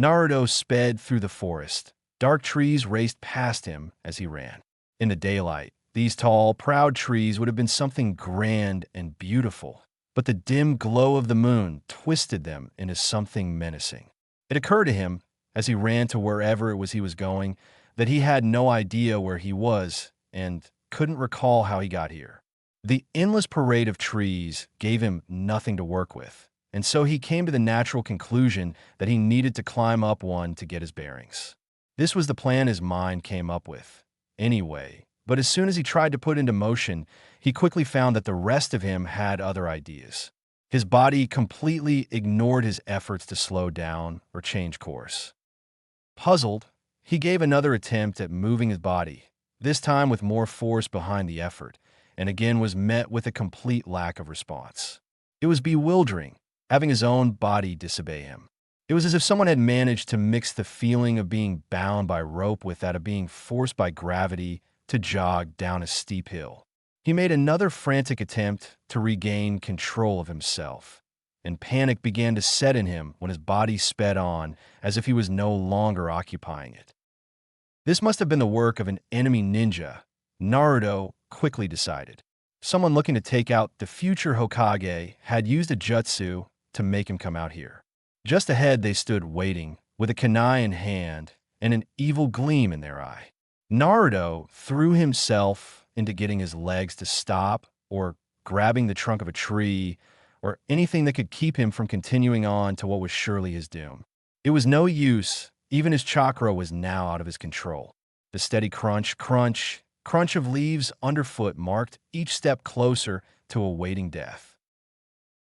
Naruto sped through the forest. Dark trees raced past him as he ran. In the daylight, these tall, proud trees would have been something grand and beautiful, but the dim glow of the moon twisted them into something menacing. It occurred to him, as he ran to wherever it was he was going, that he had no idea where he was and couldn't recall how he got here. The endless parade of trees gave him nothing to work with, and so he came to the natural conclusion that he needed to climb up one to get his bearings. This was the plan his mind came up with, anyway, but as soon as he tried to put into motion, he quickly found that the rest of him had other ideas. His body completely ignored his efforts to slow down or change course. Puzzled, he gave another attempt at moving his body, this time with more force behind the effort, and again was met with a complete lack of response. It was bewildering, having his own body disobey him. It was as if someone had managed to mix the feeling of being bound by rope with that of being forced by gravity to jog down a steep hill. He made another frantic attempt to regain control of himself, and panic began to set in him when his body sped on as if he was no longer occupying it. This must have been the work of an enemy ninja, Naruto quickly decided. Someone looking to take out the future Hokage had used a jutsu to make him come out here. Just ahead they stood waiting, with a kunai in hand and an evil gleam in their eye. Naruto threw himself into getting his legs to stop or grabbing the trunk of a tree or anything that could keep him from continuing on to what was surely his doom. It was no use, even his chakra was now out of his control. The steady crunch, crunch, crunch of leaves underfoot marked each step closer to awaiting death.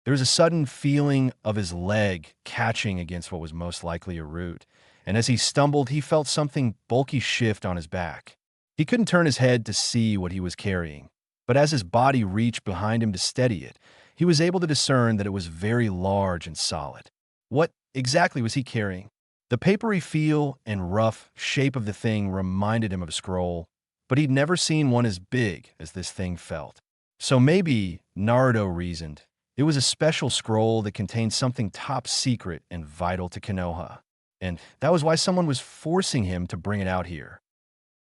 There was a sudden feeling of his leg catching against what was most likely a root, and as he stumbled, he felt something bulky shift on his back. He couldn't turn his head to see what he was carrying, but as his body reached behind him to steady it, he was able to discern that it was very large and solid. What exactly was he carrying? The papery feel and rough shape of the thing reminded him of a scroll, but he'd never seen one as big as this thing felt. So maybe, Naruto reasoned, it was a special scroll that contained something top secret and vital to Konoha, and that was why someone was forcing him to bring it out here.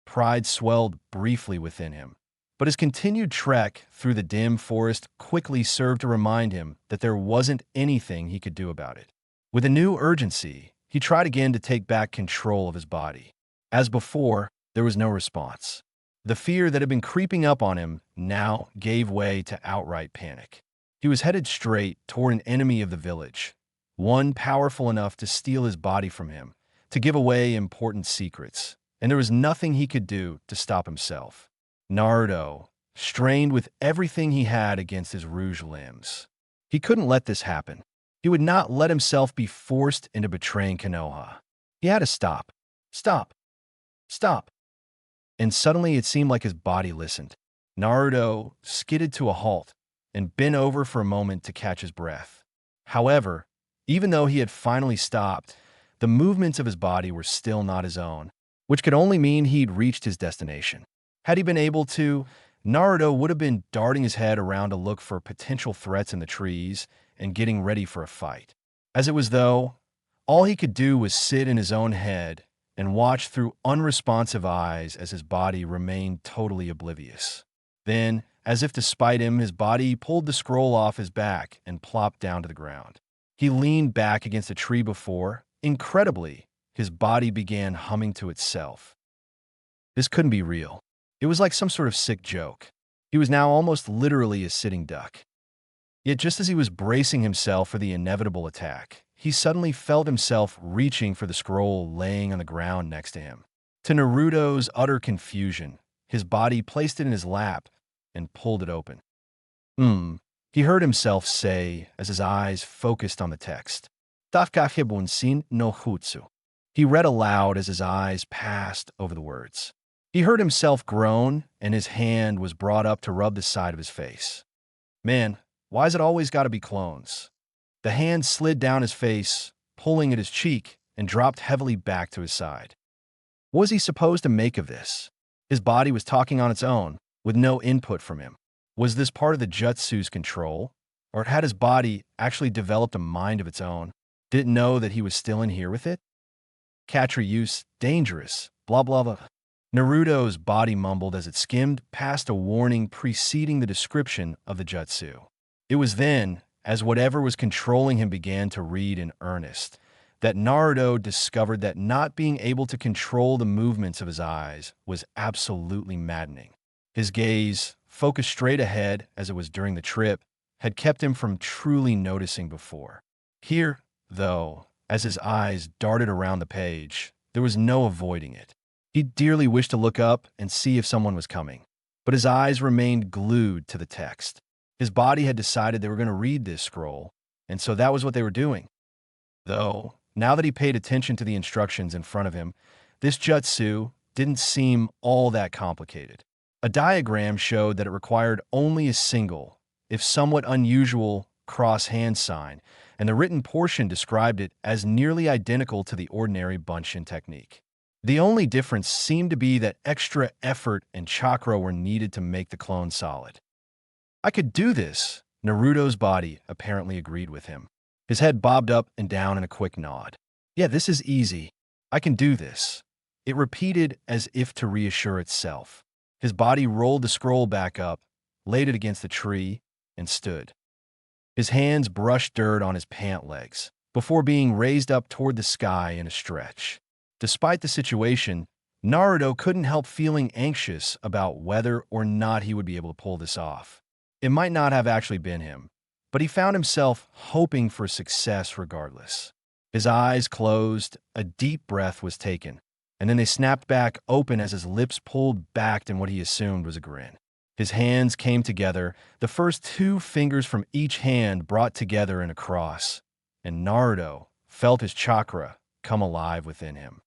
Pride swelled briefly within him, but his continued trek through the dim forest quickly served to remind him that there wasn't anything he could do about it. With a new urgency, he tried again to take back control of his body. As before, there was no response. The fear that had been creeping up on him now gave way to outright panic. He was headed straight toward an enemy of the village, one powerful enough to steal his body from him, to give away important secrets, and there was nothing he could do to stop himself. Naruto strained with everything he had against his rouge limbs. He couldn't let this happen. He would not let himself be forced into betraying Konoha. He had to stop. Stop. Stop. And suddenly it seemed like his body listened. Naruto skidded to a halt and bent over for a moment to catch his breath. However, even though he had finally stopped, the movements of his body were still not his own, which could only mean he'd reached his destination. Had he been able to, Naruto would have been darting his head around to look for potential threats in the trees and getting ready for a fight. As it was though, all he could do was sit in his own head and watch through unresponsive eyes as his body remained totally oblivious. Then, as if to spite him, his body pulled the scroll off his back and plopped down to the ground. He leaned back against a tree before, incredibly, his body began humming to itself. This couldn't be real. It was like some sort of sick joke. He was now almost literally a sitting duck. Yet just as he was bracing himself for the inevitable attack, he suddenly felt himself reaching for the scroll laying on the ground next to him. To Naruto's utter confusion, his body placed it in his lap and pulled it open. He heard himself say as his eyes focused on the text. Takahibunsin no Hutsu. He read aloud as his eyes passed over the words. He heard himself groan, and his hand was brought up to rub the side of his face. Man, why's it always got to be clones? The hand slid down his face, pulling at his cheek, and dropped heavily back to his side. What was he supposed to make of this? His body was talking on its own, with no input from him. Was this part of the jutsu's control? Or had his body actually developed a mind of its own? Didn't know that he was still in here with it? Catcher use, dangerous, blah blah blah. Naruto's body mumbled as it skimmed past a warning preceding the description of the jutsu. It was then, as whatever was controlling him began to read in earnest, that Naruto discovered that not being able to control the movements of his eyes was absolutely maddening. His gaze, focused straight ahead as it was during the trip, had kept him from truly noticing before. Here, though, as his eyes darted around the page, there was no avoiding it. He dearly wished to look up and see if someone was coming, but his eyes remained glued to the text. His body had decided they were going to read this scroll, and so that was what they were doing. Though, now that he paid attention to the instructions in front of him, this jutsu didn't seem all that complicated. A diagram showed that it required only a single, if somewhat unusual, cross-hand sign, and the written portion described it as nearly identical to the ordinary bunshin technique. The only difference seemed to be that extra effort and chakra were needed to make the clone solid. I could do this, Naruto's body apparently agreed with him. His head bobbed up and down in a quick nod. Yeah, this is easy. I can do this. It repeated as if to reassure itself. His body rolled the scroll back up, laid it against the tree, and stood. His hands brushed dirt on his pant legs, before being raised up toward the sky in a stretch. Despite the situation, Naruto couldn't help feeling anxious about whether or not he would be able to pull this off. It might not have actually been him, but he found himself hoping for success regardless. His eyes closed, a deep breath was taken, and then they snapped back open as his lips pulled back in what he assumed was a grin. His hands came together, the first two fingers from each hand brought together in a cross, and Naruto felt his chakra come alive within him.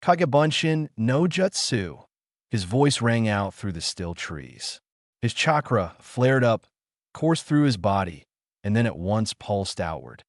Kagebunshin no Jutsu. His voice rang out through the still trees. His chakra flared up, coursed through his body, and then at once pulsed outward.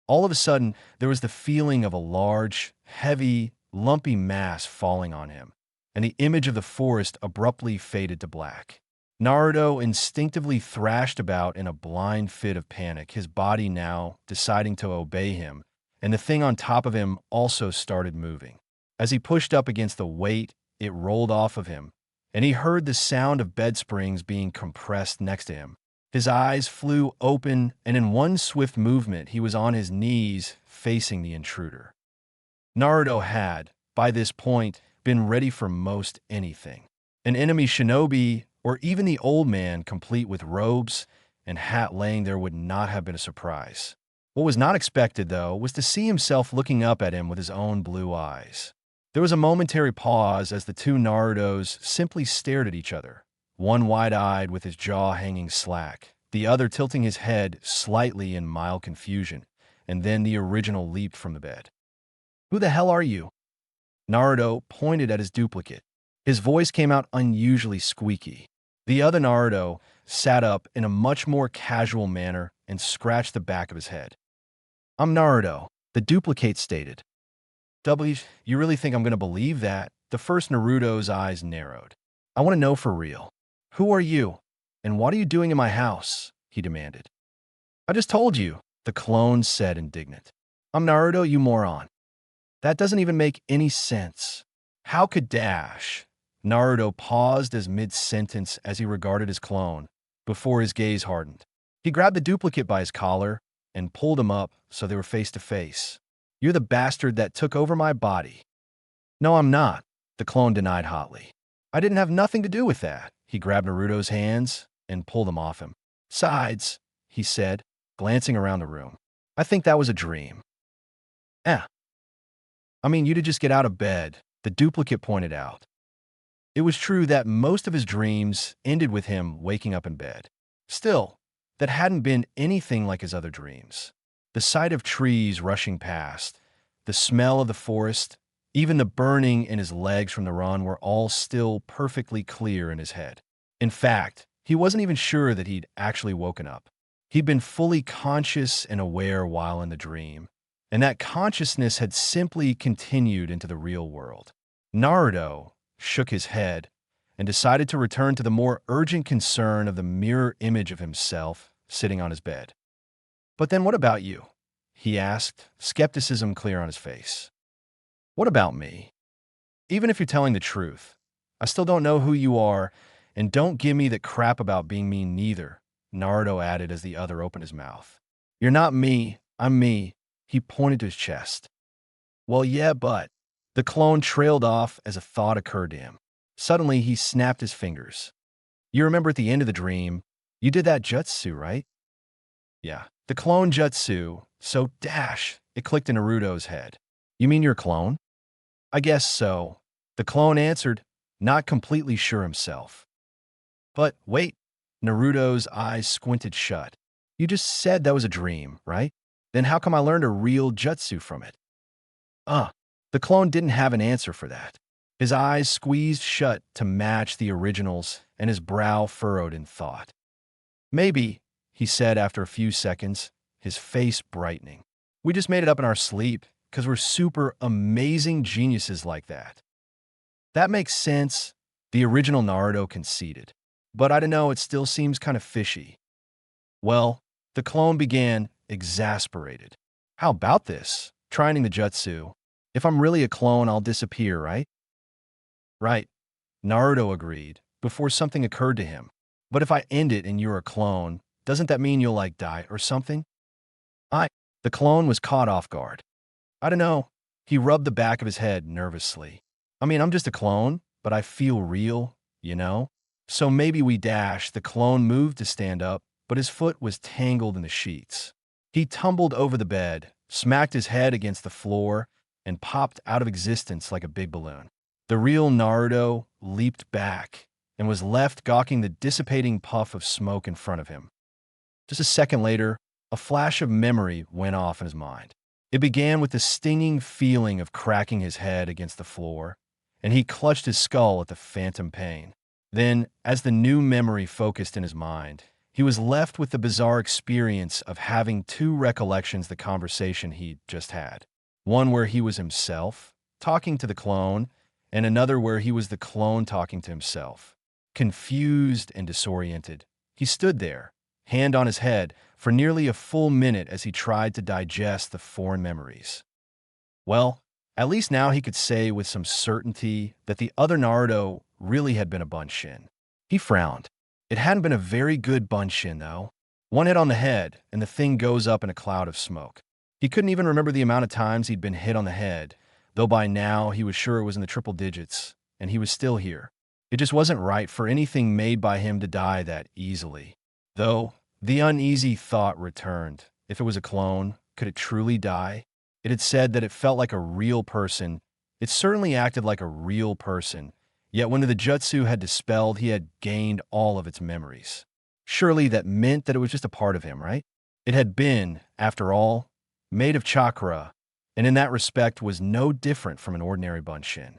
All of a sudden, there was the feeling of a large, heavy, lumpy mass falling on him, and the image of the forest abruptly faded to black. Naruto instinctively thrashed about in a blind fit of panic, his body now deciding to obey him, and the thing on top of him also started moving. As he pushed up against the weight, it rolled off of him, and he heard the sound of bed springs being compressed next to him. His eyes flew open, and in one swift movement, he was on his knees facing the intruder. Naruto had, by this point, been ready for most anything. An enemy shinobi, or even the old man complete with robes and hat laying there would not have been a surprise. What was not expected, though, was to see himself looking up at him with his own blue eyes. There was a momentary pause as the two Narutos simply stared at each other, one wide-eyed with his jaw hanging slack, the other tilting his head slightly in mild confusion, and then the original leaped from the bed. "Who the hell are you?" Naruto pointed at his duplicate. His voice came out unusually squeaky. The other Naruto sat up in a much more casual manner and scratched the back of his head. "I'm Naruto," the duplicate stated. "W, you really think I'm going to believe that?" The first Naruto's eyes narrowed. "I want to know for real. Who are you? And what are you doing in my house?" he demanded. "I just told you," the clone said indignant. "I'm Naruto, you moron. That doesn't even make any sense. How could Dash?" Naruto paused as mid-sentence as he regarded his clone, before his gaze hardened. He grabbed the duplicate by his collar and pulled him up so they were face to face. "You're the bastard that took over my body." "No, I'm not," the clone denied hotly. "I didn't have nothing to do with that." He grabbed Naruto's hands and pulled them off him. "Sides," he said, glancing around the room. "I think that was a dream." "Eh. I mean, you to just get out of bed," the duplicate pointed out. It was true that most of his dreams ended with him waking up in bed. Still, that hadn't been anything like his other dreams. The sight of trees rushing past, the smell of the forest, even the burning in his legs from the run were all still perfectly clear in his head. In fact, he wasn't even sure that he'd actually woken up. He'd been fully conscious and aware while in the dream, and that consciousness had simply continued into the real world. Naruto shook his head and decided to return to the more urgent concern of the mirror image of himself sitting on his bed. "But then what about you?" he asked, skepticism clear on his face. What about me? Even if you're telling the truth, I still don't know who you are, and don't give me that crap about being me neither, Naruto added as the other opened his mouth. You're not me, I'm me. He pointed to his chest. Well, yeah, but. The clone trailed off as a thought occurred to him. Suddenly, he snapped his fingers. You remember at the end of the dream, you did that jutsu, right? Yeah. The clone jutsu, so dash, it clicked in Naruto's head. You mean you're a clone? I guess so. The clone answered, not completely sure himself. But wait, Naruto's eyes squinted shut. You just said that was a dream, right? Then how come I learned a real jutsu from it? Uh, the clone didn't have an answer for that. His eyes squeezed shut to match the original's, and his brow furrowed in thought. Maybe, he said after a few seconds, his face brightening. We just made it up in our sleep, because we're super amazing geniuses like that. That makes sense, the original Naruto conceded. But I don't know, it still seems kind of fishy. Well, the clone began, exasperated. How about this? Trying the jutsu. If I'm really a clone, I'll disappear, right? Right, Naruto agreed, before something occurred to him. But if I end it and you're a clone, doesn't that mean you'll like die or something? I. The clone was caught off guard. I don't know. He rubbed the back of his head nervously. I mean, I'm just a clone, but I feel real, you know? So maybe we dash. The clone moved to stand up, but his foot was tangled in the sheets. He tumbled over the bed, smacked his head against the floor, and popped out of existence like a big balloon. The real Naruto leaped back and was left gawking the dissipating puff of smoke in front of him. Just a second later, a flash of memory went off in his mind. It began with the stinging feeling of cracking his head against the floor, and he clutched his skull at the phantom pain. Then, as the new memory focused in his mind, he was left with the bizarre experience of having two recollections of the conversation he'd just had. One where he was himself, talking to the clone, and another where he was the clone talking to himself. Confused and disoriented, he stood there, hand on his head, for nearly a full minute as he tried to digest the foreign memories. Well, at least now he could say with some certainty that the other Naruto really had been a Bunshin. He frowned. It hadn't been a very good Bunshin, though. One hit on the head, and the thing goes up in a cloud of smoke. He couldn't even remember the amount of times he'd been hit on the head, though by now he was sure it was in the triple digits, and he was still here. It just wasn't right for anything made by him to die that easily. Though, the uneasy thought returned. If it was a clone, could it truly die? It had said that it felt like a real person. It certainly acted like a real person, yet when the jutsu had dispelled, he had gained all of its memories. Surely that meant that it was just a part of him, right? It had been, after all, made of chakra, and in that respect was no different from an ordinary Bunshin.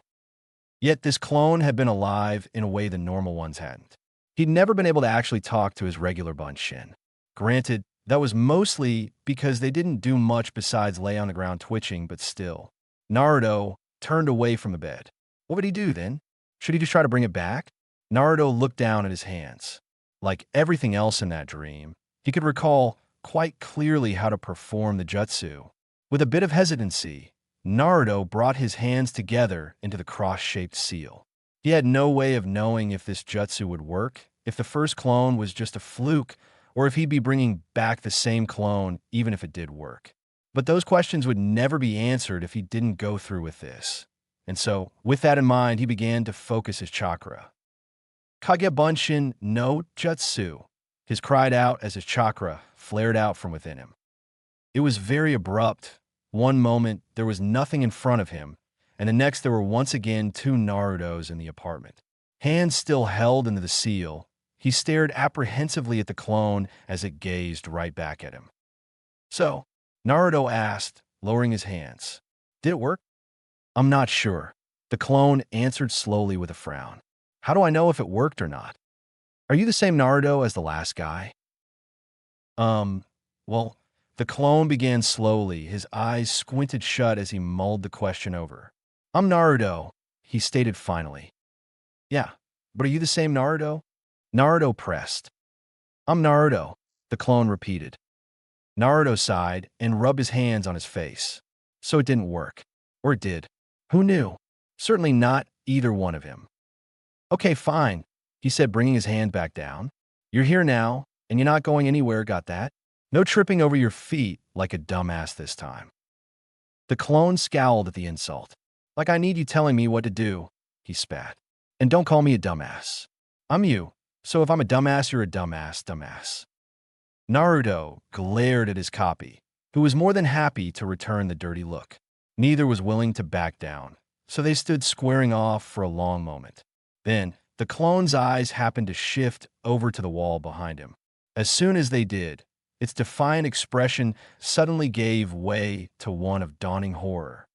Yet this clone had been alive in a way the normal ones hadn't. He'd never been able to actually talk to his regular Bunshin. Granted, that was mostly because they didn't do much besides lay on the ground twitching, but still. Naruto turned away from the bed. What would he do then? Should he just try to bring it back? Naruto looked down at his hands. Like everything else in that dream, he could recall quite clearly how to perform the jutsu. With a bit of hesitancy, Naruto brought his hands together into the cross-shaped seal. He had no way of knowing if this jutsu would work, if the first clone was just a fluke, or if he'd be bringing back the same clone even if it did work. But those questions would never be answered if he didn't go through with this. And so, with that in mind, he began to focus his chakra. Kage Bunshin no Jutsu, he cried out as his chakra flared out from within him. It was very abrupt. One moment, there was nothing in front of him, and the next there were once again two Narutos in the apartment. Hands still held into the seal, he stared apprehensively at the clone as it gazed right back at him. So, Naruto asked, lowering his hands, "Did it work?" "I'm not sure," the clone answered slowly with a frown. "How do I know if it worked or not? Are you the same Naruto as the last guy?" Well, the clone began slowly, his eyes squinted shut as he mulled the question over. "I'm Naruto," he stated finally. "Yeah, but are you the same Naruto?" Naruto pressed. "I'm Naruto," the clone repeated. Naruto sighed and rubbed his hands on his face. So it didn't work. Or it did. Who knew? Certainly not either one of him. Okay, fine, he said, bringing his hand back down. You're here now, and you're not going anywhere, got that? No tripping over your feet like a dumbass this time. The clone scowled at the insult. Like I need you telling me what to do, he spat. And don't call me a dumbass. I'm you, so if I'm a dumbass, you're a dumbass. Naruto glared at his copy, who was more than happy to return the dirty look. Neither was willing to back down, so they stood squaring off for a long moment. Then, the clone's eyes happened to shift over to the wall behind him. As soon as they did, its defiant expression suddenly gave way to one of dawning horror.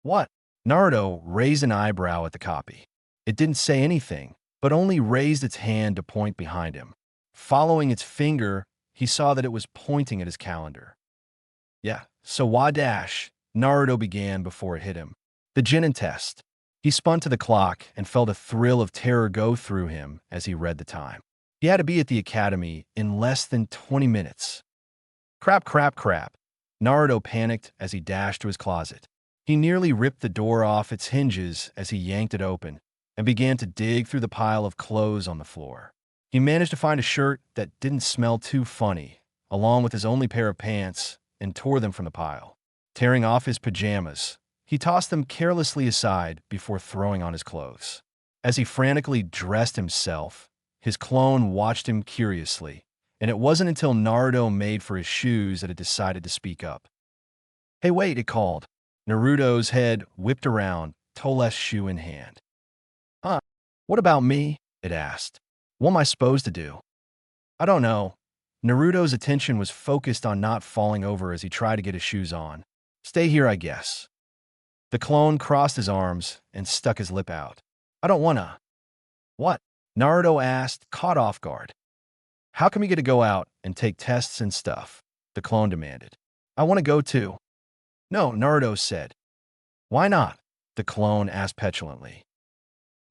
What? Naruto raised an eyebrow at the copy. It didn't say anything, but only raised its hand to point behind him. Following its finger, he saw that it was pointing at his calendar. Yeah, so Wadash, Naruto began before it hit him. The Genin test. He spun to the clock and felt a thrill of terror go through him as he read the time. He had to be at the academy in less than 20 minutes. Crap. Naruto panicked as he dashed to his closet. He nearly ripped the door off its hinges as he yanked it open and began to dig through the pile of clothes on the floor. He managed to find a shirt that didn't smell too funny, along with his only pair of pants, and tore them from the pile. Tearing off his pajamas, he tossed them carelessly aside before throwing on his clothes. As he frantically dressed himself, his clone watched him curiously, and it wasn't until Naruto made for his shoes that it decided to speak up. Hey, wait, it called. Naruto's head whipped around, Tole's shoe in hand. Huh? What about me? It asked. What am I supposed to do? I don't know. Naruto's attention was focused on not falling over as he tried to get his shoes on. Stay here, I guess. The clone crossed his arms and stuck his lip out. I don't wanna. What? Naruto asked, caught off guard. How come you get to go out and take tests and stuff? The clone demanded. I want to go too. No, Naruto said. Why not? The clone asked petulantly.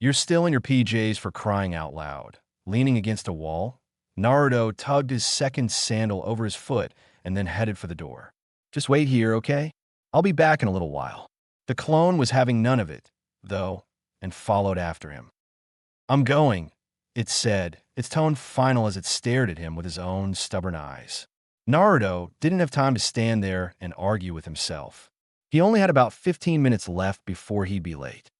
You're still in your PJs for crying out loud. Leaning against a wall, Naruto tugged his second sandal over his foot and then headed for the door. Just wait here, okay? I'll be back in a little while. The clone was having none of it, though, and followed after him. I'm going, it said, its tone final as it stared at him with his own stubborn eyes. Naruto didn't have time to stand there and argue with himself. He only had about 15 minutes left before he'd be late.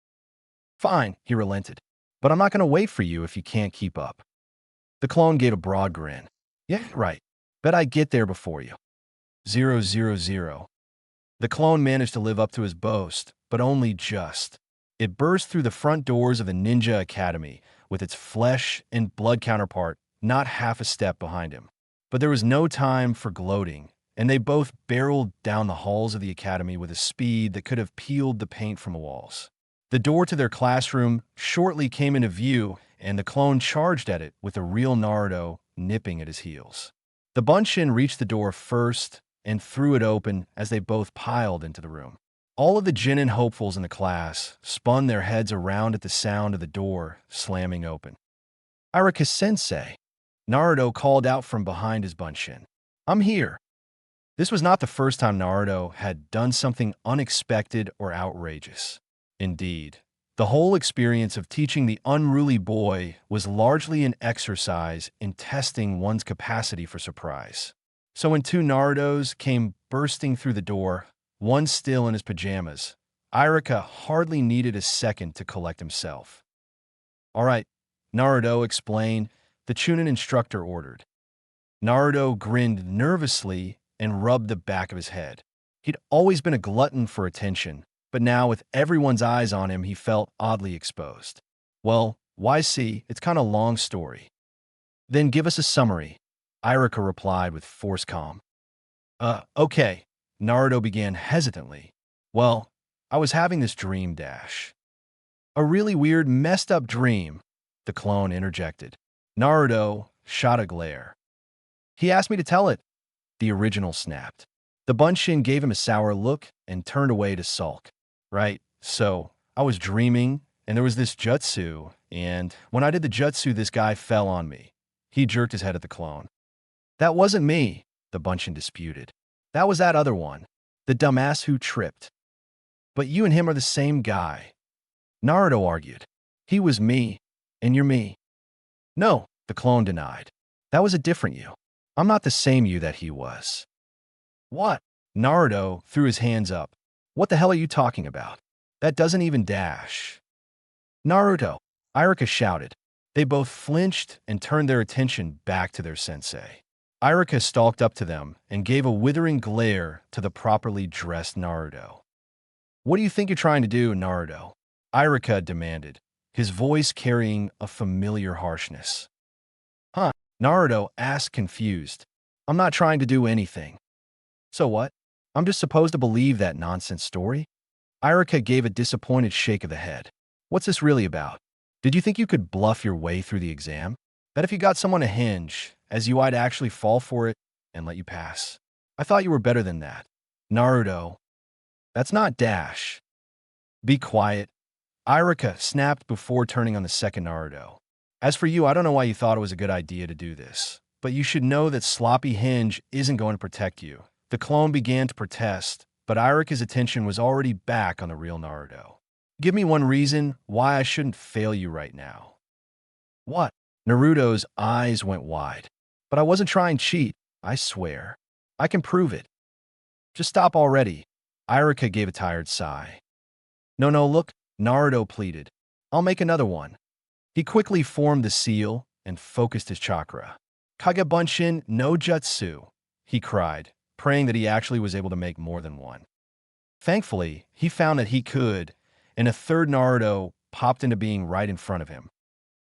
Fine, he relented, but I'm not going to wait for you if you can't keep up. The clone gave a broad grin. Yeah, right. Bet I get there before you. 000. The clone managed to live up to his boast, but only just. It burst through the front doors of the Ninja Academy, with its flesh and blood counterpart not half a step behind him. But there was no time for gloating, and they both barreled down the halls of the academy with a speed that could have peeled the paint from the walls. The door to their classroom shortly came into view, and the clone charged at it with the real Naruto nipping at his heels. The Bunshin reached the door first and threw it open as they both piled into the room. All of the Genin hopefuls in the class spun their heads around at the sound of the door slamming open. Irika-sensei, Naruto called out from behind his Bunshin. I'm here. This was not the first time Naruto had done something unexpected or outrageous. Indeed, the whole experience of teaching the unruly boy was largely an exercise in testing one's capacity for surprise. So when two Narutos came bursting through the door, one still in his pajamas, Irika hardly needed a second to collect himself. All right, Naruto explained, the Chunin instructor ordered. Naruto grinned nervously and rubbed the back of his head. He'd always been a glutton for attention, but now with everyone's eyes on him, he felt oddly exposed. Well, why see? It's kind of a long story. Then give us a summary, Irika replied with forced calm. Okay, Naruto began hesitantly. Well, I was having this dream dash. A really weird, messed up dream, the clone interjected. Naruto shot a glare. He asked me to tell it, the original snapped. The Bunshin gave him a sour look and turned away to sulk. Right, so I was dreaming, and there was this jutsu, and when I did the jutsu, this guy fell on me. He jerked his head at the clone. That wasn't me, the Bunshin disputed. That was that other one, the dumbass who tripped. But you and him are the same guy, Naruto argued. He was me, and you're me. No, the clone denied. That was a different you. I'm not the same you that he was. What? Naruto threw his hands up. What the hell are you talking about? That doesn't even dash. Naruto, Iruka shouted. They both flinched and turned their attention back to their sensei. Iruka stalked up to them and gave a withering glare to the properly dressed Naruto. What do you think you're trying to do, Naruto? Iruka demanded, his voice carrying a familiar harshness. Huh? Naruto asked, confused. I'm not trying to do anything. So what? I'm just supposed to believe that nonsense story? Iruka gave a disappointed shake of the head. What's this really about? Did you think you could bluff your way through the exam? That if you got someone to hinge, as you I'd actually fall for it and let you pass? I thought you were better than that. Naruto. That's not dash. Be quiet. Iruka snapped before turning on the second Naruto. As for you, I don't know why you thought it was a good idea to do this, but you should know that sloppy hinge isn't going to protect you. The clone began to protest, but Iruka's attention was already back on the real Naruto. Give me one reason why I shouldn't fail you right now. What? Naruto's eyes went wide. But I wasn't trying to cheat, I swear. I can prove it. Just stop already. Iruka gave a tired sigh. No, look, Naruto pleaded. I'll make another one. He quickly formed the seal and focused his chakra. Kagebunshin no jutsu, he cried, praying that he actually was able to make more than one. Thankfully, he found that he could, and a third Naruto popped into being right in front of him.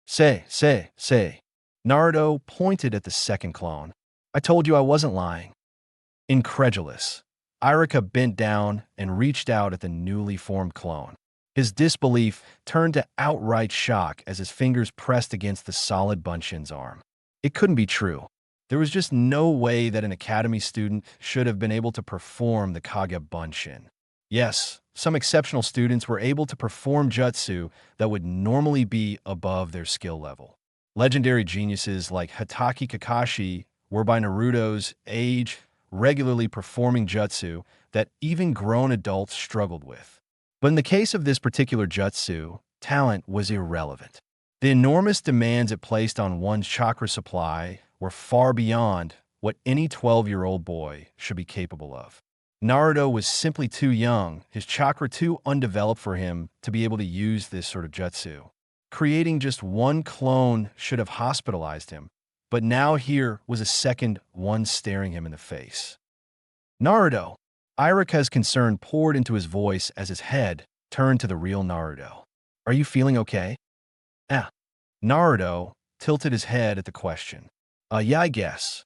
Say. Naruto pointed at the second clone. I told you I wasn't lying. Incredulous, Iruka bent down and reached out at the newly formed clone. His disbelief turned to outright shock as his fingers pressed against the solid Bunshin's arm. It couldn't be true. There was just no way that an academy student should have been able to perform the Kage Bunshin. Yes, some exceptional students were able to perform jutsu that would normally be above their skill level. Legendary geniuses like Hatake Kakashi were by Naruto's age regularly performing jutsu that even grown adults struggled with. But in the case of this particular jutsu, talent was irrelevant. The enormous demands it placed on one's chakra supply were far beyond what any 12-year-old boy should be capable of. Naruto was simply too young, his chakra too undeveloped for him to be able to use this sort of jutsu. Creating just one clone should have hospitalized him, but now here was a second one staring him in the face. Naruto! Iruka's concern poured into his voice as his head turned to the real Naruto. Are you feeling okay? Naruto tilted his head at the question. Yeah, I guess.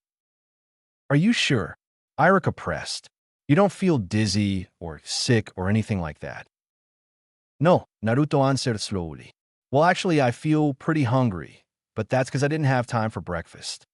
Are you sure? Iruka pressed. You don't feel dizzy or sick or anything like that. No, Naruto answered slowly. Well, actually, I feel pretty hungry, but that's because I didn't have time for breakfast.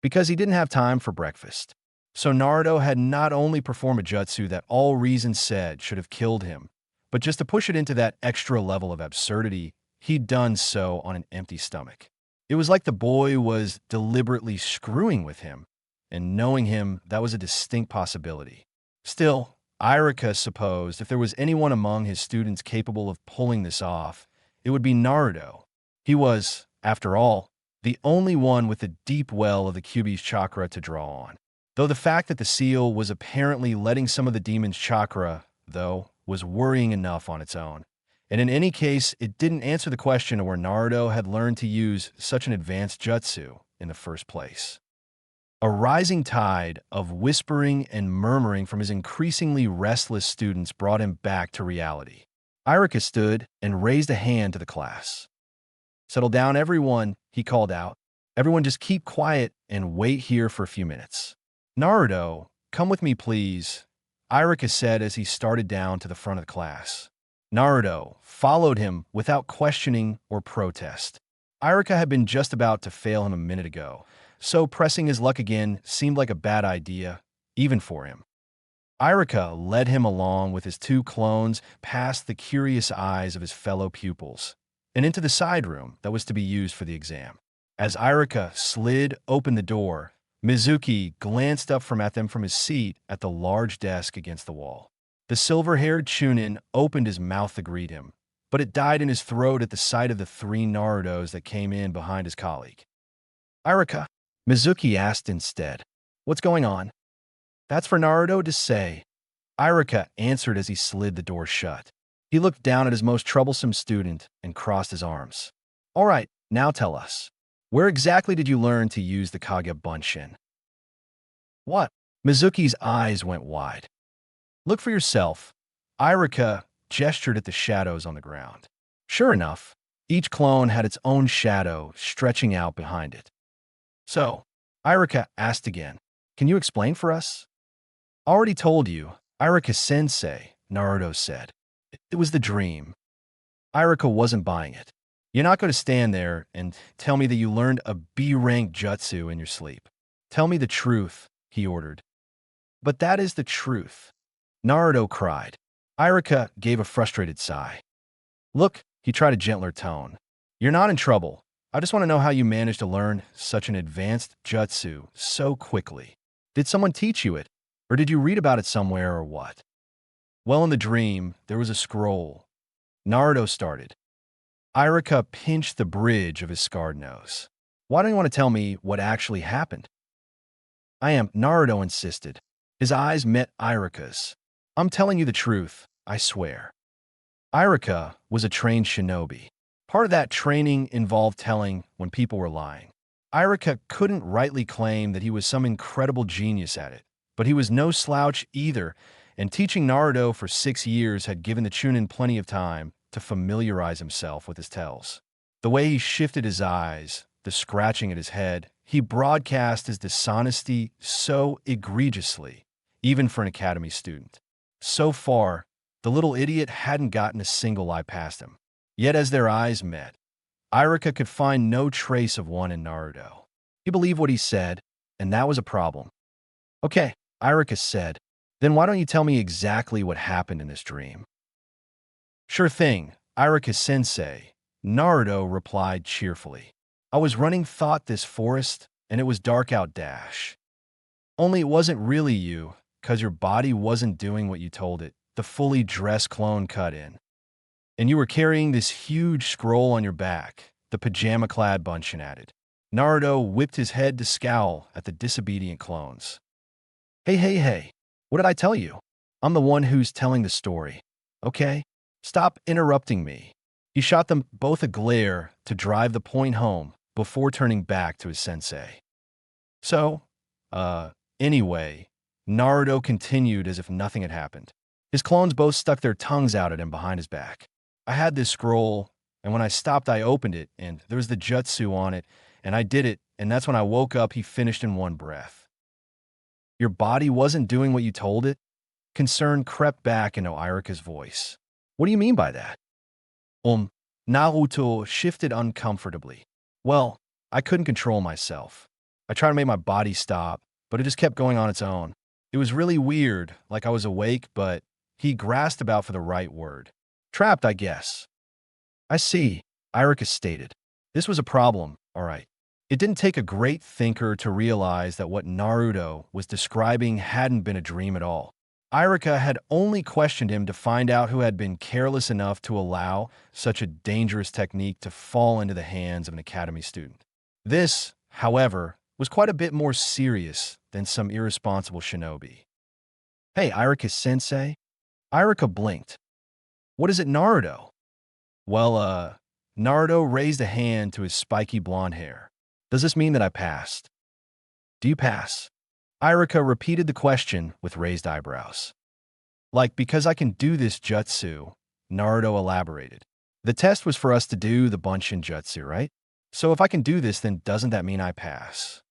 Because he didn't have time for breakfast. So Naruto had not only performed a jutsu that all reason said should have killed him, but just to push it into that extra level of absurdity, he'd done so on an empty stomach. It was like the boy was deliberately screwing with him, and knowing him, that was a distinct possibility. Still, Iruka supposed if there was anyone among his students capable of pulling this off, it would be Naruto. He was, after all, the only one with the deep well of the Kyuubi's chakra to draw on. Though the fact that the seal was apparently letting some of the demon's chakra, though, was worrying enough on its own. And in any case, it didn't answer the question of where Naruto had learned to use such an advanced jutsu in the first place. A rising tide of whispering and murmuring from his increasingly restless students brought him back to reality. Iruka stood and raised a hand to the class. Settle down, everyone, he called out. Everyone just keep quiet and wait here for a few minutes. Naruto, come with me, please, Iruka said as he started down to the front of the class. Naruto followed him without questioning or protest. Iruka had been just about to fail him a minute ago, so pressing his luck again seemed like a bad idea, even for him. Iruka led him along with his two clones past the curious eyes of his fellow pupils and into the side room that was to be used for the exam. As Iruka slid open the door, Mizuki glanced up at them from his seat at the large desk against the wall. The silver-haired Chunin opened his mouth to greet him, but it died in his throat at the sight of the three Narutos that came in behind his colleague. Irika, Mizuki asked instead. What's going on? That's for Naruto to say. Irika answered as he slid the door shut. He looked down at his most troublesome student and crossed his arms. All right, now tell us. Where exactly did you learn to use the Kage Bunshin? What? Mizuki's eyes went wide. Look for yourself. Irika gestured at the shadows on the ground. Sure enough, each clone had its own shadow stretching out behind it. So, Irika asked again, can you explain for us? Already told you, Irika-sensei, Naruto said. It was the dream. Irika wasn't buying it. You're not going to stand there and tell me that you learned a B-rank jutsu in your sleep. Tell me the truth, he ordered. But that is the truth. Naruto cried. Irika gave a frustrated sigh. Look, he tried a gentler tone. You're not in trouble. I just want to know how you managed to learn such an advanced jutsu so quickly. Did someone teach you it? Or did you read about it somewhere or what? Well, in the dream, there was a scroll. Naruto started. Irika pinched the bridge of his scarred nose. Why don't you want to tell me what actually happened? Naruto insisted. His eyes met Irika's. I'm telling you the truth, I swear. Irika was a trained shinobi. Part of that training involved telling when people were lying. Irika couldn't rightly claim that he was some incredible genius at it, but he was no slouch either, and teaching Naruto for 6 years had given the Chunin plenty of time to familiarize himself with his tells. The way he shifted his eyes, the scratching at his head, he broadcast his dishonesty so egregiously, even for an academy student. So far, the little idiot hadn't gotten a single lie past him. Yet as their eyes met, Irika could find no trace of one in Naruto. He believed what he said, and that was a problem. Okay, Irika said, then why don't you tell me exactly what happened in this dream? Sure thing, Irika-sensei, Naruto replied cheerfully. I was running thought this forest, and it was dark out dash. Only it wasn't really you, 'cause your body wasn't doing what you told it, the fully dressed clone cut in. And you were carrying this huge scroll on your back, the pajama-clad Bunshin added. Naruto whipped his head to scowl at the disobedient clones. Hey, what did I tell you? I'm the one who's telling the story, okay? Stop interrupting me. He shot them both a glare to drive the point home before turning back to his sensei. So, anyway, Naruto continued as if nothing had happened. His clones both stuck their tongues out at him behind his back. I had this scroll, and when I stopped, I opened it, and there was the jutsu on it, and I did it, and that's when I woke up, he finished in one breath. Your body wasn't doing what you told it? Concern crept back into Irika's voice. What do you mean by that? Naruto shifted uncomfortably. Well, I couldn't control myself. I tried to make my body stop, but it just kept going on its own. It was really weird, like I was awake, but he grasped about for the right word. Trapped, I guess. I see, Irika stated. This was a problem, all right. It didn't take a great thinker to realize that what Naruto was describing hadn't been a dream at all. Irika had only questioned him to find out who had been careless enough to allow such a dangerous technique to fall into the hands of an academy student. This, however, was quite a bit more serious than some irresponsible shinobi. Hey, Irika-sensei? Irika blinked. What is it, Naruto? Well, Naruto raised a hand to his spiky blonde hair. Does this mean that I passed? Do you pass? Irika repeated the question with raised eyebrows. Like, because I can do this jutsu, Naruto elaborated. The test was for us to do the Bunshin jutsu, right? So if I can do this, then doesn't that mean I pass?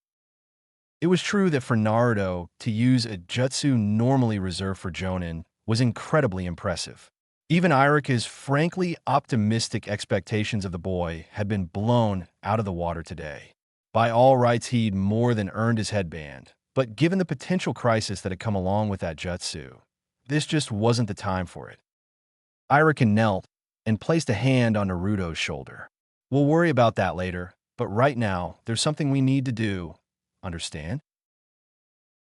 It was true that for Naruto, to use a jutsu normally reserved for Jonin was incredibly impressive. Even Irika's frankly optimistic expectations of the boy had been blown out of the water today. By all rights, he'd more than earned his headband. But given the potential crisis that had come along with that jutsu, this just wasn't the time for it. Irika knelt and placed a hand on Naruto's shoulder. We'll worry about that later, but right now, there's something we need to do. Understand?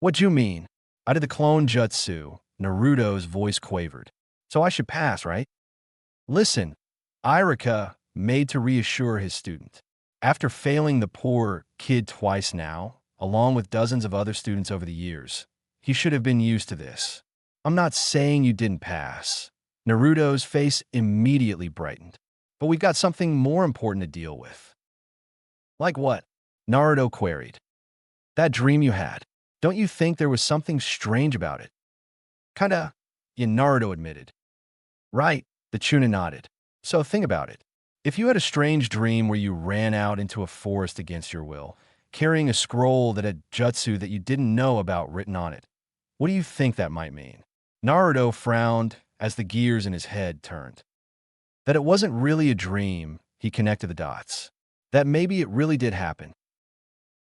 What do you mean? I did the clone jutsu, Naruto's voice quavered. So I should pass, right? Listen, Irika made to reassure his student. After failing the poor kid twice now, along with dozens of other students over the years, he should have been used to this. I'm not saying you didn't pass. Naruto's face immediately brightened. But we've got something more important to deal with. Like what? Naruto queried. That dream you had. Don't you think there was something strange about it? Kinda, Naruto admitted. Right, the Chunin nodded. So think about it. If you had a strange dream where you ran out into a forest against your will, carrying a scroll that had jutsu that you didn't know about written on it, what do you think that might mean? Naruto frowned as the gears in his head turned. That it wasn't really a dream, he connected the dots. That maybe it really did happen.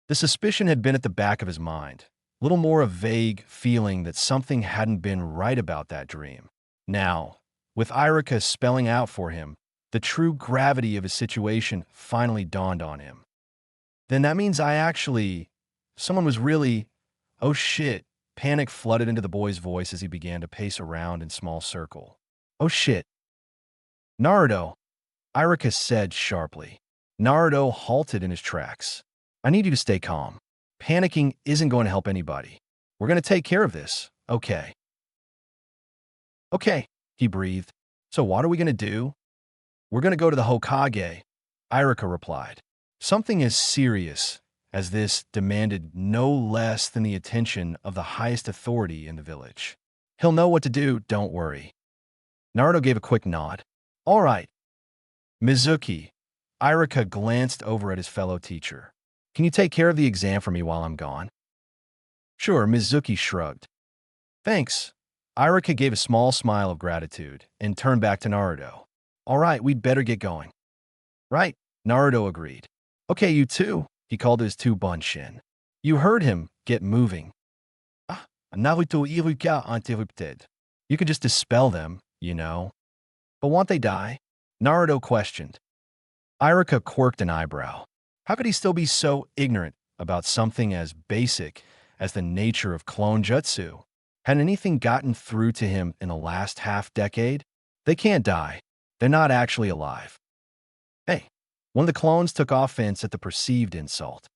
The suspicion had been at the back of his mind, little more a vague feeling that something hadn't been right about that dream. Now, with Irika spelling out for him, the true gravity of his situation finally dawned on him. Then that means someone was really, oh shit, panic flooded into the boy's voice as he began to pace around in small circle. Oh shit. Naruto, Irika said sharply. Naruto halted in his tracks. I need you to stay calm. Panicking isn't going to help anybody. We're going to take care of this, okay? Okay, he breathed. So what are we going to do? We're going to go to the Hokage, Irika replied. Something as serious as this demanded no less than the attention of the highest authority in the village. He'll know what to do, don't worry. Naruto gave a quick nod. All right. Mizuki, Irika glanced over at his fellow teacher. Can you take care of the exam for me while I'm gone? Sure, Mizuki shrugged. Thanks. Irika gave a small smile of gratitude and turned back to Naruto. All right, we'd better get going. Right, Naruto agreed. Okay, you two, he called his two bunshin. You heard him. Get moving. Naruto Iruka interrupted. You could just dispel them, you know. But won't they die? Naruto questioned. Irika quirked an eyebrow. How could he still be so ignorant about something as basic as the nature of clone jutsu? Had anything gotten through to him in the last half-decade? They can't die. They're not actually alive. Hey, one of the clones took offense at the perceived insult.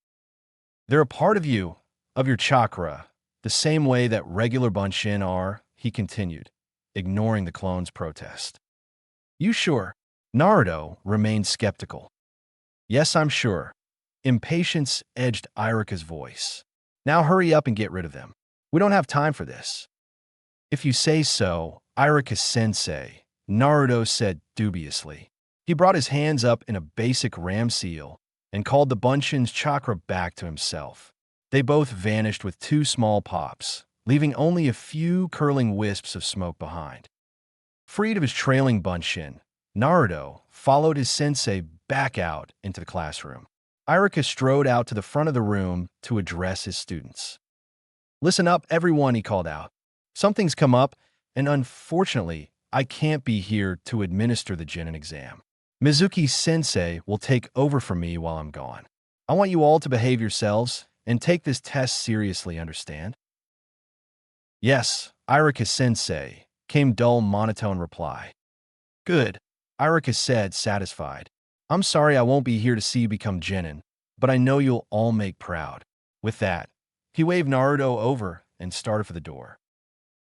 They're a part of you, of your chakra, the same way that regular bunshin are, he continued, ignoring the clone's protest. You sure? Naruto remained skeptical. Yes, I'm sure. Impatience edged Irika's voice. Now hurry up and get rid of them. We don't have time for this. If you say so, Irika-sensei, Naruto said dubiously. He brought his hands up in a basic ram seal and called the bunshin's chakra back to himself. They both vanished with two small pops, leaving only a few curling wisps of smoke behind. Freed of his trailing bunshin, Naruto followed his sensei back out into the classroom. Irika strode out to the front of the room to address his students. Listen up, everyone, he called out. Something's come up, and unfortunately, I can't be here to administer the Genin exam. Mizuki-sensei will take over for me while I'm gone. I want you all to behave yourselves and take this test seriously, understand? Yes, Irika-sensei, came dull, monotone reply. Good, Irika said, satisfied. I'm sorry I won't be here to see you become Genin, but I know you'll all make proud. With that, he waved Naruto over and started for the door.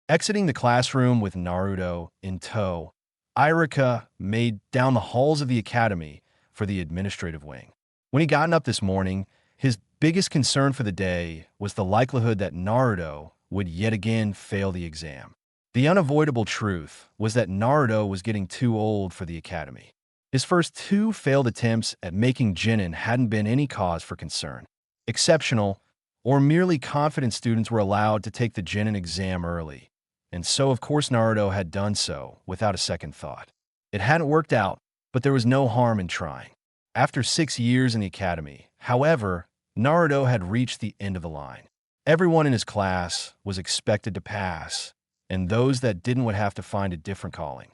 Exiting the classroom with Naruto in tow, Irika made down the halls of the academy for the administrative wing. When he gotten up this morning, his biggest concern for the day was the likelihood that Naruto would yet again fail the exam. The unavoidable truth was that Naruto was getting too old for the academy. His first two failed attempts at making Genin hadn't been any cause for concern. Exceptional or merely confident students were allowed to take the Genin exam early, and so of course Naruto had done so without a second thought. It hadn't worked out, but there was no harm in trying. After 6 years in the academy, however, Naruto had reached the end of the line. Everyone in his class was expected to pass, and those that didn't would have to find a different calling.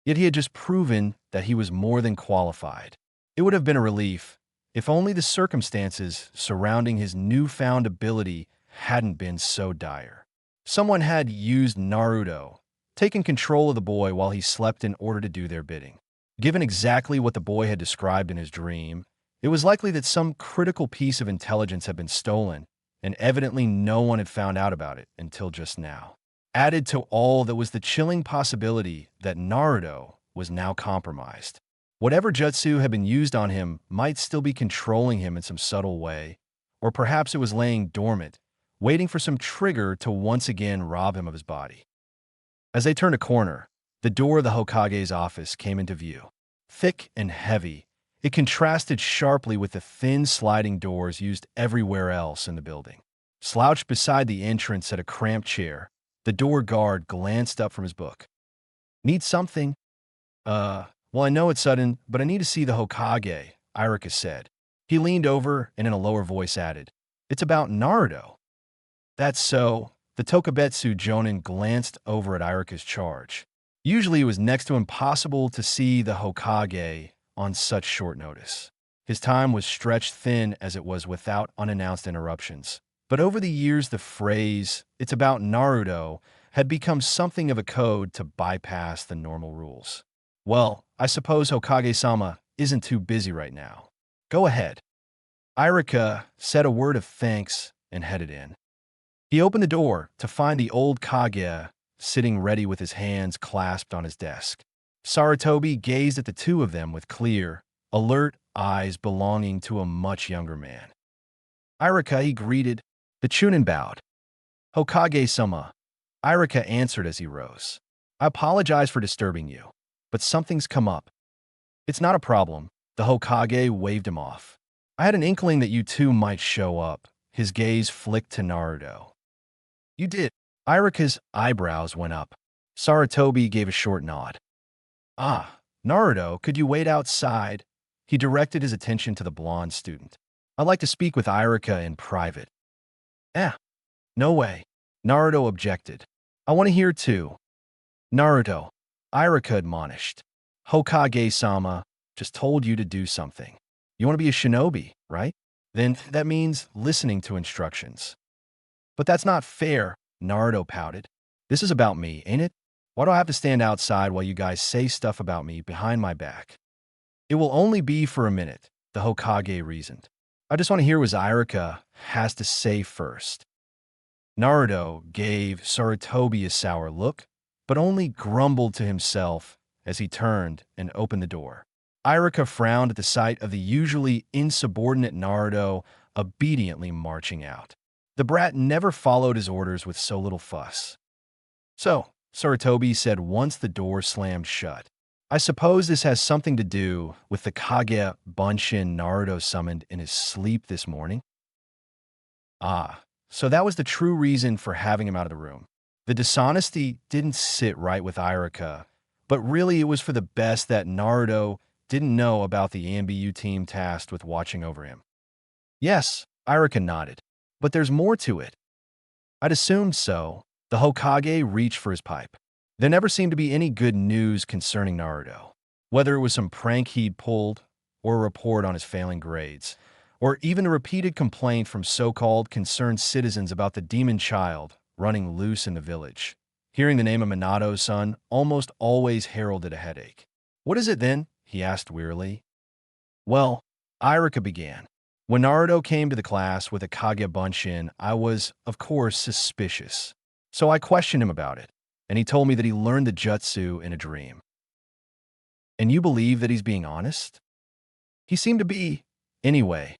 Yet he had just proven that he was more than qualified. It would have been a relief if only the circumstances surrounding his newfound ability hadn't been so dire. Someone had used Naruto, taken control of the boy while he slept in order to do their bidding. Given exactly what the boy had described in his dream, it was likely that some critical piece of intelligence had been stolen, and evidently no one had found out about it until just now. Added to all that was the chilling possibility that Naruto was now compromised. Whatever jutsu had been used on him might still be controlling him in some subtle way, or perhaps it was laying dormant, waiting for some trigger to once again rob him of his body. As they turned a corner, the door of the Hokage's office came into view. Thick and heavy, it contrasted sharply with the thin sliding doors used everywhere else in the building. Slouched beside the entrance at a cramped chair, the door guard glanced up from his book. "Need something?" Well, I know it's sudden, but I need to see the Hokage," Irika said. He leaned over and in a lower voice added, "It's about Naruto." "That's so." The Tokubetsu Jonin glanced over at Irika's charge. Usually it was next to impossible to see the Hokage on such short notice. His time was stretched thin as it was without unannounced interruptions. But over the years, the phrase, "it's about Naruto," had become something of a code to bypass the normal rules. "Well, I suppose Hokage-sama isn't too busy right now. Go ahead." Irika said a word of thanks and headed in. He opened the door to find the old Kage sitting ready with his hands clasped on his desk. Sarutobi gazed at the two of them with clear, alert eyes belonging to a much younger man. "Irika," he greeted. The Chunin bowed. "Hokage-sama," Irika answered as he rose. "I apologize for disturbing you, but something's come up." "It's not a problem." The Hokage waved him off. "I had an inkling that you two might show up." His gaze flicked to Naruto. "You did." Irika's eyebrows went up. Sarutobi gave a short nod. "Ah, Naruto, could you wait outside?" He directed his attention to the blonde student. "I'd like to speak with Irika in private." No way," Naruto objected. "I want to hear too." "Naruto," Irika admonished. "Hokage-sama just told you to do something. You want to be a shinobi, right? Then that means listening to instructions." "But that's not fair," Naruto pouted. "This is about me, ain't it? Why do I have to stand outside while you guys say stuff about me behind my back?" "It will only be for a minute," the Hokage reasoned. "I just want to hear what Irika has to say first." Naruto gave Sarutobi a sour look, but only grumbled to himself as he turned and opened the door. Irika frowned at the sight of the usually insubordinate Naruto obediently marching out. The brat never followed his orders with so little fuss. "So," Sarutobi said once the door slammed shut, "I suppose this has something to do with the Kage Bunshin Naruto summoned in his sleep this morning?" "Ah, so that was the true reason for having him out of the room." The dishonesty didn't sit right with Irika, but really it was for the best that Naruto didn't know about the AMBU team tasked with watching over him. "Yes," Irika nodded, "but there's more to it." "I'd assumed so." The Hokage reached for his pipe. There never seemed to be any good news concerning Naruto. Whether it was some prank he'd pulled, or a report on his failing grades, or even a repeated complaint from so-called concerned citizens about the demon child running loose in the village. Hearing the name of Minato's son almost always heralded a headache. "What is it then?" he asked wearily. "Well," Irika began, "when Naruto came to the class with a Kage Bunshin, I was, of course, suspicious. So I questioned him about it, and he told me that he learned the jutsu in a dream." "And you believe that he's being honest?" "He seemed to be. Anyway,"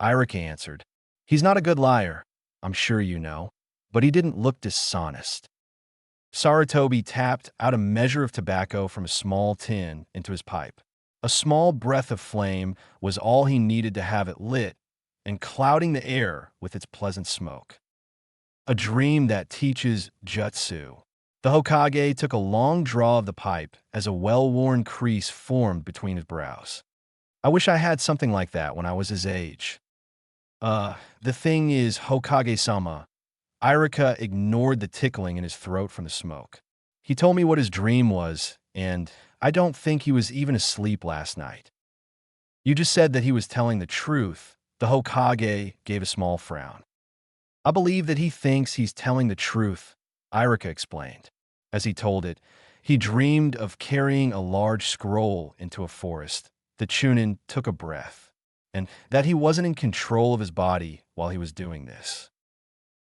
Irika answered, "he's not a good liar, I'm sure you know, but he didn't look dishonest." Sarutobi tapped out a measure of tobacco from a small tin into his pipe. A small breath of flame was all he needed to have it lit and clouding the air with its pleasant smoke. "A dream that teaches jutsu." The Hokage took a long draw of the pipe as a well-worn crease formed between his brows. "I wish I had something like that when I was his age." The thing is, Hokage-sama," Irika ignored the tickling in his throat from the smoke. "He told me what his dream was, and I don't think he was even asleep last night." "You just said that he was telling the truth." The Hokage gave a small frown. "I believe that he thinks he's telling the truth," Irika explained. As he told it, he dreamed of carrying a large scroll into a forest. The Chunin took a breath, and that he wasn't in control of his body while he was doing this.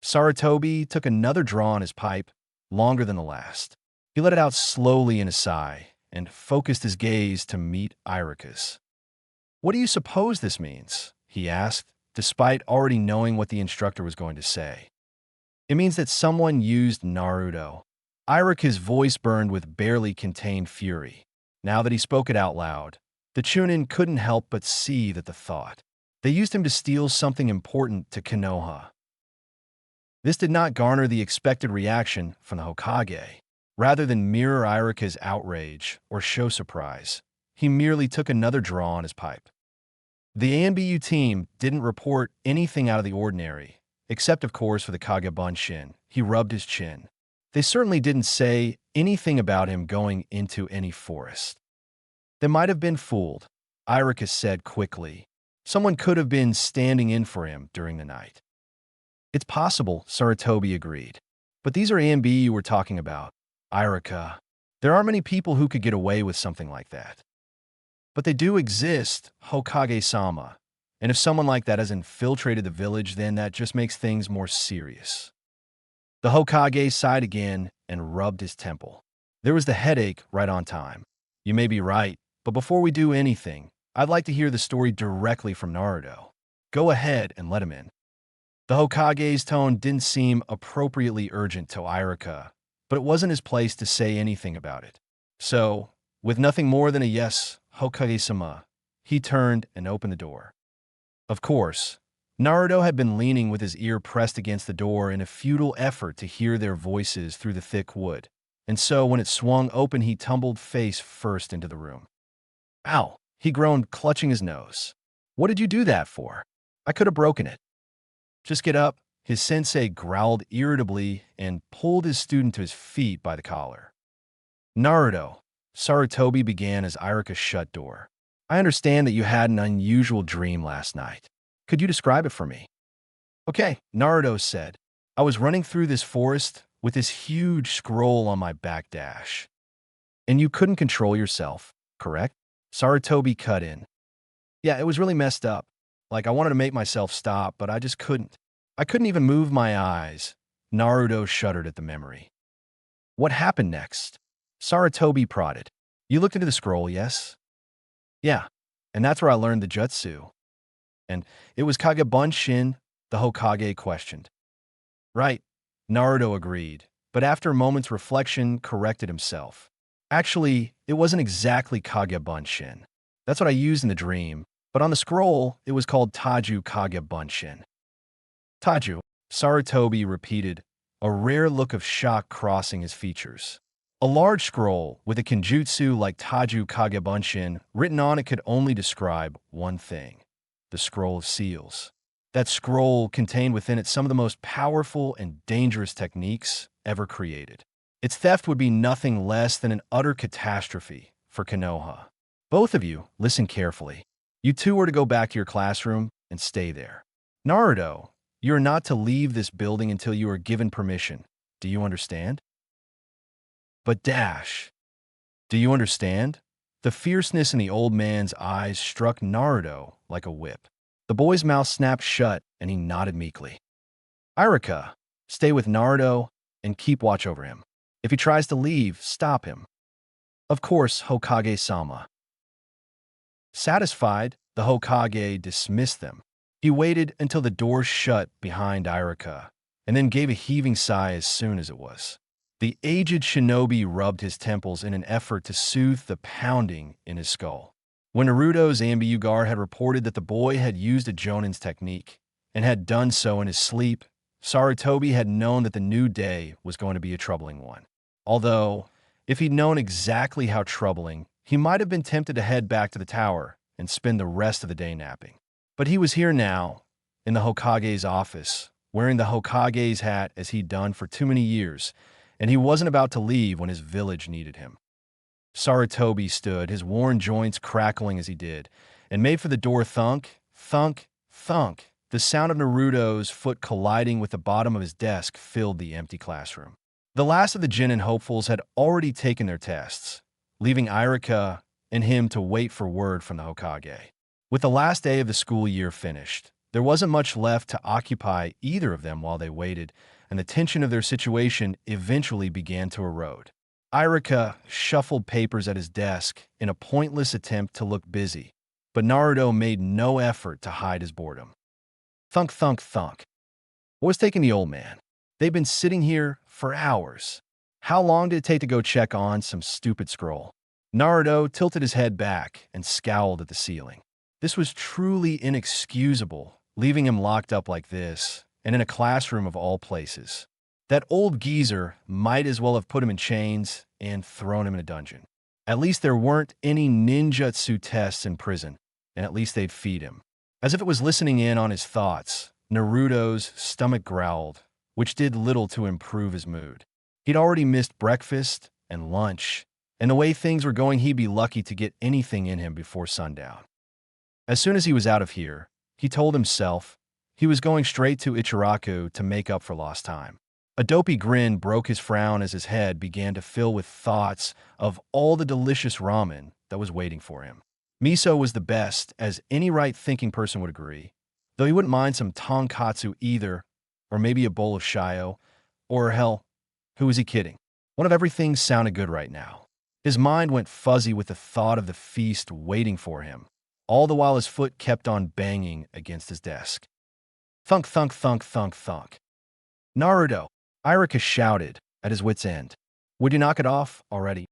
Saratobi took another draw on his pipe, longer than the last. He let it out slowly in a sigh and focused his gaze to meet Irika's. "What do you suppose this means?" he asked, despite already knowing what the instructor was going to say. "It means that someone used Naruto." Irika's voice burned with barely contained fury. Now that he spoke it out loud, the Chunin couldn't help but see that the thought. They used him to steal something important to Konoha. This did not garner the expected reaction from the Hokage. Rather than mirror Irika's outrage or show surprise, he merely took another draw on his pipe. The ANBU team didn't report anything out of the ordinary, except of course for the Kagebunshin. He rubbed his chin. They certainly didn't say anything about him going into any forest. They might have been fooled, Irika said quickly. Someone could have been standing in for him during the night. It's possible, Saratobi agreed. But these are ANBU we're talking about. Irika, there aren't many people who could get away with something like that. But they do exist, Hokage-sama. And if someone like that has infiltrated the village, then that just makes things more serious. The Hokage sighed again and rubbed his temple. There was the headache right on time. You may be right, but before we do anything, I'd like to hear the story directly from Naruto. Go ahead and let him in. The Hokage's tone didn't seem appropriately urgent to Irika, but it wasn't his place to say anything about it. So, with nothing more than a yes, Hokage-sama, he turned and opened the door. Of course, Naruto had been leaning with his ear pressed against the door in a futile effort to hear their voices through the thick wood, and so when it swung open he tumbled face first into the room. "Ow!" he groaned, clutching his nose. "What did you do that for? I could have broken it." "Just get up," his sensei growled irritably and pulled his student to his feet by the collar. "Naruto," Saratobi began as Irika shut door. "I understand that you had an unusual dream last night. Could you describe it for me?" "Okay," Naruto said. "I was running through this forest with this huge scroll on my back dash. And you couldn't control yourself, correct?" Saratobi cut in. "Yeah, it was really messed up. Like I wanted to make myself stop, but I just couldn't. I couldn't even move my eyes." Naruto shuddered at the memory. "What happened next?" Saratobi prodded. "You looked into the scroll, yes?" "Yeah, and that's where I learned the jutsu." "And it was Kagebunshin?" the Hokage questioned. "Right," Naruto agreed, but after a moment's reflection corrected himself. "Actually, it wasn't exactly Kagebunshin. That's what I used in the dream, but on the scroll, it was called Taju Kagebunshin." "Taju," Saratobi repeated, a rare look of shock crossing his features. A large scroll with a kenjutsu like Taju Kagebunshin written on it could only describe one thing: the Scroll of Seals. That scroll contained within it some of the most powerful and dangerous techniques ever created. Its theft would be nothing less than an utter catastrophe for Konoha. Both of you, listen carefully. You two are to go back to your classroom and stay there. Naruto, you are not to leave this building until you are given permission. Do you understand? But Dash, do you understand? The fierceness in the old man's eyes struck Naruto like a whip. The boy's mouth snapped shut and he nodded meekly. "Irika, stay with Naruto and keep watch over him. If he tries to leave, stop him." "Of course, Hokage-sama." Satisfied, the Hokage dismissed them. He waited until the door shut behind Irika, and then gave a heaving sigh as soon as it was. The aged shinobi rubbed his temples in an effort to soothe the pounding in his skull. When Naruto's ANBU guard had reported that the boy had used a Jonin's technique, and had done so in his sleep, Saratobi had known that the new day was going to be a troubling one. Although, if he'd known exactly how troubling, he might have been tempted to head back to the tower and spend the rest of the day napping. But he was here now, in the Hokage's office, wearing the Hokage's hat as he'd done for too many years, and he wasn't about to leave when his village needed him. Saratobi stood, his worn joints crackling as he did, and made for the door. Thunk, thunk, thunk. The sound of Naruto's foot colliding with the bottom of his desk filled the empty classroom. The last of the Jinin hopefuls had already taken their tests, leaving Irika and him to wait for word from the Hokage. With the last day of the school year finished, there wasn't much left to occupy either of them while they waited, and the tension of their situation eventually began to erode. Irika shuffled papers at his desk in a pointless attempt to look busy, but Naruto made no effort to hide his boredom. Thunk, thunk, thunk. What was taking the old man? They've been sitting here for hours. How long did it take to go check on some stupid scroll? Naruto tilted his head back and scowled at the ceiling. This was truly inexcusable, leaving him locked up like this, and in a classroom of all places. That old geezer might as well have put him in chains and thrown him in a dungeon. At least there weren't any ninjutsu tests in prison, and at least they'd feed him. As if it was listening in on his thoughts, Naruto's stomach growled, which did little to improve his mood. He'd already missed breakfast and lunch, and the way things were going, he'd be lucky to get anything in him before sundown. As soon as he was out of here, he told himself he was going straight to Ichiraku to make up for lost time. A dopey grin broke his frown as his head began to fill with thoughts of all the delicious ramen that was waiting for him. Miso was the best, as any right-thinking person would agree, though he wouldn't mind some tonkatsu either, or maybe a bowl of shio, or hell, who was he kidding? One of everything sounded good right now. His mind went fuzzy with the thought of the feast waiting for him, all the while his foot kept on banging against his desk. Thunk, thunk, thunk, thunk, thunk. Naruto, Irika shouted, at his wit's end. Would you knock it off already?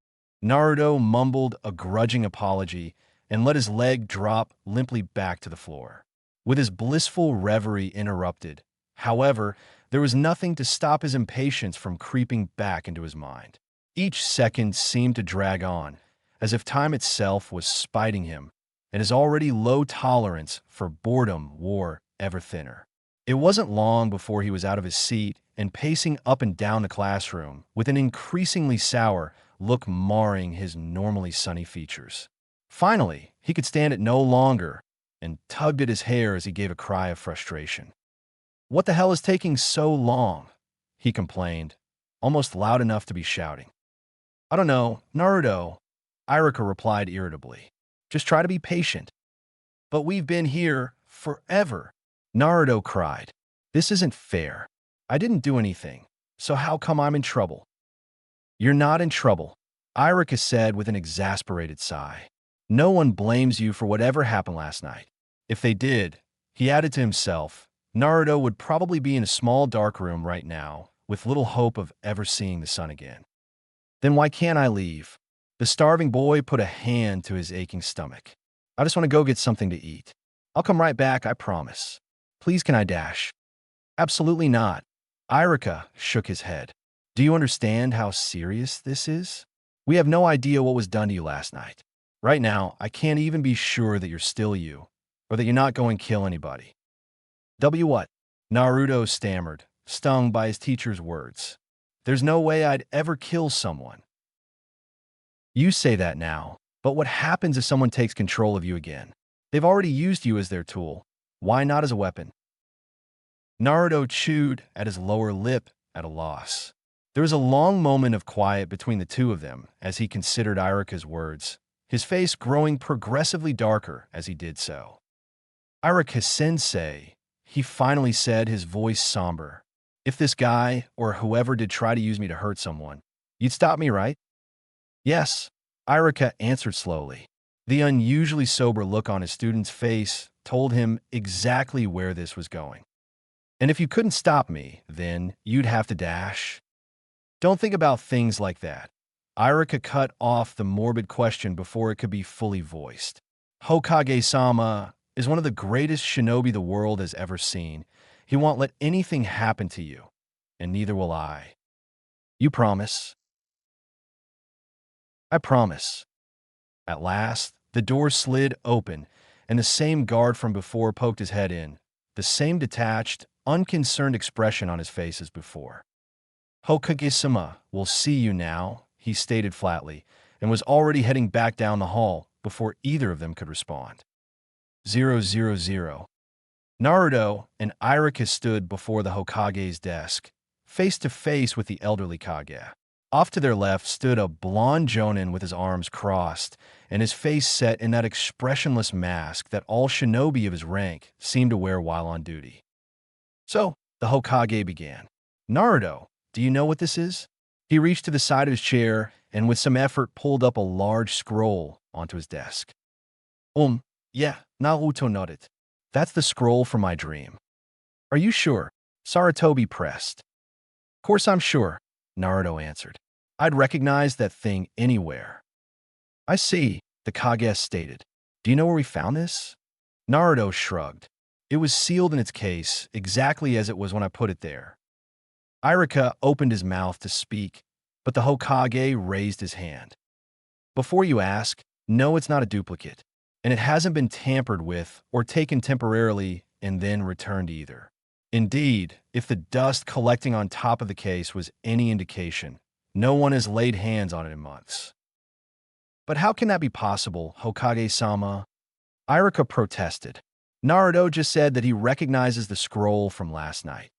Naruto mumbled a grudging apology and let his leg drop limply back to the floor. With his blissful reverie interrupted, however, there was nothing to stop his impatience from creeping back into his mind. Each second seemed to drag on, as if time itself was spiting him, and his already low tolerance for boredom wore ever thinner. It wasn't long before he was out of his seat and pacing up and down the classroom with an increasingly sour look marring his normally sunny features. Finally, he could stand it no longer and tugged at his hair as he gave a cry of frustration. What the hell is taking so long? He complained, almost loud enough to be shouting. I don't know, Naruto, Irika replied irritably. Just try to be patient. But we've been here forever, Naruto cried. This isn't fair. I didn't do anything, so how come I'm in trouble? You're not in trouble, Irika said with an exasperated sigh. No one blames you for whatever happened last night. If they did, he added to himself, Naruto would probably be in a small dark room right now, with little hope of ever seeing the sun again. Then why can't I leave? The starving boy put a hand to his aching stomach. I just want to go get something to eat. I'll come right back, I promise. Please, can I dash? Absolutely not. Irika shook his head. Do you understand how serious this is? We have no idea what was done to you last night. Right now, I can't even be sure that you're still you, or that you're not going to kill anybody. What? Naruto stammered, stung by his teacher's words. There's no way I'd ever kill someone. You say that now, but what happens if someone takes control of you again? They've already used you as their tool. Why not as a weapon? Naruto chewed at his lower lip at a loss. There was a long moment of quiet between the two of them as he considered Irika's words, his face growing progressively darker as he did so. Irika-sensei, he finally said, his voice somber. If this guy, or whoever did try to use me to hurt someone, you'd stop me, right? Yes, Irika answered slowly. The unusually sober look on his student's face told him exactly where this was going. And if you couldn't stop me, then you'd have to dash. Don't think about things like that. Irika cut off the morbid question before it could be fully voiced. Hokage-sama is one of the greatest shinobi the world has ever seen. He won't let anything happen to you, and neither will I. You promise? I promise. At last, the door slid open, and the same guard from before poked his head in, the same detached, unconcerned expression on his face as before. Hokage-sama will see you now, he stated flatly, and was already heading back down the hall before either of them could respond. 000. Naruto and Irika stood before the Hokage's desk, face to face with the elderly Kage. Off to their left stood a blond jonin with his arms crossed and his face set in that expressionless mask that all shinobi of his rank seemed to wear while on duty. So, the Hokage began. "Naruto, do you know what this is?" He reached to the side of his chair and with some effort pulled up a large scroll onto his desk. Yeah, Naruto nodded. "That's the scroll from my dream." "Are you sure?" Sarutobi pressed. "Of course I'm sure," Naruto answered. "I'd recognize that thing anywhere." "I see," the Kage stated. "Do you know where we found this?" Naruto shrugged. "It was sealed in its case, exactly as it was when I put it there." Irika opened his mouth to speak, but the Hokage raised his hand. "Before you ask, no, it's not a duplicate, and it hasn't been tampered with or taken temporarily and then returned either. Indeed, if the dust collecting on top of the case was any indication, no one has laid hands on it in months." "But how can that be possible, Hokage-sama?" Irika protested. "Naruto just said that he recognizes the scroll from last night."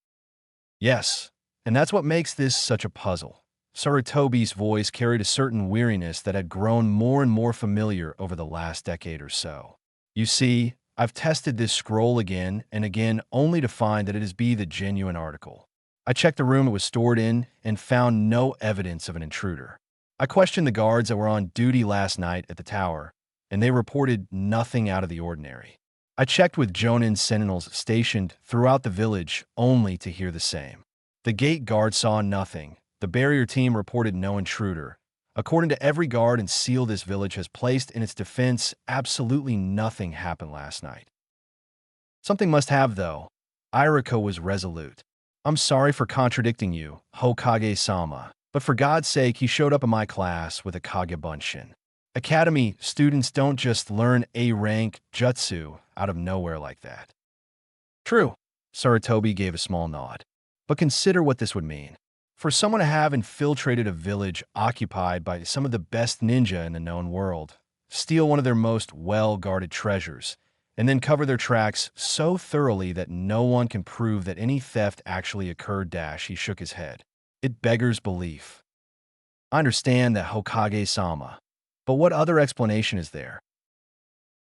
"Yes, and that's what makes this such a puzzle." Sarutobi's voice carried a certain weariness that had grown more and more familiar over the last decade or so. "You see, I've tested this scroll again and again only to find that it is the genuine article. I checked the room it was stored in and found no evidence of an intruder. I questioned the guards that were on duty last night at the tower, and they reported nothing out of the ordinary. I checked with Jonin sentinels stationed throughout the village only to hear the same. The gate guard saw nothing. The barrier team reported no intruder. According to every guard and seal this village has placed in its defense, absolutely nothing happened last night." "Something must have, though." Irika was resolute. "I'm sorry for contradicting you, Hokage-sama, but for God's sake, he showed up in my class with a Kage Bunshin. Academy students don't just learn A-rank jutsu out of nowhere like that." "True," Sarutobi gave a small nod. "But consider what this would mean. For someone to have infiltrated a village occupied by some of the best ninja in the known world, steal one of their most well-guarded treasures, and then cover their tracks so thoroughly that no one can prove that any theft actually occurred. He shook his head. "It beggars belief." "I understand that, Hokage-sama, but what other explanation is there?"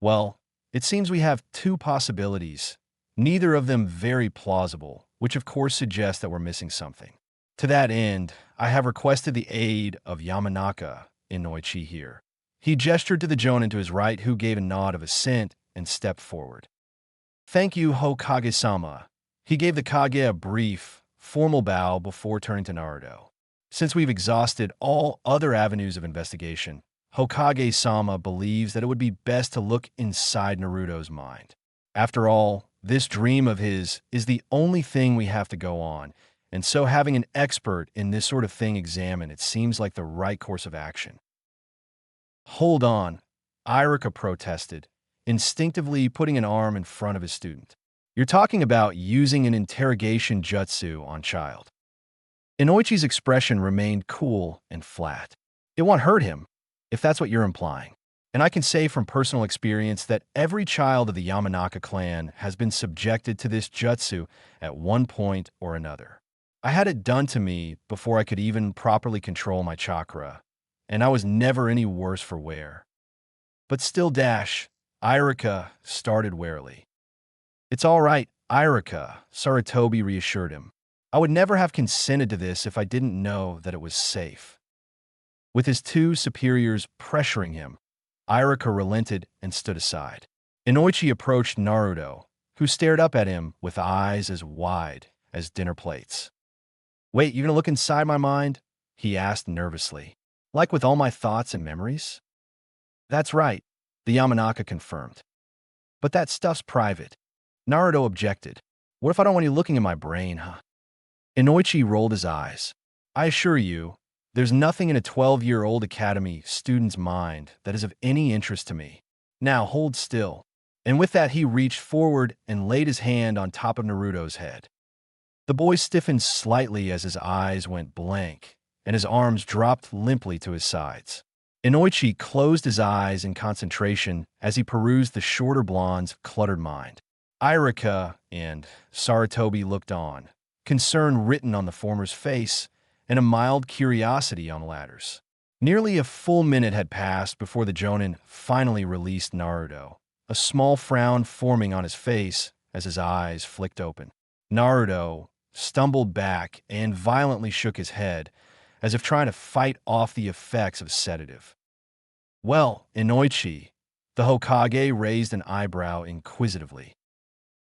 "Well, it seems we have two possibilities, neither of them very plausible, which of course suggests that we're missing something. To that end, I have requested the aid of Yamanaka Inoichi here." He gestured to the Jonin to his right, who gave a nod of assent and stepped forward. "Thank you, Hokage-sama." He gave the Kage a brief, formal bow before turning to Naruto. "Since we've exhausted all other avenues of investigation, Hokage-sama believes that it would be best to look inside Naruto's mind. After all, this dream of his is the only thing we have to go on, and so having an expert in this sort of thing examine it seems like the right course of action." "Hold on," Irika protested, instinctively putting an arm in front of his student. "You're talking about using an interrogation jutsu on child." Inoichi's expression remained cool and flat. "It won't hurt him, if that's what you're implying. And I can say from personal experience that every child of the Yamanaka clan has been subjected to this jutsu at one point or another. I had it done to me before I could even properly control my chakra, and I was never any worse for wear." "But still, Irika started warily. "It's all right, Irika," Sarutobi reassured him. "I would never have consented to this if I didn't know that it was safe." With his two superiors pressuring him, Irika relented and stood aside. Inoichi approached Naruto, who stared up at him with eyes as wide as dinner plates. "Wait, you're gonna look inside my mind?" he asked nervously. "Like with all my thoughts and memories?" "That's right," the Yamanaka confirmed. "But that stuff's private." Naruto objected. "What if I don't want you looking in my brain, huh?" Inoichi rolled his eyes. "I assure you, there's nothing in a 12-year-old academy student's mind that is of any interest to me. Now hold still." And with that, he reached forward and laid his hand on top of Naruto's head. The boy stiffened slightly as his eyes went blank, and his arms dropped limply to his sides. Inoichi closed his eyes in concentration as he perused the shorter blonde's cluttered mind. Irika and Sarutobi looked on, concern written on the former's face, and a mild curiosity on the latter's. Nearly a full minute had passed before the Jonin finally released Naruto, a small frown forming on his face as his eyes flicked open. Naruto stumbled back and violently shook his head, as if trying to fight off the effects of sedative. "Well, Inoichi," the Hokage raised an eyebrow inquisitively.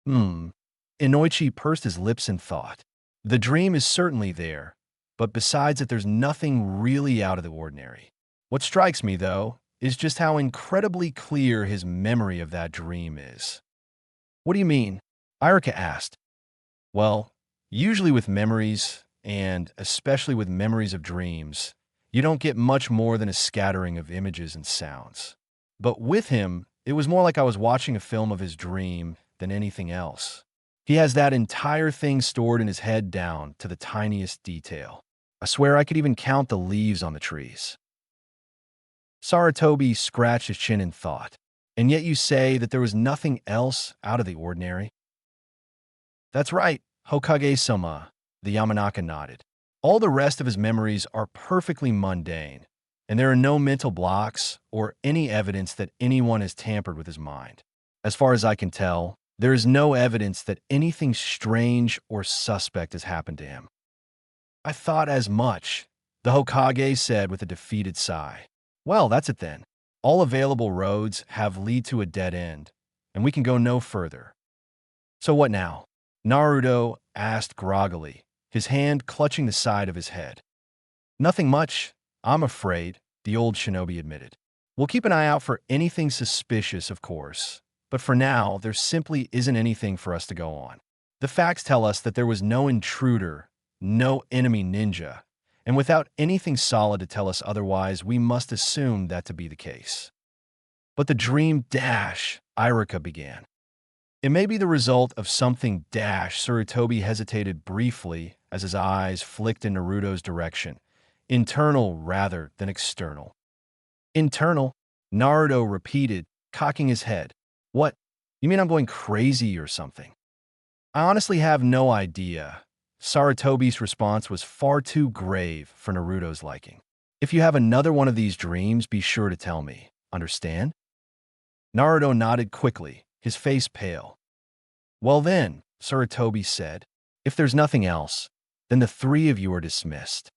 Inoichi pursed his lips in thought. The dream is certainly there, but besides it, there's nothing really out of the ordinary. What strikes me, though, is just how incredibly clear his memory of that dream is. "What do you mean?" Iruka asked. "Well, usually with memories, and especially with memories of dreams, you don't get much more than a scattering of images and sounds. But with him, it was more like I was watching a film of his dream than anything else. He has that entire thing stored in his head down to the tiniest detail. I swear I could even count the leaves on the trees." Sarutobi scratched his chin in thought. "And yet you say that there was nothing else out of the ordinary?" "That's right, Hokage-sama," the Yamanaka nodded. "All the rest of his memories are perfectly mundane, and there are no mental blocks or any evidence that anyone has tampered with his mind. As far as I can tell, there is no evidence that anything strange or suspect has happened to him." "I thought as much," the Hokage said with a defeated sigh. "Well, that's it then. All available roads have lead to a dead end, and we can go no further." "So what now?" Naruto asked groggily, his hand clutching the side of his head. "Nothing much, I'm afraid," the old shinobi admitted. "We'll keep an eye out for anything suspicious, of course, but for now, there simply isn't anything for us to go on. The facts tell us that there was no intruder, no enemy ninja, and without anything solid to tell us otherwise, we must assume that to be the case." "But the dream dash," Iruka began. "It may be the result of something dash." Sarutobi hesitated briefly as his eyes flicked in Naruto's direction. "Internal rather than external." "Internal?" Naruto repeated, cocking his head. "What? You mean I'm going crazy or something?" "I honestly have no idea." Sarutobi's response was far too grave for Naruto's liking. "If you have another one of these dreams, be sure to tell me. Understand?" Naruto nodded quickly, his face pale. "Well then," Sarutobi said, "if there's nothing else, then the three of you are dismissed."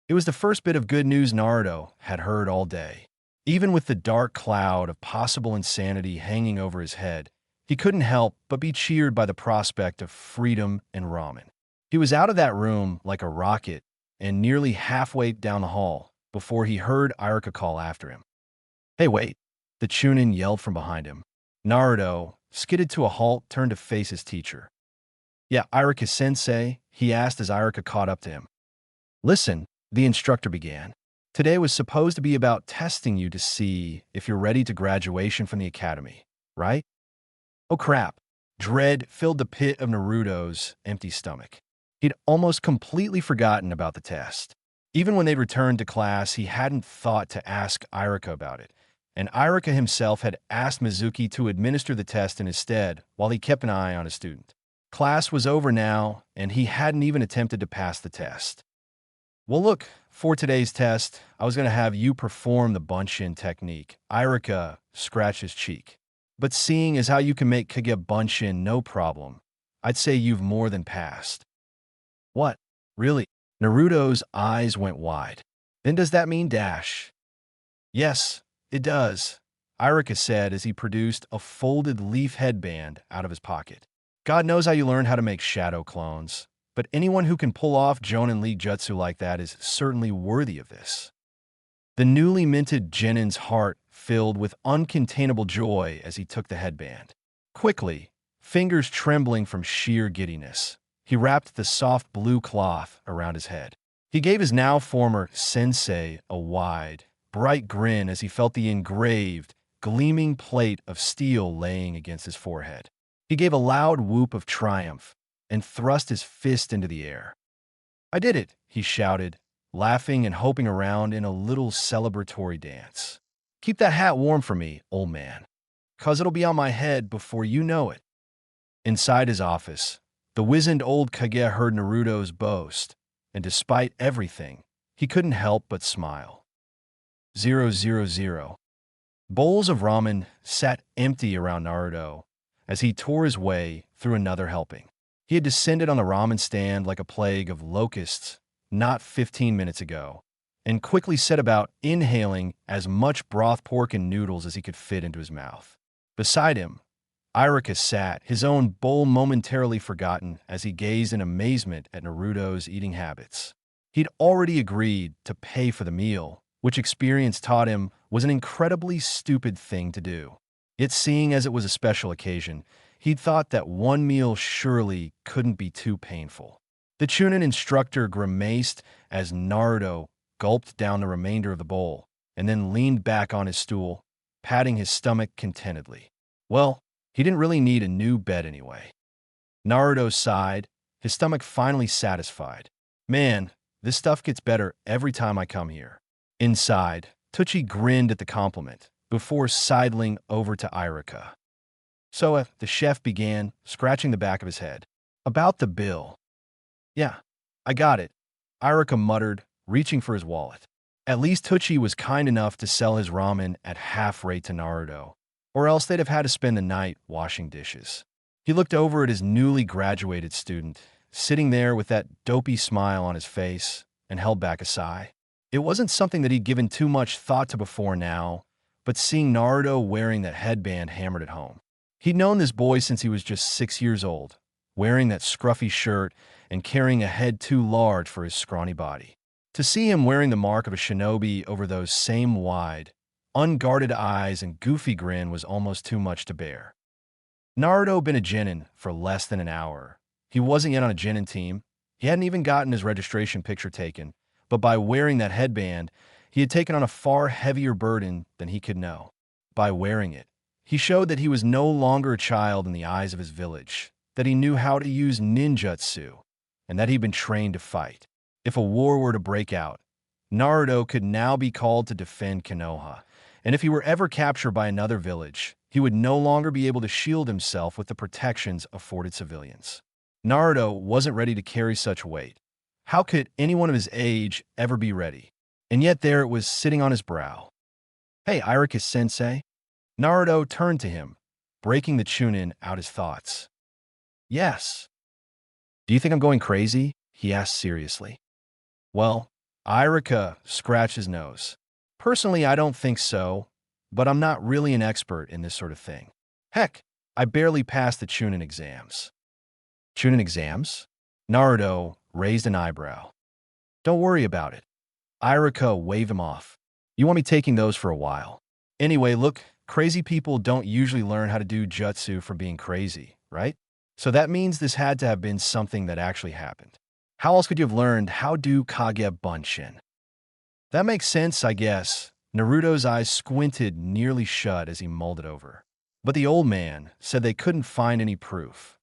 It was the first bit of good news Naruto had heard all day. Even with the dark cloud of possible insanity hanging over his head, he couldn't help but be cheered by the prospect of freedom and ramen. He was out of that room like a rocket and nearly halfway down the hall before he heard Iruka call after him. "Hey, wait!" the Chunin yelled from behind him. Naruto, skidded to a halt, turned to face his teacher. "Yeah, Iruka-sensei," he asked as Iruka caught up to him. "Listen," the instructor began. "Today was supposed to be about testing you to see if you're ready to graduation from the academy, right?" Oh crap. Dread filled the pit of Naruto's empty stomach. He'd almost completely forgotten about the test. Even when they returned to class, he hadn't thought to ask Iruka about it, and Iruka himself had asked Mizuki to administer the test in his stead while he kept an eye on his student. Class was over now, and he hadn't even attempted to pass the test. "Well, look, for today's test, I was going to have you perform the bunshin technique." Iruka scratched his cheek. "But seeing as how you can make Kage bunshin no problem, I'd say you've more than passed." "What? Really?" Naruto's eyes went wide. "Then does that mean dash?" "Yes, it does," Iruka said as he produced a folded leaf headband out of his pocket. "God knows how you learned how to make shadow clones, but anyone who can pull off Jonin League jutsu like that is certainly worthy of this." The newly minted Genin's heart filled with uncontainable joy as he took the headband. Quickly, fingers trembling from sheer giddiness, he wrapped the soft blue cloth around his head. He gave his now former sensei a wide, bright grin as he felt the engraved, gleaming plate of steel laying against his forehead. He gave a loud whoop of triumph and thrust his fist into the air. "I did it," he shouted, laughing and hopping around in a little celebratory dance. "Keep that hat warm for me, old man, 'cause it'll be on my head before you know it." Inside his office, The wizened old Kage heard Naruto's boast, and despite everything, he couldn't help but smile. 000. Bowls of ramen sat empty around Naruto as he tore his way through another helping. He had descended on the ramen stand like a plague of locusts not 15 minutes ago, and quickly set about inhaling as much broth pork and noodles as he could fit into his mouth. Beside him, Iruka sat, his own bowl momentarily forgotten as he gazed in amazement at Naruto's eating habits. He'd already agreed to pay for the meal, which experience taught him was an incredibly stupid thing to do. Yet seeing as it was a special occasion, he'd thought that one meal surely couldn't be too painful. The Chunin instructor grimaced as Naruto gulped down the remainder of the bowl and then leaned back on his stool, patting his stomach contentedly. Well, he didn't really need a new bed anyway. Naruto sighed, his stomach finally satisfied. Man, this stuff gets better every time I come here. Inside, Tucci grinned at the compliment before sidling over to Iruka. So the chef began, scratching the back of his head. About the bill. Yeah, I got it, Iruka muttered, reaching for his wallet. At least Tucci was kind enough to sell his ramen at half rate to Naruto, or else they'd have had to spend the night washing dishes. He looked over at his newly graduated student, sitting there with that dopey smile on his face, and held back a sigh. It wasn't something that he'd given too much thought to before now, but seeing Naruto wearing that headband hammered it home. He'd known this boy since he was just 6 years old, wearing that scruffy shirt and carrying a head too large for his scrawny body. To see him wearing the mark of a shinobi over those same wide, unguarded eyes and goofy grin was almost too much to bear. Naruto been a genin for less than an hour. He wasn't yet on a genin team. He hadn't even gotten his registration picture taken, but by wearing that headband, he had taken on a far heavier burden than he could know. By wearing it, he showed that he was no longer a child in the eyes of his village, that he knew how to use ninjutsu, and that he'd been trained to fight. If a war were to break out, Naruto could now be called to defend Konoha, and if he were ever captured by another village, he would no longer be able to shield himself with the protections afforded civilians. Naruto wasn't ready to carry such weight. How could anyone of his age ever be ready? And yet there it was sitting on his brow. Hey, Iruka-sensei. Naruto turned to him, breaking the Chunin out his thoughts. Yes. Do you think I'm going crazy? He asked seriously. Well, Iruka scratched his nose. Personally, I don't think so, but I'm not really an expert in this sort of thing. Heck, I barely passed the Chunin exams. Chunin exams? Naruto raised an eyebrow. Don't worry about it. Iruka waved him off. You won't be taking those for a while. Anyway, look, crazy people don't usually learn how to do jutsu from being crazy, right? So that means this had to have been something that actually happened. How else could you have learned how do Kage Bunshin? That makes sense, I guess. Naruto's eyes squinted nearly shut as he mulled it over. But the old man said they couldn't find any proof.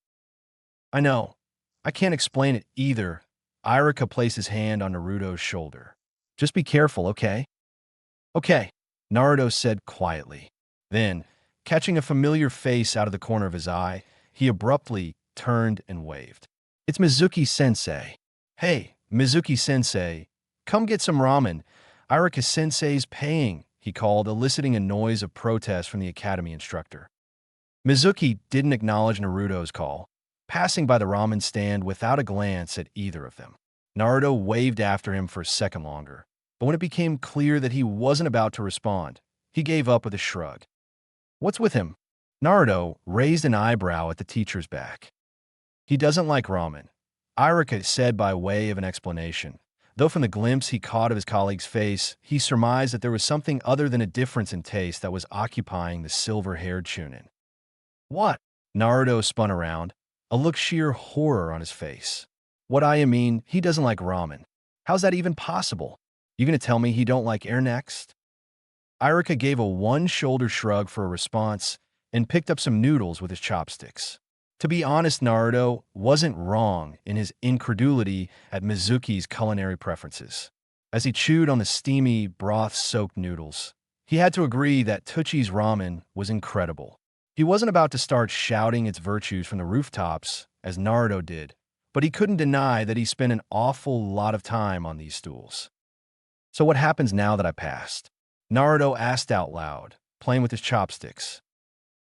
I know. I can't explain it either. Iruka placed his hand on Naruto's shoulder. Just be careful, okay? Okay, Naruto said quietly. Then, catching a familiar face out of the corner of his eye, he abruptly turned and waved. It's Mizuki-sensei. Hey, Mizuki-sensei, come get some ramen. Iruka-sensei's paying, he called, eliciting a noise of protest from the academy instructor. Mizuki didn't acknowledge Naruto's call, passing by the ramen stand without a glance at either of them. Naruto waved after him for a second longer, but when it became clear that he wasn't about to respond, he gave up with a shrug. What's with him? Naruto raised an eyebrow at the teacher's back. He doesn't like ramen, Iruka said by way of an explanation, though from the glimpse he caught of his colleague's face, he surmised that there was something other than a difference in taste that was occupying the silver-haired Chunin. What? Naruto spun around, a look sheer horror on his face. What I mean, he doesn't like ramen. How's that even possible? You gonna tell me he don't like air next? Iruka gave a one-shoulder shrug for a response and picked up some noodles with his chopsticks. To be honest, Naruto wasn't wrong in his incredulity at Mizuki's culinary preferences. As he chewed on the steamy, broth-soaked noodles, he had to agree that Tucci's ramen was incredible. He wasn't about to start shouting its virtues from the rooftops, as Naruto did, but he couldn't deny that he spent an awful lot of time on these stools. So what happens now that I passed? Naruto asked out loud, playing with his chopsticks.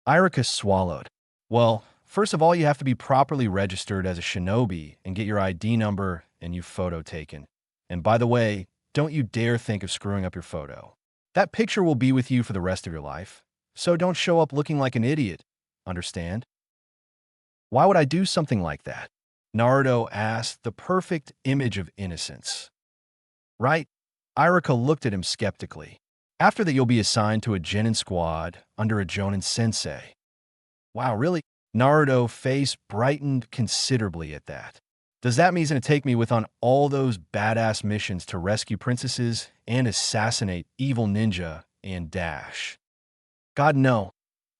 Iruka swallowed. Well, first of all, you have to be properly registered as a shinobi and get your ID number and your photo taken. And by the way, don't you dare think of screwing up your photo. That picture will be with you for the rest of your life, so don't show up looking like an idiot. Understand? Why would I do something like that? Naruto asked, the perfect image of innocence. Right? Iruka looked at him skeptically. After that, you'll be assigned to a Genin squad under a Jonin sensei. Wow, really? Naruto's face brightened considerably at that. Does that mean he's going to take me with on all those badass missions to rescue princesses and assassinate evil ninja and dash? God, no,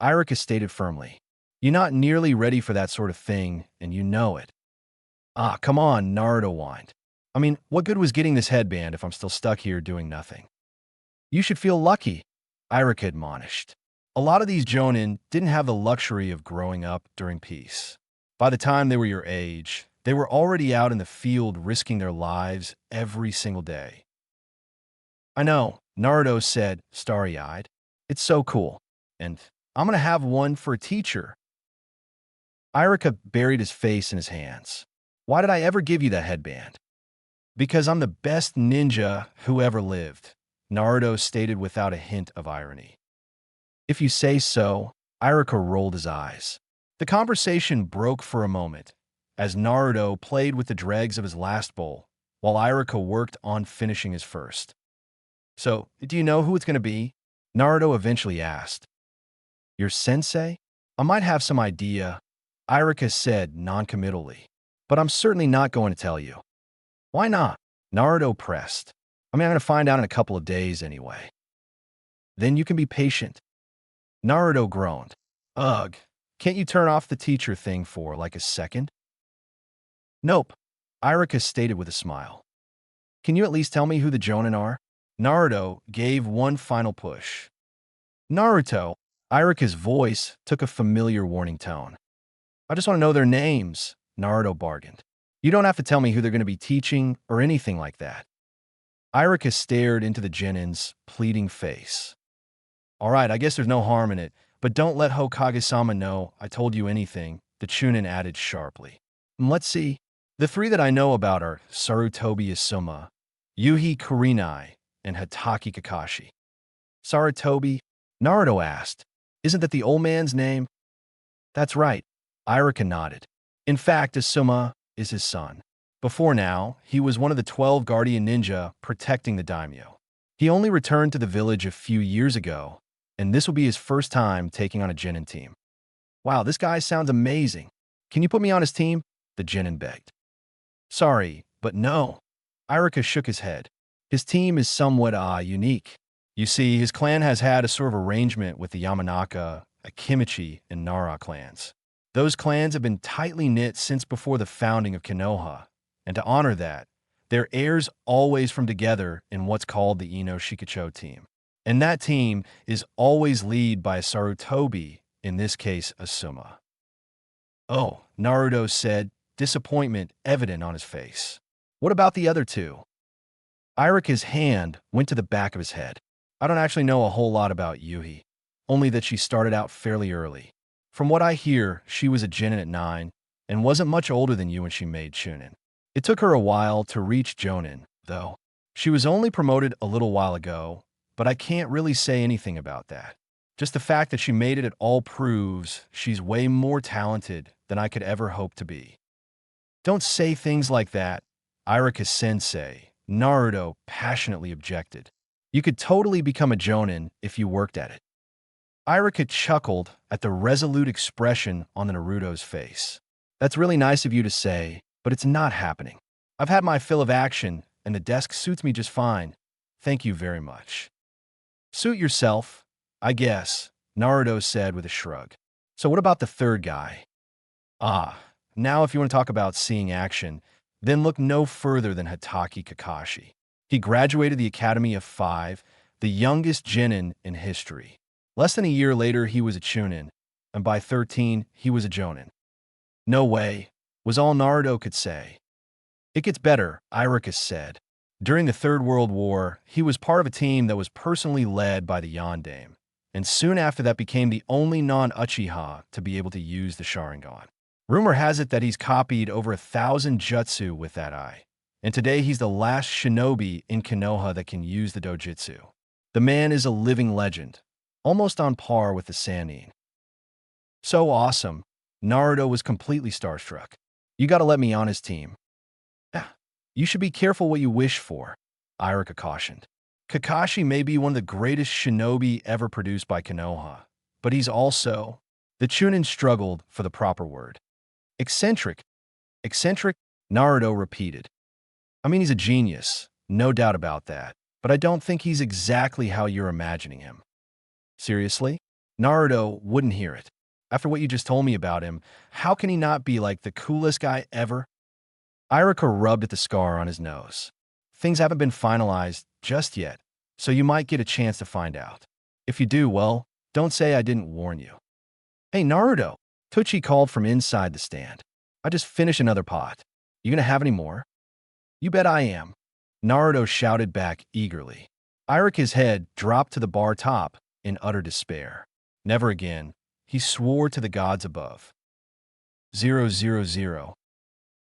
Iruka stated firmly. You're not nearly ready for that sort of thing, and you know it. Ah, come on, Naruto whined. I mean, what good was getting this headband if I'm still stuck here doing nothing? You should feel lucky, Iruka admonished. A lot of these Jonin didn't have the luxury of growing up during peace. By the time they were your age, they were already out in the field risking their lives every single day. I know, Naruto said, starry-eyed. It's so cool. And I'm going to have one for a teacher. Iruka buried his face in his hands. Why did I ever give you that headband? Because I'm the best ninja who ever lived, Naruto stated without a hint of irony. If you say so, Iruka rolled his eyes. The conversation broke for a moment, as Naruto played with the dregs of his last bowl, while Iruka worked on finishing his first. So, do you know who it's going to be? Naruto eventually asked. Your sensei? I might have some idea, Iruka said noncommittally, but I'm certainly not going to tell you. Why not? Naruto pressed. I'm going to find out in a couple of days anyway. Then you can be patient. Naruto groaned. Ugh, can't you turn off the teacher thing for like a second? Nope, Iruka stated with a smile. Can you at least tell me who the Jonin are? Naruto gave one final push. Naruto, Iruka's voice took a familiar warning tone. I just want to know their names, Naruto bargained. You don't have to tell me who they're going to be teaching or anything like that. Iruka stared into the Genin's pleading face. All right, I guess there's no harm in it, but don't let Hokage-sama know I told you anything, the Chunin added sharply. Let's see. The three that I know about are Sarutobi Asuma, Yuhi Kurenai, and Hatake Kakashi. Sarutobi? Naruto asked. Isn't that the old man's name? That's right. Iruka nodded. In fact, Asuma is his son. Before now, he was one of the 12 guardian ninja protecting the daimyo. He only returned to the village a few years ago, and this will be his first time taking on a Genin team. Wow, this guy sounds amazing. Can you put me on his team? The Genin begged. Sorry, but no. Iruka shook his head. His team is somewhat unique. You see, his clan has had a sort of arrangement with the Yamanaka, Akimichi, and Nara clans. Those clans have been tightly knit since before the founding of Konoha, and to honor that, their heirs always from together in what's called the Ino Shikacho team. And that team is always led by a Sarutobi, in this case, Asuma. Oh, Naruto said, disappointment evident on his face. What about the other two? Iruka's hand went to the back of his head. I don't actually know a whole lot about Yuhi, only that she started out fairly early. From what I hear, she was a Genin at 9 and wasn't much older than you when she made Chunin. It took her a while to reach Jonin, though. She was only promoted a little while ago, but I can't really say anything about that. Just the fact that she made it at all proves she's way more talented than I could ever hope to be. Don't say things like that, Iruka-sensei, Naruto passionately objected. You could totally become a Jonin if you worked at it. Iruka chuckled at the resolute expression on the Naruto's face. That's really nice of you to say, but it's not happening. I've had my fill of action, and the desk suits me just fine. Thank you very much. Suit yourself, I guess, Naruto said with a shrug. So what about the third guy? Now if you want to talk about seeing action, then look no further than Hatake Kakashi. He graduated the Academy of 5, the youngest Genin in history. Less than a year later, he was a Chunin, and by 13, he was a Jonin. No way, was all Naruto could say. It gets better, Iroquois said. During the Third World War, he was part of a team that was personally led by the Yondaime, and soon after that became the only non-Uchiha to be able to use the Sharingan. Rumor has it that he's copied over 1,000 jutsu with that eye, and today he's the last shinobi in Konoha that can use the dojutsu. The man is a living legend, almost on par with the Sannin. So awesome, Naruto was completely starstruck. You gotta let me on his team. Ah, you should be careful what you wish for, Iroka cautioned. Kakashi may be one of the greatest shinobi ever produced by Konoha, but he's also... The Chunin struggled for the proper word. Eccentric. Eccentric, Naruto repeated. I mean, he's a genius, no doubt about that, but I don't think he's exactly how you're imagining him. Seriously? Naruto wouldn't hear it. After what you just told me about him, how can he not be like the coolest guy ever? Iroka rubbed at the scar on his nose. Things haven't been finalized just yet, so you might get a chance to find out. If you do, well, don't say I didn't warn you. Hey, Naruto, Tochi called from inside the stand. I just finished another pot. You gonna have any more? You bet I am. Naruto shouted back eagerly. Iroka's head dropped to the bar top in utter despair. Never again, he swore to the gods above. 000.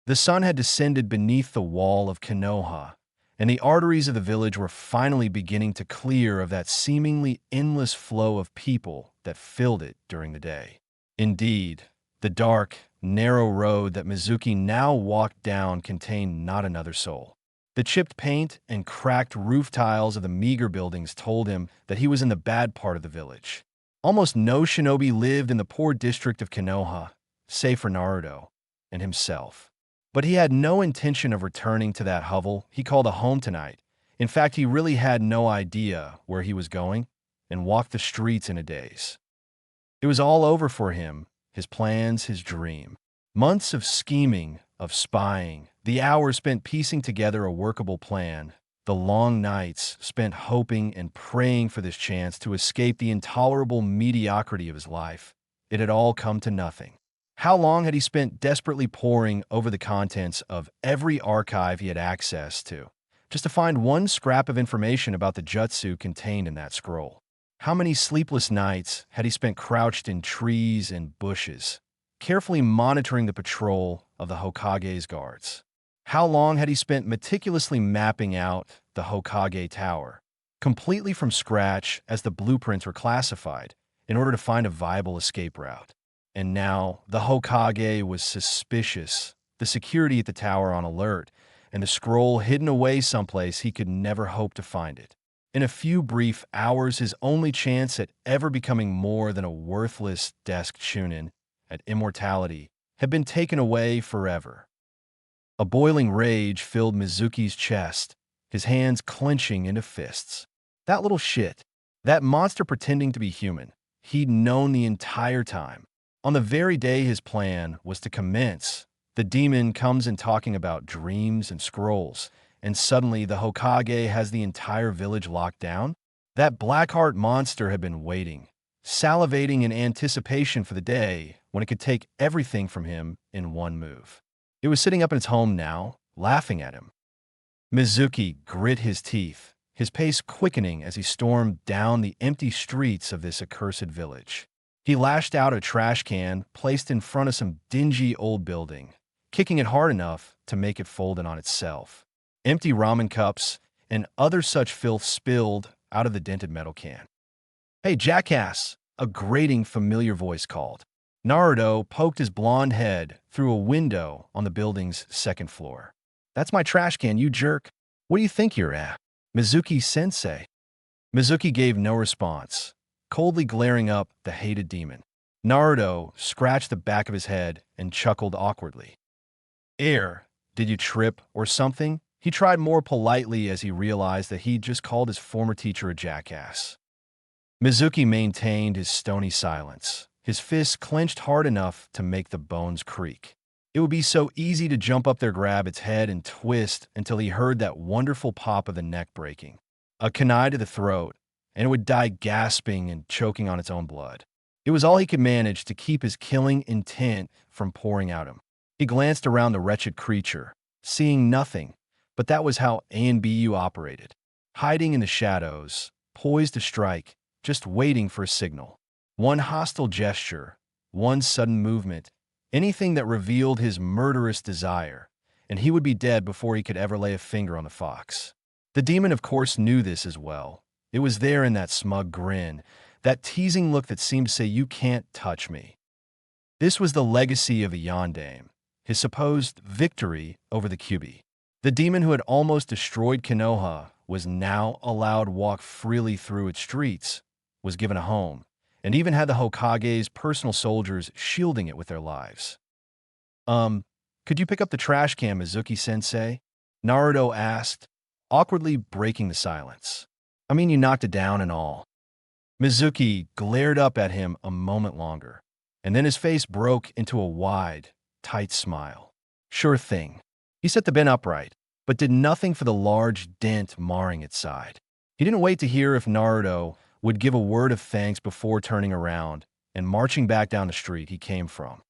The sun had descended beneath the wall of Konoha, and the arteries of the village were finally beginning to clear of that seemingly endless flow of people that filled it during the day. Indeed, the dark, narrow road that Mizuki now walked down contained not another soul. The chipped paint and cracked roof tiles of the meager buildings told him that he was in the bad part of the village. Almost no shinobi lived in the poor district of Konoha, save for Naruto and himself. But he had no intention of returning to that hovel he called a home tonight. In fact, he really had no idea where he was going and walked the streets in a daze. It was all over for him, his plans, his dream. Months of scheming, of spying, the hours spent piecing together a workable plan, the long nights spent hoping and praying for this chance to escape the intolerable mediocrity of his life. It had all come to nothing. How long had he spent desperately poring over the contents of every archive he had access to, just to find one scrap of information about the jutsu contained in that scroll? How many sleepless nights had he spent crouched in trees and bushes, carefully monitoring the patrol of the Hokage's guards? How long had he spent meticulously mapping out the Hokage Tower, completely from scratch as the blueprints were classified, in order to find a viable escape route? And now the Hokage was suspicious, the security at the tower on alert, and the scroll hidden away someplace he could never hope to find it. In a few brief hours, his only chance at ever becoming more than a worthless desk chunin, at immortality, had been taken away forever. A boiling rage filled Mizuki's chest, his hands clenching into fists. That little shit, that monster pretending to be human, he'd known the entire time. On the very day his plan was to commence, the demon comes in talking about dreams and scrolls, and suddenly the Hokage has the entire village locked down? That Blackheart monster had been waiting, salivating in anticipation for the day when it could take everything from him in one move. It was sitting up in its home now, laughing at him. Mizuki grit his teeth, his pace quickening as he stormed down the empty streets of this accursed village. He lashed out a trash can placed in front of some dingy old building, kicking it hard enough to make it fold in on itself. Empty ramen cups and other such filth spilled out of the dented metal can. "Hey, jackass!" a grating, familiar voice called. Naruto poked his blonde head through a window on the building's second floor. "That's my trash can, you jerk. What do you think you're at? Mizuki-sensei?" Mizuki gave no response, coldly glaring up the hated demon. Naruto scratched the back of his head and chuckled awkwardly. Did you trip or something?" He tried more politely as he realized that he'd just called his former teacher a jackass. Mizuki maintained his stony silence, his fists clenched hard enough to make the bones creak. It would be so easy to jump up there, grab its head, and twist until he heard that wonderful pop of the neck breaking. A kunai to the throat, and it would die gasping and choking on its own blood. It was all he could manage to keep his killing intent from pouring out him. He glanced around the wretched creature, seeing nothing, but that was how ANBU operated. Hiding in the shadows, poised to strike, just waiting for a signal. One hostile gesture, one sudden movement, anything that revealed his murderous desire, and he would be dead before he could ever lay a finger on the fox. The demon, of course, knew this as well. It was there in that smug grin, that teasing look that seemed to say, "You can't touch me." This was the legacy of the Yondaime, his supposed victory over the Kyuubi. The demon who had almost destroyed Konoha was now allowed to walk freely through its streets, was given a home, and even had the Hokage's personal soldiers shielding it with their lives. Could you pick up the trash can, Mizuki-sensei?" Naruto asked, awkwardly breaking the silence. "I mean, you knocked it down and all." Mizuki glared up at him a moment longer, and then his face broke into a wide, tight smile. "Sure thing." He set the bin upright, but did nothing for the large dent marring its side. He didn't wait to hear if Naruto would give a word of thanks before turning around and marching back down the street he came from.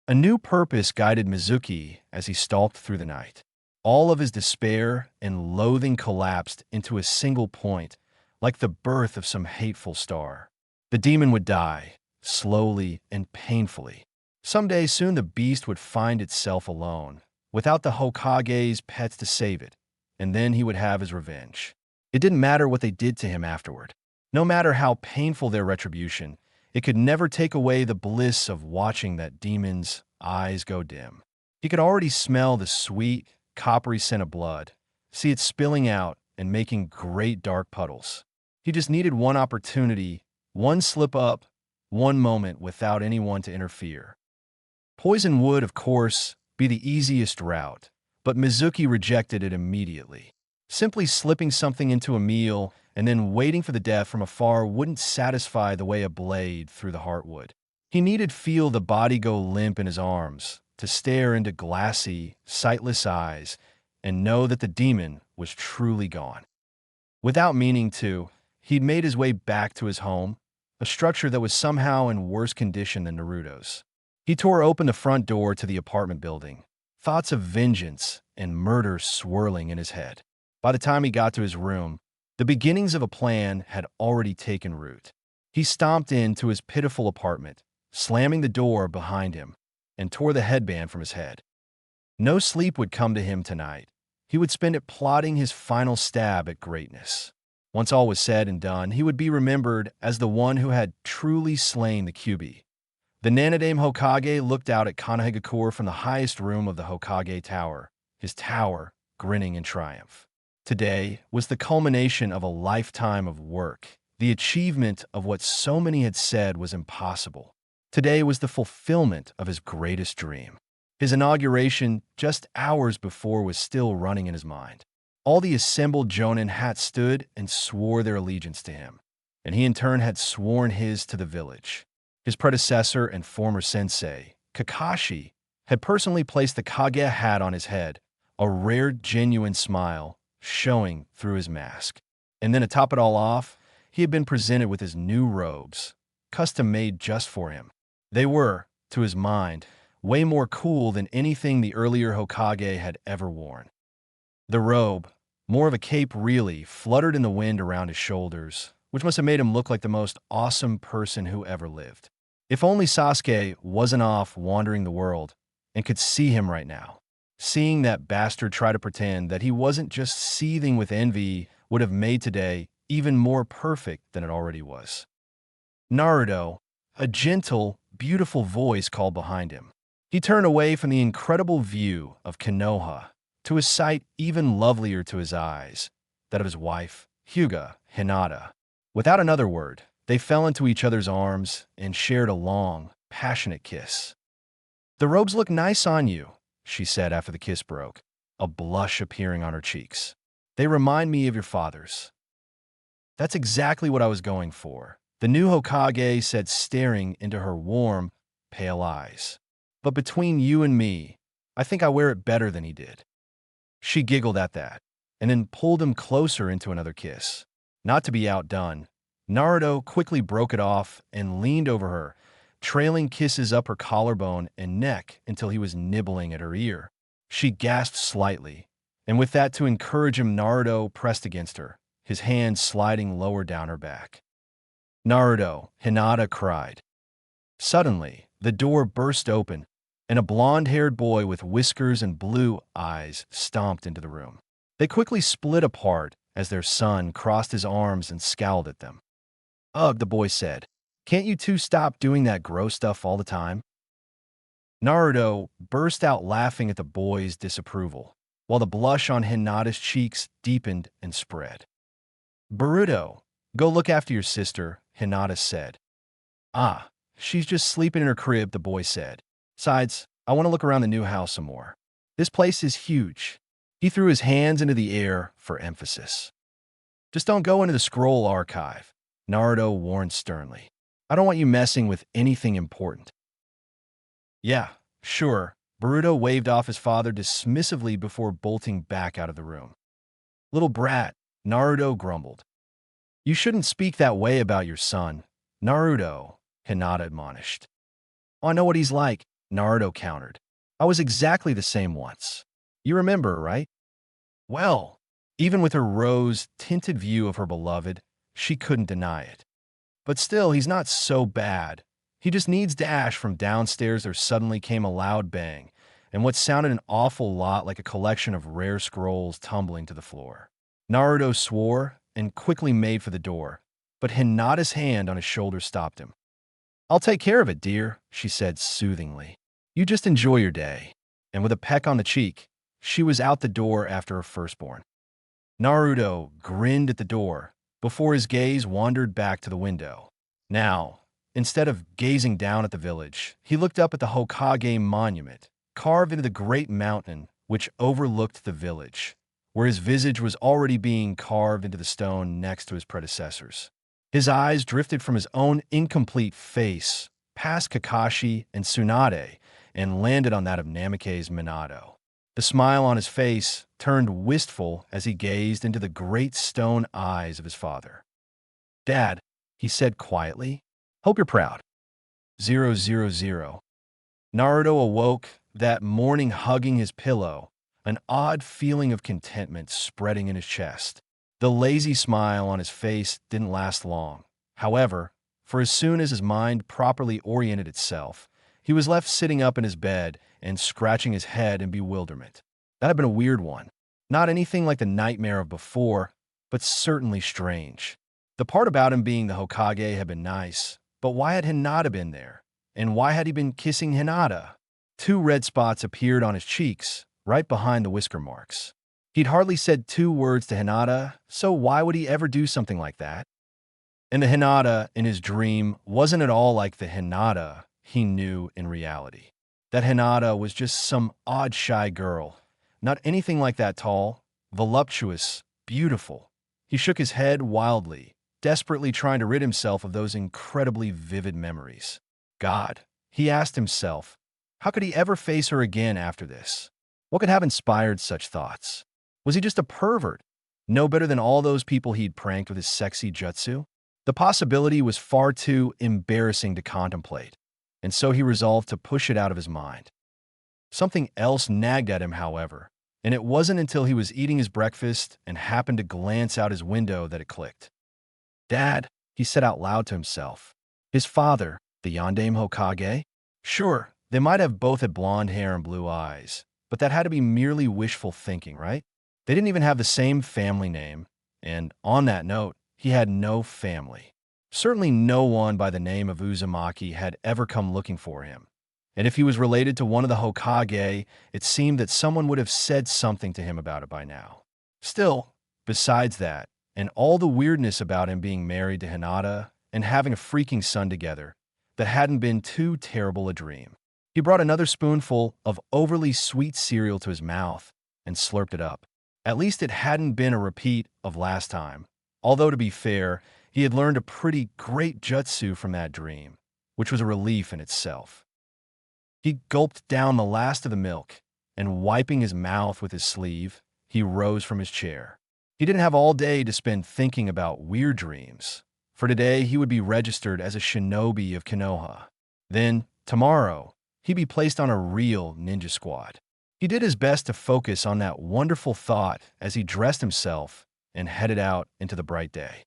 A new purpose guided Mizuki as he stalked through the night. All of his despair and loathing collapsed into a single point, like the birth of some hateful star. The demon would die, slowly and painfully. Someday soon the beast would find itself alone, without the Hokage's pets to save it, and then he would have his revenge. It didn't matter what they did to him afterward. No matter how painful their retribution, it could never take away the bliss of watching that demon's eyes go dim. He could already smell the sweet, coppery scent of blood, see it spilling out and making great dark puddles. He just needed one opportunity, one slip up, one moment without anyone to interfere. Poison would, of course, be the easiest route, but Mizuki rejected it immediately. Simply slipping something into a meal and then waiting for the death from afar wouldn't satisfy the way a blade through the heart would. He needed to feel the body go limp in his arms, to stare into glassy, sightless eyes, and know that the demon was truly gone. Without meaning to, he'd made his way back to his home, a structure that was somehow in worse condition than Naruto's. He tore open the front door to the apartment building, thoughts of vengeance and murder swirling in his head. By the time he got to his room, the beginnings of a plan had already taken root. He stomped into his pitiful apartment, slamming the door behind him, and tore the headband from his head. No sleep would come to him tonight. He would spend it plotting his final stab at greatness. Once all was said and done, he would be remembered as the one who had truly slain the Kyuubi. The Nanaime Hokage looked out at Konohagakure from the highest room of the Hokage Tower, his tower grinning in triumph. Today was the culmination of a lifetime of work, the achievement of what so many had said was impossible. Today was the fulfillment of his greatest dream. His inauguration, just hours before, was still running in his mind. All the assembled Jonin had stood and swore their allegiance to him, and he in turn had sworn his to the village. His predecessor and former sensei, Kakashi, had personally placed the Kage hat on his head, a rare, genuine smile showing through his mask. And then to top it all off, he had been presented with his new robes, custom-made just for him. They were, to his mind, way more cool than anything the earlier Hokage had ever worn. The robe, more of a cape really, fluttered in the wind around his shoulders, which must have made him look like the most awesome person who ever lived. If only Sasuke wasn't off wandering the world and could see him right now. Seeing that bastard try to pretend that he wasn't just seething with envy would have made today even more perfect than it already was. "Naruto," a gentle, beautiful voice called behind him. He turned away from the incredible view of Konoha to a sight even lovelier to his eyes, that of his wife, Hyuga Hinata. Without another word, they fell into each other's arms and shared a long, passionate kiss. "The robes look nice on you," she said after the kiss broke, a blush appearing on her cheeks. "They remind me of your father's." "That's exactly what I was going for," the new Hokage said, staring into her warm, pale eyes. "But between you and me, I think I wear it better than he did." She giggled at that, and then pulled him closer into another kiss. Not to be outdone, Naruto quickly broke it off and leaned over her, trailing kisses up her collarbone and neck until he was nibbling at her ear. She gasped slightly, and with that to encourage him, Naruto pressed against her, his hand sliding lower down her back. "Naruto," Hinata cried. Suddenly, the door burst open, and a blonde-haired boy with whiskers and blue eyes stomped into the room. They quickly split apart as their son crossed his arms and scowled at them. "Ugh," the boy said. "Can't you two stop doing that gross stuff all the time?" Naruto burst out laughing at the boy's disapproval, while the blush on Hinata's cheeks deepened and spread. "Boruto, go look after your sister," Hinata said. "Ah, she's just sleeping in her crib," the boy said. "Besides, I want to look around the new house some more. This place is huge." He threw his hands into the air for emphasis. "Just don't go into the scroll archive," Naruto warned sternly. "I don't want you messing with anything important." "Yeah, sure," Boruto waved off his father dismissively before bolting back out of the room. "Little brat," Naruto grumbled. "You shouldn't speak that way about your son, Naruto," Hinata admonished. "Oh, I know what he's like," Naruto countered. "I was exactly the same once. You remember, right?" Well, even with her rose-tinted view of her beloved, she couldn't deny it. "But still, he's not so bad. He just needs dash." From downstairs there suddenly came a loud bang, and what sounded an awful lot like a collection of rare scrolls tumbling to the floor. Naruto swore and quickly made for the door, but Hinata's hand on his shoulder stopped him. "I'll take care of it, dear," she said soothingly. "You just enjoy your day." And with a peck on the cheek, she was out the door after her firstborn. Naruto grinned at the door before his gaze wandered back to the window. Now, instead of gazing down at the village, he looked up at the Hokage monument, carved into the great mountain which overlooked the village, where his visage was already being carved into the stone next to his predecessors. His eyes drifted from his own incomplete face, past Kakashi and Tsunade, and landed on that of Namikaze Minato. The smile on his face turned wistful as he gazed into the great stone eyes of his father. "Dad," he said quietly, "hope you're proud." 000. Naruto awoke that morning hugging his pillow, an odd feeling of contentment spreading in his chest. The lazy smile on his face didn't last long, however, for as soon as his mind properly oriented itself, he was left sitting up in his bed and scratching his head in bewilderment. That had been a weird one. Not anything like the nightmare of before, but certainly strange. The part about him being the Hokage had been nice, but why had Hinata been there? And why had he been kissing Hinata? 2 red spots appeared on his cheeks, right behind the whisker marks. He'd hardly said 2 words to Hinata, so why would he ever do something like that? And the Hinata in his dream wasn't at all like the Hinata he knew in reality. That Hinata was just some odd shy girl, not anything like that tall, voluptuous, beautiful. He shook his head wildly, desperately trying to rid himself of those incredibly vivid memories. God, he asked himself, how could he ever face her again after this? What could have inspired such thoughts? Was he just a pervert, no better than all those people he'd pranked with his sexy jutsu? The possibility was far too embarrassing to contemplate, and so he resolved to push it out of his mind. Something else nagged at him, however, and it wasn't until he was eating his breakfast and happened to glance out his window that it clicked. "Dad," he said out loud to himself. His father, the Yondaime Hokage? Sure, they might have both had blonde hair and blue eyes, but that had to be merely wishful thinking, right? They didn't even have the same family name, and on that note, he had no family. Certainly no one by the name of Uzumaki had ever come looking for him. And if he was related to one of the Hokage, it seemed that someone would have said something to him about it by now. Still, besides that, and all the weirdness about him being married to Hinata and having a freaking son together, that hadn't been too terrible a dream. He brought another spoonful of overly sweet cereal to his mouth and slurped it up. At least it hadn't been a repeat of last time, although to be fair, he had learned a pretty great jutsu from that dream, which was a relief in itself. He gulped down the last of the milk, and wiping his mouth with his sleeve, he rose from his chair. He didn't have all day to spend thinking about weird dreams, For today, he would be registered as a shinobi of Konoha. Then, tomorrow, he'd be placed on a real ninja squad. He did his best to focus on that wonderful thought as he dressed himself and headed out into the bright day.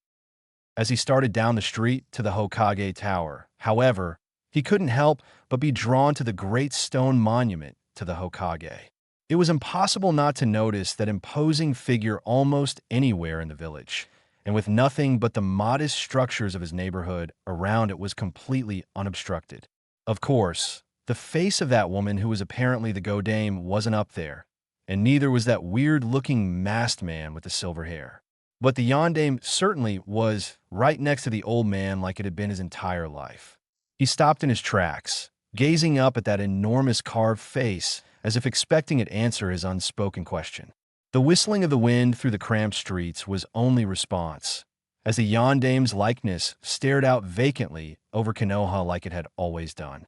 As he started down the street to the Hokage Tower, however, he couldn't help but be drawn to the great stone monument to the Hokage. It was impossible not to notice that imposing figure almost anywhere in the village, and with nothing but the modest structures of his neighborhood around it was completely unobstructed. Of course, the face of that woman who was apparently the Godame wasn't up there, and neither was that weird-looking masked man with the silver hair. But the Yondaime certainly was right next to the old man like it had been his entire life. He stopped in his tracks, gazing up at that enormous carved face as if expecting it to answer his unspoken question. The whistling of the wind through the cramped streets was only response, as the Yondaime's likeness stared out vacantly over Konoha like it had always done.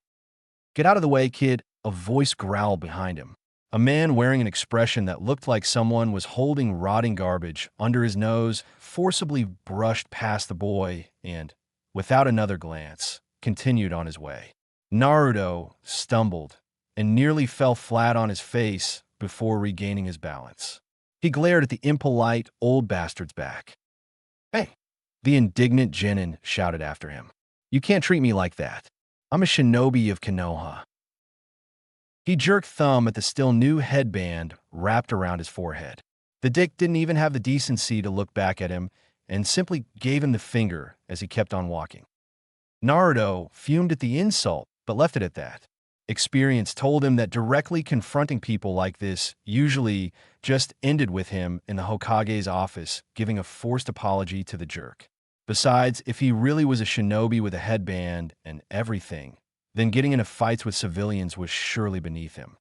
"Get out of the way, kid," a voice growled behind him. A man wearing an expression that looked like someone was holding rotting garbage under his nose forcibly brushed past the boy and, without another glance, continued on his way. Naruto stumbled and nearly fell flat on his face before regaining his balance. He glared at the impolite old bastard's back. "Hey!" the indignant genin shouted after him. "You can't treat me like that. I'm a shinobi of Konoha." He jerked thumb at the still new headband wrapped around his forehead. The dick didn't even have the decency to look back at him and simply gave him the finger as he kept on walking. Naruto fumed at the insult, but left it at that. Experience told him that directly confronting people like this usually just ended with him in the Hokage's office giving a forced apology to the jerk. Besides, if he really was a shinobi with a headband and everything, then getting into fights with civilians was surely beneath him.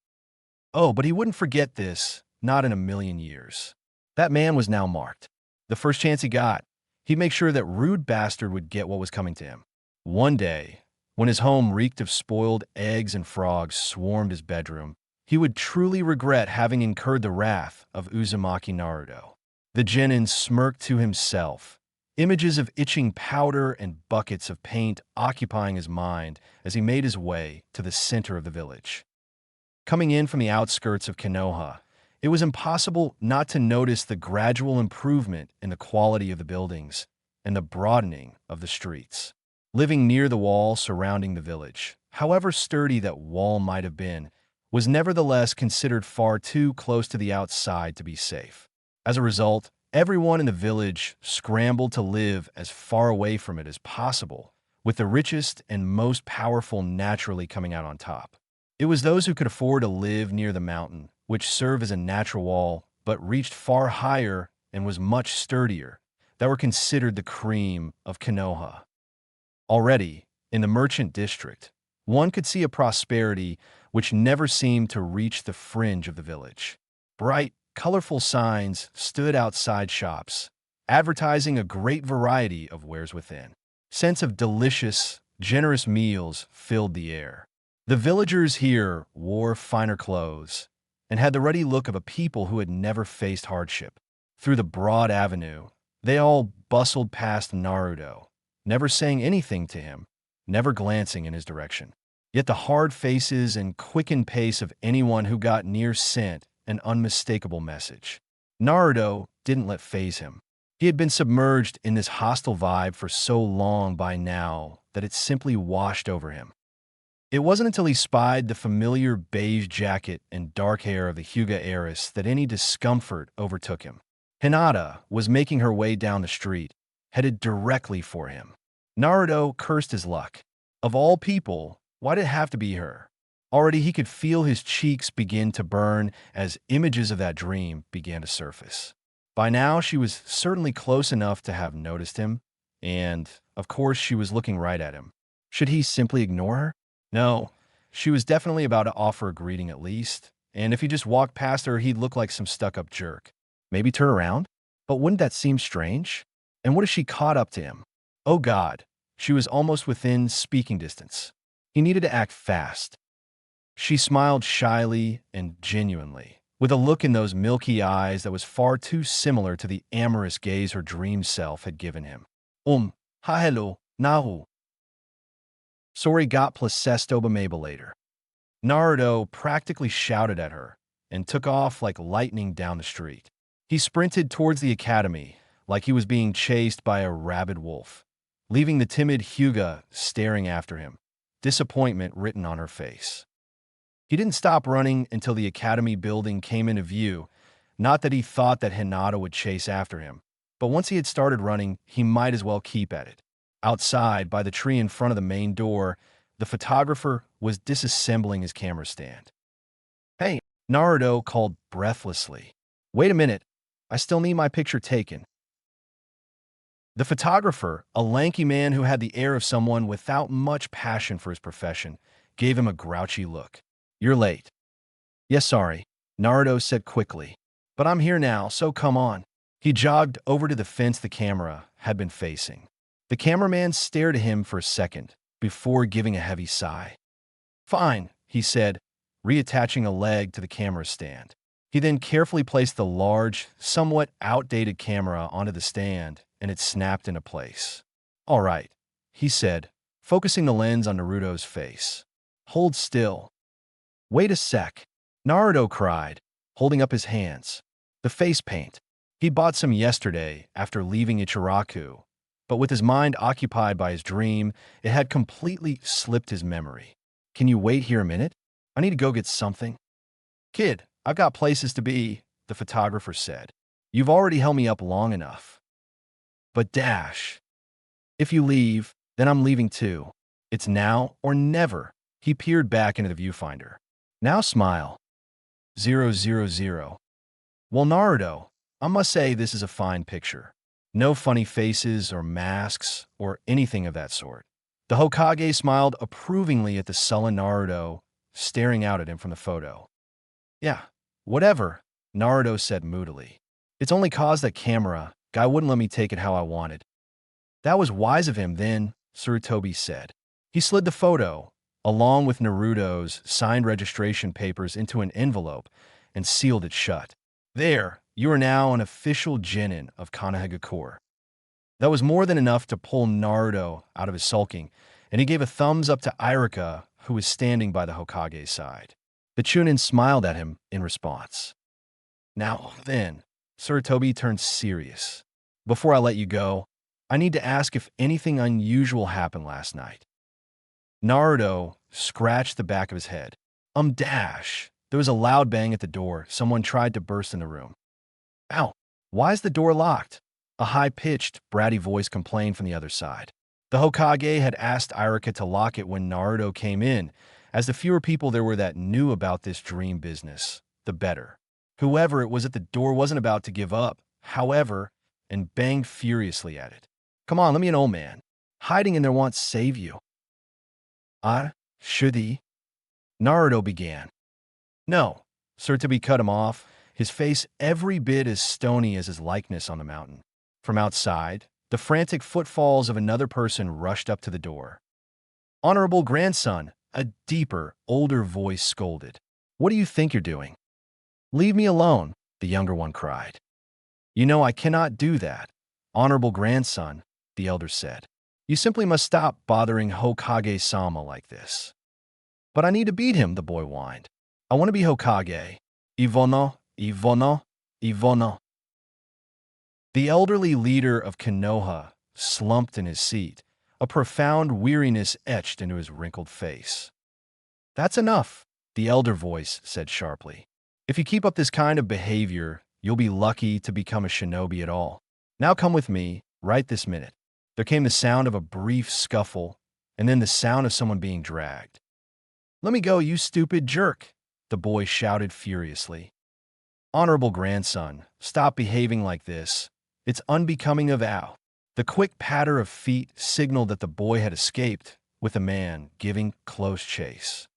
Oh, but he wouldn't forget this, not in a million years. That man was now marked. The first chance he got, he'd make sure that rude bastard would get what was coming to him. One day, when his home reeked of spoiled eggs and frogs swarmed his bedroom, he would truly regret having incurred the wrath of Uzumaki Naruto. The genin smirked to himself, images of itching powder and buckets of paint occupying his mind as he made his way to the center of the village. Coming in from the outskirts of Konoha, it was impossible not to notice the gradual improvement in the quality of the buildings and the broadening of the streets. Living near the wall surrounding the village, however sturdy that wall might have been, was nevertheless considered far too close to the outside to be safe. As a result, everyone in the village scrambled to live as far away from it as possible, with the richest and most powerful naturally coming out on top. It was those who could afford to live near the mountain, which served as a natural wall, but reached far higher and was much sturdier, that were considered the cream of Konoha. Already, in the merchant district, one could see a prosperity which never seemed to reach the fringe of the village. Bright, colorful signs stood outside shops, advertising a great variety of wares within. Scents of delicious, generous meals filled the air. The villagers here wore finer clothes and had the ruddy look of a people who had never faced hardship. Through the broad avenue, they all bustled past Naruto, never saying anything to him, never glancing in his direction. Yet the hard faces and quickened pace of anyone who got near sent an unmistakable message. Naruto didn't let faze him. He had been submerged in this hostile vibe for so long by now that it simply washed over him. It wasn't until he spied the familiar beige jacket and dark hair of the Hyuga heiress that any discomfort overtook him. Hinata was making her way down the street, headed directly for him. Naruto cursed his luck. Of all people, why did it have to be her? Already he could feel his cheeks begin to burn as images of that dream began to surface. By now, she was certainly close enough to have noticed him, and, of course, she was looking right at him. Should he simply ignore her? No, she was definitely about to offer a greeting at least, and if he just walked past her, he'd look like some stuck-up jerk. Maybe turn around? But wouldn't that seem strange? And what if she caught up to him? Oh God, she was almost within speaking distance. He needed to act fast. She smiled shyly and genuinely, with a look in those milky eyes that was far too similar to the amorous gaze her dream self had given him. Ha hello, Nahu. Sorry got plus sestoba maba later. Naruto practically shouted at her and took off like lightning down the street. He sprinted towards the academy like he was being chased by a rabid wolf, leaving the timid Hyuga staring after him, disappointment written on her face. He didn't stop running until the academy building came into view, not that he thought that Hinata would chase after him, but once he had started running, he might as well keep at it. Outside, by the tree in front of the main door, the photographer was disassembling his camera stand. Hey, Naruto called breathlessly. Wait a minute, I still need my picture taken. The photographer, a lanky man who had the air of someone without much passion for his profession, gave him a grouchy look. You're late. Yes, sorry, Naruto said quickly. But I'm here now, so come on. He jogged over to the fence the camera had been facing. The cameraman stared at him for a second before giving a heavy sigh. Fine, he said, reattaching a leg to the camera stand. He then carefully placed the large, somewhat outdated camera onto the stand, and it snapped into place. All right, he said, focusing the lens on Naruto's face. Hold still. Wait a sec, Naruto cried, holding up his hands. The face paint. He bought some yesterday after leaving Ichiraku, but with his mind occupied by his dream, it had completely slipped his memory. Can you wait here a minute? I need to go get something. Kid, I've got places to be, the photographer said. You've already held me up long enough. But Dash, if you leave, then I'm leaving too. It's now or never. He peered back into the viewfinder. Now smile. 000. Well, Naruto, I must say this is a fine picture. No funny faces or masks or anything of that sort. The Hokage smiled approvingly at the sullen Naruto, staring out at him from the photo. Yeah, whatever, Naruto said moodily. It's only caused that camera. Guy wouldn't let me take it how I wanted. That was wise of him then, Sarutobi said. He slid the photo, along with Naruto's signed registration papers, into an envelope and sealed it shut. There, you are now an official genin of Konohagakure. That was more than enough to pull Naruto out of his sulking, and he gave a thumbs up to Irika, who was standing by the Hokage's side. The Chunin smiled at him in response. Now then, Sarutobi turned serious. Before I let you go, I need to ask if anything unusual happened last night. Naruto scratched the back of his head. Dash. There was a loud bang at the door. Someone tried to burst in the room. Ow, why is the door locked? A high-pitched, bratty voice complained from the other side. The Hokage had asked Irika to lock it when Naruto came in, as the fewer people there were that knew about this dream business, the better. Whoever it was at the door wasn't about to give up, however, and banged furiously at it. Come on, let me in, old man. Hiding in there won't save you. Should he? Naruto began. No, Sarutobi cut him off, his face every bit as stony as his likeness on the mountain. From outside, the frantic footfalls of another person rushed up to the door. Honorable grandson, a deeper, older voice scolded. What do you think you're doing? Leave me alone, the younger one cried. You know I cannot do that, honorable grandson, the elder said. You simply must stop bothering Hokage-sama like this. But I need to beat him, the boy whined. I want to be Hokage. Ivono, Ivono, Ivono. The elderly leader of Konoha slumped in his seat, a profound weariness etched into his wrinkled face. That's enough, the elder voice said sharply. If you keep up this kind of behavior, you'll be lucky to become a shinobi at all. Now come with me, right this minute. There came the sound of a brief scuffle, and then the sound of someone being dragged. Let me go, you stupid jerk, the boy shouted furiously. Honorable grandson, stop behaving like this. It's unbecoming of Ao. The quick patter of feet signaled that the boy had escaped, with a man giving close chase.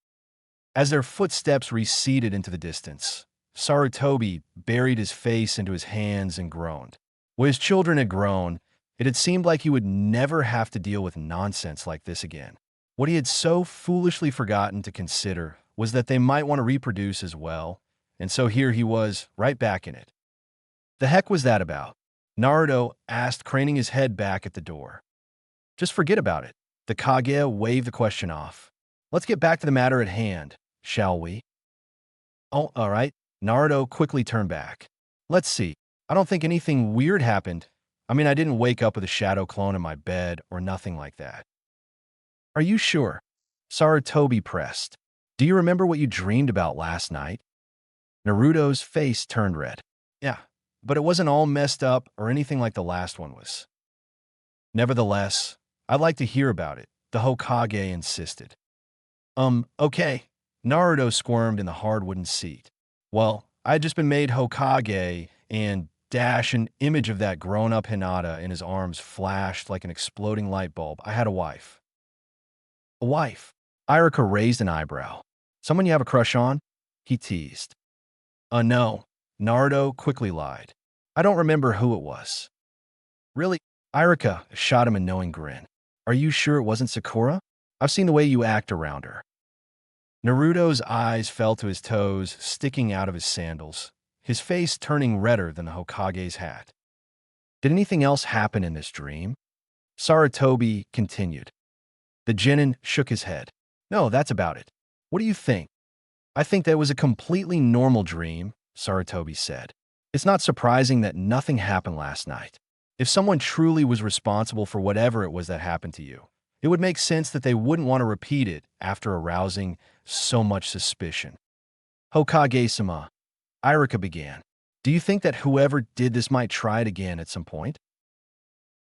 As their footsteps receded into the distance, Sarutobi buried his face into his hands and groaned. When his children had grown, it had seemed like he would never have to deal with nonsense like this again. What he had so foolishly forgotten to consider was that they might want to reproduce as well, and so here he was, right back in it. The heck was that about? Naruto asked, craning his head back at the door. Just forget about it. The Kage waved the question off. Let's get back to the matter at hand, shall we? Oh, all right. Naruto quickly turned back. Let's see. I don't think anything weird happened. I mean, I didn't wake up with a shadow clone in my bed or nothing like that. Are you sure? Sarutobi pressed. Do you remember what you dreamed about last night? Naruto's face turned red. Yeah, but it wasn't all messed up or anything like the last one was. Nevertheless, I'd like to hear about it, the Hokage insisted. Okay. Naruto squirmed in the hard wooden seat. Well, I'd just been made Hokage, and dash an image of that grown-up Hinata in his arms flashed like an exploding light bulb. I had a wife. A wife? Irika raised an eyebrow. Someone you have a crush on? He teased. No. Naruto quickly lied. I don't remember who it was. Really? Irika shot him a knowing grin. Are you sure it wasn't Sakura? I've seen the way you act around her. Naruto's eyes fell to his toes, sticking out of his sandals, his face turning redder than the Hokage's hat. Did anything else happen in this dream? Sarutobi continued. The genin shook his head. No, that's about it. What do you think? I think that was a completely normal dream, Sarutobi said. It's not surprising that nothing happened last night. If someone truly was responsible for whatever it was that happened to you, it would make sense that they wouldn't want to repeat it after arousing so much suspicion. Hokage-sama, Irika began. Do you think that whoever did this might try it again at some point?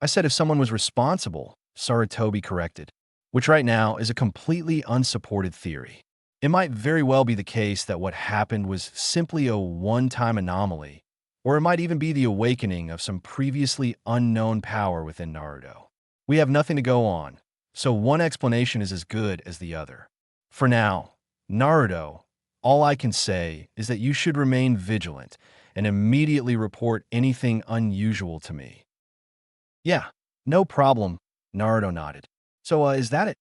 I said if someone was responsible, Sarutobi corrected, which right now is a completely unsupported theory. It might very well be the case that what happened was simply a one-time anomaly, or it might even be the awakening of some previously unknown power within Naruto. We have nothing to go on, so one explanation is as good as the other. For now, Naruto, all I can say is that you should remain vigilant and immediately report anything unusual to me. Yeah, no problem, Naruto nodded. So, is that it?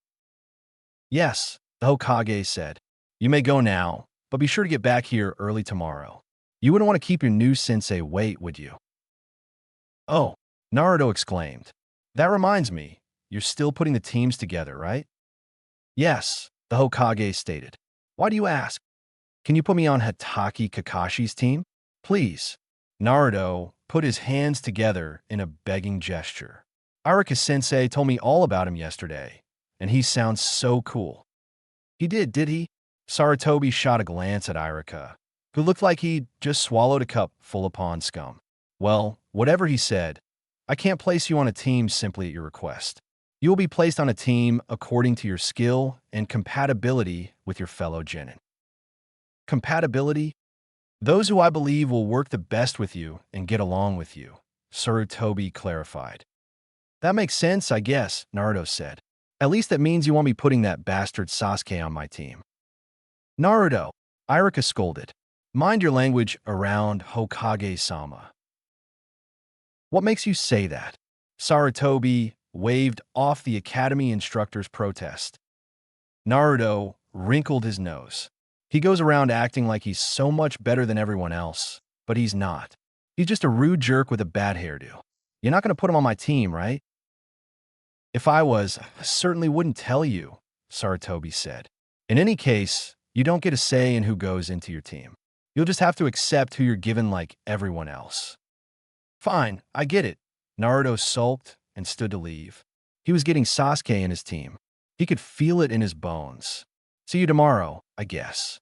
Yes, the Hokage said. You may go now, but be sure to get back here early tomorrow. You wouldn't want to keep your new sensei wait, would you? Oh, Naruto exclaimed. That reminds me, you're still putting the teams together, right? Yes, the Hokage stated. Why do you ask? Can you put me on Hatake Kakashi's team? Please. Naruto put his hands together in a begging gesture. Irika-sensei told me all about him yesterday, and he sounds so cool. He did he? Sarutobi shot a glance at Irika, who looked like he'd just swallowed a cup full of pond scum. Well, whatever he said, I can't place you on a team simply at your request. You will be placed on a team according to your skill and compatibility with your fellow genin. Compatibility? Those who I believe will work the best with you and get along with you, Sarutobi clarified. That makes sense, I guess, Naruto said. At least that means you won't be putting that bastard Sasuke on my team. Naruto, Irika scolded. Mind your language around Hokage-sama. What makes you say that? Sarutobi waved off the academy instructor's protest. Naruto wrinkled his nose. He goes around acting like he's so much better than everyone else, but he's not. He's just a rude jerk with a bad hairdo. You're not going to put him on my team, right? If I was, I certainly wouldn't tell you, Sarutobi said. In any case, you don't get a say in who goes into your team. You'll just have to accept who you're given like everyone else. Fine, I get it. Naruto sulked and stood to leave. He was getting Sasuke in his team. He could feel it in his bones. See you tomorrow, I guess.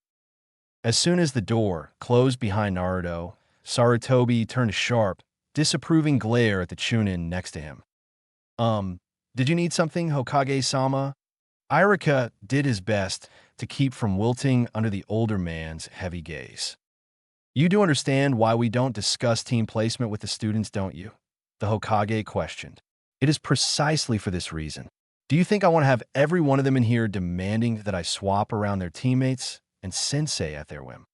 As soon as the door closed behind Naruto, Sarutobi turned a sharp, disapproving glare at the Chunin next to him. Did you need something, Hokage-sama? Irika did his best to keep from wilting under the older man's heavy gaze. You do understand why we don't discuss team placement with the students, don't you? The Hokage questioned. It is precisely for this reason. Do you think I want to have every one of them in here demanding that I swap around their teammates and sensei at their whim?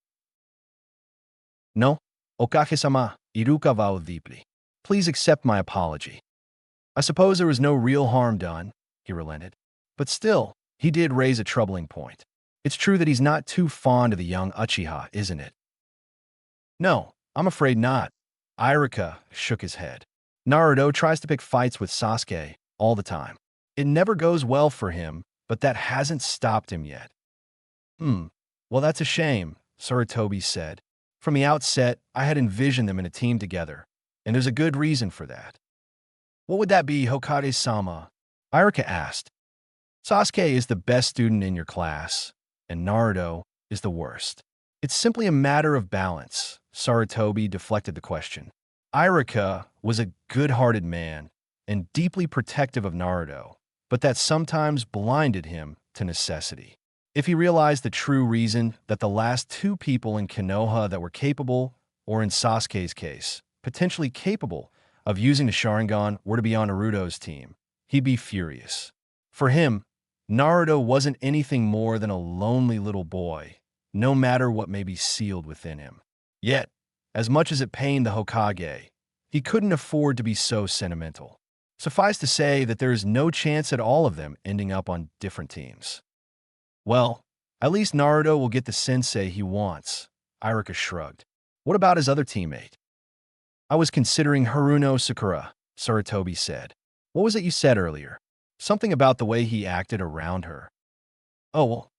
No, Okage-sama, iruka wa deeply. Please accept my apology. I suppose there was no real harm done, he relented. But still, he did raise a troubling point. It's true that he's not too fond of the young Uchiha, isn't it? No, I'm afraid not. Irika shook his head. Naruto tries to pick fights with Sasuke all the time. It never goes well for him, but that hasn't stopped him yet. Well, that's a shame, Sarutobi said. From the outset, I had envisioned them in a team together, and there's a good reason for that. What would that be, Hokage-sama? Iruka asked. Sasuke is the best student in your class, and Naruto is the worst. It's simply a matter of balance, Sarutobi deflected the question. Iruka was a good-hearted man and deeply protective of Naruto, but that sometimes blinded him to necessity. If he realized the true reason that the last two people in Konoha that were capable, or in Sasuke's case, potentially capable of using the Sharingan were to be on Naruto's team, he'd be furious. For him, Naruto wasn't anything more than a lonely little boy, no matter what may be sealed within him. Yet, as much as it pained the Hokage, he couldn't afford to be so sentimental. Suffice to say that there is no chance at all of them ending up on different teams. Well, at least Naruto will get the sensei he wants, Iruka shrugged. What about his other teammate? I was considering Haruno Sakura, Sarutobi said. What was it you said earlier? Something about the way he acted around her. Oh, well,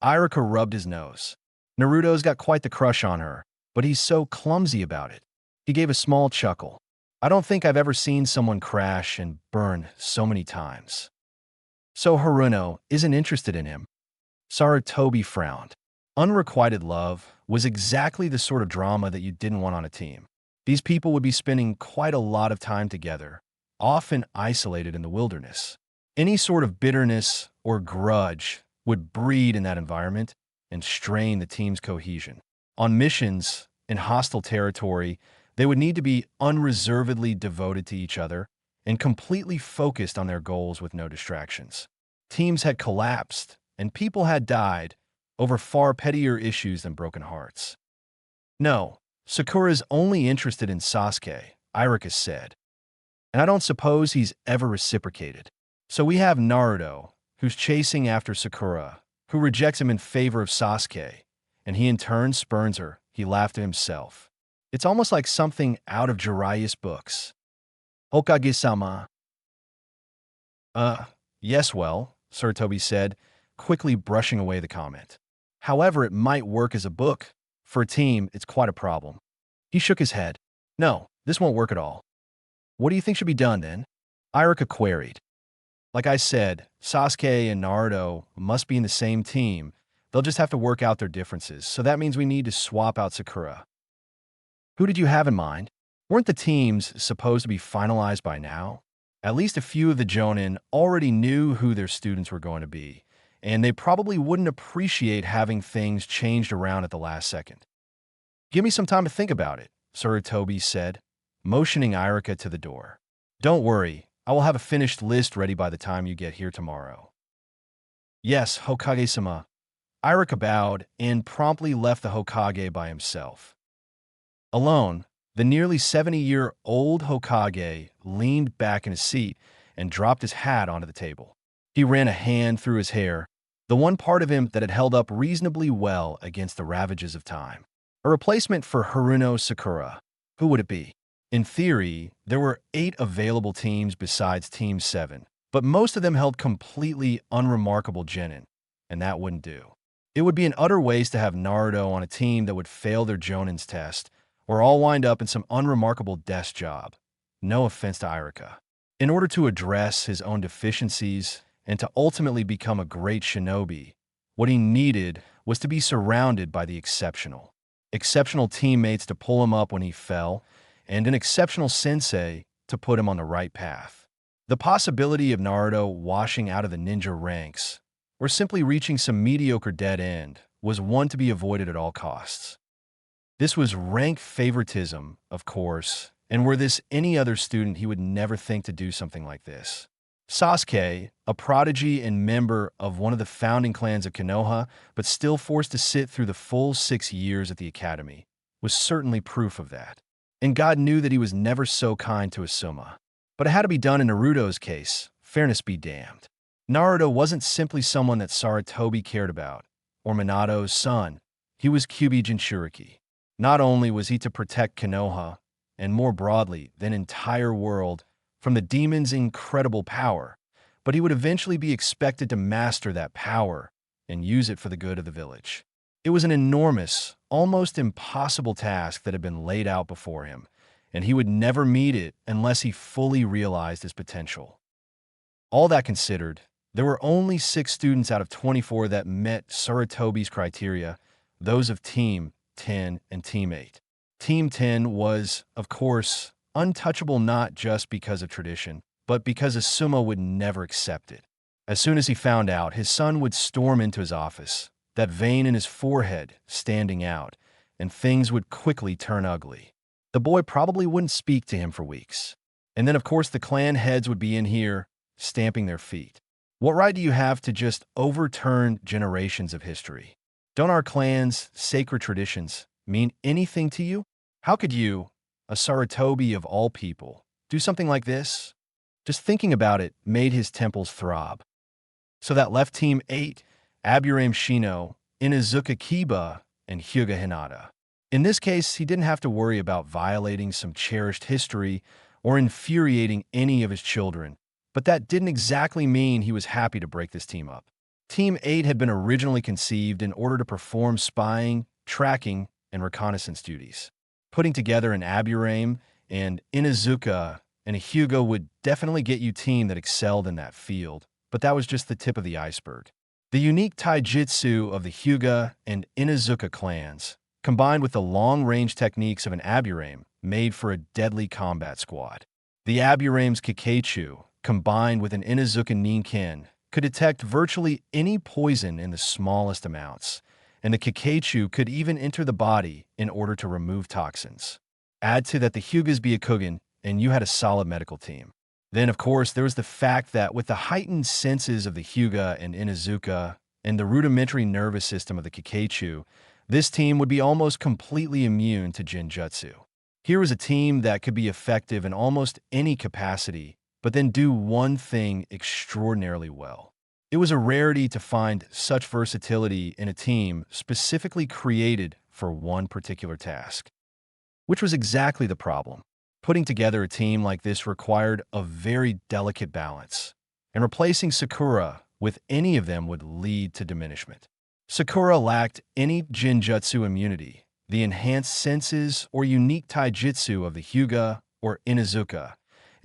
Iruka rubbed his nose. Naruto's got quite the crush on her, but he's so clumsy about it. He gave a small chuckle. I don't think I've ever seen someone crash and burn so many times. So Haruno isn't interested in him. Sarutobi frowned. Unrequited love was exactly the sort of drama that you didn't want on a team. These people would be spending quite a lot of time together, often isolated in the wilderness. Any sort of bitterness or grudge would breed in that environment and strain the team's cohesion. On missions in hostile territory, they would need to be unreservedly devoted to each other and completely focused on their goals with no distractions. Teams had collapsed, and people had died over far pettier issues than broken hearts. No, Sakura's only interested in Sasuke, Iruka said, and I don't suppose he's ever reciprocated. So we have Naruto, who's chasing after Sakura, who rejects him in favor of Sasuke, and he in turn spurns her. He laughed to himself. It's almost like something out of Jiraiya's books. Hokage-sama. Yes, well, Sarutobi said, quickly brushing away the comment. However, it might work as a book. For a team, it's quite a problem. He shook his head. No, this won't work at all. What do you think should be done, then? Iruka queried. Like I said, Sasuke and Naruto must be in the same team. They'll just have to work out their differences, so that means we need to swap out Sakura. Who did you have in mind? Weren't the teams supposed to be finalized by now? At least a few of the Jonin already knew who their students were going to be, and they probably wouldn't appreciate having things changed around at the last second. Give me some time to think about it, Sarutobi said, motioning Iruka to the door. Don't worry, I will have a finished list ready by the time you get here tomorrow. Yes, Hokage-sama. Iruka bowed and promptly left the Hokage by himself. Alone, the nearly 70-year-old Hokage leaned back in his seat and dropped his hat onto the table. He ran a hand through his hair, the one part of him that had held up reasonably well against the ravages of time. A replacement for Haruno Sakura. Who would it be? In theory, there were 8 available teams besides Team 7, but most of them held completely unremarkable genin, and that wouldn't do. It would be an utter waste to have Naruto on a team that would fail their Jonin's test, or all wind up in some unremarkable desk job. No offense to Iruka. In order to address his own deficiencies and to ultimately become a great shinobi, what he needed was to be surrounded by the exceptional. Exceptional teammates to pull him up when he fell, and an exceptional sensei to put him on the right path. The possibility of Naruto washing out of the ninja ranks, or simply reaching some mediocre dead end, was one to be avoided at all costs. This was rank favoritism, of course, and were this any other student, he would never think to do something like this. Sasuke, a prodigy and member of one of the founding clans of Konoha, but still forced to sit through the full 6 years at the academy, was certainly proof of that. And God knew that he was never so kind to Asuma. But it had to be done in Naruto's case, fairness be damned. Naruto wasn't simply someone that Sarutobi cared about, or Minato's son. He was Kyuubi Jinchuriki. Not only was he to protect Konoha, and more broadly, the entire world, from the demon's incredible power, but he would eventually be expected to master that power and use it for the good of the village. It was an enormous, almost impossible task that had been laid out before him, and he would never meet it unless he fully realized his potential. All that considered, there were only 6 students out of 24 that met Sarutobi's criteria, those of Team 10 and Team 8. Team 10 was, of course, untouchable not just because of tradition, but because Asuma would never accept it. As soon as he found out, his son would storm into his office, that vein in his forehead standing out, and things would quickly turn ugly. The boy probably wouldn't speak to him for weeks. And then, of course, the clan heads would be in here, stamping their feet. What right do you have to just overturn generations of history? Don't our clan's sacred traditions mean anything to you? How could you, a Sarutobi of all people, do something like this? Just thinking about it made his temples throb. So that left Team 8, Aburame Shino, Inazuka Kiba, and Hyuga Hinata. In this case, he didn't have to worry about violating some cherished history or infuriating any of his children, but that didn't exactly mean he was happy to break this team up. Team 8 had been originally conceived in order to perform spying, tracking, and reconnaissance duties. Putting together an Aburame and Inazuka and a Hyuga would definitely get you a team that excelled in that field, but that was just the tip of the iceberg. The unique taijutsu of the Hyuga and Inazuka clans, combined with the long-range techniques of an Aburame, made for a deadly combat squad. The Aburame's Kikeichu, combined with an Inazuka Ninken, could detect virtually any poison in the smallest amounts, and the Kikeichu could even enter the body in order to remove toxins. Add to that the Hyuga's Byakugan, and you had a solid medical team. Then, of course, there was the fact that with the heightened senses of the Hyuga and Inazuka and the rudimentary nervous system of the Kikeichu, this team would be almost completely immune to Genjutsu. Here was a team that could be effective in almost any capacity, but then do one thing extraordinarily well. It was a rarity to find such versatility in a team specifically created for one particular task, which was exactly the problem. Putting together a team like this required a very delicate balance, and replacing Sakura with any of them would lead to diminishment. Sakura lacked any Genjutsu immunity, the enhanced senses or unique taijutsu of the Hyuga or Inazuka,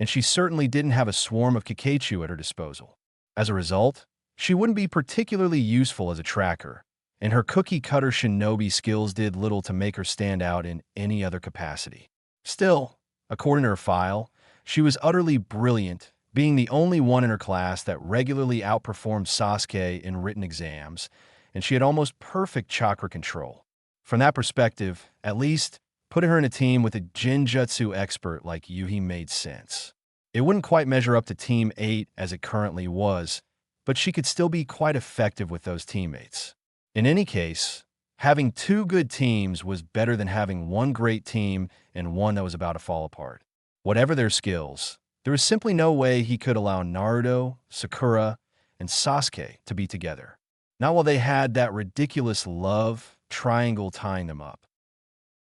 and she certainly didn't have a swarm of Kikeichu at her disposal. As a result, she wouldn't be particularly useful as a tracker, and her cookie-cutter shinobi skills did little to make her stand out in any other capacity. Still, according to her file, she was utterly brilliant, being the only one in her class that regularly outperformed Sasuke in written exams, and she had almost perfect chakra control. From that perspective, at least, putting her in a team with a Genjutsu expert like Yuhi made sense. It wouldn't quite measure up to Team 8 as it currently was, but she could still be quite effective with those teammates. In any case, having 2 good teams was better than having one great team and one that was about to fall apart. Whatever their skills, there was simply no way he could allow Naruto, Sakura, and Sasuke to be together. Not while they had that ridiculous love triangle tying them up.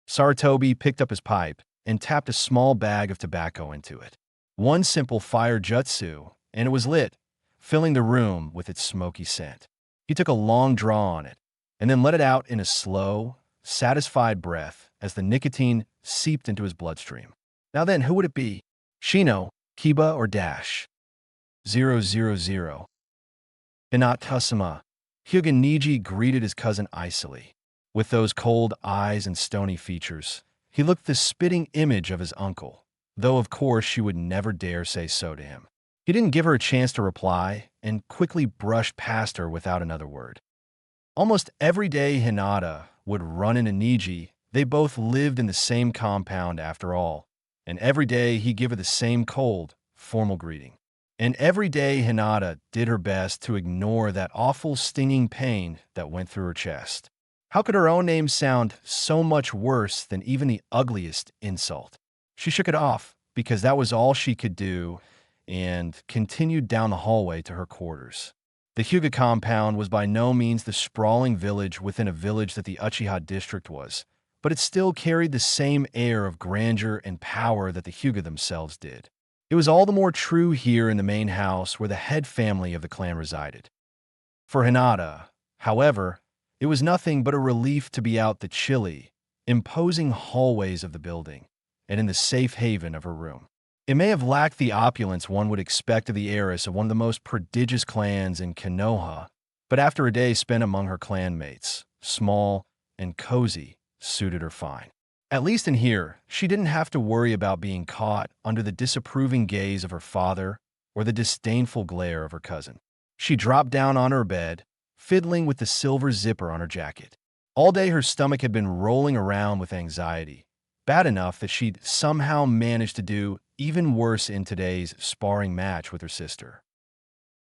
Sarutobi picked up his pipe and tapped a small bag of tobacco into it. One simple fire jutsu, and it was lit, filling the room with its smoky scent. He took a long draw on it, and then let it out in a slow, satisfied breath as the nicotine seeped into his bloodstream. Now then, who would it be? Shino, Kiba, or Dash? 000. Inatasama. Hyuga Niji greeted his cousin icily. With those cold eyes and stony features, he looked the spitting image of his uncle, though of course she would never dare say so to him. He didn't give her a chance to reply and quickly brushed past her without another word. Almost every day Hinata would run into Niji. They both lived in the same compound after all, and every day he'd give her the same cold, formal greeting. And every day Hinata did her best to ignore that awful stinging pain that went through her chest. How could her own name sound so much worse than even the ugliest insult? She shook it off because that was all she could do and continued down the hallway to her quarters. The Hyuga compound was by no means the sprawling village within a village that the Uchiha district was, but it still carried the same air of grandeur and power that the Hyuga themselves did. It was all the more true here in the main house where the head family of the clan resided. For Hinata, however, it was nothing but a relief to be out the chilly, imposing hallways of the building and in the safe haven of her room. It may have lacked the opulence one would expect of the heiress of one of the most prodigious clans in Konoha, but after a day spent among her clanmates, small and cozy suited her fine. At least in here, she didn't have to worry about being caught under the disapproving gaze of her father or the disdainful glare of her cousin. She dropped down on her bed, fiddling with the silver zipper on her jacket. All day her stomach had been rolling around with anxiety, bad enough that she'd somehow managed to do even worse in today's sparring match with her sister.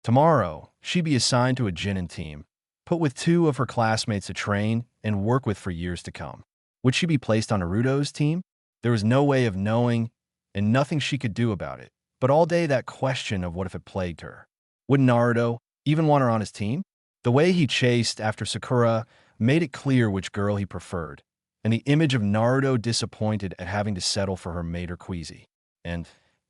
Tomorrow, she'd be assigned to a Jinin team, put with two of her classmates to train and work with for years to come. Would she be placed on Naruto's team? There was no way of knowing, and nothing she could do about it. But all day that question of what if it plagued her. Would Naruto even want her on his team? The way he chased after Sakura made it clear which girl he preferred, and the image of Naruto disappointed at having to settle for her mate or queasy. And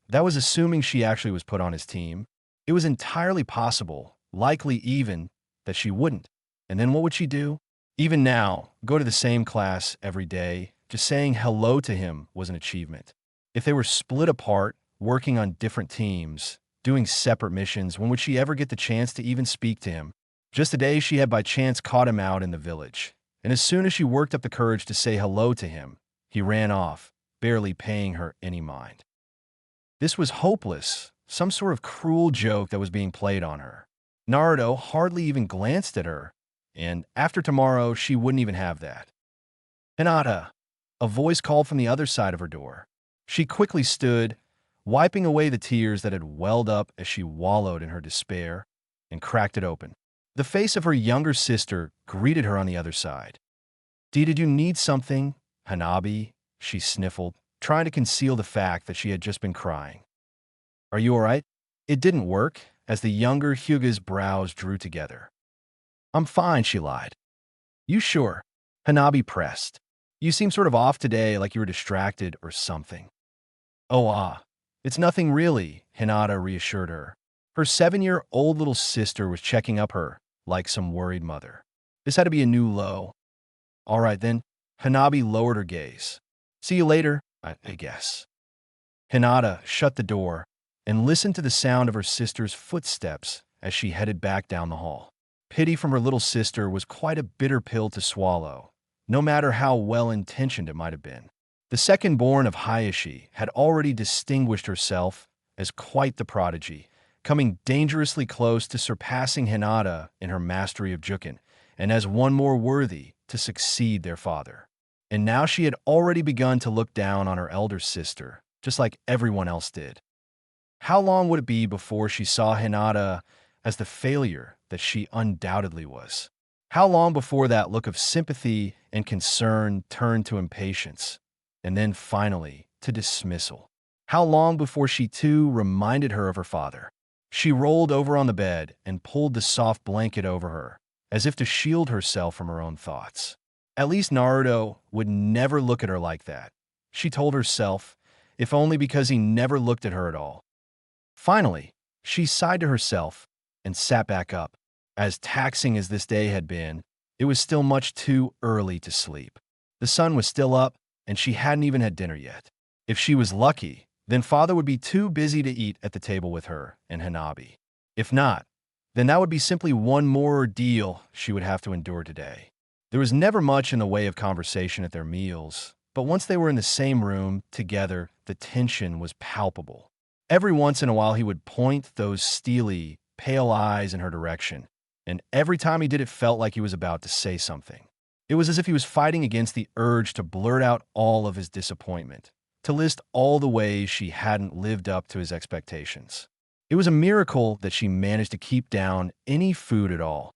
that was assuming she actually was put on his team. It was entirely possible, likely even, that she wouldn't. And then what would she do? Even now, go to the same class every day, just saying hello to him was an achievement. If they were split apart, working on different teams, doing separate missions, when would she ever get the chance to even speak to him? Just a day she had by chance caught him out in the village, and as soon as she worked up the courage to say hello to him, he ran off, barely paying her any mind. This was hopeless, some sort of cruel joke that was being played on her. Naruto hardly even glanced at her, and after tomorrow, she wouldn't even have that. Hinata, a voice called from the other side of her door. She quickly stood, wiping away the tears that had welled up as she wallowed in her despair, and cracked it open. The face of her younger sister greeted her on the other side. Did you need something, Hanabi? She sniffled, trying to conceal the fact that she had just been crying. Are you all right? It didn't work, as the younger Hyuga's brows drew together. I'm fine, she lied. You sure? Hanabi pressed. You seem sort of off today, like you were distracted or something. Oh, it's nothing really, Hinata reassured her. Her 7-year-old little sister was checking up her, like some worried mother. This had to be a new low. All right, then. Hanabi lowered her gaze. See you later, I guess. Hinata shut the door and listened to the sound of her sister's footsteps as she headed back down the hall. Pity from her little sister was quite a bitter pill to swallow, no matter how well-intentioned it might have been. The second-born of Hayashi had already distinguished herself as quite the prodigy, coming dangerously close to surpassing Hinata in her mastery of Juken, and as one more worthy to succeed their father. And now she had already begun to look down on her elder sister, just like everyone else did. How long would it be before she saw Hinata as the failure that she undoubtedly was? How long before that look of sympathy and concern turned to impatience, and then finally to dismissal? How long before she too reminded her of her father? She rolled over on the bed and pulled the soft blanket over her, as if to shield herself from her own thoughts. At least Naruto would never look at her like that, she told herself, if only because he never looked at her at all. Finally, she sighed to herself and sat back up. As taxing as this day had been, it was still much too early to sleep. The sun was still up, and she hadn't even had dinner yet. If she was lucky, then father would be too busy to eat at the table with her and Hanabi. If not, then that would be simply one more ordeal she would have to endure today. There was never much in the way of conversation at their meals, but once they were in the same room together, the tension was palpable. Every once in a while he would point those steely, pale eyes in her direction, and every time he did it felt like he was about to say something. It was as if he was fighting against the urge to blurt out all of his disappointment, to list all the ways she hadn't lived up to his expectations. It was a miracle that she managed to keep down any food at all.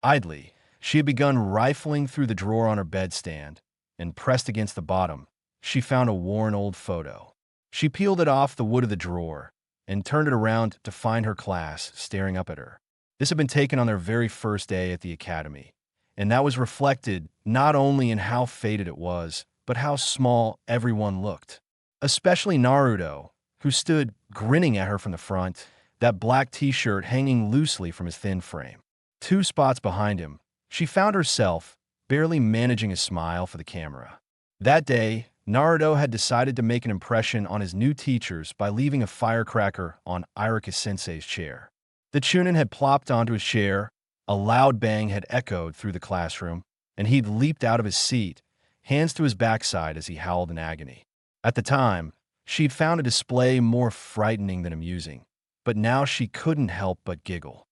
Idly, she had begun rifling through the drawer on her bedstand, and pressed against the bottom, she found a worn old photo. She peeled it off the wood of the drawer and turned it around to find her class staring up at her. This had been taken on their very first day at the academy, and that was reflected not only in how faded it was, but how small everyone looked. Especially Naruto, who stood grinning at her from the front, that black t-shirt hanging loosely from his thin frame. 2 spots behind him, she found herself barely managing a smile for the camera. That day, Naruto had decided to make an impression on his new teachers by leaving a firecracker on Irika-sensei's chair. The Chunin had plopped onto his chair, a loud bang had echoed through the classroom, and he'd leaped out of his seat, hands to his backside as he howled in agony. At the time, she'd found a display more frightening than amusing, but now she couldn't help but giggle.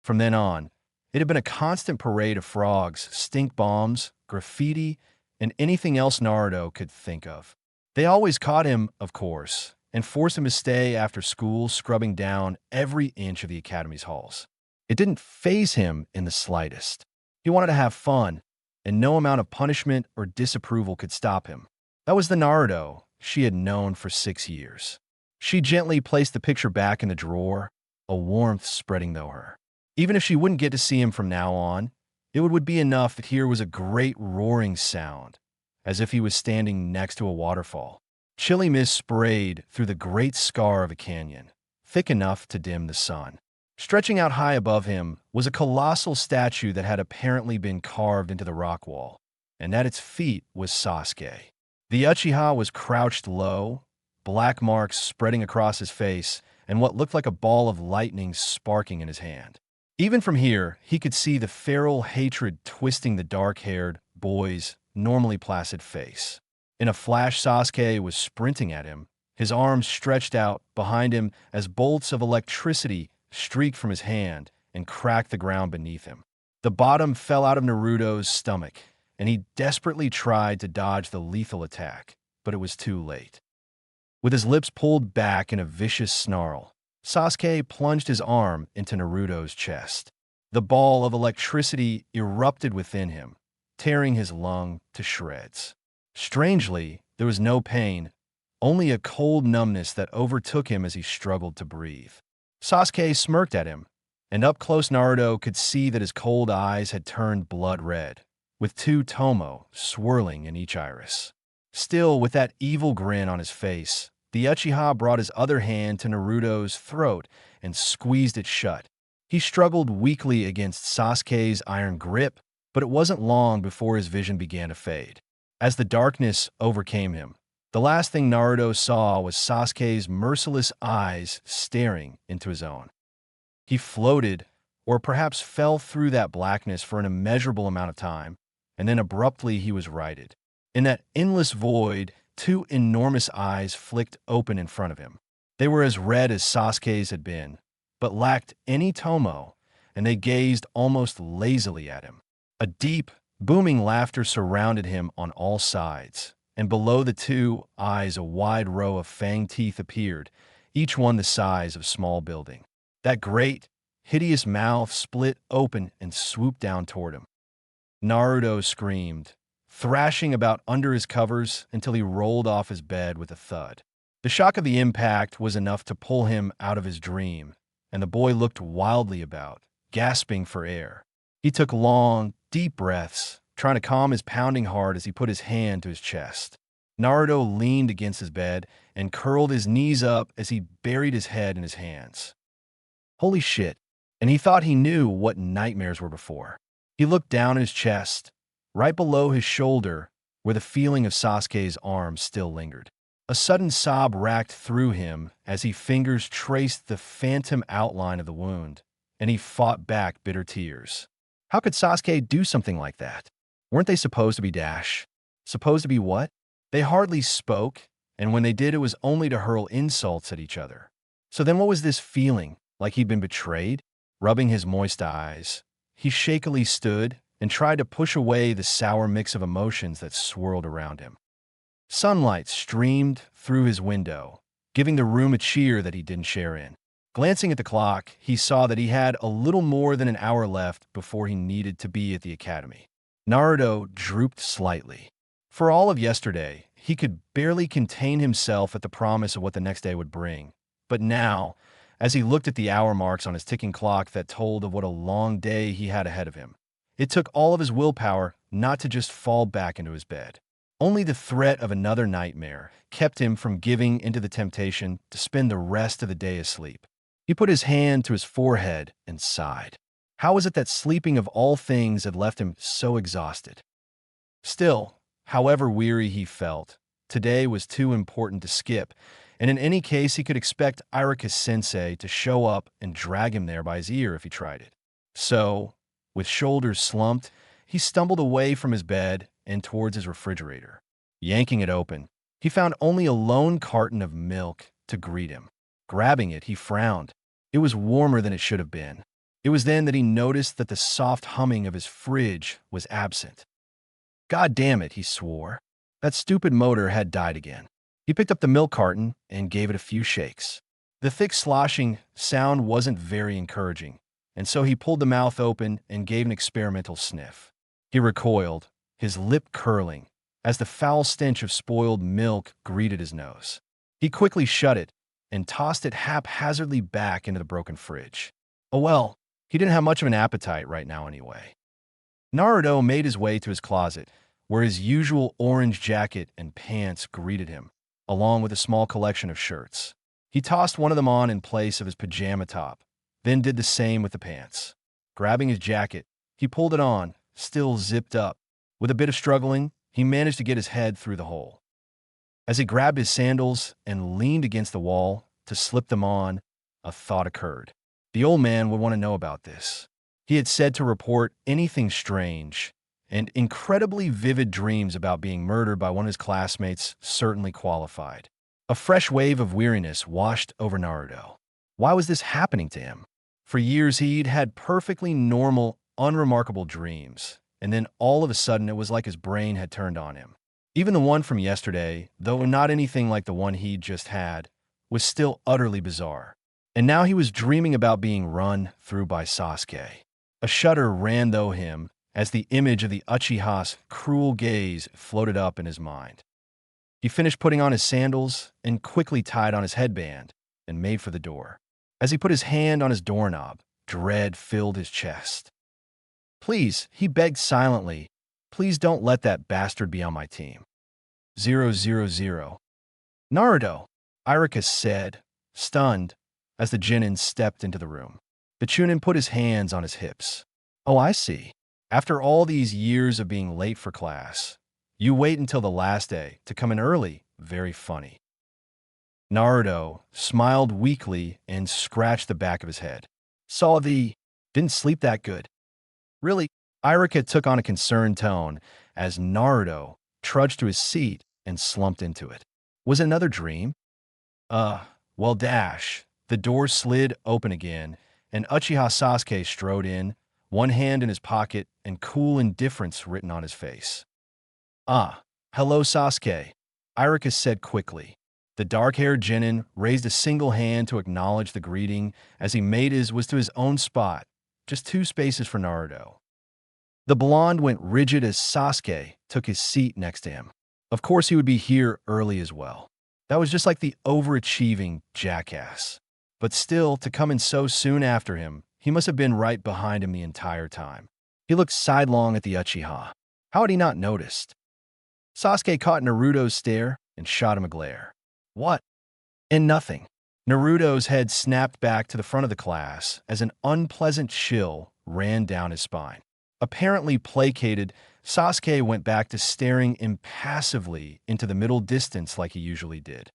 From then on, it had been a constant parade of frogs, stink bombs, graffiti, and anything else Naruto could think of. They always caught him, of course, and forced him to stay after school scrubbing down every inch of the academy's halls. It didn't faze him in the slightest. He wanted to have fun, and no amount of punishment or disapproval could stop him. That was the Naruto she had known for 6 years. She gently placed the picture back in the drawer, a warmth spreading through her. Even if she wouldn't get to see him from now on, it would be enough that here was a great roaring sound, as if he was standing next to a waterfall. Chilly mist sprayed through the great scar of a canyon, thick enough to dim the sun. Stretching out high above him was a colossal statue that had apparently been carved into the rock wall, and at its feet was Sasuke. The Uchiha was crouched low, black marks spreading across his face, and what looked like a ball of lightning sparking in his hand. Even from here, he could see the feral hatred twisting the dark-haired boy's normally placid face. In a flash, Sasuke was sprinting at him, his arms stretched out behind him as bolts of electricity streaked from his hand and cracked the ground beneath him. The bottom fell out of Naruto's stomach, and he desperately tried to dodge the lethal attack, but it was too late. With his lips pulled back in a vicious snarl, Sasuke plunged his arm into Naruto's chest. The ball of electricity erupted within him, tearing his lung to shreds. Strangely, there was no pain, only a cold numbness that overtook him as he struggled to breathe. Sasuke smirked at him, and up close Naruto could see that his cold eyes had turned blood red, with 2 tomo swirling in each iris. Still, with that evil grin on his face, the Uchiha brought his other hand to Naruto's throat and squeezed it shut. He struggled weakly against Sasuke's iron grip, but it wasn't long before his vision began to fade. As the darkness overcame him, the last thing Naruto saw was Sasuke's merciless eyes staring into his own. He floated, or perhaps fell through that blackness for an immeasurable amount of time, and then abruptly he was righted. In that endless void, 2 enormous eyes flicked open in front of him. They were as red as Sasuke's had been, but lacked any tomo, and they gazed almost lazily at him. A deep, booming laughter surrounded him on all sides, and below the 2 eyes a wide row of fanged teeth appeared, each one the size of a small building. That great, hideous mouth split open and swooped down toward him. Naruto screamed, thrashing about under his covers until he rolled off his bed with a thud. The shock of the impact was enough to pull him out of his dream, and the boy looked wildly about, gasping for air. He took long, deep breaths, trying to calm his pounding heart as he put his hand to his chest. Naruto leaned against his bed and curled his knees up as he buried his head in his hands. Holy shit, and he thought he knew what nightmares were before. He looked down at his chest, right below his shoulder, where the feeling of Sasuke's arm still lingered. A sudden sob racked through him as his fingers traced the phantom outline of the wound, and he fought back bitter tears. How could Sasuke do something like that? Weren't they supposed to be Dash? Supposed to be what? They hardly spoke, and when they did, it was only to hurl insults at each other. So then what was this feeling, like he'd been betrayed? Rubbing his moist eyes, he shakily stood and tried to push away the sour mix of emotions that swirled around him. Sunlight streamed through his window, giving the room a cheer that he didn't share in. Glancing at the clock, he saw that he had a little more than an hour left before he needed to be at the academy. Naruto drooped slightly. For all of yesterday, he could barely contain himself at the promise of what the next day would bring. But now, as he looked at the hour marks on his ticking clock that told of what a long day he had ahead of him, it took all of his willpower not to just fall back into his bed. Only the threat of another nightmare kept him from giving into the temptation to spend the rest of the day asleep. He put his hand to his forehead and sighed. How was it that sleeping of all things had left him so exhausted? Still, however weary he felt, today was too important to skip, and in any case he could expect Iruka-sensei to show up and drag him there by his ear if he tried it. So, with shoulders slumped, he stumbled away from his bed and towards his refrigerator. Yanking it open, he found only a lone carton of milk to greet him. Grabbing it, he frowned. It was warmer than it should have been. It was then that he noticed that the soft humming of his fridge was absent. God damn it, he swore. That stupid motor had died again. He picked up the milk carton and gave it a few shakes. The thick sloshing sound wasn't very encouraging, and so he pulled the mouth open and gave an experimental sniff. He recoiled, his lip curling, as the foul stench of spoiled milk greeted his nose. He quickly shut it and tossed it haphazardly back into the broken fridge. Oh well, he didn't have much of an appetite right now anyway. Naruto made his way to his closet, where his usual orange jacket and pants greeted him, along with a small collection of shirts. He tossed one of them on in place of his pajama top, then did the same with the pants. Grabbing his jacket, he pulled it on, still zipped up. With a bit of struggling, he managed to get his head through the hole. As he grabbed his sandals and leaned against the wall to slip them on, a thought occurred. The old man would want to know about this. He had said to report anything strange, and incredibly vivid dreams about being murdered by one of his classmates certainly qualified. A fresh wave of weariness washed over Naruto. Why was this happening to him? For years he'd had perfectly normal, unremarkable dreams, and then all of a sudden it was like his brain had turned on him. Even the one from yesterday, though not anything like the one he'd just had, was still utterly bizarre. And now he was dreaming about being run through by Sasuke. A shudder ran through him as the image of the Uchiha's cruel gaze floated up in his mind. He finished putting on his sandals and quickly tied on his headband and made for the door. As he put his hand on his doorknob, dread filled his chest. Please, he begged silently, please don't let that bastard be on my team. 000. Naruto, Iruka said, stunned, as the Genin stepped into the room. The Chunin put his hands on his hips. Oh, I see. After all these years of being late for class, you wait until the last day to come in early. Very funny. Naruto smiled weakly and scratched the back of his head. Didn't sleep that good. Really? Iruka took on a concerned tone as Naruto trudged to his seat and slumped into it. Was it another dream? Well, dash. The door slid open again, and Uchiha Sasuke strode in, one hand in his pocket and cool indifference written on his face. Hello, Sasuke, Iruka said quickly. The dark-haired Genin raised a single hand to acknowledge the greeting as he made his was to his own spot, just 2 spaces for Naruto. The blonde went rigid as Sasuke took his seat next to him. Of course he would be here early as well. That was just like the overachieving jackass. But still, to come in so soon after him, he must have been right behind him the entire time. He looked sidelong at the Uchiha. How had he not noticed? Sasuke caught Naruto's stare and shot him a glare. What? And nothing. Naruto's head snapped back to the front of the class as an unpleasant chill ran down his spine. Apparently placated, Sasuke went back to staring impassively into the middle distance like he usually did.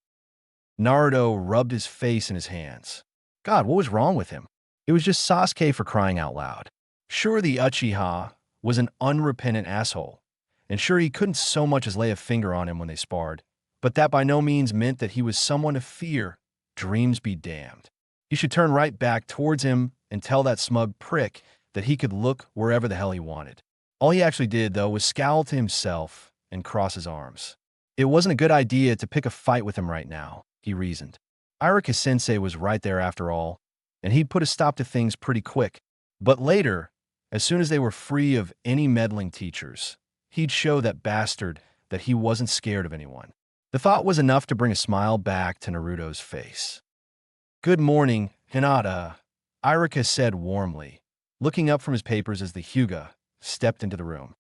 Naruto rubbed his face in his hands. God, what was wrong with him? It was just Sasuke for crying out loud. Sure, the Uchiha was an unrepentant asshole, and sure he couldn't so much as lay a finger on him when they sparred, but that by no means meant that he was someone to fear. Dreams be damned. He should turn right back towards him and tell that smug prick that he could look wherever the hell he wanted. All he actually did, though, was scowl to himself and cross his arms. It wasn't a good idea to pick a fight with him right now, he reasoned. Iruka-sensei was right there after all, and he'd put a stop to things pretty quick. But later, as soon as they were free of any meddling teachers, he'd show that bastard that he wasn't scared of anyone. The thought was enough to bring a smile back to Naruto's face. Good morning, Hinata, Iruka said warmly, looking up from his papers as the Hyuga stepped into the room.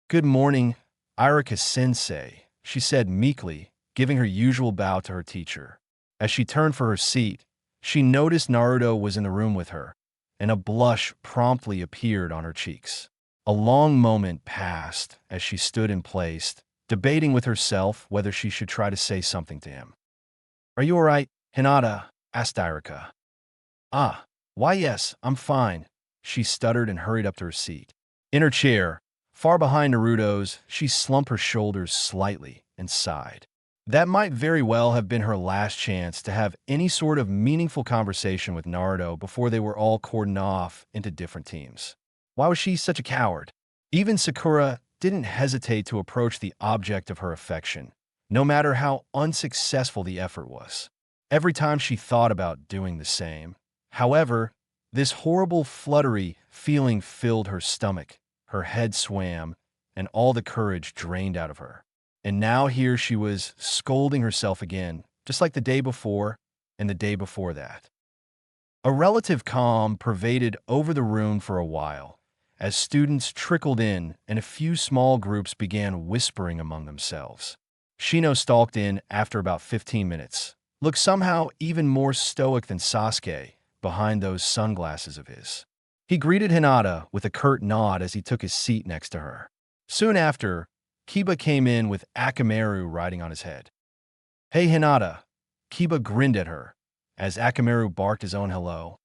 Good morning, Irika-sensei, she said meekly, giving her usual bow to her teacher. As she turned for her seat, she noticed Naruto was in the room with her, and a blush promptly appeared on her cheeks. A long moment passed as she stood in place, debating with herself whether she should try to say something to him. "Are you all right, Hinata?" asked Irika. "Ah, why yes, I'm fine," she stuttered and hurried up to her seat. In her chair, far behind Naruto's, she slumped her shoulders slightly and sighed. That might very well have been her last chance to have any sort of meaningful conversation with Naruto before they were all cordoned off into different teams. Why was she such a coward? Even Sakura didn't hesitate to approach the object of her affection, no matter how unsuccessful the effort was. Every time she thought about doing the same. However, this horrible fluttery feeling filled her stomach, her head swam, and all the courage drained out of her. And now here she was scolding herself again, just like the day before and the day before that. A relative calm pervaded over the room for a while, as students trickled in and a few small groups began whispering among themselves. Shino stalked in after about 15 minutes, looked somehow even more stoic than Sasuke behind those sunglasses of his. He greeted Hinata with a curt nod as he took his seat next to her. Soon after, Kiba came in with Akamaru riding on his head. "Hey, Hinata." Kiba grinned at her, as Akamaru barked his own hello.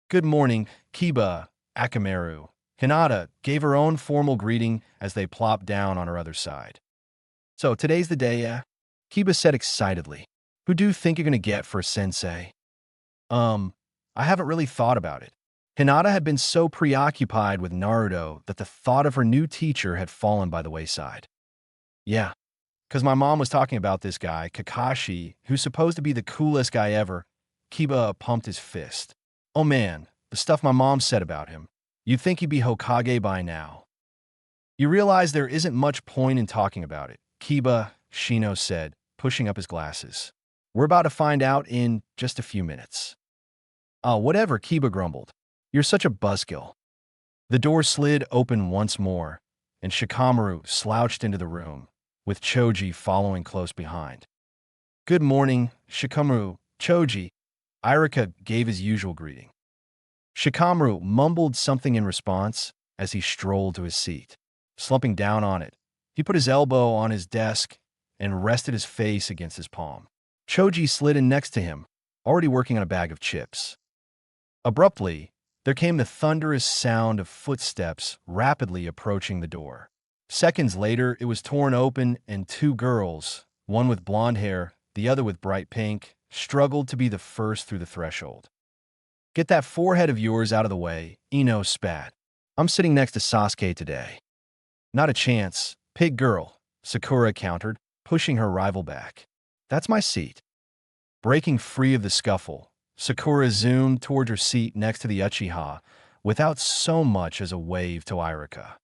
"Good morning, Kiba, Akamaru." Hinata gave her own formal greeting as they plopped down on her other side. "So today's the day, yeah?" Kiba said excitedly. "Who do you think you're gonna get for a sensei?" I haven't really thought about it." Hinata had been so preoccupied with Naruto that the thought of her new teacher had fallen by the wayside. "Yeah, because my mom was talking about this guy, Kakashi, who's supposed to be the coolest guy ever." Kiba pumped his fist. "Oh man, the stuff my mom said about him. You'd think he'd be Hokage by now." "You realize there isn't much point in talking about it," Kiba, Shino said, pushing up his glasses. "We're about to find out in just a few minutes." "Oh, whatever," Kiba grumbled. "You're such a buzzkill." The door slid open once more, and Shikamaru slouched into the room, with Choji following close behind. "Good morning, Shikamaru, Choji." Irika gave his usual greeting. Shikamaru mumbled something in response as he strolled to his seat. Slumping down on it, he put his elbow on his desk and rested his face against his palm. Choji slid in next to him, already working on a bag of chips. Abruptly, there came the thunderous sound of footsteps rapidly approaching the door. Seconds later, it was torn open and two girls, one with blonde hair, the other with bright pink, struggled to be the first through the threshold. "Get that forehead of yours out of the way," Ino spat. "I'm sitting next to Sasuke today." "Not a chance, pig girl," Sakura countered, pushing her rival back. "That's my seat." Breaking free of the scuffle, Sakura zoomed toward her seat next to the Uchiha without so much as a wave to Irika.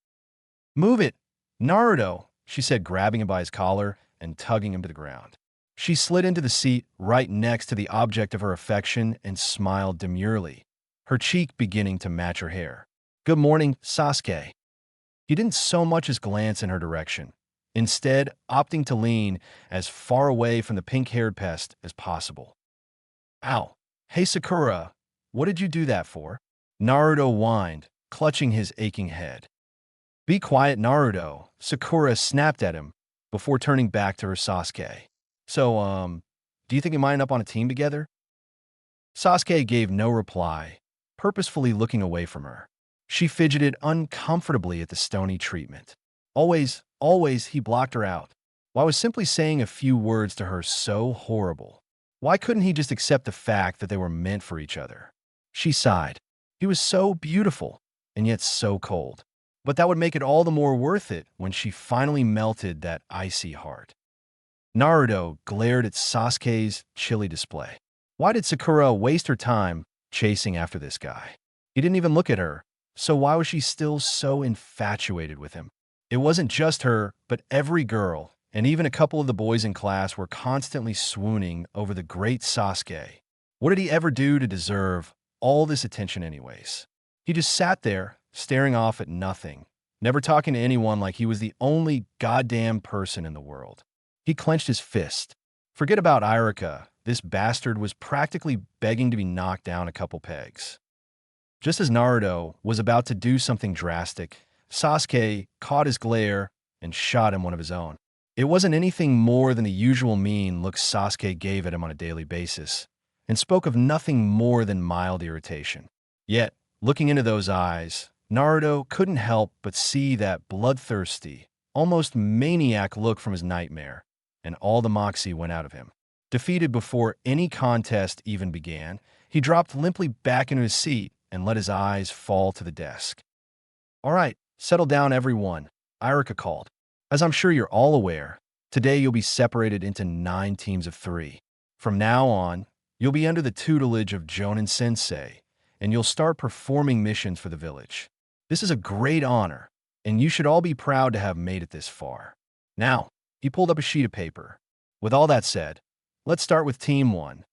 "Move it, Naruto," she said, grabbing him by his collar and tugging him to the ground. She slid into the seat right next to the object of her affection and smiled demurely, her cheek beginning to match her hair. "Good morning, Sasuke." He didn't so much as glance in her direction, instead opting to lean as far away from the pink-haired pest as possible. "Ow. Hey, Sakura, what did you do that for?" Naruto whined, clutching his aching head. "Be quiet, Naruto," Sakura snapped at him before turning back to her Sasuke. "So, do you think you might end up on a team together?" Sasuke gave no reply, purposefully looking away from her. She fidgeted uncomfortably at the stony treatment. Always, he blocked her out. Why was simply saying a few words to her so horrible? Why couldn't he just accept the fact that they were meant for each other? She sighed. He was so beautiful, and yet so cold. But that would make it all the more worth it when she finally melted that icy heart. Naruto glared at Sasuke's chilly display. Why did Sakura waste her time chasing after this guy? He didn't even look at her, so why was she still so infatuated with him? It wasn't just her, but every girl, and even a couple of the boys in class were constantly swooning over the great Sasuke. What did he ever do to deserve all this attention anyways? He just sat there, staring off at nothing, never talking to anyone like he was the only goddamn person in the world. He clenched his fist. Forget about Irika. This bastard was practically begging to be knocked down a couple pegs. Just as Naruto was about to do something drastic, Sasuke caught his glare and shot him one of his own. It wasn't anything more than the usual mean look Sasuke gave at him on a daily basis, and spoke of nothing more than mild irritation. Yet, looking into those eyes, Naruto couldn't help but see that bloodthirsty, almost maniac look from his nightmare, and all the moxie went out of him. Defeated before any contest even began, he dropped limply back into his seat and let his eyes fall to the desk. "All right, settle down, everyone," Irika called. "As I'm sure you're all aware, today you'll be separated into 9 teams of 3. From now on, you'll be under the tutelage of Jonin Sensei, and you'll start performing missions for the village. This is a great honor, and you should all be proud to have made it this far." Now, he pulled up a sheet of paper. "With all that said, let's start with Team 1.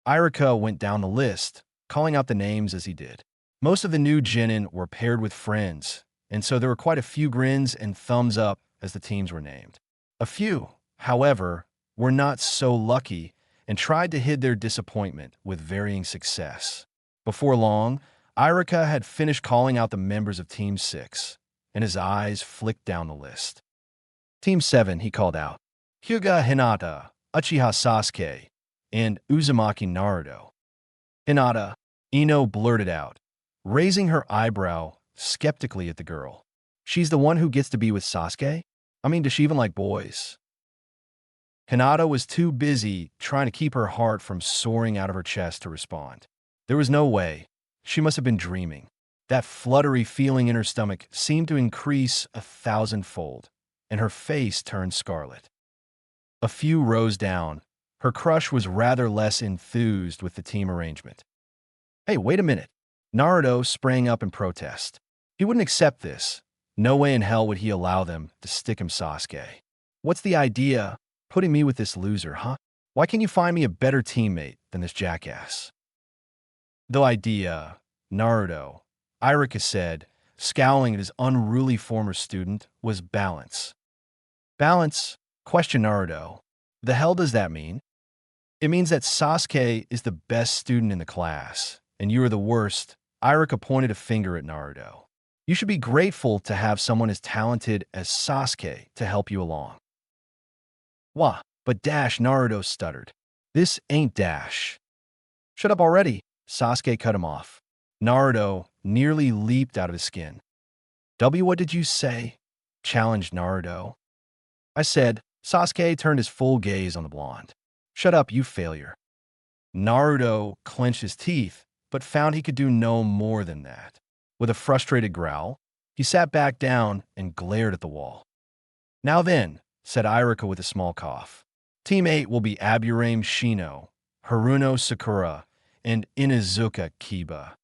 Irika went down the list, calling out the names as he did. Most of the new genin were paired with friends, and so there were quite a few grins and thumbs up as the teams were named. A few, however, were not so lucky and tried to hide their disappointment with varying success. Before long, Irika had finished calling out the members of Team 6, and his eyes flicked down the list. Team 7, he called out. Hyuga Hinata, Uchiha Sasuke, and Uzumaki Naruto. "Hinata," Ino blurted out, raising her eyebrow skeptically at the girl. "She's the one who gets to be with Sasuke? I mean, does she even like boys?" Hinata was too busy trying to keep her heart from soaring out of her chest to respond. There was no way. She must have been dreaming. That fluttery feeling in her stomach seemed to increase 1,000-fold, and her face turned scarlet. A few rows down, her crush was rather less enthused with the team arrangement. "Hey, wait a minute." Naruto sprang up in protest. He wouldn't accept this. No way in hell would he allow them to stick him Sasuke. "What's the idea? Putting me with this loser, huh? Why can't you find me a better teammate than this jackass?" "The idea, Naruto," Irika said, scowling at his unruly former student, "was balance." "Balance?" questioned Naruto. "The hell does that mean?" "It means that Sasuke is the best student in the class, and you are the worst." Irika pointed a finger at Naruto. "You should be grateful to have someone as talented as Sasuke to help you along." "Wah, but Dash," Naruto stuttered. "This ain't Dash." "Shut up already," Sasuke cut him off. Naruto nearly leaped out of his skin. What did you say?" challenged Naruto. "I said," Sasuke turned his full gaze on the blonde. "Shut up, you failure." Naruto clenched his teeth, but found he could do no more than that. With a frustrated growl, he sat back down and glared at the wall. "Now then," said Irika with a small cough. "Team 8 will be Aburame Shino, Haruno Sakura, and Inuzuka Kiba."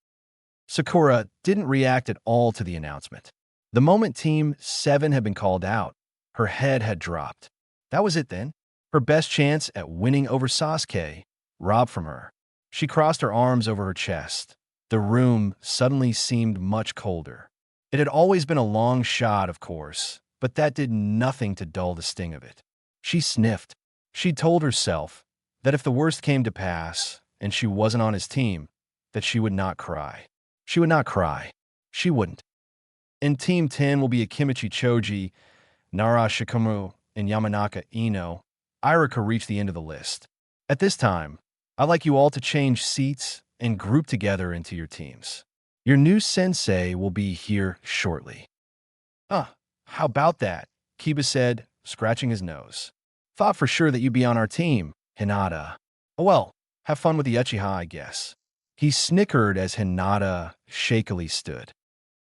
Sakura didn't react at all to the announcement. The moment Team 7 had been called out, her head had dropped. That was it then. Her best chance at winning over Sasuke, robbed from her. She crossed her arms over her chest. The room suddenly seemed much colder. It had always been a long shot, of course, but that did nothing to dull the sting of it. She sniffed. She told herself that if the worst came to pass, and she wasn't on his team, that she would not cry. She would not cry. She wouldn't. In Team 10 will be Akimichi Choji, Nara Shikamaru, and Yamanaka Ino. Irika reached the end of the list. "At this time, I'd like you all to change seats and group together into your teams. Your new sensei will be here shortly." How about that?" Kiba said, scratching his nose. "Thought for sure that you'd be on our team, Hinata." "Oh well, have fun with the Uchiha, I guess." He snickered as Hinata shakily stood.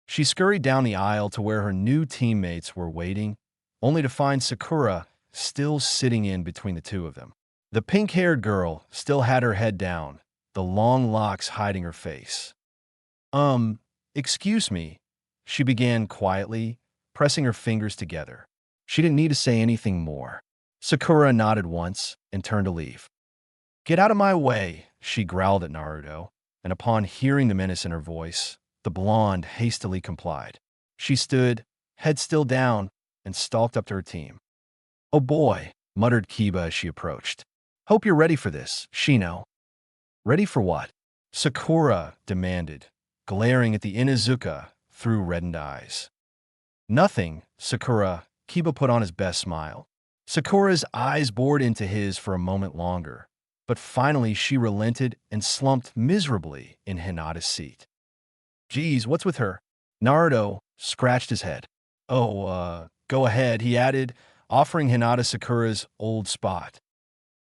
She scurried down the aisle to where her new teammates were waiting, only to find Sakura still sitting in between the two of them. The pink-haired girl still had her head down, the long locks hiding her face. Excuse me," she began quietly, pressing her fingers together. She didn't need to say anything more. Sakura nodded once and turned to leave. "Get out of my way," she growled at Naruto, and upon hearing the menace in her voice, the blonde hastily complied. She stood, head still down, and stalked up to her team. "Oh boy," muttered Kiba as she approached. "Hope you're ready for this, Shino." "Ready for what?" Sakura demanded, glaring at the Inuzuka through reddened eyes. "Nothing, Sakura," Kiba put on his best smile. Sakura's eyes bored into his for a moment longer, but finally she relented and slumped miserably in Hinata's seat. "Geez, what's with her?" Naruto scratched his head. "Oh, go ahead," he added, offering Hinata Sakura's old spot.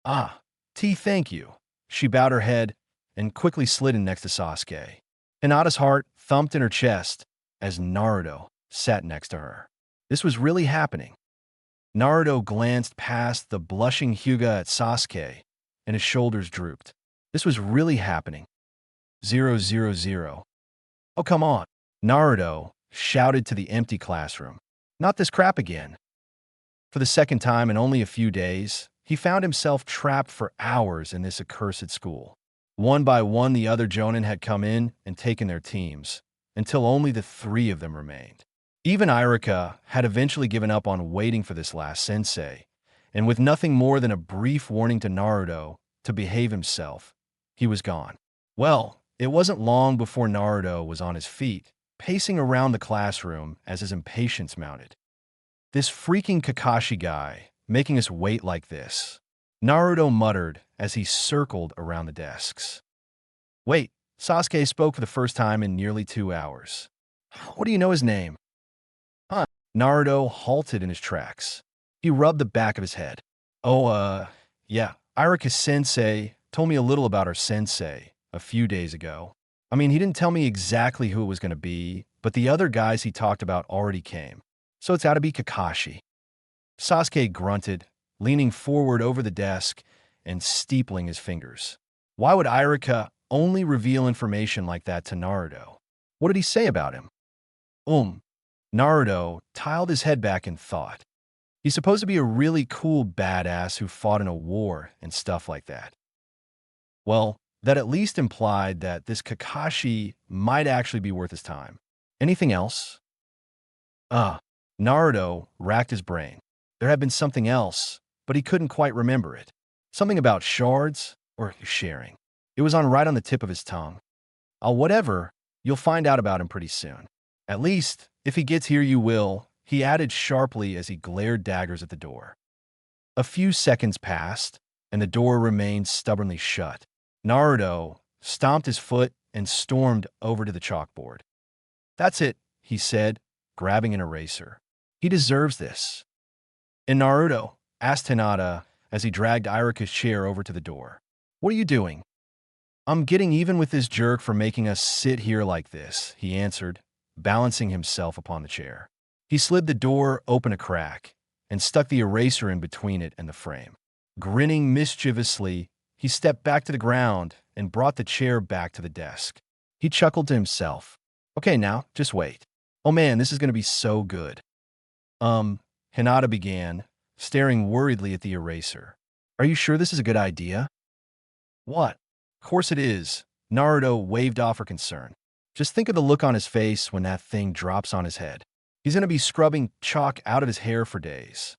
"Ah, thank you." She bowed her head and quickly slid in next to Sasuke. Hinata's heart thumped in her chest as Naruto sat next to her. This was really happening. Naruto glanced past the blushing Hyuga at Sasuke, and his shoulders drooped. This was really happening. 000. "Oh, come on," Naruto shouted to the empty classroom. "Not this crap again." For the second time in only a few days, he found himself trapped for hours in this accursed school. One by one, the other Jonin had come in and taken their teams, until only the three of them remained. Even Irika had eventually given up on waiting for this last sensei, and with nothing more than a brief warning to Naruto to behave himself, he was gone. Well, it wasn't long before Naruto was on his feet, pacing around the classroom as his impatience mounted. "This freaking Kakashi guy, making us wait like this," Naruto muttered as he circled around the desks. "Wait," Sasuke spoke for the first time in nearly 2 hours. "What do you know his name?" "Huh?" Naruto halted in his tracks. He rubbed the back of his head. "Oh, yeah, Irika-sensei told me a little about our sensei a few days ago. I mean, he didn't tell me exactly who it was going to be, but the other guys he talked about already came. So it's got to be Kakashi." Sasuke grunted, leaning forward over the desk and steepling his fingers. Why would Irika only reveal information like that to Naruto? What did he say about him? Naruto tiled his head back in thought. He's supposed to be a really cool badass who fought in a war and stuff like that. Well, that at least implied that this Kakashi might actually be worth his time. Anything else? Naruto racked his brain. There had been something else, but he couldn't quite remember it. Something about shards or sharing. It was right on the tip of his tongue. Whatever, you'll find out about him pretty soon. At least, if he gets here, you will," he added sharply as he glared daggers at the door. A few seconds passed, and the door remained stubbornly shut. Naruto stomped his foot and stormed over to the chalkboard. "That's it," he said, grabbing an eraser. "He deserves this." "And Naruto?" asked Hinata as he dragged Irika's chair over to the door. "What are you doing?" "I'm getting even with this jerk for making us sit here like this," he answered, balancing himself upon the chair. He slid the door open a crack and stuck the eraser in between it and the frame. Grinning mischievously, he stepped back to the ground and brought the chair back to the desk. He chuckled to himself. "Okay, now, just wait. Oh man, this is going to be so good." Hinata began, staring worriedly at the eraser. "Are you sure this is a good idea?" "What? Of course it is." Naruto waved off her concern. "Just think of the look on his face when that thing drops on his head. He's going to be scrubbing chalk out of his hair for days."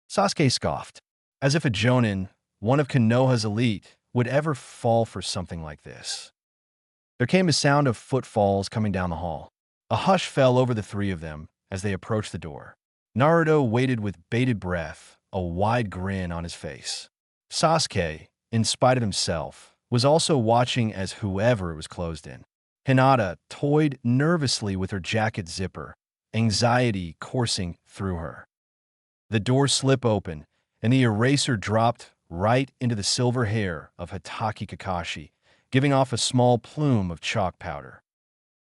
Sasuke scoffed, as if a Jonin, one of Konoha's elite, would ever fall for something like this. There came a sound of footfalls coming down the hall. A hush fell over the three of them as they approached the door. Naruto waited with bated breath, a wide grin on his face. Sasuke, in spite of himself, was also watching as whoever was closed in. Hinata toyed nervously with her jacket zipper, anxiety coursing through her. The door slipped open, and the eraser dropped right into the silver hair of Hatake Kakashi, giving off a small plume of chalk powder.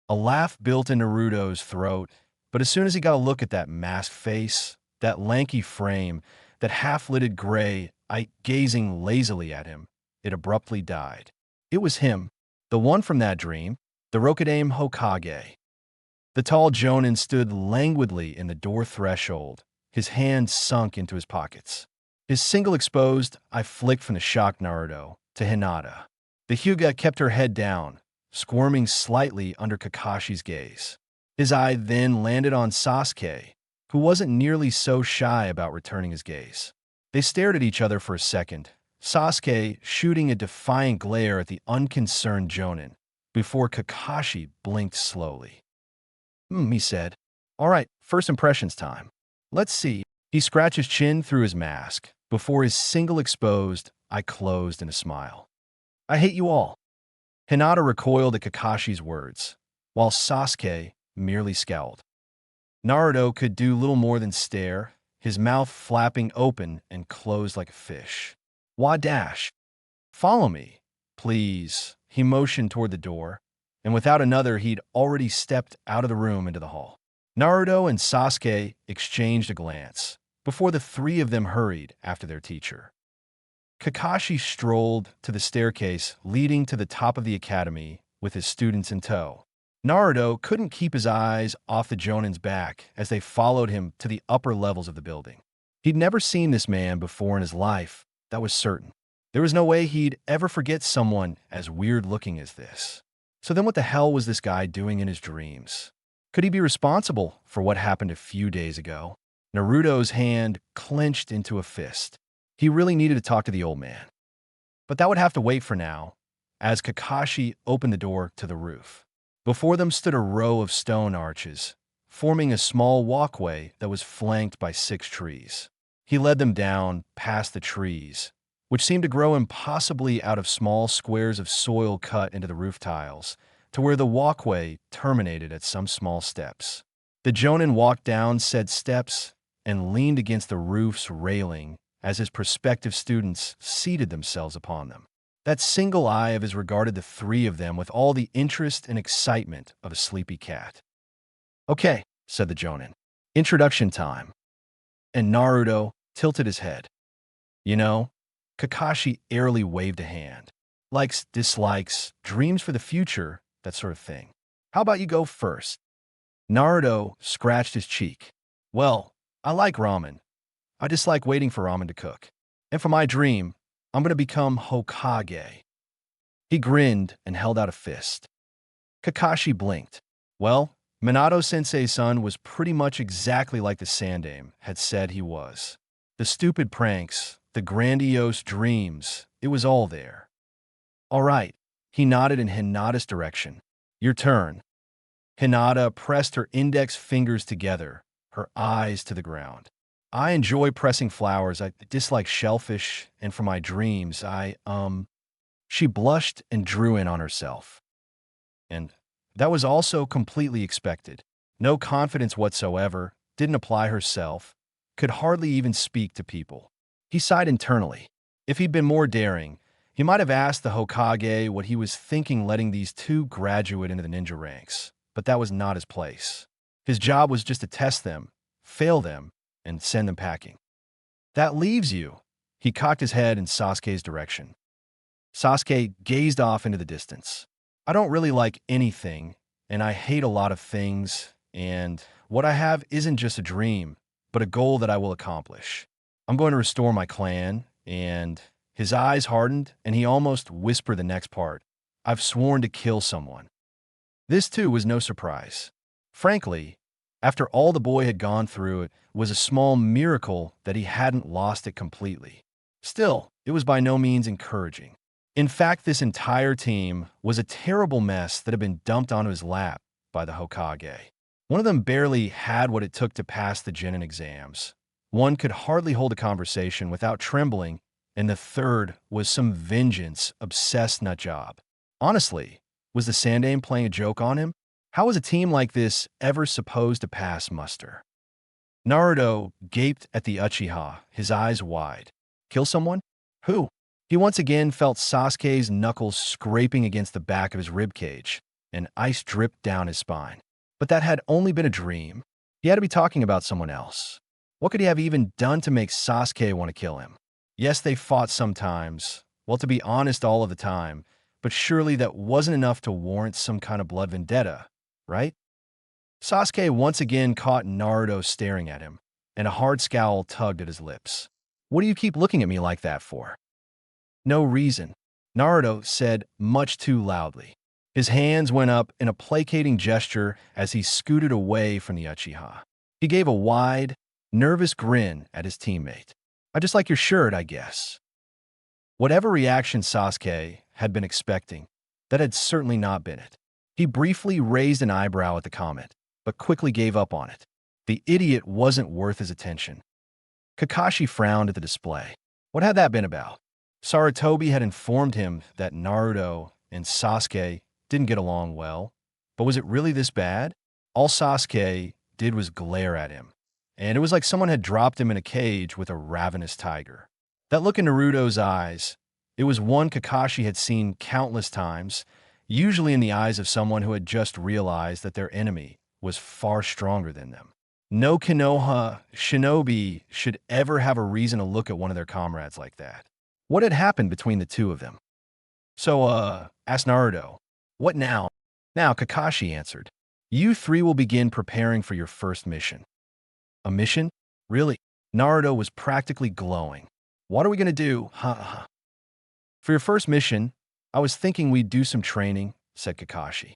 A laugh built in Naruto's throat, but as soon as he got a look at that masked face, that lanky frame, that half-lidded gray eye gazing lazily at him, it abruptly died. It was him, the one from that dream, the Rokudaime Hokage. The tall Jonin stood languidly in the door threshold, his hands sunk into his pockets. His single exposed eye flicked from the shocked Naruto to Hinata. The Hyuga kept her head down, squirming slightly under Kakashi's gaze. His eye then landed on Sasuke, who wasn't nearly so shy about returning his gaze. They stared at each other for a second, Sasuke shooting a defiant glare at the unconcerned Jonin, before Kakashi blinked slowly. He said. All right, first impressions time. Let's see. He scratched his chin through his mask, before his single exposed eye closed in a smile. I hate you all. Hinata recoiled at Kakashi's words, while Sasuke merely scowled. Naruto could do little more than stare, his mouth flapping open and closed like a fish. Wadash. Follow me, please. He motioned toward the door, and without another, he'd already stepped out of the room into the hall. Naruto and Sasuke exchanged a glance, before the three of them hurried after their teacher. Kakashi strolled to the staircase leading to the top of the academy with his students in tow. Naruto couldn't keep his eyes off the Jonin's back as they followed him to the upper levels of the building. He'd never seen this man before in his life, that was certain. There was no way he'd ever forget someone as weird-looking as this. So then what the hell was this guy doing in his dreams? Could he be responsible for what happened a few days ago? Naruto's hand clenched into a fist. He really needed to talk to the old man. But that would have to wait for now, as Kakashi opened the door to the roof. Before them stood a row of stone arches, forming a small walkway that was flanked by 6 trees. He led them down past the trees, which seemed to grow impossibly out of small squares of soil cut into the roof tiles, to where the walkway terminated at some small steps. The Jonin walked down said steps and leaned against the roof's railing as his prospective students seated themselves upon them. That single eye of his regarded the three of them with all the interest and excitement of a sleepy cat. Okay, said the Jonin. Introduction time. And Naruto tilted his head. You know, Kakashi airily waved a hand. Likes, dislikes, dreams for the future, that sort of thing. How about you go first? Naruto scratched his cheek. Well, I like ramen. I dislike waiting for ramen to cook. And for my dream, I'm going to become Hokage. He grinned and held out a fist. Kakashi blinked. Well, Minato-sensei's son was pretty much exactly like the Sandaime had said he was. The stupid pranks, the grandiose dreams, it was all there. All right, he nodded in Hinata's direction. Your turn. Hinata pressed her index fingers together, her eyes to the ground. I enjoy pressing flowers. I dislike shellfish, and for my dreams, She blushed and drew in on herself. And that was also completely expected. No confidence whatsoever, didn't apply herself, could hardly even speak to people. He sighed internally. If he'd been more daring, he might have asked the Hokage what he was thinking letting these two graduate into the ninja ranks, but that was not his place. His job was just to test them, fail them, and send them packing. That leaves you. He cocked his head in Sasuke's direction. Sasuke gazed off into the distance. I don't really like anything, and I hate a lot of things, and what I have isn't just a dream, but a goal that I will accomplish. I'm going to restore my clan, and his eyes hardened, and he almost whispered the next part. I've sworn to kill someone. This, too, was no surprise. Frankly, after all the boy had gone through, it was a small miracle that he hadn't lost it completely. Still, it was by no means encouraging. In fact, this entire team was a terrible mess that had been dumped onto his lap by the Hokage. One of them barely had what it took to pass the Genin exams. One could hardly hold a conversation without trembling, and the third was some vengeance-obsessed nutjob. Honestly, was the Sandaime playing a joke on him? How was a team like this ever supposed to pass muster? Naruto gaped at the Uchiha, his eyes wide. Kill someone? Who? He once again felt Sasuke's knuckles scraping against the back of his ribcage, and ice dripped down his spine. But that had only been a dream. He had to be talking about someone else. What could he have even done to make Sasuke want to kill him? Yes, they fought sometimes. Well, to be honest, all of the time. But surely that wasn't enough to warrant some kind of blood vendetta, right? Sasuke once again caught Naruto staring at him, and a hard scowl tugged at his lips. What do you keep looking at me like that for? No reason, Naruto said much too loudly. His hands went up in a placating gesture as he scooted away from the Uchiha. He gave a wide, nervous grin at his teammate. "I just like your shirt, I guess." Whatever reaction Sasuke had been expecting, that had certainly not been it. He briefly raised an eyebrow at the comment, but quickly gave up on it. The idiot wasn't worth his attention. Kakashi frowned at the display. What had that been about? Sarutobi had informed him that Naruto and Sasuke didn't get along well, but was it really this bad? All Sasuke did was glare at him, and it was like someone had dropped him in a cage with a ravenous tiger. That look in Naruto's eyes, it was one Kakashi had seen countless times, usually in the eyes of someone who had just realized that their enemy was far stronger than them. No Konoha shinobi should ever have a reason to look at one of their comrades like that. What had happened between the two of them? So, asked Naruto. What now? Now, Kakashi answered. You three will begin preparing for your first mission. A mission? Really? Naruto was practically glowing. What are we going to do? Ha. For your first mission, I was thinking we'd do some training, said Kakashi.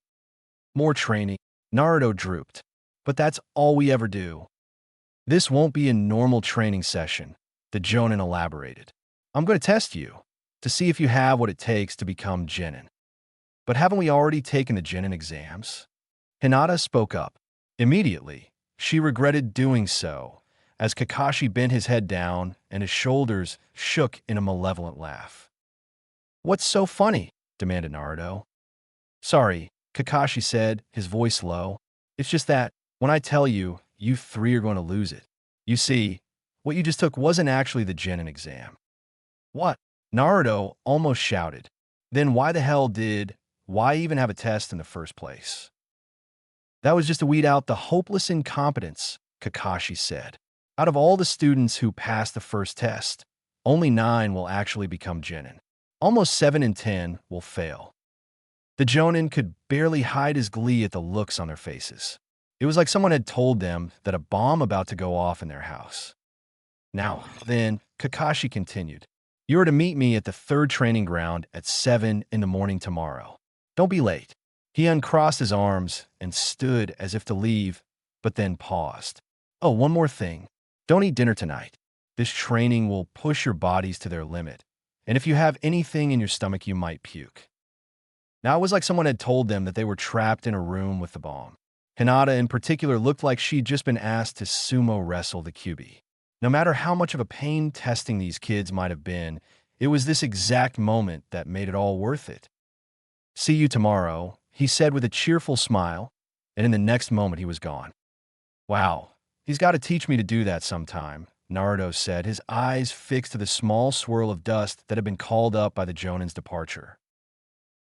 More training. Naruto drooped. But that's all we ever do. This won't be a normal training session, the Jonin elaborated. I'm going to test you, to see if you have what it takes to become Genin. But haven't we already taken the Genin exams? Hinata spoke up. Immediately, she regretted doing so, as Kakashi bent his head down and his shoulders shook in a malevolent laugh. What's so funny? Demanded Naruto. Sorry, Kakashi said, his voice low. It's just that, when I tell you, you three are going to lose it. You see, what you just took wasn't actually the Genin exam. What? Naruto almost shouted. Then why even have a test in the first place? That was just to weed out the hopeless incompetence, Kakashi said. Out of all the students who passed the first test, only 9 will actually become Genin. Almost 7 in 10 will fail. The Jonin could barely hide his glee at the looks on their faces. It was like someone had told them that a bomb about to go off in their house. Now, then, Kakashi continued. You are to meet me at the 3rd training ground at 7 in the morning tomorrow. Don't be late. He uncrossed his arms and stood as if to leave, but then paused. Oh, one more thing. Don't eat dinner tonight. This training will push your bodies to their limit, and if you have anything in your stomach, you might puke. Now, it was like someone had told them that they were trapped in a room with the bomb. Hinata, in particular, looked like she'd just been asked to sumo wrestle the Kyuubi. No matter how much of a pain testing these kids might have been, it was this exact moment that made it all worth it. See you tomorrow, he said with a cheerful smile, and in the next moment he was gone. Wow, he's got to teach me to do that sometime, Naruto said, his eyes fixed to the small swirl of dust that had been called up by the Jonin's departure.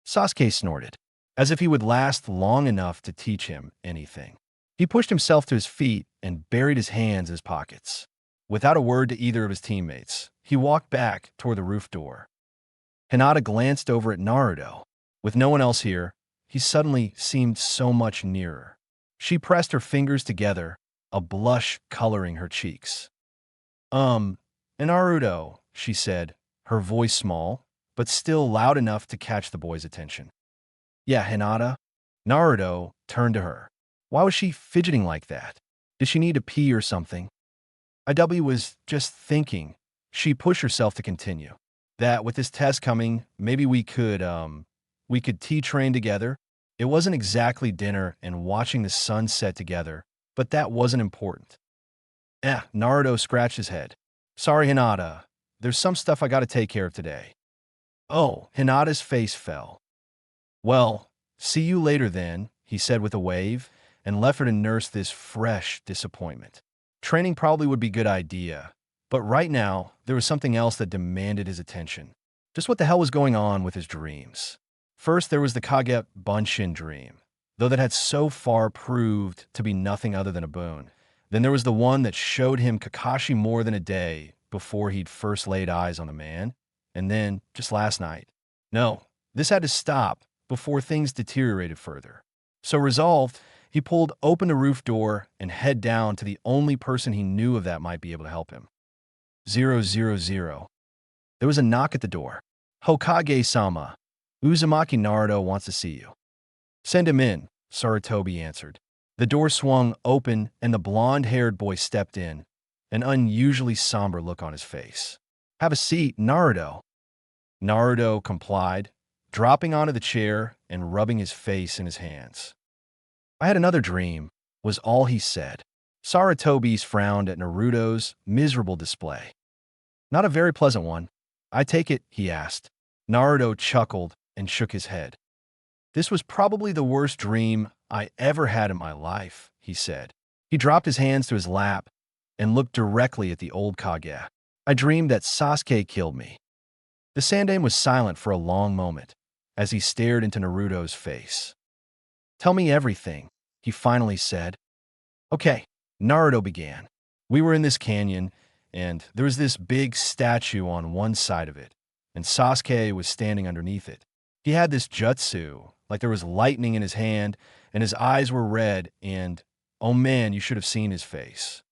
Sasuke snorted, as if he would last long enough to teach him anything. He pushed himself to his feet and buried his hands in his pockets. Without a word to either of his teammates, he walked back toward the roof door. Hinata glanced over at Naruto. With no one else here, he suddenly seemed so much nearer. She pressed her fingers together, a blush coloring her cheeks. Naruto, she said, her voice small, but still loud enough to catch the boy's attention. Yeah, Hinata. Naruto turned to her. Why was she fidgeting like that? Did she need to pee or something? IW was just thinking. She pushed herself to continue. That with this test coming, maybe we could tea train together. It wasn't exactly dinner and watching the sun set together, but that wasn't important. Naruto scratched his head. Sorry, Hinata. There's some stuff I gotta take care of today. Oh, Hinata's face fell. Well, see you later then, he said with a wave, and left her to nurse this fresh disappointment. Training probably would be a good idea, but right now, there was something else that demanded his attention. Just what the hell was going on with his dreams? First, there was the Kage Bunshin dream, though that had so far proved to be nothing other than a boon. Then there was the one that showed him Kakashi more than a day before he'd first laid eyes on the man, and then, just last night. No, this had to stop before things deteriorated further. So resolved, he pulled open the roof door and head down to the only person he knew of that might be able to help him. 000. There was a knock at the door. Hokage-sama. Uzumaki Naruto wants to see you. Send him in, Sarutobi answered. The door swung open and the blonde-haired boy stepped in, an unusually somber look on his face. Have a seat, Naruto. Naruto complied, dropping onto the chair and rubbing his face in his hands. I had another dream, was all he said. Sarutobi's frowned at Naruto's miserable display. Not a very pleasant one. I take it, he asked. Naruto chuckled and shook his head. This was probably the worst dream I ever had in my life, he said. He dropped his hands to his lap and looked directly at the old Kage. I dreamed that Sasuke killed me. The Sandaime was silent for a long moment as he stared into Naruto's face. Tell me everything, he finally said. Okay, Naruto began. We were in this canyon, and there was this big statue on one side of it, and Sasuke was standing underneath it. He had this jutsu, like there was lightning in his hand, and his eyes were red, and, oh man, you should have seen his face.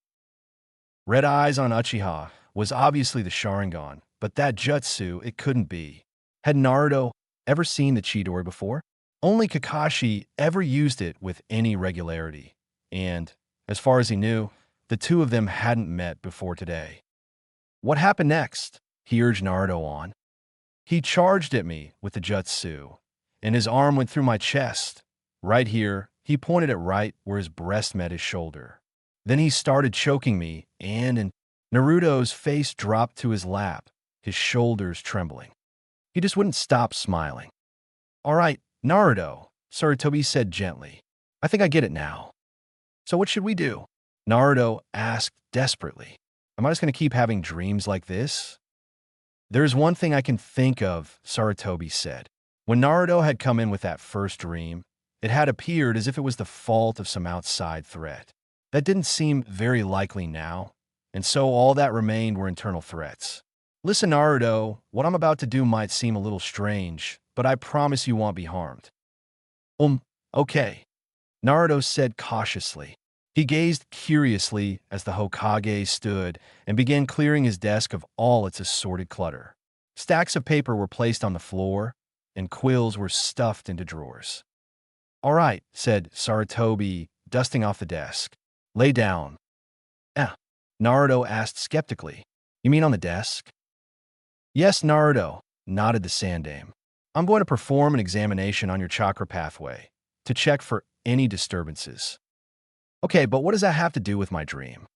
Red eyes on Uchiha was obviously the Sharingan, but that jutsu, it couldn't be. Had Naruto ever seen the Chidori before? Only Kakashi ever used it with any regularity, and, as far as he knew, the two of them hadn't met before today. What happened next? He urged Naruto on. He charged at me with the jutsu, and his arm went through my chest. Right here, he pointed at right where his breast met his shoulder. Then he started choking me, and Naruto's face dropped to his lap, his shoulders trembling. He just wouldn't stop smiling. All right, Naruto, Sarutobi said gently. I think I get it now. So what should we do? Naruto asked desperately. Am I just going to keep having dreams like this? There's one thing I can think of, Sarutobi said. When Naruto had come in with that first dream, it had appeared as if it was the fault of some outside threat. That didn't seem very likely now, and so all that remained were internal threats. Listen, Naruto, what I'm about to do might seem a little strange, but I promise you won't be harmed. Okay, Naruto said cautiously. He gazed curiously as the Hokage stood and began clearing his desk of all its assorted clutter. Stacks of paper were placed on the floor, and quills were stuffed into drawers. All right, said Sarutobi, dusting off the desk. Lay down. Naruto asked skeptically. You mean on the desk? Yes, Naruto, nodded the Sandaime. I'm going to perform an examination on your chakra pathway to check for any disturbances. Okay, but what does that have to do with my dream?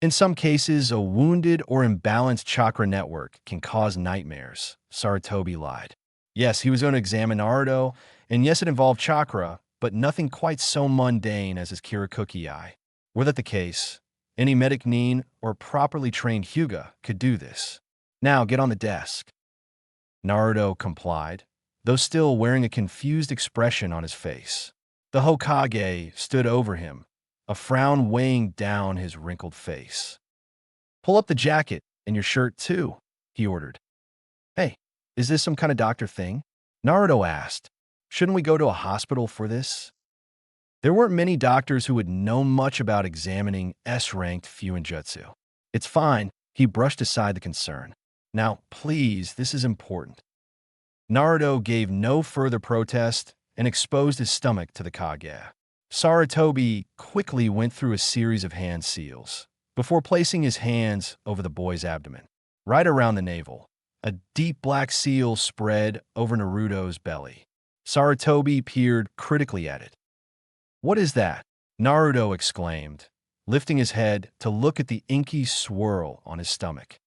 In some cases, a wounded or imbalanced chakra network can cause nightmares, Sarutobi lied. Yes, he was going to examine Naruto, and yes, it involved chakra, but nothing quite so mundane as his Kirakuki eye. Were that the case, any medic nin or properly trained Hyuga could do this. Now, get on the desk. Naruto complied, though still wearing a confused expression on his face. The Hokage stood over him, a frown weighing down his wrinkled face. Pull up the jacket and your shirt too, he ordered. Hey, is this some kind of doctor thing? Naruto asked. Shouldn't we go to a hospital for this? There weren't many doctors who would know much about examining S-ranked Fuinjutsu. It's fine, he brushed aside the concern. Now, please, this is important. Naruto gave no further protest and exposed his stomach to the Kage. Sarutobi quickly went through a series of hand seals before placing his hands over the boy's abdomen, right around the navel. A deep black seal spread over Naruto's belly. Sarutobi peered critically at it. What is that? Naruto exclaimed, lifting his head to look at the inky swirl on his stomach.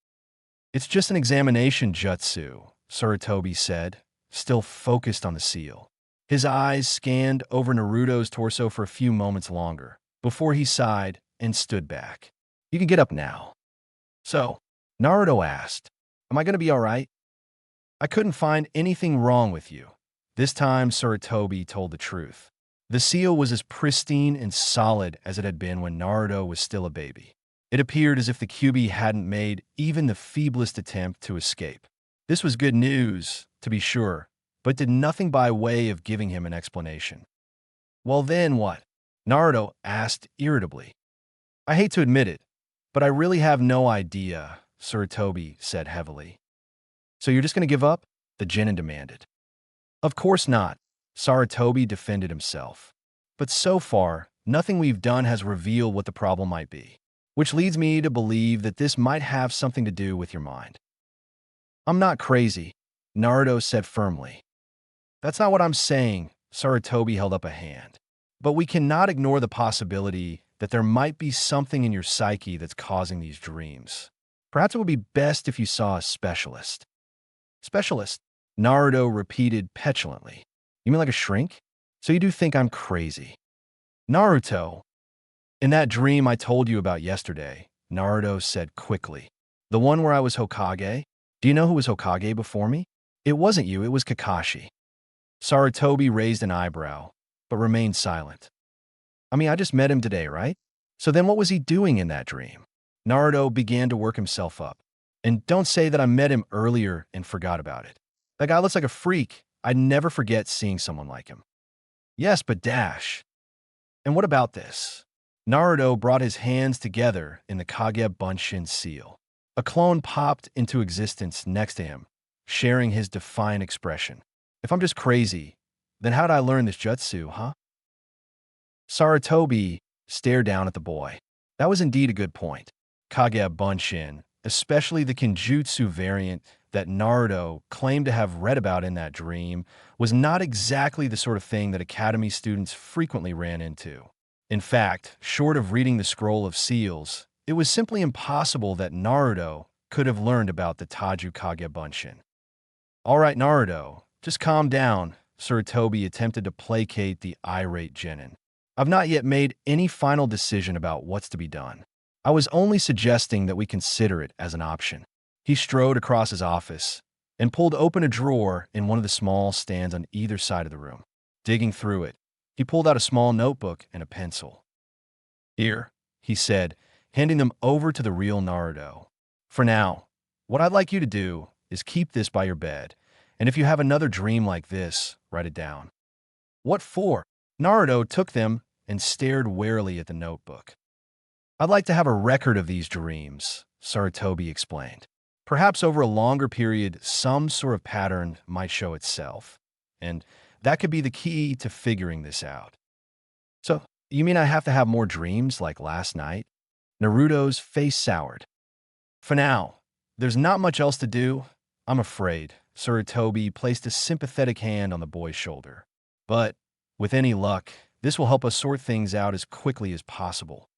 It's just an examination jutsu, Sarutobi said, still focused on the seal. His eyes scanned over Naruto's torso for a few moments longer, before he sighed and stood back. You can get up now. So, Naruto asked, am I going to be all right? I couldn't find anything wrong with you. This time, Sarutobi told the truth. The seal was as pristine and solid as it had been when Naruto was still a baby. It appeared as if the Kyuubi hadn't made even the feeblest attempt to escape. This was good news, to be sure, but did nothing by way of giving him an explanation. Well then what? Naruto asked irritably. I hate to admit it, but I really have no idea, Sarutobi said heavily. So you're just going to give up? The genin demanded. Of course not, Saratobi defended himself. But so far, nothing we've done has revealed what the problem might be, which leads me to believe that this might have something to do with your mind. I'm not crazy, Naruto said firmly. That's not what I'm saying, Saratobi held up a hand. But we cannot ignore the possibility that there might be something in your psyche that's causing these dreams. Perhaps it would be best if you saw a specialist. Specialist? Naruto repeated petulantly. You mean like a shrink? So you do think I'm crazy? Naruto. In that dream I told you about yesterday, Naruto said quickly. The one where I was Hokage? Do you know who was Hokage before me? It wasn't you, it was Kakashi. Saratobi raised an eyebrow, but remained silent. I mean, I just met him today, right? So then what was he doing in that dream? Naruto began to work himself up. And don't say that I met him earlier and forgot about it. That guy looks like a freak. I'd never forget seeing someone like him. Yes, but Dash. And what about this? Naruto brought his hands together in the Kage Bunshin seal. A clone popped into existence next to him, sharing his defiant expression. If I'm just crazy, then how'd I learn this jutsu, huh? Saratobi stared down at the boy. That was indeed a good point. Kage Bunshin, especially the Kenjutsu variant that Naruto claimed to have read about in that dream, was not exactly the sort of thing that academy students frequently ran into. In fact, short of reading the Scroll of Seals, it was simply impossible that Naruto could have learned about the Taju Kage Bunshin. All right, Naruto, just calm down, Saratobi attempted to placate the irate genin. I've not yet made any final decision about what's to be done. I was only suggesting that we consider it as an option. He strode across his office and pulled open a drawer in one of the small stands on either side of the room. Digging through it, he pulled out a small notebook and a pencil. Here, he said, handing them over to the real Naruto. For now, what I'd like you to do is keep this by your bed, and if you have another dream like this, write it down. What for? Naruto took them and stared warily at the notebook. I'd like to have a record of these dreams, Saratobi explained. Perhaps over a longer period, some sort of pattern might show itself, and that could be the key to figuring this out. So, you mean I have to have more dreams like last night? Naruto's face soured. For now, there's not much else to do, I'm afraid. Saratobi placed a sympathetic hand on the boy's shoulder. But, with any luck, this will help us sort things out as quickly as possible.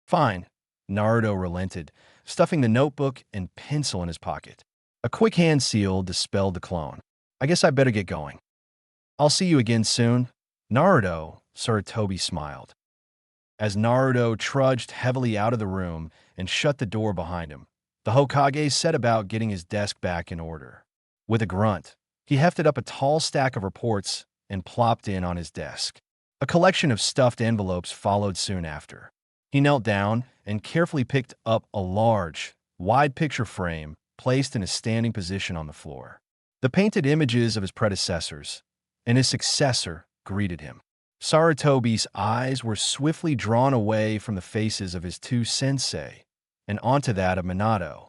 Fine, Naruto relented, stuffing the notebook and pencil in his pocket. A quick hand seal dispelled the clone. I guess I better get going. I'll see you again soon. Naruto, Saratobi smiled. As Naruto trudged heavily out of the room and shut the door behind him, the Hokage set about getting his desk back in order. With a grunt, he hefted up a tall stack of reports and plopped in on his desk. A collection of stuffed envelopes followed soon after. He knelt down and carefully picked up a large, wide picture frame placed in a standing position on the floor. The painted images of his predecessors and his successor greeted him. Saratobi's eyes were swiftly drawn away from the faces of his two sensei and onto that of Minato.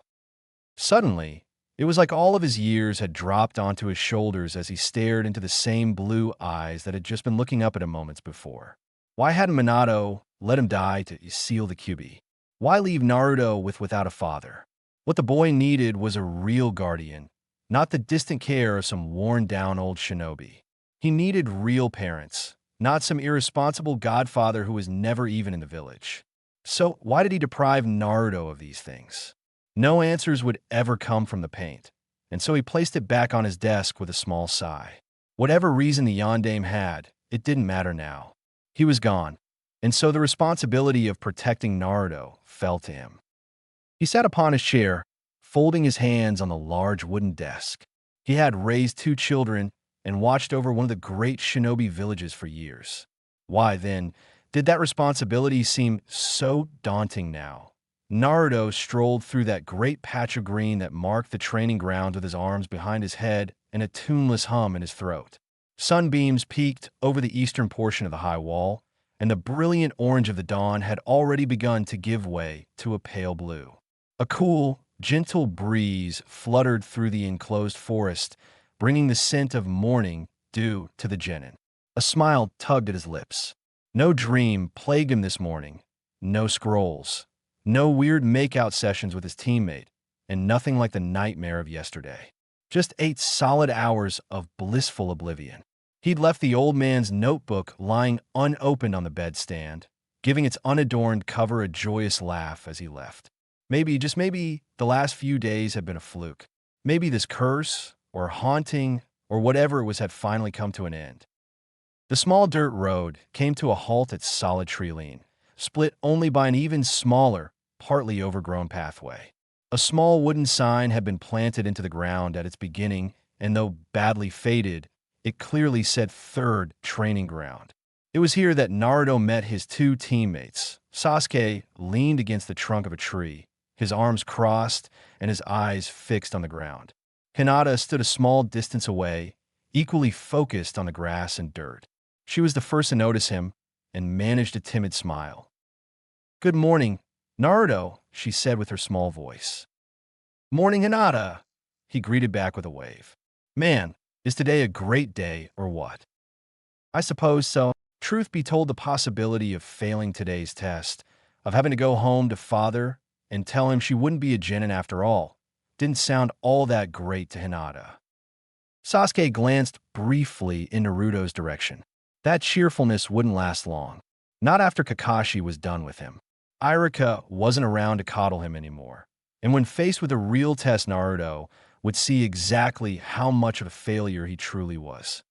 Suddenly, it was like all of his years had dropped onto his shoulders as he stared into the same blue eyes that had just been looking up at him moments before. Why hadn't Minato let him die to seal the Kyuubi? Why leave Naruto without a father? What the boy needed was a real guardian, not the distant care of some worn-down old shinobi. He needed real parents, not some irresponsible godfather who was never even in the village. So why did he deprive Naruto of these things? No answers would ever come from the paint, and so he placed it back on his desk with a small sigh. Whatever reason the yondaime had, it didn't matter now. He was gone, and so the responsibility of protecting Naruto fell to him. He sat upon his chair, folding his hands on the large wooden desk. He had raised two children and watched over one of the great shinobi villages for years. Why, then, did that responsibility seem so daunting now? Naruto strolled through that great patch of green that marked the training grounds with his arms behind his head and a tuneless hum in his throat. Sunbeams peeked over the eastern portion of the high wall, and the brilliant orange of the dawn had already begun to give way to a pale blue. A cool, gentle breeze fluttered through the enclosed forest, bringing the scent of morning due to the genin. A smile tugged at his lips. No dream plagued him this morning. No scrolls. No weird makeout sessions with his teammate. And nothing like the nightmare of yesterday. Just 8 solid hours of blissful oblivion. He'd left the old man's notebook lying unopened on the bedstand, giving its unadorned cover a joyous laugh as he left. Maybe, just maybe, the last few days had been a fluke. Maybe this curse, or haunting, or whatever it was had finally come to an end. The small dirt road came to a halt at solid tree lane, split only by an even smaller, partly overgrown pathway. A small wooden sign had been planted into the ground at its beginning, and though badly faded, it clearly said third training ground. It was here that Naruto met his 2 teammates. Sasuke leaned against the trunk of a tree, his arms crossed and his eyes fixed on the ground. Hinata stood a small distance away, equally focused on the grass and dirt. She was the first to notice him and managed a timid smile. "Good morning, Naruto," she said with her small voice. "Morning, Hinata," he greeted back with a wave. "Man, is today a great day or what?" "I suppose so. Truth be told, the possibility of failing today's test, of having to go home to father and tell him she wouldn't be a genin after all, didn't sound all that great to Hinata." Sasuke glanced briefly in Naruto's direction. That cheerfulness wouldn't last long. Not after Kakashi was done with him. Irika wasn't around to coddle him anymore. And when faced with a real test, Naruto would see exactly how much of a failure he truly was.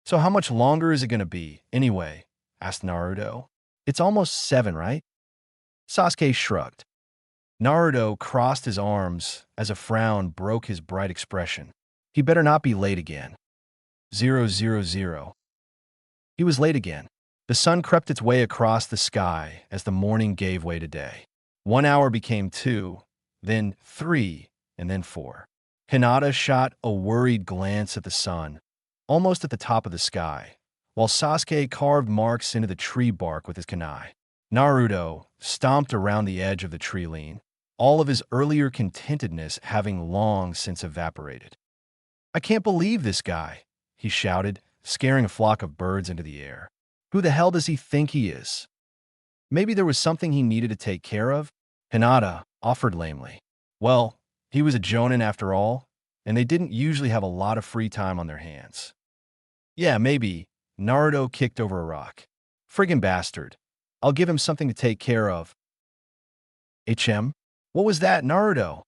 "So how much longer is it going to be, anyway?" asked Naruto. "It's almost 7, right?" Sasuke shrugged. Naruto crossed his arms as a frown broke his bright expression. He better not be late again. 000. He was late again. The sun crept its way across the sky as the morning gave way to day. 1 hour became 2, then 3, and then 4. Hinata shot a worried glance at the sun, almost at the top of the sky, while Sasuke carved marks into the tree bark with his kunai. Naruto stomped around the edge of the tree line, all of his earlier contentedness having long since evaporated. "I can't believe this guy," he shouted, scaring a flock of birds into the air. "Who the hell does he think he is?" "Maybe there was something he needed to take care of?" Hinata offered lamely. Well, he was a jonin after all, and they didn't usually have a lot of free time on their hands. "Yeah, maybe." Naruto kicked over a rock. "Friggin' bastard. I'll give him something to take care of." "HM? What was that, Naruto?"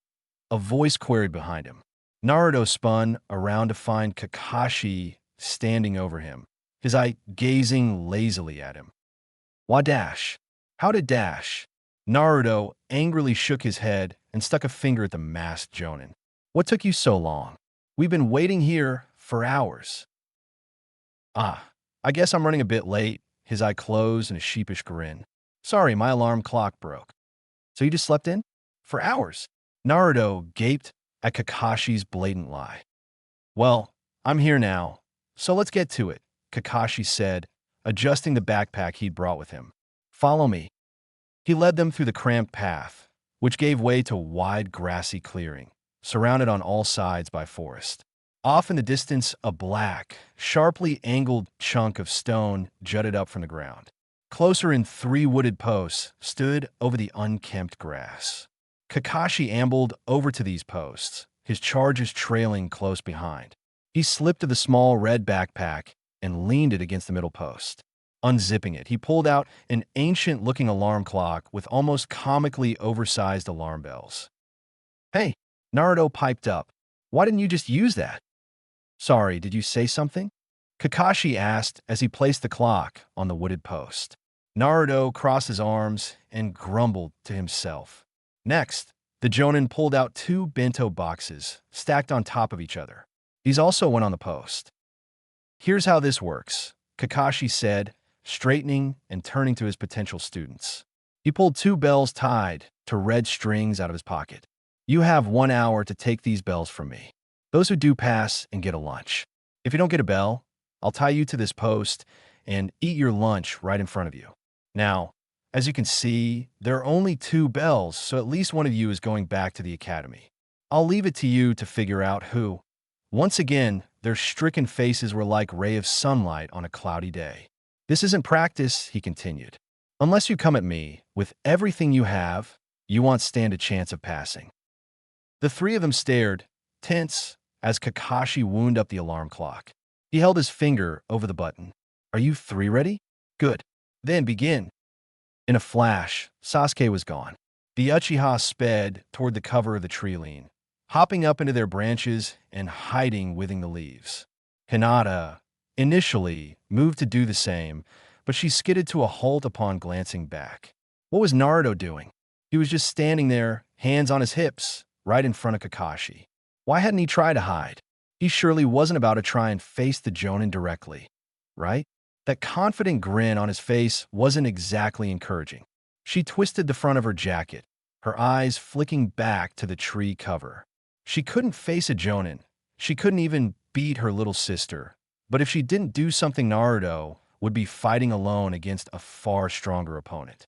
A voice queried behind him. Naruto spun around to find Kakashi standing over him, his eye gazing lazily at him. "Why dash? How did dash?" Naruto angrily shook his head and stuck a finger at the masked jonin. "What took you so long? We've been waiting here for hours." I guess I'm running a bit late." His eye closed in a sheepish grin. "Sorry, my alarm clock broke." "So you just slept in? For hours?" Naruto gaped at Kakashi's blatant lie. "Well, I'm here now, so let's get to it," Kakashi said, adjusting the backpack he'd brought with him. "Follow me." He led them through the cramped path, which gave way to a wide grassy clearing, surrounded on all sides by forest. Off in the distance, a black, sharply angled chunk of stone jutted up from the ground. Closer in, 3 wooded posts stood over the unkempt grass. Kakashi ambled over to these posts, his charges trailing close behind. He slipped to the small red backpack and leaned it against the middle post. Unzipping it, he pulled out an ancient-looking alarm clock with almost comically oversized alarm bells. "Hey," Naruto piped up. "Why didn't you just use that?" "Sorry, did you say something?" Kakashi asked as he placed the clock on the wooded post. Naruto crossed his arms and grumbled to himself. Next, the jonin pulled out 2 bento boxes, stacked on top of each other. These also went on the post. "Here's how this works," Kakashi said, straightening and turning to his potential students. He pulled 2 bells tied to red strings out of his pocket. "You have 1 hour to take these bells from me. Those who do pass and get a lunch. If you don't get a bell, I'll tie you to this post and eat your lunch right in front of you." Now, as you can see, there are only 2 bells, so at least one of you is going back to the academy. I'll leave it to you to figure out who. Once again, their stricken faces were like rays of sunlight on a cloudy day. This isn't practice, he continued. Unless you come at me with everything you have, you won't stand a chance of passing. The three of them stared, tense, as Kakashi wound up the alarm clock. He held his finger over the button. Are you three ready? Good. Then begin. In a flash, Sasuke was gone. The Uchiha sped toward the cover of the tree line, hopping up into their branches and hiding within the leaves. Hinata, initially, moved to do the same, but she skidded to a halt upon glancing back. What was Naruto doing? He was just standing there, hands on his hips, right in front of Kakashi. Why hadn't he tried to hide? He surely wasn't about to try and face the Jonin directly, right? That confident grin on his face wasn't exactly encouraging. She twisted the front of her jacket, her eyes flicking back to the tree cover. She couldn't face a Jonin. She couldn't even beat her little sister. But if she didn't do something, Naruto would be fighting alone against a far stronger opponent.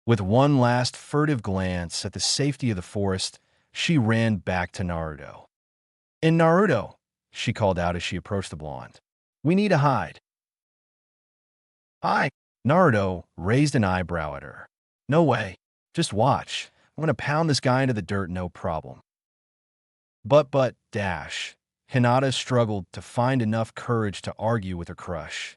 With one last furtive glance at the safety of the forest, she ran back to Naruto. "In Naruto," she called out as she approached the blonde. "We need to hide." "Hi." Naruto raised an eyebrow at her. "No way. Just watch. I'm gonna pound this guy into the dirt, no problem." But, Hinata struggled to find enough courage to argue with her crush.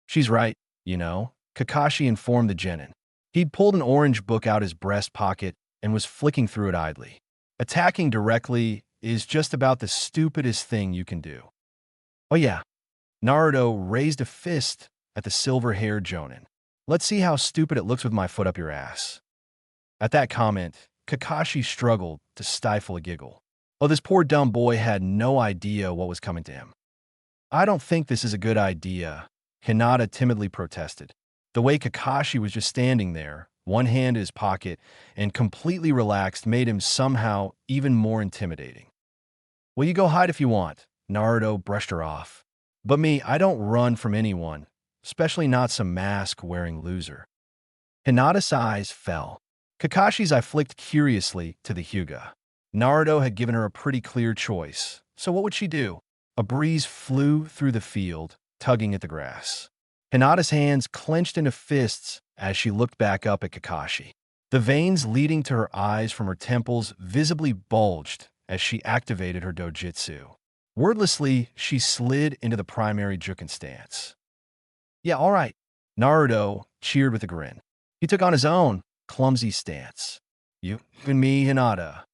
"She's right, you know," Kakashi informed the genin. He'd pulled an orange book out his breast pocket and was flicking through it idly. "Attacking directly is just about the stupidest thing you can do." "Oh yeah." Naruto raised a fist at the silver-haired Jonin. "Let's see how stupid it looks with my foot up your ass." At that comment, Kakashi struggled to stifle a giggle. Oh, this poor dumb boy had no idea what was coming to him. "I don't think this is a good idea," Hinata timidly protested. The way Kakashi was just standing there, one hand in his pocket, and completely relaxed made him somehow even more intimidating. "Well, you go hide if you want," Naruto brushed her off. "But me, I don't run from anyone, especially not some mask-wearing loser." Hinata's eyes fell. Kakashi's eye flicked curiously to the Hyuga. Naruto had given her a pretty clear choice, so what would she do? A breeze flew through the field, tugging at the grass. Hinata's hands clenched into fists as she looked back up at Kakashi. The veins leading to her eyes from her temples visibly bulged as she activated her dojutsu. Wordlessly, she slid into the primary Jukin stance. "Yeah, all right," Naruto cheered with a grin. He took on his own clumsy stance. "You and me, Hinata."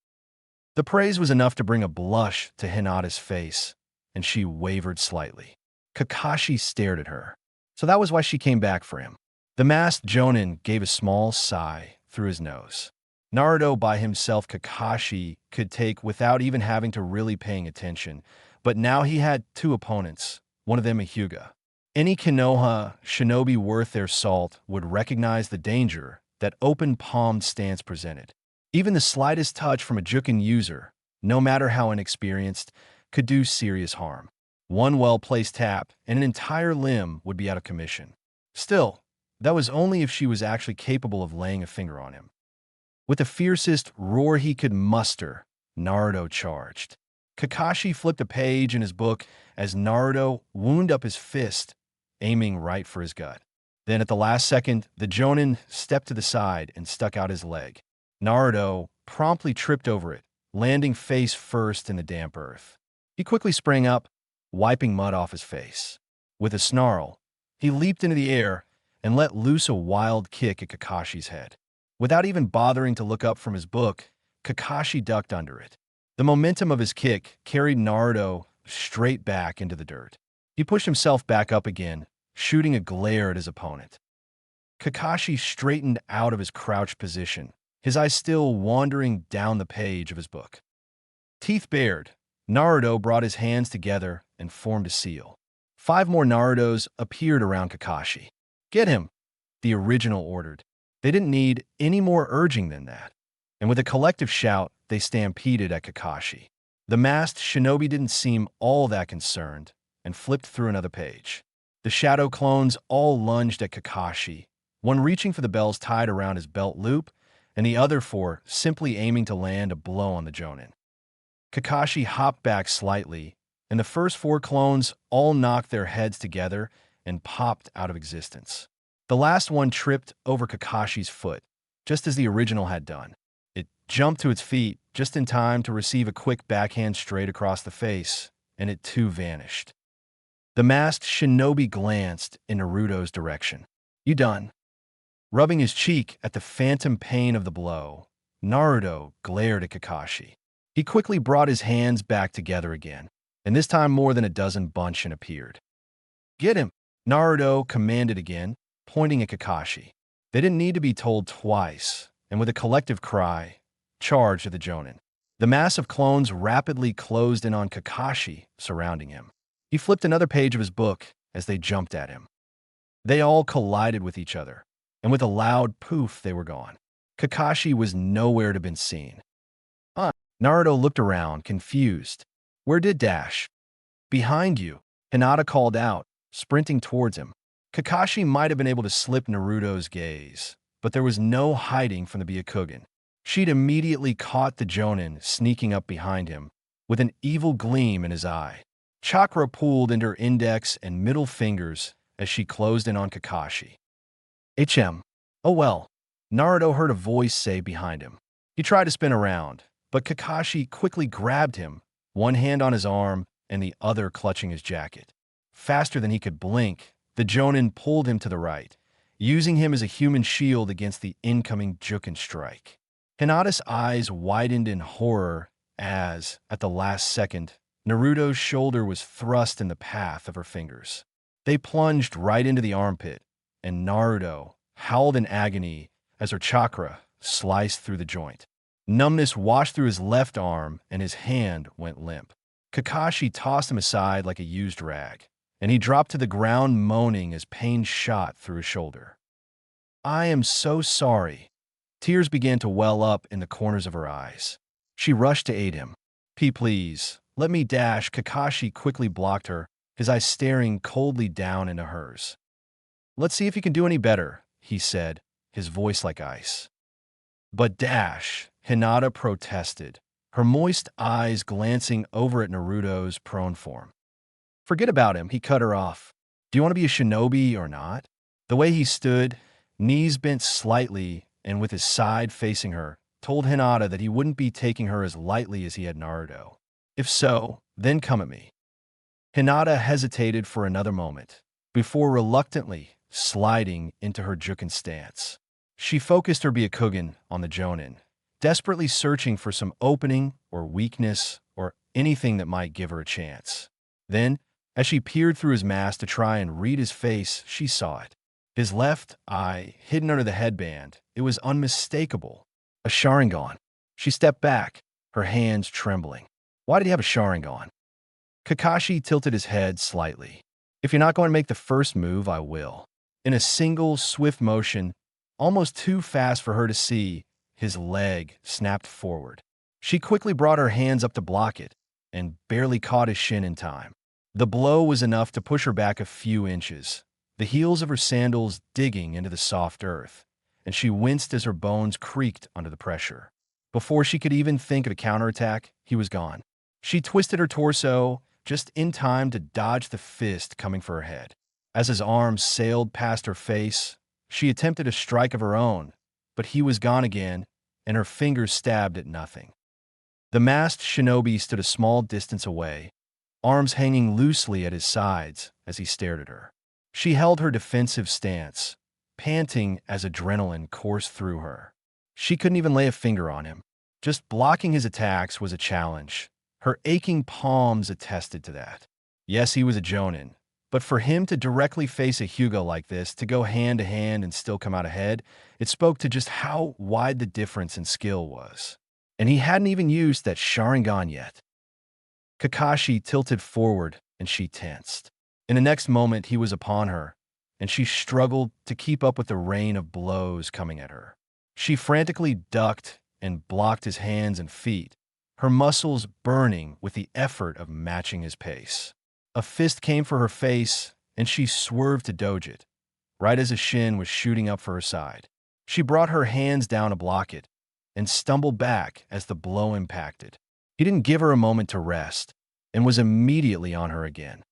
The praise was enough to bring a blush to Hinata's face, and she wavered slightly. Kakashi stared at her. So that was why she came back for him. The masked Jonin gave a small sigh through his nose. Naruto by himself, Kakashi could take without even having to really paying attention, but now he had two opponents, one of them a Hyuga. Any Konoha shinobi worth their salt would recognize the danger that open-palmed stance presented. Even the slightest touch from a Jukin user, no matter how inexperienced, could do serious harm. One well-placed tap, and an entire limb would be out of commission. Still, that was only if she was actually capable of laying a finger on him. With the fiercest roar he could muster, Naruto charged. Kakashi flipped a page in his book as Naruto wound up his fist, aiming right for his gut. Then at the last second, the Jonin stepped to the side and stuck out his leg. Naruto promptly tripped over it, landing face first in the damp earth. He quickly sprang up, wiping mud off his face. With a snarl, he leaped into the air and let loose a wild kick at Kakashi's head. Without even bothering to look up from his book, Kakashi ducked under it. The momentum of his kick carried Naruto straight back into the dirt. He pushed himself back up again, shooting a glare at his opponent. Kakashi straightened out of his crouched position, his eyes still wandering down the page of his book. Teeth bared, Naruto brought his hands together and formed a seal. 5 more Narutos appeared around Kakashi. "Get him," the original ordered. They didn't need any more urging than that. And with a collective shout, they stampeded at Kakashi. The masked shinobi didn't seem all that concerned and flipped through another page. The shadow clones all lunged at Kakashi, one reaching for the bells tied around his belt loop, and the other 4 simply aiming to land a blow on the Jonin. Kakashi hopped back slightly, and the first four clones all knocked their heads together and popped out of existence. The last one tripped over Kakashi's foot, just as the original had done. It jumped to its feet just in time to receive a quick backhand straight across the face, and it too vanished. The masked shinobi glanced in Naruto's direction. "You done?" Rubbing his cheek at the phantom pain of the blow, Naruto glared at Kakashi. He quickly brought his hands back together again, and this time more than a dozen bunchin appeared. "Get him!" Naruto commanded again, pointing at Kakashi. They didn't need to be told twice, and with a collective cry, charged at the Jonin. The mass of clones rapidly closed in on Kakashi, surrounding him. He flipped another page of his book as they jumped at him. They all collided with each other, and with a loud poof, they were gone. Kakashi was nowhere to be seen. Naruto looked around, confused. "Where did Dash?" "Behind you," Hinata called out, sprinting towards him. Kakashi might have been able to slip Naruto's gaze, but there was no hiding from the Byakugan. She'd immediately caught the Jonin sneaking up behind him, with an evil gleam in his eye. Chakra pooled into her index and middle fingers as she closed in on Kakashi. "HM. Oh well," Naruto heard a voice say behind him. He tried to spin around, but Kakashi quickly grabbed him, one hand on his arm and the other clutching his jacket. Faster than he could blink, the Jonin pulled him to the right, using him as a human shield against the incoming Juken strike. Hinata's eyes widened in horror as, at the last second, Naruto's shoulder was thrust in the path of her fingers. They plunged right into the armpit, and Naruto howled in agony as her chakra sliced through the joint. Numbness washed through his left arm, and his hand went limp. Kakashi tossed him aside like a used rag, and he dropped to the ground moaning as pain shot through his shoulder. "I am so sorry." Tears began to well up in the corners of her eyes. She rushed to aid him. Please, let me dash." Kakashi quickly blocked her, his eyes staring coldly down into hers. "Let's see if you can do any better," he said, his voice like ice. "But Dash," Hinata protested, her moist eyes glancing over at Naruto's prone form. "Forget about him," he cut her off. "Do you want to be a shinobi or not?" The way he stood, knees bent slightly and with his side facing her, told Hinata that he wouldn't be taking her as lightly as he had Naruto. "If so, then come at me." Hinata hesitated for another moment, before reluctantly sliding into her Juken stance. She focused her Byakugan on the Jonin, desperately searching for some opening or weakness or anything that might give her a chance. Then, as she peered through his mask to try and read his face, she saw it. His left eye, hidden under the headband, it was unmistakable. A Sharingan. She stepped back, her hands trembling. Why did he have a Sharingan? Kakashi tilted his head slightly. "If you're not going to make the first move, I will." In a single, swift motion, almost too fast for her to see, his leg snapped forward. She quickly brought her hands up to block it, and barely caught his shin in time. The blow was enough to push her back a few inches, the heels of her sandals digging into the soft earth, and she winced as her bones creaked under the pressure. Before she could even think of a counterattack, he was gone. She twisted her torso just in time to dodge the fist coming for her head. As his arms sailed past her face, she attempted a strike of her own, but he was gone again, and her fingers stabbed at nothing. The masked shinobi stood a small distance away, arms hanging loosely at his sides as he stared at her. She held her defensive stance, panting as adrenaline coursed through her. She couldn't even lay a finger on him. Just blocking his attacks was a challenge. Her aching palms attested to that. Yes, he was a Jonin, but for him to directly face a Hyuga like this, to go hand to hand and still come out ahead, it spoke to just how wide the difference in skill was. And he hadn't even used that Sharingan yet. Kakashi tilted forward and she tensed. In the next moment, he was upon her, and she struggled to keep up with the rain of blows coming at her. She frantically ducked and blocked his hands and feet, her muscles burning with the effort of matching his pace. A fist came for her face, and she swerved to dodge it, right as a shin was shooting up for her side. She brought her hands down to block it, and stumbled back as the blow impacted. He didn't give her a moment to rest and was immediately on her again.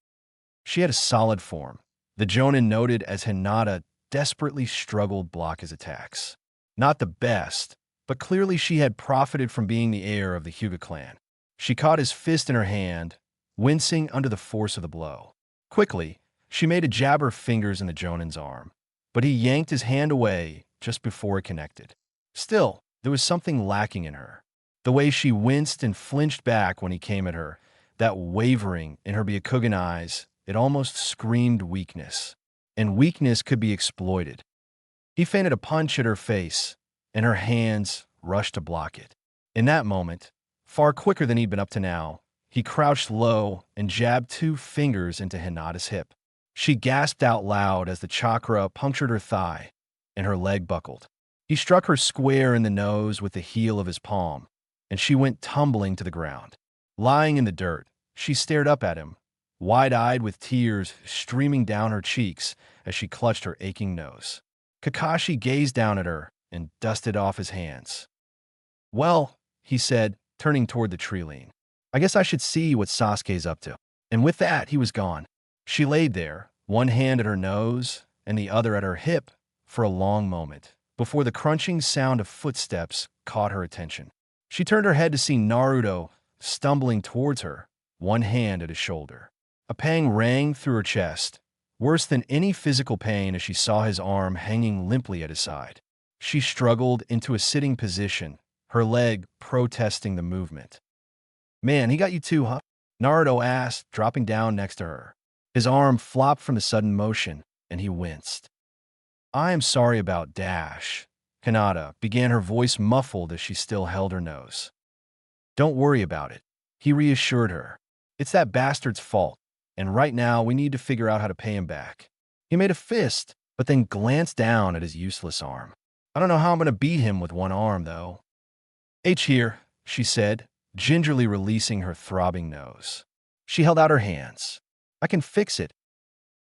She had a solid form. The Jonin noted as Hinata desperately struggled block his attacks. Not the best, but clearly she had profited from being the heir of the Hyuga clan. She caught his fist in her hand, wincing under the force of the blow. Quickly, she made a jab her fingers in the Jonin's arm, but he yanked his hand away just before it connected. Still, there was something lacking in her. The way she winced and flinched back when he came at her, that wavering in her Byakugan eyes, it almost screamed weakness. And weakness could be exploited. He feinted a punch at her face, and her hands rushed to block it. In that moment, far quicker than he'd been up to now, he crouched low and jabbed 2 fingers into Hinata's hip. She gasped out loud as the chakra punctured her thigh, and her leg buckled. He struck her square in the nose with the heel of his palm, and she went tumbling to the ground. Lying in the dirt, she stared up at him, wide-eyed with tears streaming down her cheeks as she clutched her aching nose. Kakashi gazed down at her and dusted off his hands. "Well," he said, turning toward the tree-line, "I guess I should see what Sasuke's up to." And with that, he was gone. She laid there, one hand at her nose and the other at her hip, for a long moment, before the crunching sound of footsteps caught her attention. She turned her head to see Naruto stumbling towards her, one hand at his shoulder. A pang rang through her chest, worse than any physical pain as she saw his arm hanging limply at his side. She struggled into a sitting position, her leg protesting the movement. "Man, he got you too, huh?" Naruto asked, dropping down next to her. His arm flopped from the sudden motion, and he winced. "I am sorry about Dash," Hinata began, her voice muffled as she still held her nose. "Don't worry about it," he reassured her. "It's that bastard's fault, and right now we need to figure out how to pay him back." He made a fist, but then glanced down at his useless arm. "I don't know how I'm going to beat him with one arm, though." "H here," she said, gingerly releasing her throbbing nose. She held out her hands. "I can fix it."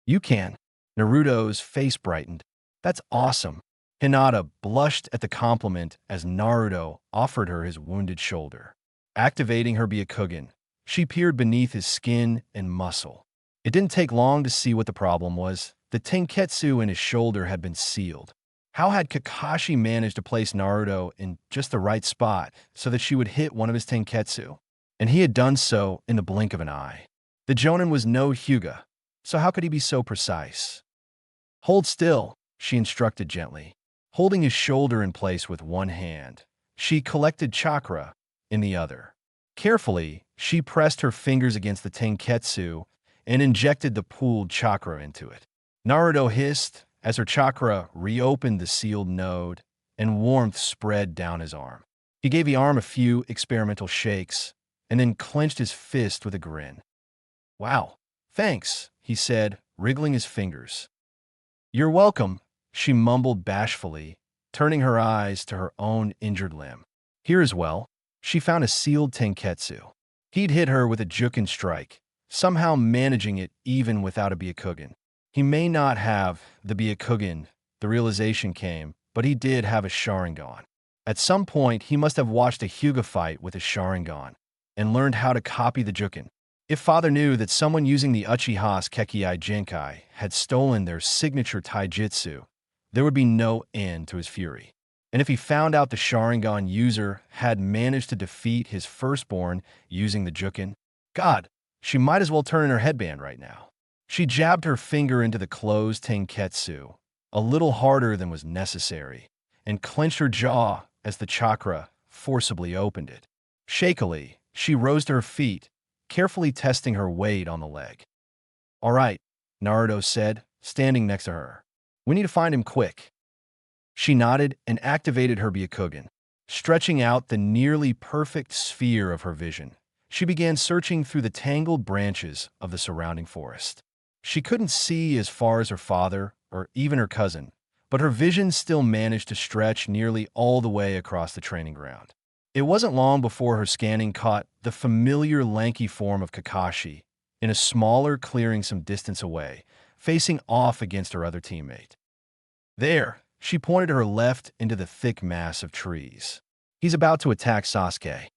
"You can." Naruto's face brightened. "That's awesome." Hinata blushed at the compliment as Naruto offered her his wounded shoulder. Activating her Byakugan, she peered beneath his skin and muscle. It didn't take long to see what the problem was. The tenketsu in his shoulder had been sealed. How had Kakashi managed to place Naruto in just the right spot so that she would hit one of his tenketsu? And he had done so in the blink of an eye. The Jonin was no Hyuga, so how could he be so precise? "Hold still," she instructed gently. Holding his shoulder in place with one hand, she collected chakra in the other. Carefully, she pressed her fingers against the tenketsu and injected the pooled chakra into it. Naruto hissed as her chakra reopened the sealed node, and warmth spread down his arm. He gave the arm a few experimental shakes, and then clenched his fist with a grin. "Wow, thanks," he said, wriggling his fingers. "You're welcome," she mumbled bashfully, turning her eyes to her own injured limb. Here as well, she found a sealed tenketsu. He'd hit her with a Jukin strike, somehow managing it even without a Byakugan. He may not have the Byakugan, the realization came, but he did have a Sharingan. At some point, he must have watched a Hyuga fight with a Sharingan and learned how to copy the Jukin. If Father knew that someone using the Uchiha's Kekkei Genkai had stolen their signature taijutsu, there would be no end to his fury. And if he found out the Sharingan user had managed to defeat his firstborn using the Jukin, God, she might as well turn in her headband right now. She jabbed her finger into the closed tenketsu, a little harder than was necessary, and clenched her jaw as the chakra forcibly opened it. Shakily, she rose to her feet, carefully testing her weight on the leg. "All right," Naruto said, standing next to her. "We need to find him quick." She nodded and activated her Byakugan. Stretching out the nearly perfect sphere of her vision, she began searching through the tangled branches of the surrounding forest. She couldn't see as far as her father or even her cousin, but her vision still managed to stretch nearly all the way across the training ground. It wasn't long before her scanning caught the familiar lanky form of Kakashi in a smaller clearing some distance away, facing off against her other teammate. There, she pointed her left into the thick mass of trees. "He's about to attack Sasuke."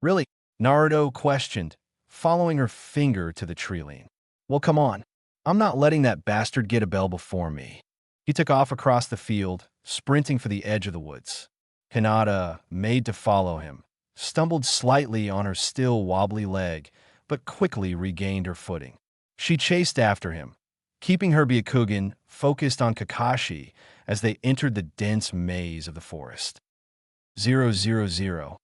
"Really?" Naruto questioned, following her finger to the tree line. Well, come on. I'm not letting that bastard get a bell before me. He took off across the field, sprinting for the edge of the woods. Hinata, made to follow him, stumbled slightly on her still wobbly leg, but quickly regained her footing. She chased after him, keeping her Byakugan focused on Kakashi as they entered the dense maze of the forest. 000.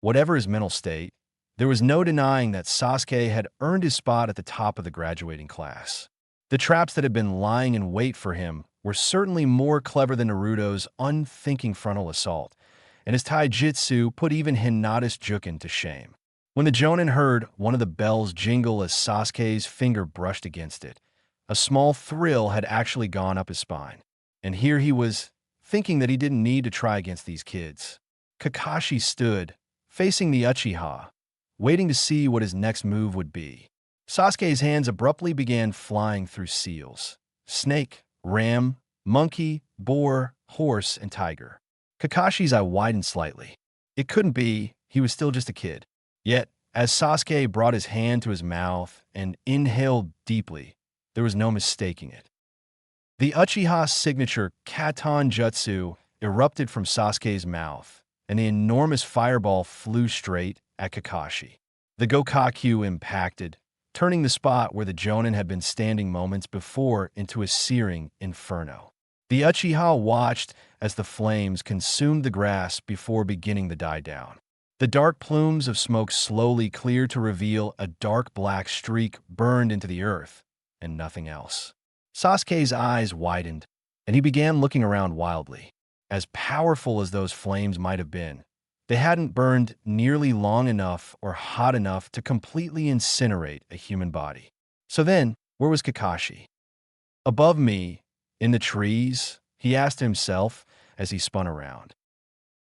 Whatever his mental state, there was no denying that Sasuke had earned his spot at the top of the graduating class. The traps that had been lying in wait for him were certainly more clever than Naruto's unthinking frontal assault, and his taijutsu put even Hinata's Jukin to shame. When the Jonin heard one of the bells jingle as Sasuke's finger brushed against it, a small thrill had actually gone up his spine. And here he was, thinking that he didn't need to try against these kids. Kakashi stood, facing the Uchiha, waiting to see what his next move would be. Sasuke's hands abruptly began flying through seals. Snake, ram, monkey, boar, horse, and tiger. Kakashi's eye widened slightly. It couldn't be, he was still just a kid. Yet, as Sasuke brought his hand to his mouth and inhaled deeply, there was no mistaking it. The Uchiha's signature Katon Jutsu erupted from Sasuke's mouth, and the enormous fireball flew straight at Kakashi. The Gokakyu impacted, turning the spot where the Jonin had been standing moments before into a searing inferno. The Uchiha watched as the flames consumed the grass before beginning to die down. The dark plumes of smoke slowly cleared to reveal a dark black streak burned into the earth, and nothing else. Sasuke's eyes widened, and he began looking around wildly. As powerful as those flames might have been, they hadn't burned nearly long enough or hot enough to completely incinerate a human body. So then, where was Kakashi? Above me, in the trees, he asked himself as he spun around.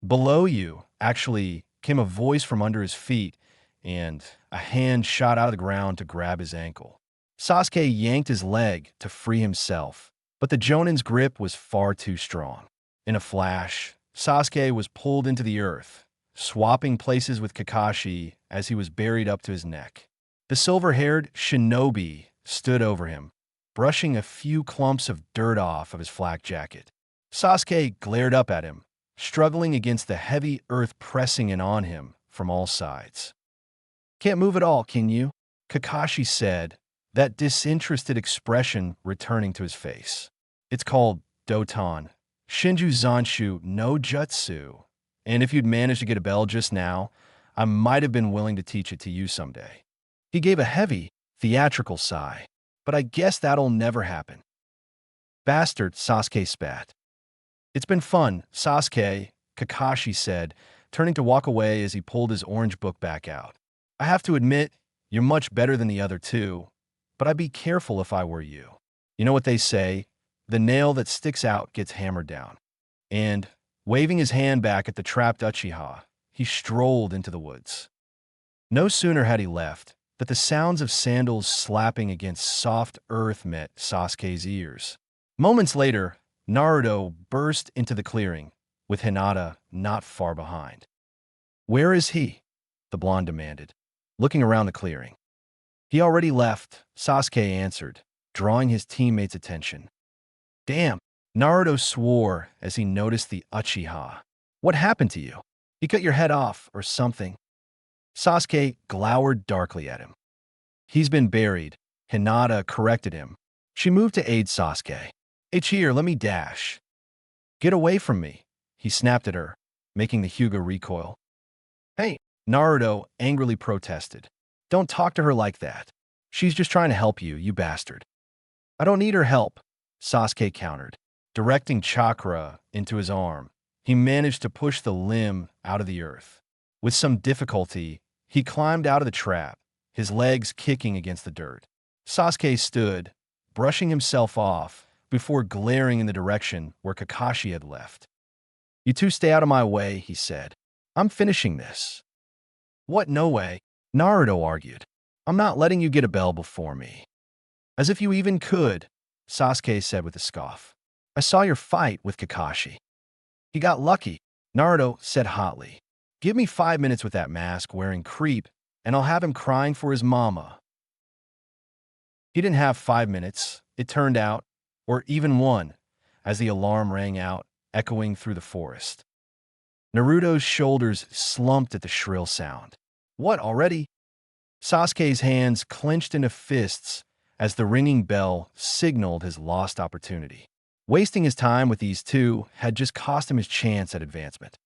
Below you, actually, came a voice from under his feet, and a hand shot out of the ground to grab his ankle. Sasuke yanked his leg to free himself, but the Jonin's grip was far too strong. In a flash, Sasuke was pulled into the earth, swapping places with Kakashi as he was buried up to his neck. The silver-haired shinobi stood over him, brushing a few clumps of dirt off of his flak jacket. Sasuke glared up at him, struggling against the heavy earth pressing in on him from all sides. "Can't move at all, can you?" Kakashi said, that disinterested expression returning to his face. "It's called Doton, Shinju Zanshu no Jutsu, and if you'd managed to get a bell just now, I might have been willing to teach it to you someday." He gave a heavy, theatrical sigh. "But I guess that'll never happen." "Bastard," Sasuke spat. "It's been fun, Sasuke," Kakashi said, turning to walk away as he pulled his orange book back out. "I have to admit, you're much better than the other two, but I'd be careful if I were you. You know what they say, the nail that sticks out gets hammered down." And, waving his hand back at the trapped Uchiha, he strolled into the woods. No sooner had he left, that the sounds of sandals slapping against soft earth met Sasuke's ears. Moments later, Naruto burst into the clearing, with Hinata not far behind. "Where is he?" the blonde demanded, looking around the clearing. "He already left," Sasuke answered, drawing his teammates' attention. "Damn," Naruto swore as he noticed the Uchiha. "What happened to you? He cut your head off or something." Sasuke glowered darkly at him. "He's been buried," Hinata corrected him. She moved to aid Sasuke. "H here, let me dash." "Get away from me," he snapped at her, making the Hyuga recoil. "Hey," Naruto angrily protested. "Don't talk to her like that. She's just trying to help you, you bastard." "I don't need her help," Sasuke countered. Directing chakra into his arm, he managed to push the limb out of the earth. With some difficulty, he climbed out of the trap, his legs kicking against the dirt. Sasuke stood, brushing himself off, before glaring in the direction where Kakashi had left. "You two stay out of my way," he said. "I'm finishing this." "What? No way," Naruto argued. "I'm not letting you get a bell before me." "As if you even could," Sasuke said with a scoff. "I saw your fight with Kakashi." "He got lucky," Naruto said hotly. "Give me 5 minutes with that mask-wearing creep, and I'll have him crying for his mama. He didn't have 5 minutes, it turned out, or even one, as the alarm rang out, echoing through the forest. Naruto's shoulders slumped at the shrill sound. What, already? Sasuke's hands clenched into fists as the ringing bell signaled his lost opportunity. Wasting his time with these two had just cost him his chance at advancement.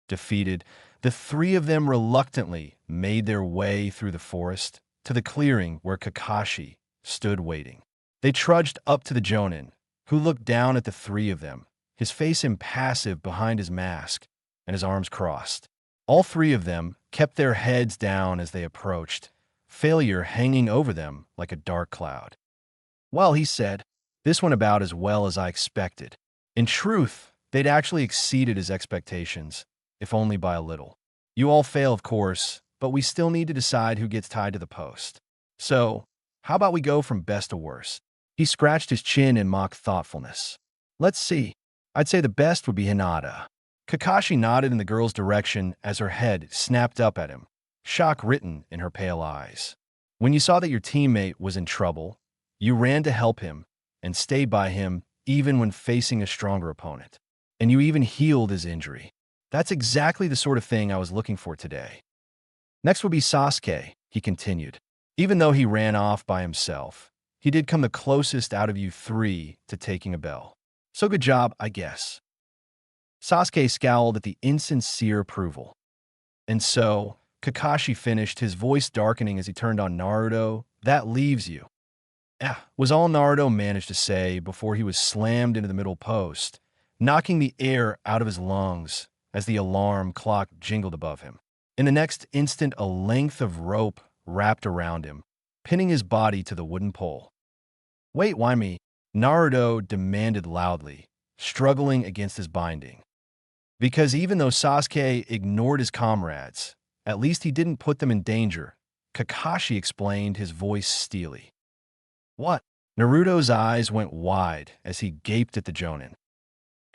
Defeated, the three of them reluctantly made their way through the forest to the clearing where Kakashi stood waiting. They trudged up to the Jonin, who looked down at the three of them, his face impassive behind his mask and his arms crossed. All three of them kept their heads down as they approached, failure hanging over them like a dark cloud. Well, he said, this went about as well as I expected. In truth, they'd actually exceeded his expectations, if only by a little. You all fail, of course, but we still need to decide who gets tied to the post. So, how about we go from best to worst? He scratched his chin in mock thoughtfulness. Let's see. I'd say the best would be Hinata. Kakashi nodded in the girl's direction as her head snapped up at him, shock written in her pale eyes. When you saw that your teammate was in trouble, you ran to help him and stayed by him even when facing a stronger opponent. And you even healed his injury. That's exactly the sort of thing I was looking for today. Next would be Sasuke, he continued. Even though he ran off by himself, he did come the closest out of you three to taking a bell. So good job, I guess. Sasuke scowled at the insincere approval. And so, Kakashi finished, his voice darkening as he turned on Naruto. That leaves you. Was all Naruto managed to say before he was slammed into the middle post, knocking the air out of his lungs as the alarm clock jingled above him. In the next instant, a length of rope wrapped around him, pinning his body to the wooden pole. Wait, why me? Naruto demanded loudly, struggling against his binding. Because even though Sasuke ignored his comrades, at least he didn't put them in danger, Kakashi explained, his voice steely. What? Naruto's eyes went wide as he gaped at the Jonin.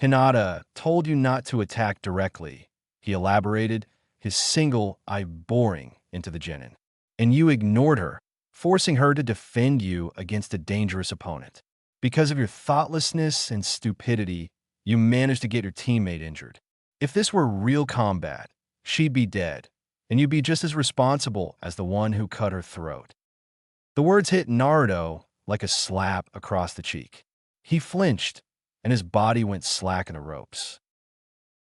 Hinata told you not to attack directly, he elaborated, his single eye boring into the genin. And you ignored her, forcing her to defend you against a dangerous opponent. Because of your thoughtlessness and stupidity, you managed to get your teammate injured. If this were real combat, she'd be dead, and you'd be just as responsible as the one who cut her throat. The words hit Naruto like a slap across the cheek. He flinched, and his body went slack in the ropes.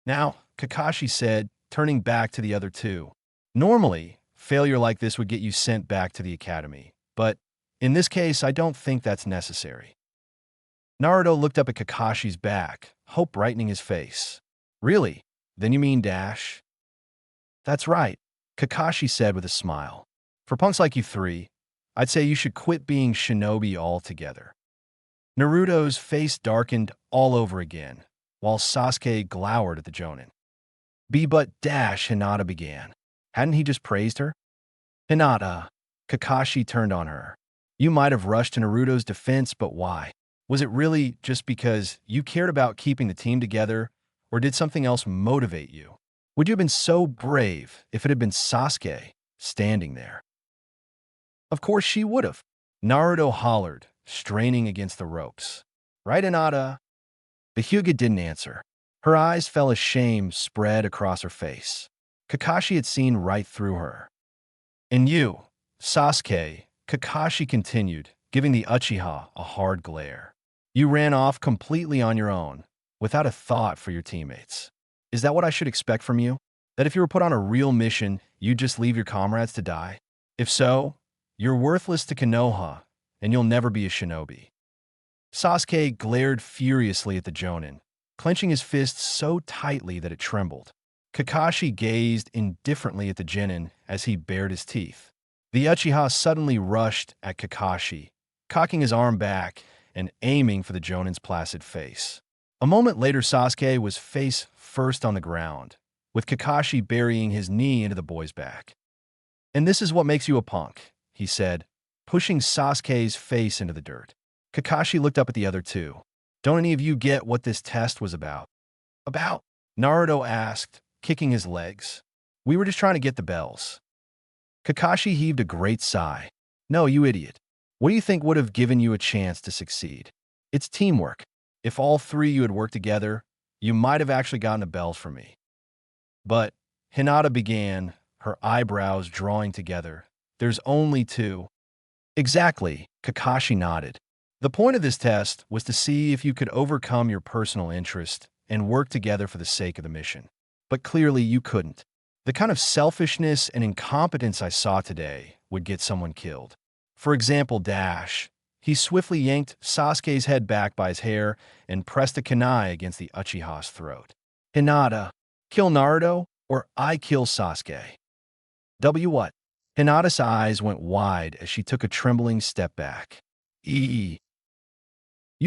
Now, Kakashi said, turning back to the other two, normally, failure like this would get you sent back to the academy, but in this case, I don't think that's necessary. Naruto looked up at Kakashi's back, hope brightening his face. Really? Then you mean Dash? That's right, Kakashi said with a smile. For punks like you three, I'd say you should quit being shinobi altogether. Naruto's face darkened all over again, while Sasuke glowered at the Jonin. Be but Dash, Hinata began. Hadn't he just praised her? Hinata, Kakashi turned on her. You might have rushed to Naruto's defense, but why? Was it really just because you cared about keeping the team together, or did something else motivate you? Would you have been so brave if it had been Sasuke standing there? Of course she would have. Naruto hollered, straining against the ropes. Right, Hinata? The Hyuga didn't answer. Her eyes fell as shame spread across her face. Kakashi had seen right through her. And you, Sasuke, Kakashi continued, giving the Uchiha a hard glare. You ran off completely on your own, without a thought for your teammates. Is that what I should expect from you? That if you were put on a real mission, you'd just leave your comrades to die? If so, you're worthless to Konoha, and you'll never be a shinobi. Sasuke glared furiously at the Jonin, clenching his fists so tightly that it trembled. Kakashi gazed indifferently at the genin as he bared his teeth. The Uchiha suddenly rushed at Kakashi, cocking his arm back and aiming for the Jonin's placid face. A moment later, Sasuke was face first on the ground, with Kakashi burying his knee into the boy's back. And this is what makes you a punk, he said, pushing Sasuke's face into the dirt. Kakashi looked up at the other two. Don't any of you get what this test was about? About? Naruto asked, kicking his legs. We were just trying to get the bells. Kakashi heaved a great sigh. No, you idiot. What do you think would have given you a chance to succeed? It's teamwork. If all three you had worked together, you might have actually gotten a bell from me. But Hinata began, her eyebrows drawing together. There's only two. Exactly, Kakashi nodded. The point of this test was to see if you could overcome your personal interest and work together for the sake of the mission. But clearly you couldn't. The kind of selfishness and incompetence I saw today would get someone killed. For example, Dash. He swiftly yanked Sasuke's head back by his hair and pressed a kunai against the Uchiha's throat. Hinata, kill Naruto or I kill Sasuke. What? Hinata's eyes went wide as she took a trembling step back. You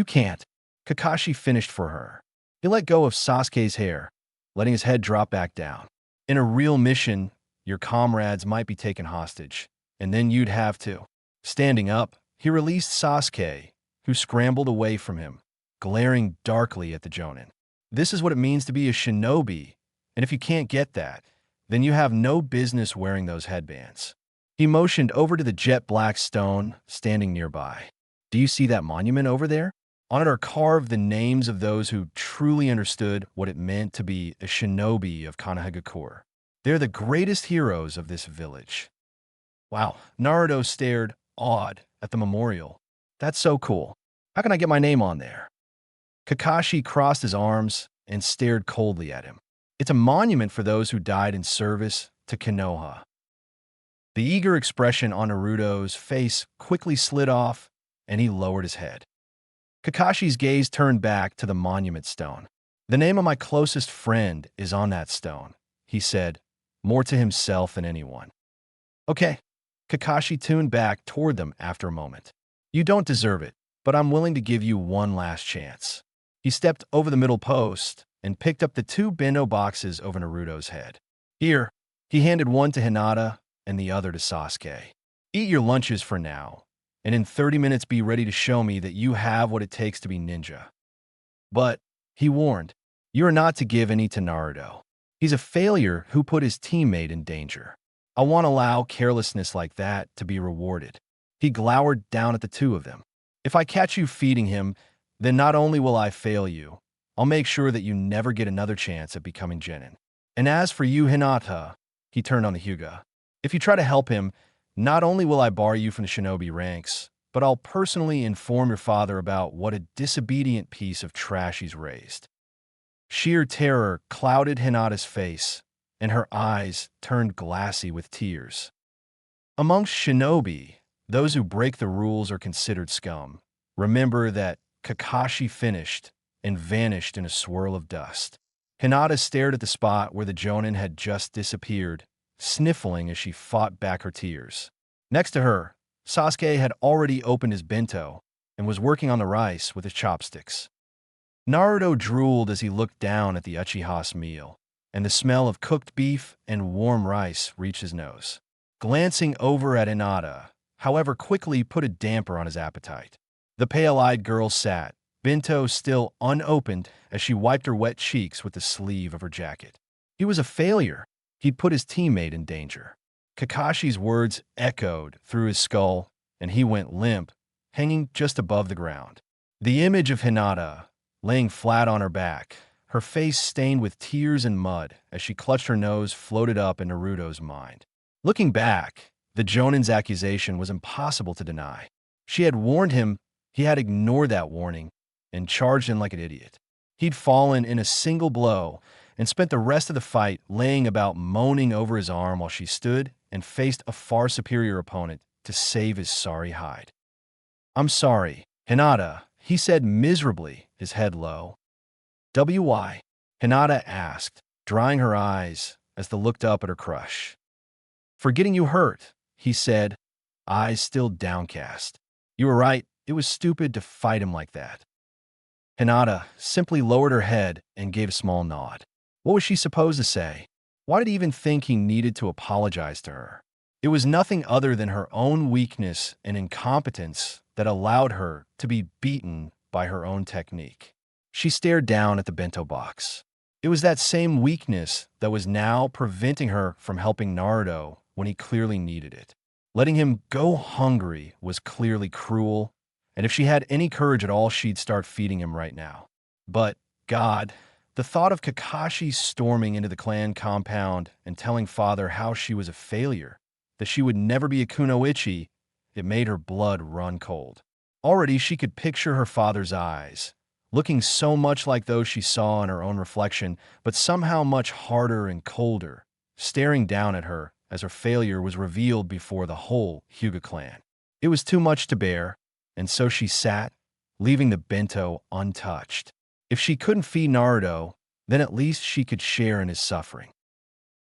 can't. Kakashi finished for her. He let go of Sasuke's hair, letting his head drop back down. In a real mission, your comrades might be taken hostage, and then you'd have to. Standing up, he released Sasuke, who scrambled away from him, glaring darkly at the Jonin. This is what it means to be a shinobi, and if you can't get that, then you have no business wearing those headbands. He motioned over to the jet black stone standing nearby. Do you see that monument over there? On it are carved the names of those who truly understood what it meant to be a shinobi of Konohagakure. They're the greatest heroes of this village. Wow, Naruto stared, awed, at the memorial. That's so cool. How can I get my name on there? Kakashi crossed his arms and stared coldly at him. It's a monument for those who died in service to Konoha. The eager expression on Naruto's face quickly slid off, and he lowered his head. Kakashi's gaze turned back to the monument stone. The name of my closest friend is on that stone, he said, more to himself than anyone. Okay. Kakashi tuned back toward them after a moment. You don't deserve it, but I'm willing to give you one last chance. He stepped over the middle post and picked up the two bento boxes over Naruto's head. Here, he handed one to Hinata and the other to Sasuke. Eat your lunches for now, and in 30 minutes be ready to show me that you have what it takes to be ninja. But, he warned, you are not to give any to Naruto. He's a failure who put his teammate in danger. I won't allow carelessness like that to be rewarded. He glowered down at the two of them. If I catch you feeding him, then not only will I fail you, I'll make sure that you never get another chance at becoming Genin. And as for you, Hinata, he turned on the Hyuga, if you try to help him, not only will I bar you from the shinobi ranks, but I'll personally inform your father about what a disobedient piece of trash he's raised. Sheer terror clouded Hinata's face, and her eyes turned glassy with tears. Amongst shinobi, those who break the rules are considered scum. Remember that Kakashi finished and vanished in a swirl of dust. Hinata stared at the spot where the Jonin had just disappeared, sniffling as she fought back her tears. Next to her, Sasuke had already opened his bento and was working on the rice with his chopsticks. Naruto drooled as he looked down at the Uchiha's meal, and the smell of cooked beef and warm rice reached his nose. Glancing over at Hinata, however, quickly put a damper on his appetite. The pale-eyed girl sat, bento still unopened, as she wiped her wet cheeks with the sleeve of her jacket. He was a failure. He'd put his teammate in danger. Kakashi's words echoed through his skull, and he went limp, hanging just above the ground. The image of Hinata, laying flat on her back, her face stained with tears and mud as she clutched her nose, floated up in Naruto's mind. Looking back, the Jonin's accusation was impossible to deny. She had warned him, he had ignored that warning, and charged in like an idiot. He'd fallen in a single blow and spent the rest of the fight laying about moaning over his arm while she stood and faced a far superior opponent to save his sorry hide. I'm sorry, Hinata, he said miserably, his head low. Why? Hinata asked, drying her eyes as they looked up at her crush. For getting you hurt, he said, eyes still downcast. You were right, it was stupid to fight him like that. Hinata simply lowered her head and gave a small nod. What was she supposed to say? Why did he even think he needed to apologize to her? It was nothing other than her own weakness and incompetence that allowed her to be beaten by her own technique. She stared down at the bento box. It was that same weakness that was now preventing her from helping Naruto when he clearly needed it. Letting him go hungry was clearly cruel, and if she had any courage at all, she'd start feeding him right now. But, God, the thought of Kakashi storming into the clan compound and telling Father how she was a failure, that she would never be a kunoichi, it made her blood run cold. Already she could picture her father's eyes, looking so much like those she saw in her own reflection, but somehow much harder and colder, staring down at her as her failure was revealed before the whole Hyuga clan. It was too much to bear, and so she sat, leaving the bento untouched. If she couldn't feed Naruto, then at least she could share in his suffering.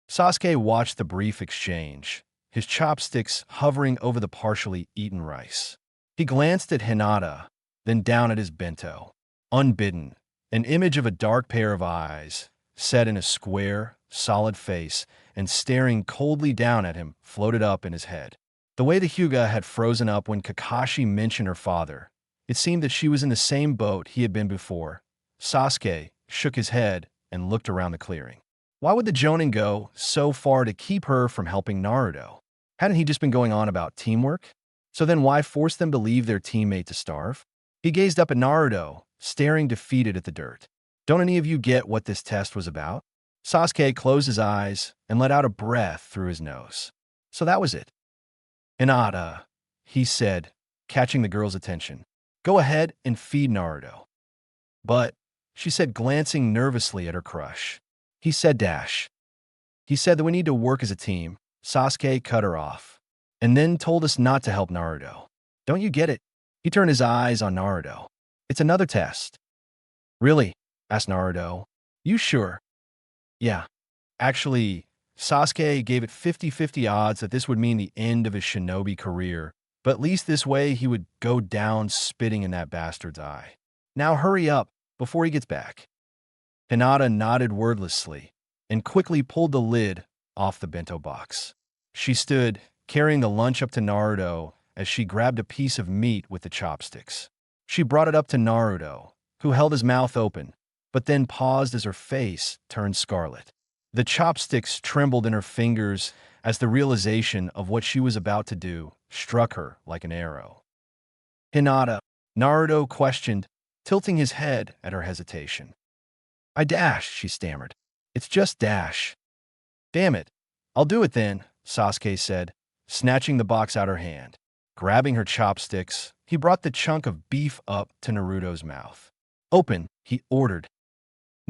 Sasuke watched the brief exchange, his chopsticks hovering over the partially eaten rice. He glanced at Hinata, then down at his bento. Unbidden, an image of a dark pair of eyes, set in a square, solid face, and staring coldly down at him, floated up in his head. The way the Hyuga had frozen up when Kakashi mentioned her father, it seemed that she was in the same boat he had been before. Sasuke shook his head and looked around the clearing. Why would the Jonin go so far to keep her from helping Naruto? Hadn't he just been going on about teamwork? So then why force them to leave their teammate to starve? He gazed up at Naruto, staring defeated at the dirt. Don't any of you get what this test was about? Sasuke closed his eyes and let out a breath through his nose. So that was it. Hinata, he said, catching the girl's attention. Go ahead and feed Naruto. But, she said, glancing nervously at her crush. He said dash. He said that we need to work as a team. Sasuke cut her off, and then told us not to help Naruto. Don't you get it? He turned his eyes on Naruto. It's another test. Really? Asked Naruto. You sure? Yeah. Actually, Sasuke gave it 50-50 odds that this would mean the end of his shinobi career, but at least this way he would go down spitting in that bastard's eye. Now hurry up, before he gets back. Hinata nodded wordlessly and quickly pulled the lid off the bento box. She stood, carrying the lunch up to Naruto as she grabbed a piece of meat with the chopsticks. She brought it up to Naruto, who held his mouth open, but then paused as her face turned scarlet. The chopsticks trembled in her fingers as the realization of what she was about to do struck her like an arrow. Hinata, Naruto questioned, tilting his head at her hesitation. I dash, she stammered. It's just dash. Damn it. I'll do it then, Sasuke said, snatching the box out her hand. Grabbing her chopsticks, he brought the chunk of beef up to Naruto's mouth. Open, he ordered.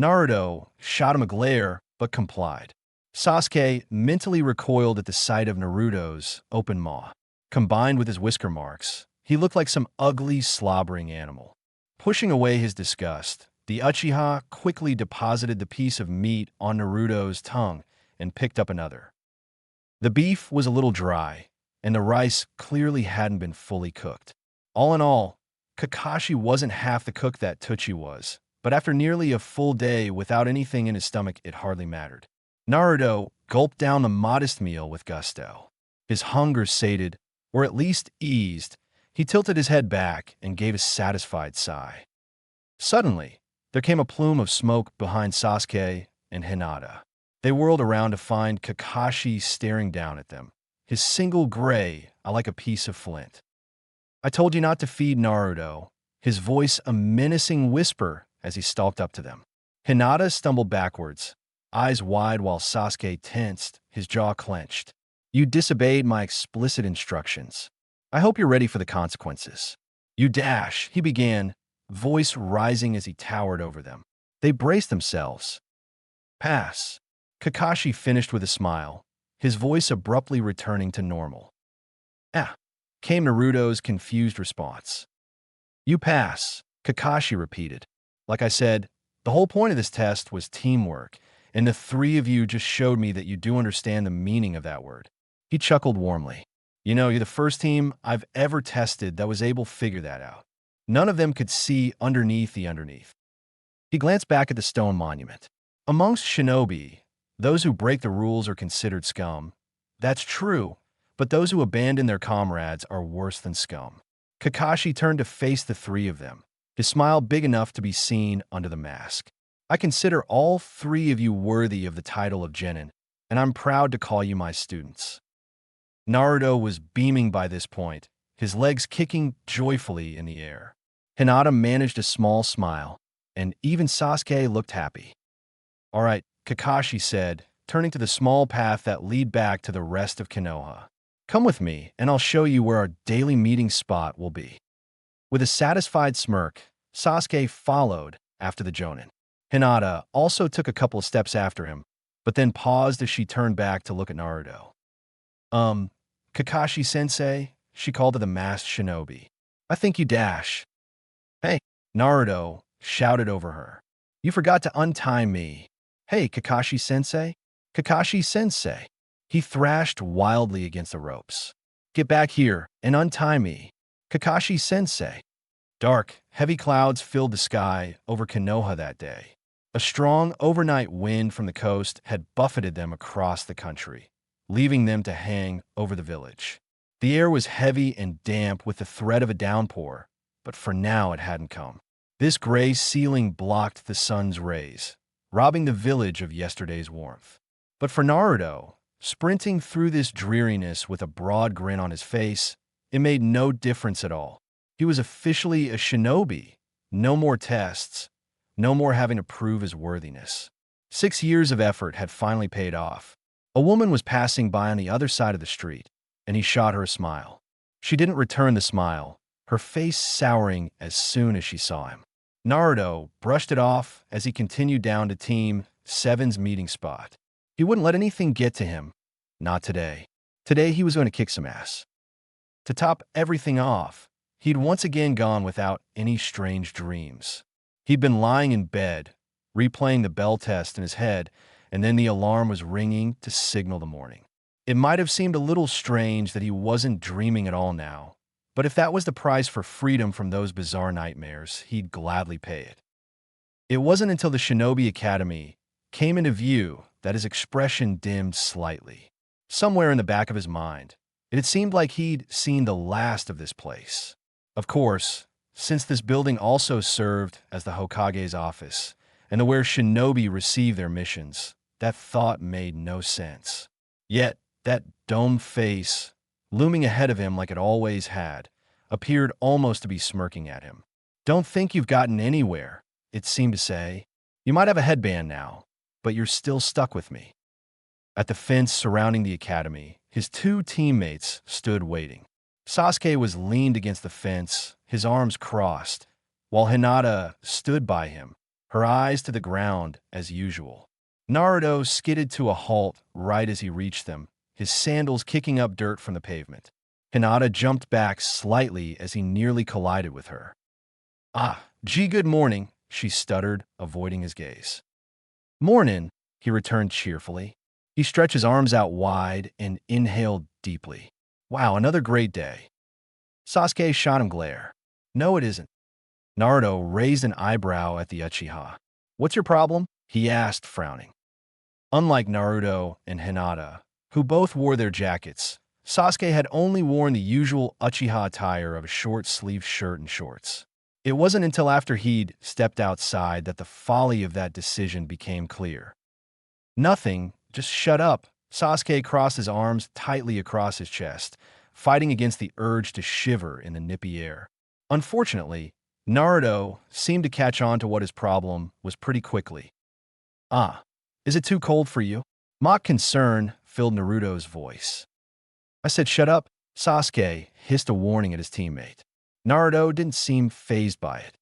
Naruto shot him a glare, but complied. Sasuke mentally recoiled at the sight of Naruto's open maw. Combined with his whisker marks, he looked like some ugly, slobbering animal. Pushing away his disgust, the Uchiha quickly deposited the piece of meat on Naruto's tongue and picked up another. The beef was a little dry, and the rice clearly hadn't been fully cooked. All in all, Kakashi wasn't half the cook that Teuchi was, but after nearly a full day without anything in his stomach, it hardly mattered. Naruto gulped down the modest meal with gusto. His hunger sated, or at least eased, he tilted his head back and gave a satisfied sigh. Suddenly, there came a plume of smoke behind Sasuke and Hinata. They whirled around to find Kakashi staring down at them, his single gray like a piece of flint. I told you not to feed Naruto, his voice a menacing whisper as he stalked up to them. Hinata stumbled backwards, eyes wide while Sasuke tensed, his jaw clenched. You disobeyed my explicit instructions. I hope you're ready for the consequences. You dash, he began, voice rising as he towered over them. They braced themselves. Pass. Kakashi finished with a smile, his voice abruptly returning to normal. Ah, came Naruto's confused response. You pass, Kakashi repeated. Like I said, the whole point of this test was teamwork, and the three of you just showed me that you do understand the meaning of that word. He chuckled warmly. You know, you're the first team I've ever tested that was able to figure that out. None of them could see underneath the underneath. He glanced back at the stone monument. Amongst shinobi, those who break the rules are considered scum. That's true, but those who abandon their comrades are worse than scum. Kakashi turned to face the three of them, his smile big enough to be seen under the mask. I consider all three of you worthy of the title of genin, and I'm proud to call you my students. Naruto was beaming by this point, his legs kicking joyfully in the air. Hinata managed a small smile, and even Sasuke looked happy. "All right," Kakashi said, turning to the small path that lead back to the rest of Konoha. "Come with me, and I'll show you where our daily meeting spot will be." With a satisfied smirk, Sasuke followed after the Jonin. Hinata also took a couple of steps after him, but then paused as she turned back to look at Naruto. Kakashi-sensei," she called to the masked shinobi. "I think you dash." "Hey," Naruto shouted over her. "You forgot to untie me." "Hey, Kakashi-sensei." "Kakashi-sensei." He thrashed wildly against the ropes. "Get back here and untie me." "Kakashi-sensei." Dark, heavy clouds filled the sky over Konoha that day. A strong overnight wind from the coast had buffeted them across the country, leaving them to hang over the village. The air was heavy and damp with the threat of a downpour, but for now it hadn't come. This gray ceiling blocked the sun's rays, robbing the village of yesterday's warmth. But for Naruto, sprinting through this dreariness with a broad grin on his face, it made no difference at all. He was officially a shinobi. No more tests, no more having to prove his worthiness. 6 years of effort had finally paid off. A woman was passing by on the other side of the street, and he shot her a smile. She didn't return the smile, her face souring as soon as she saw him. Naruto brushed it off as he continued down to Team 7's meeting spot. He wouldn't let anything get to him. Not today. Today he was going to kick some ass. To top everything off, he'd once again gone without any strange dreams. He'd been lying in bed, replaying the bell test in his head, and then the alarm was ringing to signal the morning. It might have seemed a little strange that he wasn't dreaming at all now, but if that was the price for freedom from those bizarre nightmares, he'd gladly pay it. It wasn't until the Shinobi Academy came into view that his expression dimmed slightly. Somewhere in the back of his mind, it had seemed like he'd seen the last of this place. Of course, since this building also served as the Hokage's office, and where shinobi receive their missions, that thought made no sense. Yet, that domed face, looming ahead of him like it always had, appeared almost to be smirking at him. "Don't think you've gotten anywhere," it seemed to say. "You might have a headband now, but you're still stuck with me." At the fence surrounding the academy, his 2 teammates stood waiting. Sasuke was leaned against the fence, his arms crossed, while Hinata stood by him, her eyes to the ground as usual. Naruto skidded to a halt right as he reached them, his sandals kicking up dirt from the pavement. Hinata jumped back slightly as he nearly collided with her. Gee, good morning," she stuttered, avoiding his gaze. "Mornin'," he returned cheerfully. He stretched his arms out wide and inhaled deeply. "Wow, another great day." Sasuke shot him glare. "No, it isn't." Naruto raised an eyebrow at the Uchiha. "What's your problem?" he asked, frowning. Unlike Naruto and Hinata, who both wore their jackets, Sasuke had only worn the usual Uchiha attire of a short-sleeved shirt and shorts. It wasn't until after he'd stepped outside that the folly of that decision became clear. "Nothing, just shut up." Sasuke crossed his arms tightly across his chest, fighting against the urge to shiver in the nippy air. Unfortunately, Naruto seemed to catch on to what his problem was pretty quickly. Is it too cold for you?" Mock concern filled Naruto's voice. "I said shut up." Sasuke hissed a warning at his teammate. Naruto didn't seem fazed by it.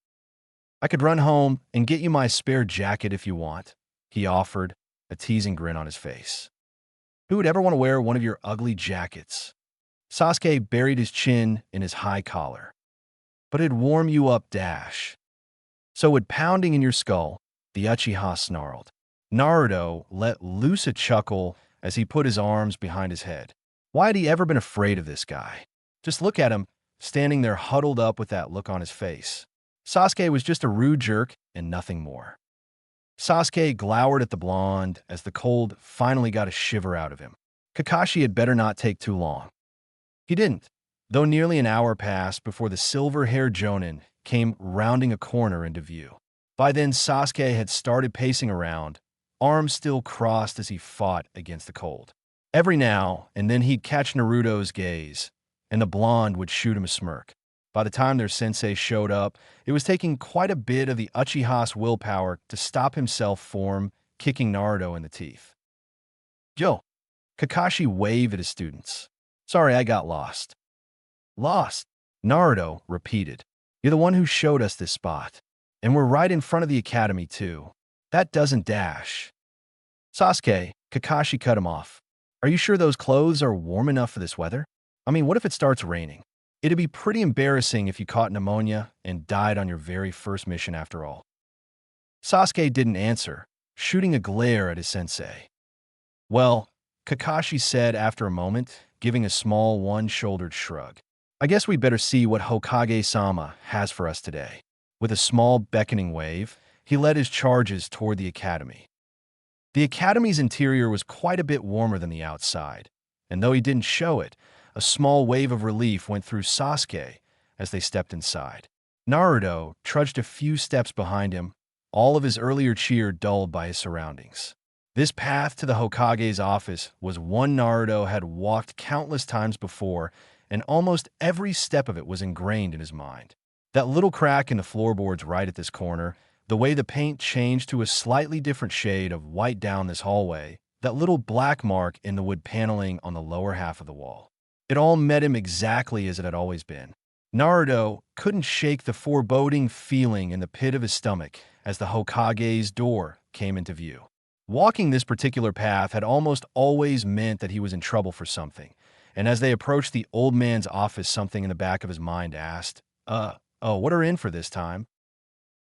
"I could run home and get you my spare jacket if you want," he offered, a teasing grin on his face. "Who would ever want to wear one of your ugly jackets?" Sasuke buried his chin in his high collar. "But it'd warm you up, dash." "So would pounding in your skull," the Uchiha snarled. Naruto let loose a chuckle as he put his arms behind his head. Why had he ever been afraid of this guy? Just look at him, standing there huddled up with that look on his face. Sasuke was just a rude jerk and nothing more. Sasuke glowered at the blonde as the cold finally got a shiver out of him. Kakashi had better not take too long. He didn't, though nearly an hour passed before the silver-haired Jonin came rounding a corner into view. By then, Sasuke had started pacing around, arms still crossed as he fought against the cold. Every now and then he'd catch Naruto's gaze, and the blonde would shoot him a smirk. By the time their sensei showed up, it was taking quite a bit of the Uchiha's willpower to stop himself from kicking Naruto in the teeth. Yo, Kakashi waved at his students. Sorry, I got lost. Lost? Naruto repeated. You're the one who showed us this spot. And we're right in front of the academy, too. That doesn't dash. Sasuke, Kakashi cut him off. Are you sure those clothes are warm enough for this weather? I mean, what if it starts raining? It'd be pretty embarrassing if you caught pneumonia and died on your very first mission after all. Sasuke didn't answer, shooting a glare at his sensei. Well, Kakashi said after a moment, giving a small one-shouldered shrug. I guess we'd better see what Hokage-sama has for us today. With a small beckoning wave, he led his charges toward the academy. The academy's interior was quite a bit warmer than the outside, and though he didn't show it, a small wave of relief went through Sasuke as they stepped inside. Naruto trudged a few steps behind him, all of his earlier cheer dulled by his surroundings. This path to the Hokage's office was one Naruto had walked countless times before, and almost every step of it was ingrained in his mind. That little crack in the floorboards right at this corner, the way the paint changed to a slightly different shade of white down this hallway, that little black mark in the wood paneling on the lower half of the wall. It all met him exactly as it had always been. Naruto couldn't shake the foreboding feeling in the pit of his stomach as the Hokage's door came into view. Walking this particular path had almost always meant that he was in trouble for something, and as they approached the old man's office, something in the back of his mind asked, what are in for this time?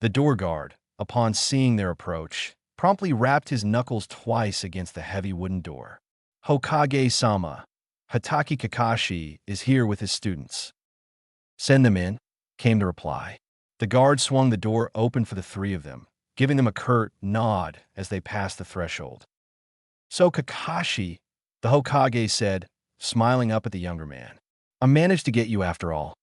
The door guard, upon seeing their approach, promptly rapped his knuckles twice against the heavy wooden door. Hokage-sama, Hatake Kakashi is here with his students. Send them in, came the reply. The guard swung the door open for the three of them, giving them a curt nod as they passed the threshold. So Kakashi, the Hokage said, smiling up at the younger man. I managed to get you after all.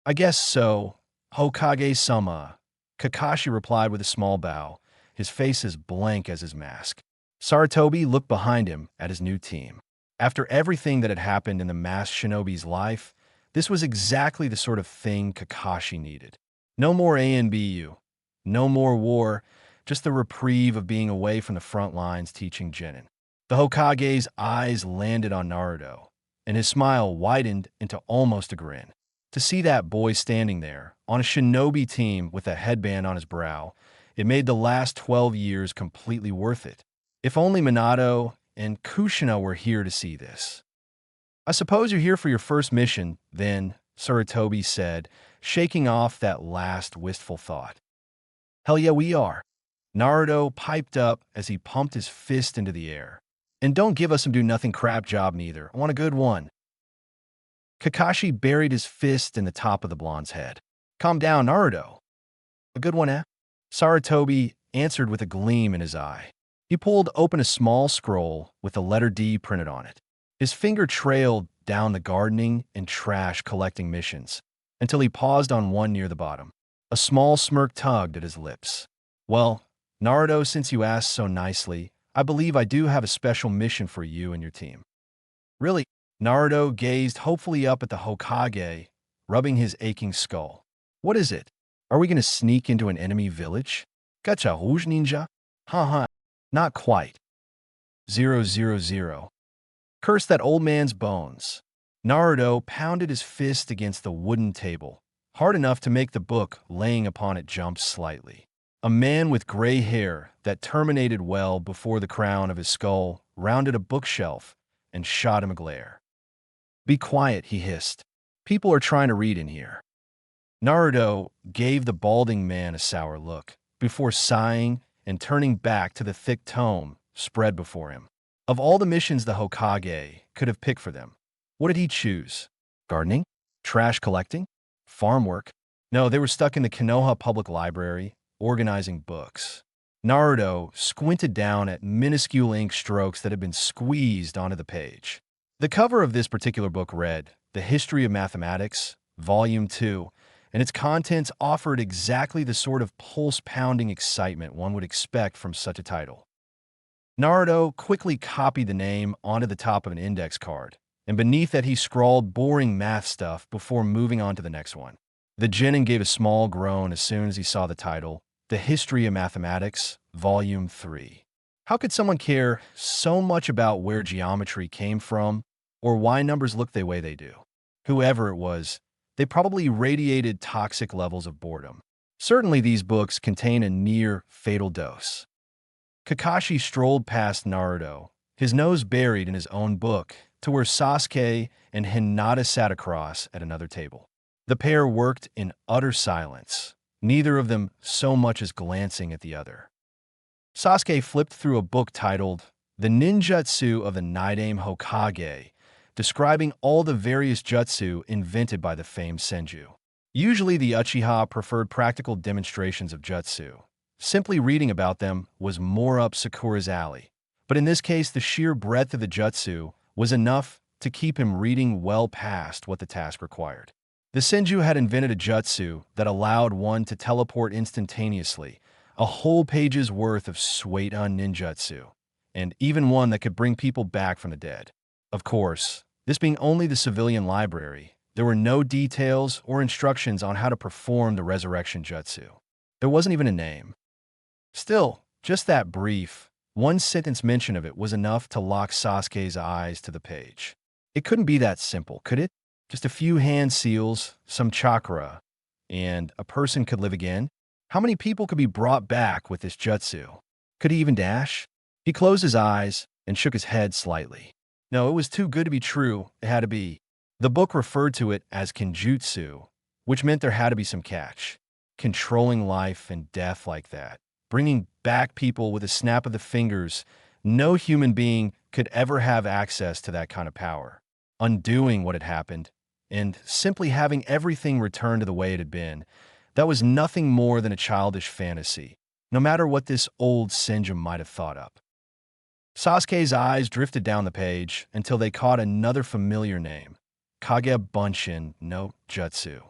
I guess so, Hokage-sama, Kakashi replied with a small bow, his face as blank as his mask. Sarutobi looked behind him at his new team. After everything that had happened in the masked shinobi's life, this was exactly the sort of thing Kakashi needed. No more ANBU, no more war, just the reprieve of being away from the front lines teaching Genin. The Hokage's eyes landed on Naruto, and his smile widened into almost a grin. To see that boy standing there, on a shinobi team with a headband on his brow, it made the last 12 years completely worth it. If only Minato and Kushina were here to see this. I suppose you're here for your first mission, then, Sarutobi said, shaking off that last wistful thought. Hell yeah, we are. Naruto piped up as he pumped his fist into the air. And don't give us some do-nothing crap job neither. I want a good one. Kakashi buried his fist in the top of the blonde's head. Calm down, Naruto. A good one, eh? Sarutobi answered with a gleam in his eye. He pulled open a small scroll with the letter D printed on it. His finger trailed down the gardening and trash collecting missions until he paused on one near the bottom. A small smirk tugged at his lips. Well, Naruto, since you asked so nicely, I believe I do have a special mission for you and your team. Really? Naruto gazed hopefully up at the Hokage, rubbing his aching skull. What is it? Are we going to sneak into an enemy village? Gacha rouge ninja? Haha, not quite. 000. Curse that old man's bones. Naruto pounded his fist against the wooden table, hard enough to make the book laying upon it jump slightly. A man with gray hair that terminated well before the crown of his skull rounded a bookshelf and shot him a glare. Be quiet, he hissed. People are trying to read in here. Naruto gave the balding man a sour look before sighing and turning back to the thick tome spread before him. Of all the missions the Hokage could have picked for them, what did he choose? Gardening? Trash collecting? Farm work? No, they were stuck in the Konoha Public Library, organizing books. Naruto squinted down at minuscule ink strokes that had been squeezed onto the page. The cover of this particular book read, The History of Mathematics, Volume 2, and its contents offered exactly the sort of pulse-pounding excitement one would expect from such a title. Naruto quickly copied the name onto the top of an index card, and beneath that he scrawled boring math stuff before moving on to the next one. The genin gave a small groan as soon as he saw the title, The History of Mathematics, Volume 3. How could someone care so much about where geometry came from or why numbers look the way they do? Whoever it was, they probably radiated toxic levels of boredom. Certainly these books contain a near-fatal dose. Kakashi strolled past Naruto, his nose buried in his own book, to where Sasuke and Hinata sat across at another table. The pair worked in utter silence, neither of them so much as glancing at the other. Sasuke flipped through a book titled The Ninjutsu of the Nidaime Hokage, describing all the various jutsu invented by the famed Senju. Usually the Uchiha preferred practical demonstrations of jutsu. Simply reading about them was more up Sakura's alley. But in this case, the sheer breadth of the jutsu was enough to keep him reading well past what the task required. The Senju had invented a jutsu that allowed one to teleport instantaneously, a whole page's worth of Suiton ninjutsu, and even one that could bring people back from the dead. Of course, this being only the civilian library, there were no details or instructions on how to perform the resurrection jutsu. There wasn't even a name. Still, just that brief, one-sentence mention of it was enough to lock Sasuke's eyes to the page. It couldn't be that simple, could it? Just a few hand seals, some chakra, and a person could live again? How many people could be brought back with this jutsu? Could he even dash? He closed his eyes and shook his head slightly. No, it was too good to be true. It had to be. The book referred to it as kenjutsu, which meant there had to be some catch. Controlling life and death like that. Bringing back people with a snap of the fingers. No human being could ever have access to that kind of power. Undoing what had happened, and simply having everything return to the way it had been, that was nothing more than a childish fantasy, no matter what this old Senju might have thought up. Sasuke's eyes drifted down the page until they caught another familiar name, Kage Bunshin no Jutsu.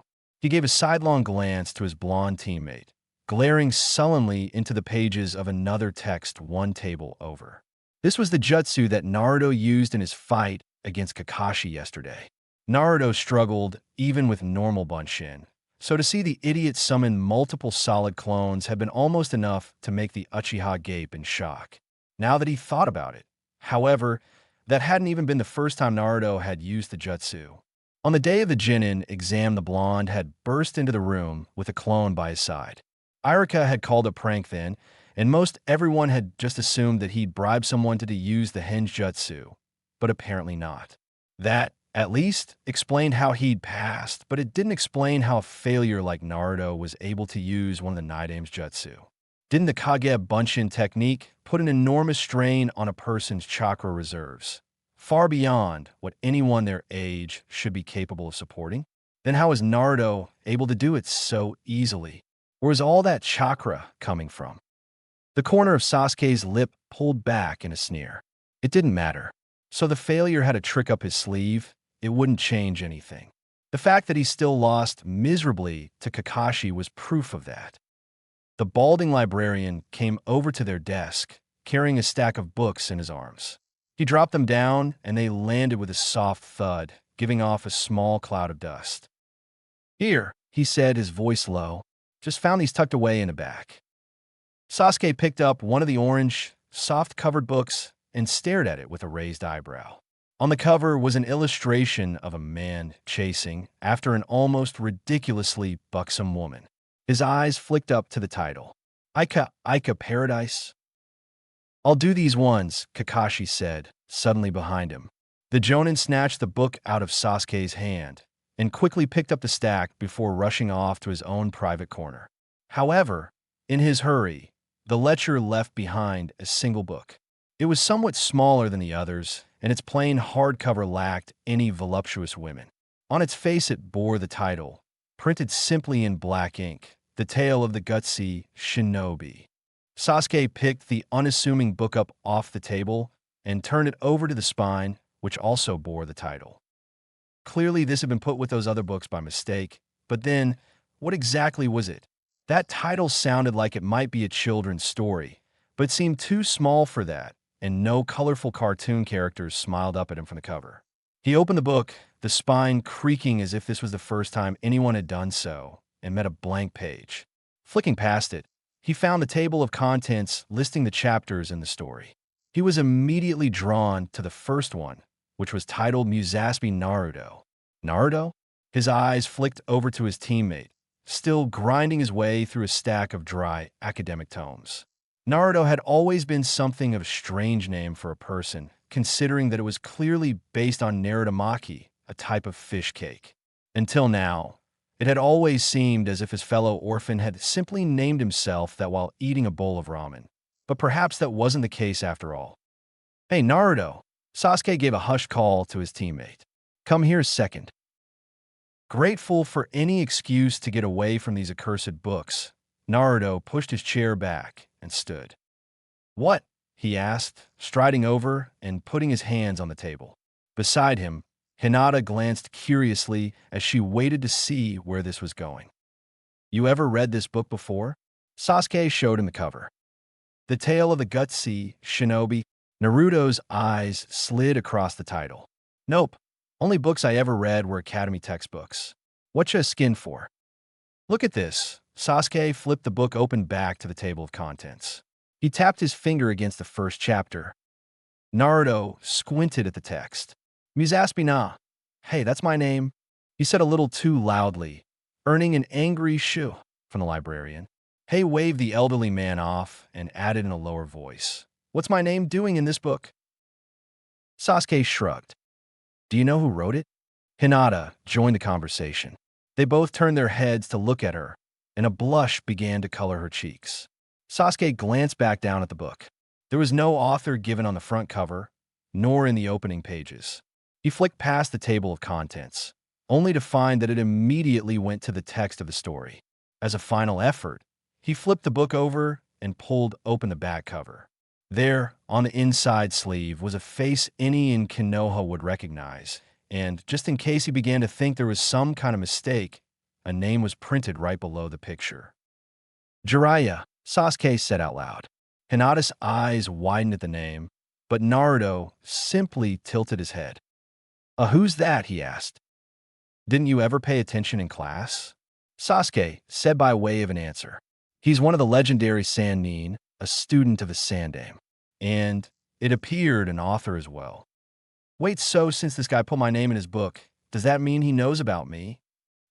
He gave a sidelong glance to his blonde teammate, glaring sullenly into the pages of another text one table over. This was the jutsu that Naruto used in his fight against Kakashi yesterday. Naruto struggled even with normal Bunshin, so to see the idiot summon multiple solid clones had been almost enough to make the Uchiha gape in shock. Now that he thought about it. However, that hadn't even been the first time Naruto had used the jutsu. On the day of the Genin exam, the blonde had burst into the room with a clone by his side. Irika had called a prank then, and most everyone had just assumed that he'd bribed someone to use the henge jutsu, but apparently not. That, at least, explained how he'd passed, but it didn't explain how a failure like Naruto was able to use one of the Nidaime's jutsu. Didn't the Kage Bunshin technique put an enormous strain on a person's chakra reserves, far beyond what anyone their age should be capable of supporting? Then how was Naruto able to do it so easily? Where was all that chakra coming from? The corner of Sasuke's lip pulled back in a sneer. It didn't matter. So the failure had a trick up his sleeve. It wouldn't change anything. The fact that he still lost miserably to Kakashi was proof of that. The balding librarian came over to their desk, carrying a stack of books in his arms. He dropped them down, and they landed with a soft thud, giving off a small cloud of dust. "Here," he said, his voice low. "Just found these tucked away in a back." Sasuke picked up one of the orange, soft-covered books and stared at it with a raised eyebrow. On the cover was an illustration of a man chasing after an almost ridiculously buxom woman. His eyes flicked up to the title, Ika Paradise. "I'll do these ones," Kakashi said, suddenly behind him. The Jonin snatched the book out of Sasuke's hand and quickly picked up the stack before rushing off to his own private corner. However, in his hurry, the lecher left behind a single book. It was somewhat smaller than the others, and its plain hardcover lacked any voluptuous women. On its face it bore the title, printed simply in black ink, The Tale of the Gutsy Shinobi. Sasuke picked the unassuming book up off the table and turned it over to the spine, which also bore the title. Clearly this had been put with those other books by mistake, but then, what exactly was it? That title sounded like it might be a children's story, but it seemed too small for that, and no colorful cartoon characters smiled up at him from the cover. He opened the book, the spine creaking as if this was the first time anyone had done so, and met a blank page. Flicking past it, he found the table of contents listing the chapters in the story. He was immediately drawn to the first one, which was titled Musashi Naruto. Naruto? His eyes flicked over to his teammate, still grinding his way through a stack of dry academic tomes. Naruto had always been something of a strange name for a person, considering that it was clearly based on narutomaki, a type of fish cake. Until now, it had always seemed as if his fellow orphan had simply named himself that while eating a bowl of ramen. But perhaps that wasn't the case after all. "Hey, Naruto!" Sasuke gave a hushed call to his teammate. "Come here a second." Grateful for any excuse to get away from these accursed books, Naruto pushed his chair back and stood. "What?" he asked, striding over and putting his hands on the table. Beside him, Hinata glanced curiously as she waited to see where this was going. "You ever read this book before?" Sasuke showed him the cover. The Tale of the Gutsy Shinobi. Naruto's eyes slid across the title. "Nope. Only books I ever read were academy textbooks. Whatcha skin for?" "Look at this." Sasuke flipped the book open back to the table of contents. He tapped his finger against the first chapter. Naruto squinted at the text. "Musashi na." "Hey, that's my name," he said a little too loudly, earning an angry shoo from the librarian. Hey waved the elderly man off and added in a lower voice, "What's my name doing in this book?" Sasuke shrugged. "Do you know who wrote it?" Hinata joined the conversation. They both turned their heads to look at her, and a blush began to color her cheeks. Sasuke glanced back down at the book. There was no author given on the front cover, nor in the opening pages. He flicked past the table of contents, only to find that it immediately went to the text of the story. As a final effort, he flipped the book over and pulled open the back cover. There, on the inside sleeve, was a face any in Konoha would recognize, and just in case he began to think there was some kind of mistake, a name was printed right below the picture. "Jiraiya," Sasuke said out loud. Hinata's eyes widened at the name, but Naruto simply tilted his head. Who's that?" he asked. "Didn't you ever pay attention in class?" Sasuke said by way of an answer. "He's one of the legendary Sannin, a student of the Sandame. And, it appeared, an author as well." "Wait, so since this guy put my name in his book, does that mean he knows about me?"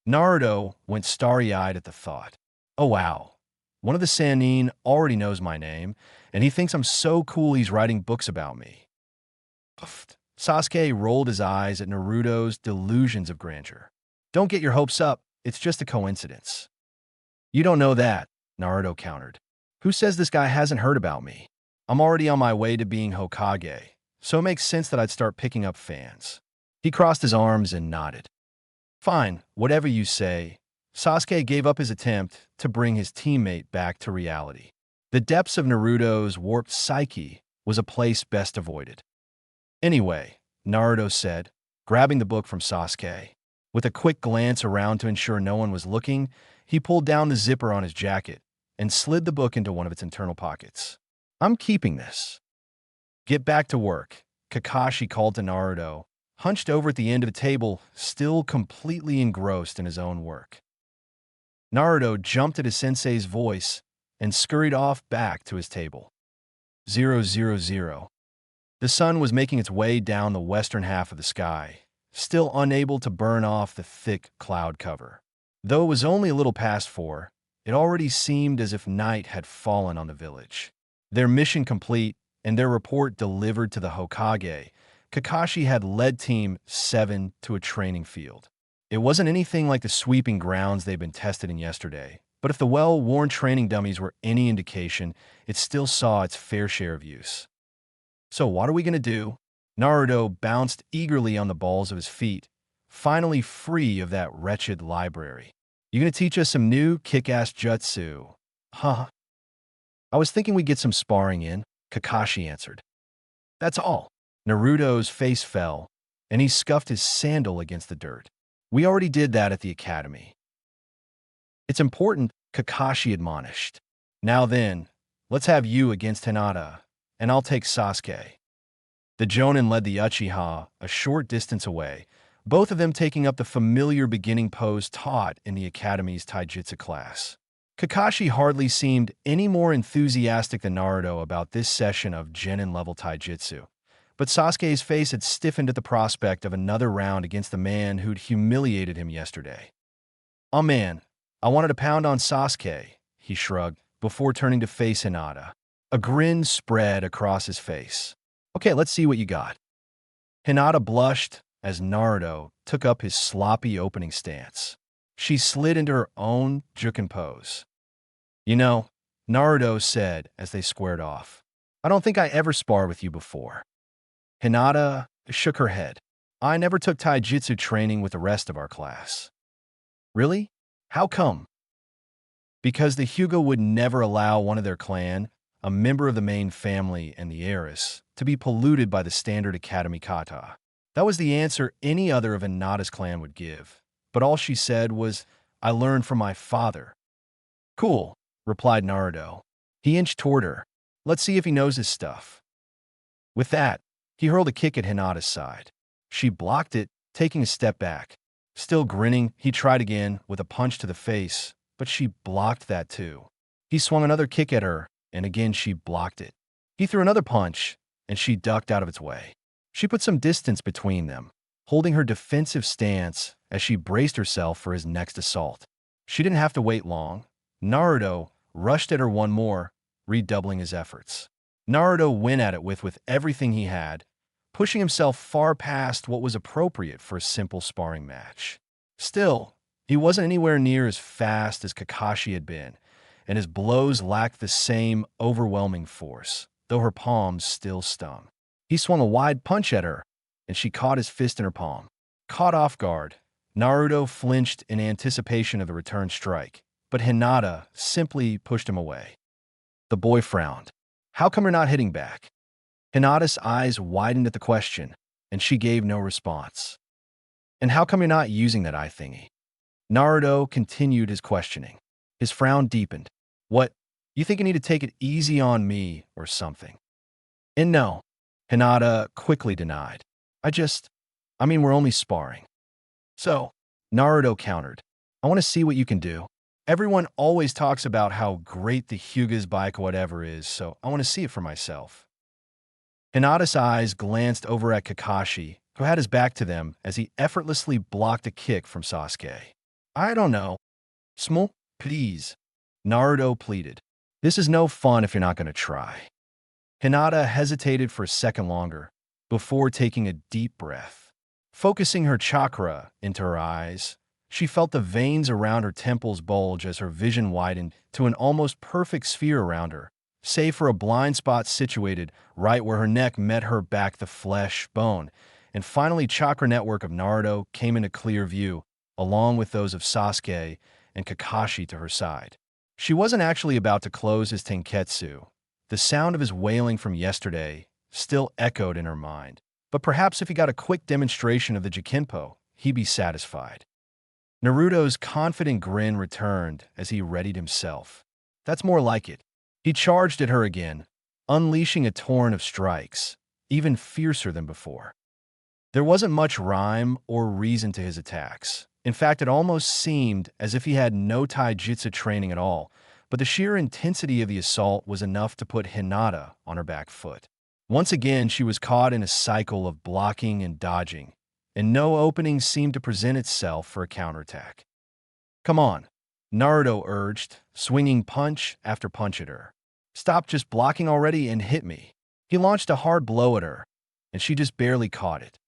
Naruto went starry-eyed at the thought. "Oh wow, one of the Sannin already knows my name, and he thinks I'm so cool he's writing books about me." Puffed. Sasuke rolled his eyes at Naruto's delusions of grandeur. "Don't get your hopes up, it's just a coincidence." "You don't know that," Naruto countered. "Who says this guy hasn't heard about me? I'm already on my way to being Hokage, so it makes sense that I'd start picking up fans." He crossed his arms and nodded. "Fine, whatever you say." Sasuke gave up his attempt to bring his teammate back to reality. The depths of Naruto's warped psyche was a place best avoided. "Anyway," Naruto said, grabbing the book from Sasuke. With a quick glance around to ensure no one was looking, he pulled down the zipper on his jacket and slid the book into one of its internal pockets. "I'm keeping this." "Get back to work," Kakashi called to Naruto, hunched over at the end of the table, still completely engrossed in his own work. Naruto jumped at his sensei's voice and scurried off back to his table. 000. The sun was making its way down the western half of the sky, still unable to burn off the thick cloud cover. Though it was only a little past 4, it already seemed as if night had fallen on the village. Their mission complete and their report delivered to the Hokage, Kakashi had led Team 7 to a training field. It wasn't anything like the sweeping grounds they'd been tested in yesterday, but if the well-worn training dummies were any indication, it still saw its fair share of use. "So what are we going to do?" Naruto bounced eagerly on the balls of his feet, finally free of that wretched library. "You going to teach us some new kick-ass jutsu?" "Huh? I was thinking we'd get some sparring in," Kakashi answered. "That's all." Naruto's face fell, and he scuffed his sandal against the dirt. "We already did that at the academy." "It's important," Kakashi admonished. "Now then, let's have you against Hinata. and I'll take Sasuke. The Jonin led the Uchiha a short distance away, both of them taking up the familiar beginning pose taught in the Academy's Taijutsu class. Kakashi hardly seemed any more enthusiastic than Naruto about this session of Genin-level Taijutsu, but Sasuke's face had stiffened at the prospect of another round against the man who'd humiliated him yesterday. "Oh man, I wanted to pound on Sasuke," he shrugged, before turning to face Hinata. A grin spread across his face. "Okay, let's see what you got." Hinata blushed as Naruto took up his sloppy opening stance. She slid into her own Juken pose. "You know," Naruto said as they squared off, "I don't think I ever sparred with you before." Hinata shook her head. "I never took taijutsu training with the rest of our class." "Really? How come?" "Because the Hyuga would never allow one of their clan, a member of the main family and the heiress, to be polluted by the standard academy kata." That was the answer any other of Hinata's clan would give. But all she said was, "I learned from my father." "Cool," replied Naruto. He inched toward her. "Let's see if he knows his stuff." With that, he hurled a kick at Hinata's side. She blocked it, taking a step back. Still grinning, he tried again with a punch to the face, but she blocked that too. He swung another kick at her, and again she blocked it. He threw another punch, and she ducked out of its way. She put some distance between them, holding her defensive stance as she braced herself for his next assault. She didn't have to wait long. Naruto rushed at her one more, redoubling his efforts. Naruto went at it with everything he had, pushing himself far past what was appropriate for a simple sparring match. Still, he wasn't anywhere near as fast as Kakashi had been, and his blows lacked the same overwhelming force, though her palms still stung. He swung a wide punch at her, and she caught his fist in her palm. Caught off guard, Naruto flinched in anticipation of the return strike, but Hinata simply pushed him away. The boy frowned. "How come you're not hitting back?" Hinata's eyes widened at the question, and she gave no response. "And how come you're not using that eye thingy?" Naruto continued his questioning. His frown deepened. "What, you think you need to take it easy on me or something?" "And no," Hinata quickly denied. I mean, we're only sparring." "So," Naruto countered, "I want to see what you can do. Everyone always talks about how great the Hyuga's bike whatever is, so I want to see it for myself." Hinata's eyes glanced over at Kakashi, who had his back to them as he effortlessly blocked a kick from Sasuke. "I don't know. Small, please," Naruto pleaded. "This is no fun if you're not going to try." Hinata hesitated for a second longer, before taking a deep breath. Focusing her chakra into her eyes, she felt the veins around her temples bulge as her vision widened to an almost perfect sphere around her, save for a blind spot situated right where her neck met her back the flesh, bone, and finally chakra network of Naruto came into clear view, along with those of Sasuke and Kakashi to her side. She wasn't actually about to close his tenketsu. The sound of his wailing from yesterday still echoed in her mind, but perhaps if he got a quick demonstration of the Jikenpo, he'd be satisfied. Naruto's confident grin returned as he readied himself. That's more like it. He charged at her again, unleashing a torrent of strikes, even fiercer than before. There wasn't much rhyme or reason to his attacks. In fact, it almost seemed as if he had no taijutsu training at all, but the sheer intensity of the assault was enough to put Hinata on her back foot. Once again, she was caught in a cycle of blocking and dodging, and no opening seemed to present itself for a counterattack. "Come on," Naruto urged, swinging punch after punch at her. "Stop just blocking already and hit me." He launched a hard blow at her, and she just barely caught it.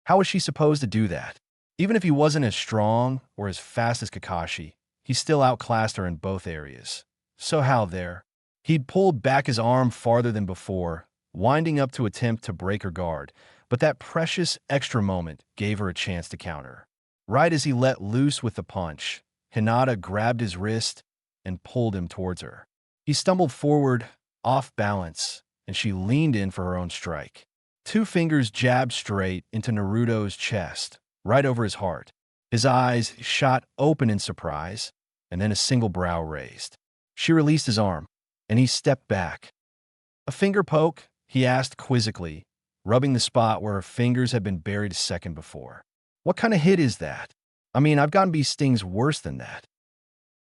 How was she supposed to do that? Even if he wasn't as strong or as fast as Kakashi, he still outclassed her in both areas. So how there? He'd pulled back his arm farther than before, winding up to attempt to break her guard, but that precious extra moment gave her a chance to counter. Right as he let loose with the punch, Hinata grabbed his wrist and pulled him towards her. He stumbled forward, off balance, and she leaned in for her own strike. Two fingers jabbed straight into Naruto's chest, right over his heart. His eyes shot open in surprise, and then a single brow raised. She released his arm, and he stepped back. A finger poke? He asked quizzically, rubbing the spot where her fingers had been buried a second before. What kind of hit is that? I mean, I've gotten bee stings worse than that.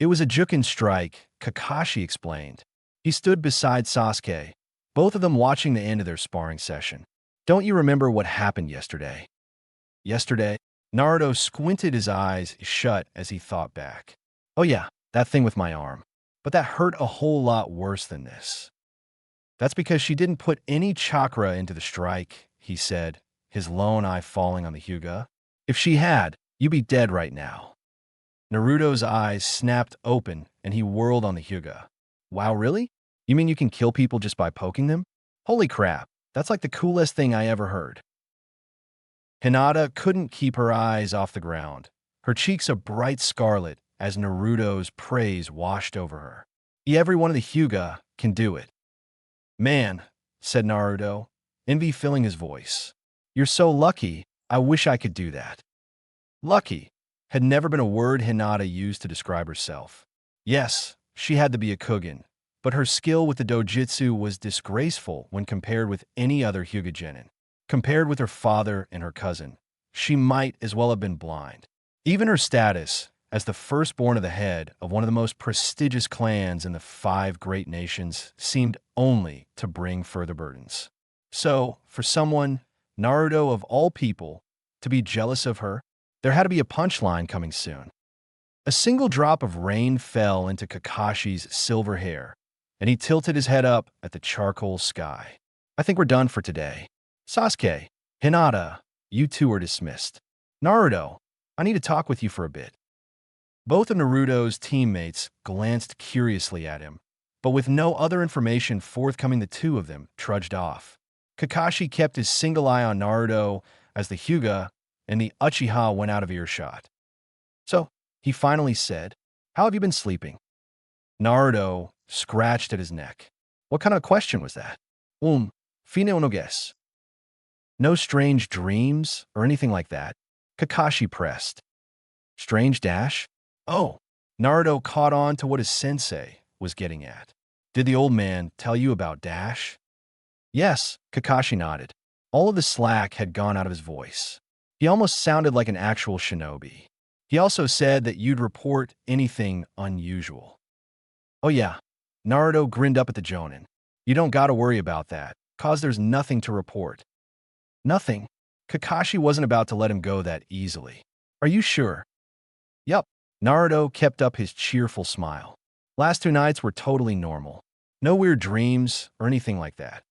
It was a jukin strike, Kakashi explained. He stood beside Sasuke, both of them watching the end of their sparring session. Don't you remember what happened yesterday? Yesterday? Naruto squinted his eyes shut as he thought back. Oh yeah, that thing with my arm. But that hurt a whole lot worse than this. That's because she didn't put any chakra into the strike, he said, his lone eye falling on the Hyuga. If she had, you'd be dead right now. Naruto's eyes snapped open and he whirled on the Hyuga. Wow, really? You mean you can kill people just by poking them? Holy crap, that's like the coolest thing I ever heard. Hinata couldn't keep her eyes off the ground, her cheeks a bright scarlet as Naruto's praise washed over her. Every one of the Hyuga can do it. Man, said Naruto, envy filling his voice. You're so lucky, I wish I could do that. Lucky had never been a word Hinata used to describe herself. Yes, she had to be a Kugen, but her skill with the dojutsu was disgraceful when compared with any other Hyuga genin. Compared with her father and her cousin, she might as well have been blind. Even her status as the firstborn of the head of one of the most prestigious clans in the 5 great nations seemed only to bring further burdens. So, for someone, Naruto of all people, to be jealous of her, there had to be a punchline coming soon. A single drop of rain fell into Kakashi's silver hair, and he tilted his head up at the charcoal sky. I think we're done for today. Sasuke, Hinata, you two are dismissed. Naruto, I need to talk with you for a bit. Both of Naruto's teammates glanced curiously at him, but with no other information forthcoming, the two of them trudged off. Kakashi kept his single eye on Naruto as the Hyuga and the Uchiha went out of earshot. So, he finally said, how have you been sleeping? Naruto scratched at his neck. What kind of question was that? Fine no guess. No strange dreams or anything like that? Kakashi pressed. Strange dash? Oh, Naruto caught on to what his sensei was getting at. Did the old man tell you about Dash? Yes, Kakashi nodded. All of the slack had gone out of his voice. He almost sounded like an actual shinobi. He also said that you'd report anything unusual. Oh yeah, Naruto grinned up at the Jonin. You don't gotta worry about that, cause there's nothing to report. Nothing? Kakashi wasn't about to let him go that easily. Are you sure? Yup. Naruto kept up his cheerful smile. Last 2 nights were totally normal. No weird dreams or anything like that.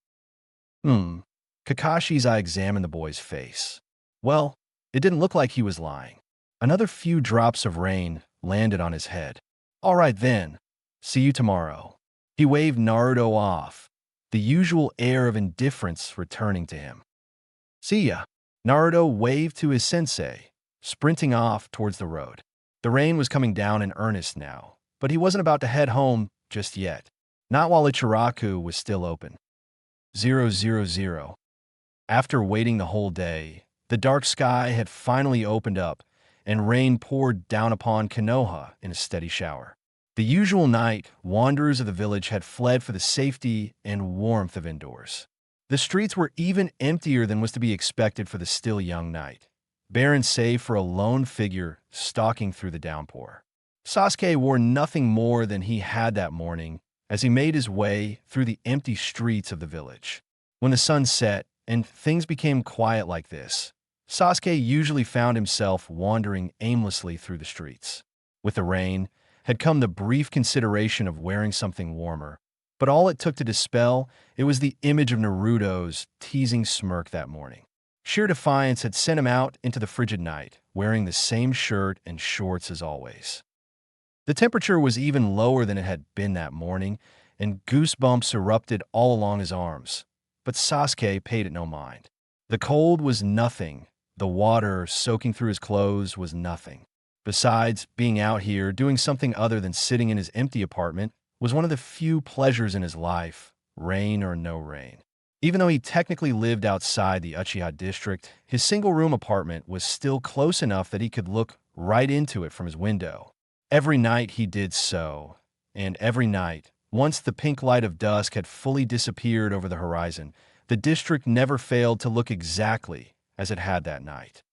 Kakashi's eye examined the boy's face. Well, it didn't look like he was lying. Another few drops of rain landed on his head. All right then. See you tomorrow. He waved Naruto off, the usual air of indifference returning to him. See ya. Naruto waved to his sensei, sprinting off towards the road. The rain was coming down in earnest now, but he wasn't about to head home just yet. Not while Ichiraku was still open. 000. After waiting the whole day, the dark sky had finally opened up, and rain poured down upon Konoha in a steady shower. The usual night, wanderers of the village had fled for the safety and warmth of indoors. The streets were even emptier than was to be expected for the still young night, barren save for a lone figure stalking through the downpour. Sasuke wore nothing more than he had that morning as he made his way through the empty streets of the village. When the sun set and things became quiet like this, Sasuke usually found himself wandering aimlessly through the streets. With the rain had come the brief consideration of wearing something warmer, but all it took to dispel it was the image of Naruto's teasing smirk that morning. Sheer defiance had sent him out into the frigid night, wearing the same shirt and shorts as always. The temperature was even lower than it had been that morning, and goosebumps erupted all along his arms. But Sasuke paid it no mind. The cold was nothing. The water soaking through his clothes was nothing. Besides, being out here doing something other than sitting in his empty apartment was one of the few pleasures in his life, rain or no rain. Even though he technically lived outside the Uchiha district, his single-room apartment was still close enough that he could look right into it from his window. Every night he did so, and every night Once the pink light of dusk had fully disappeared over the horizon, the district never failed to look exactly as it had that night.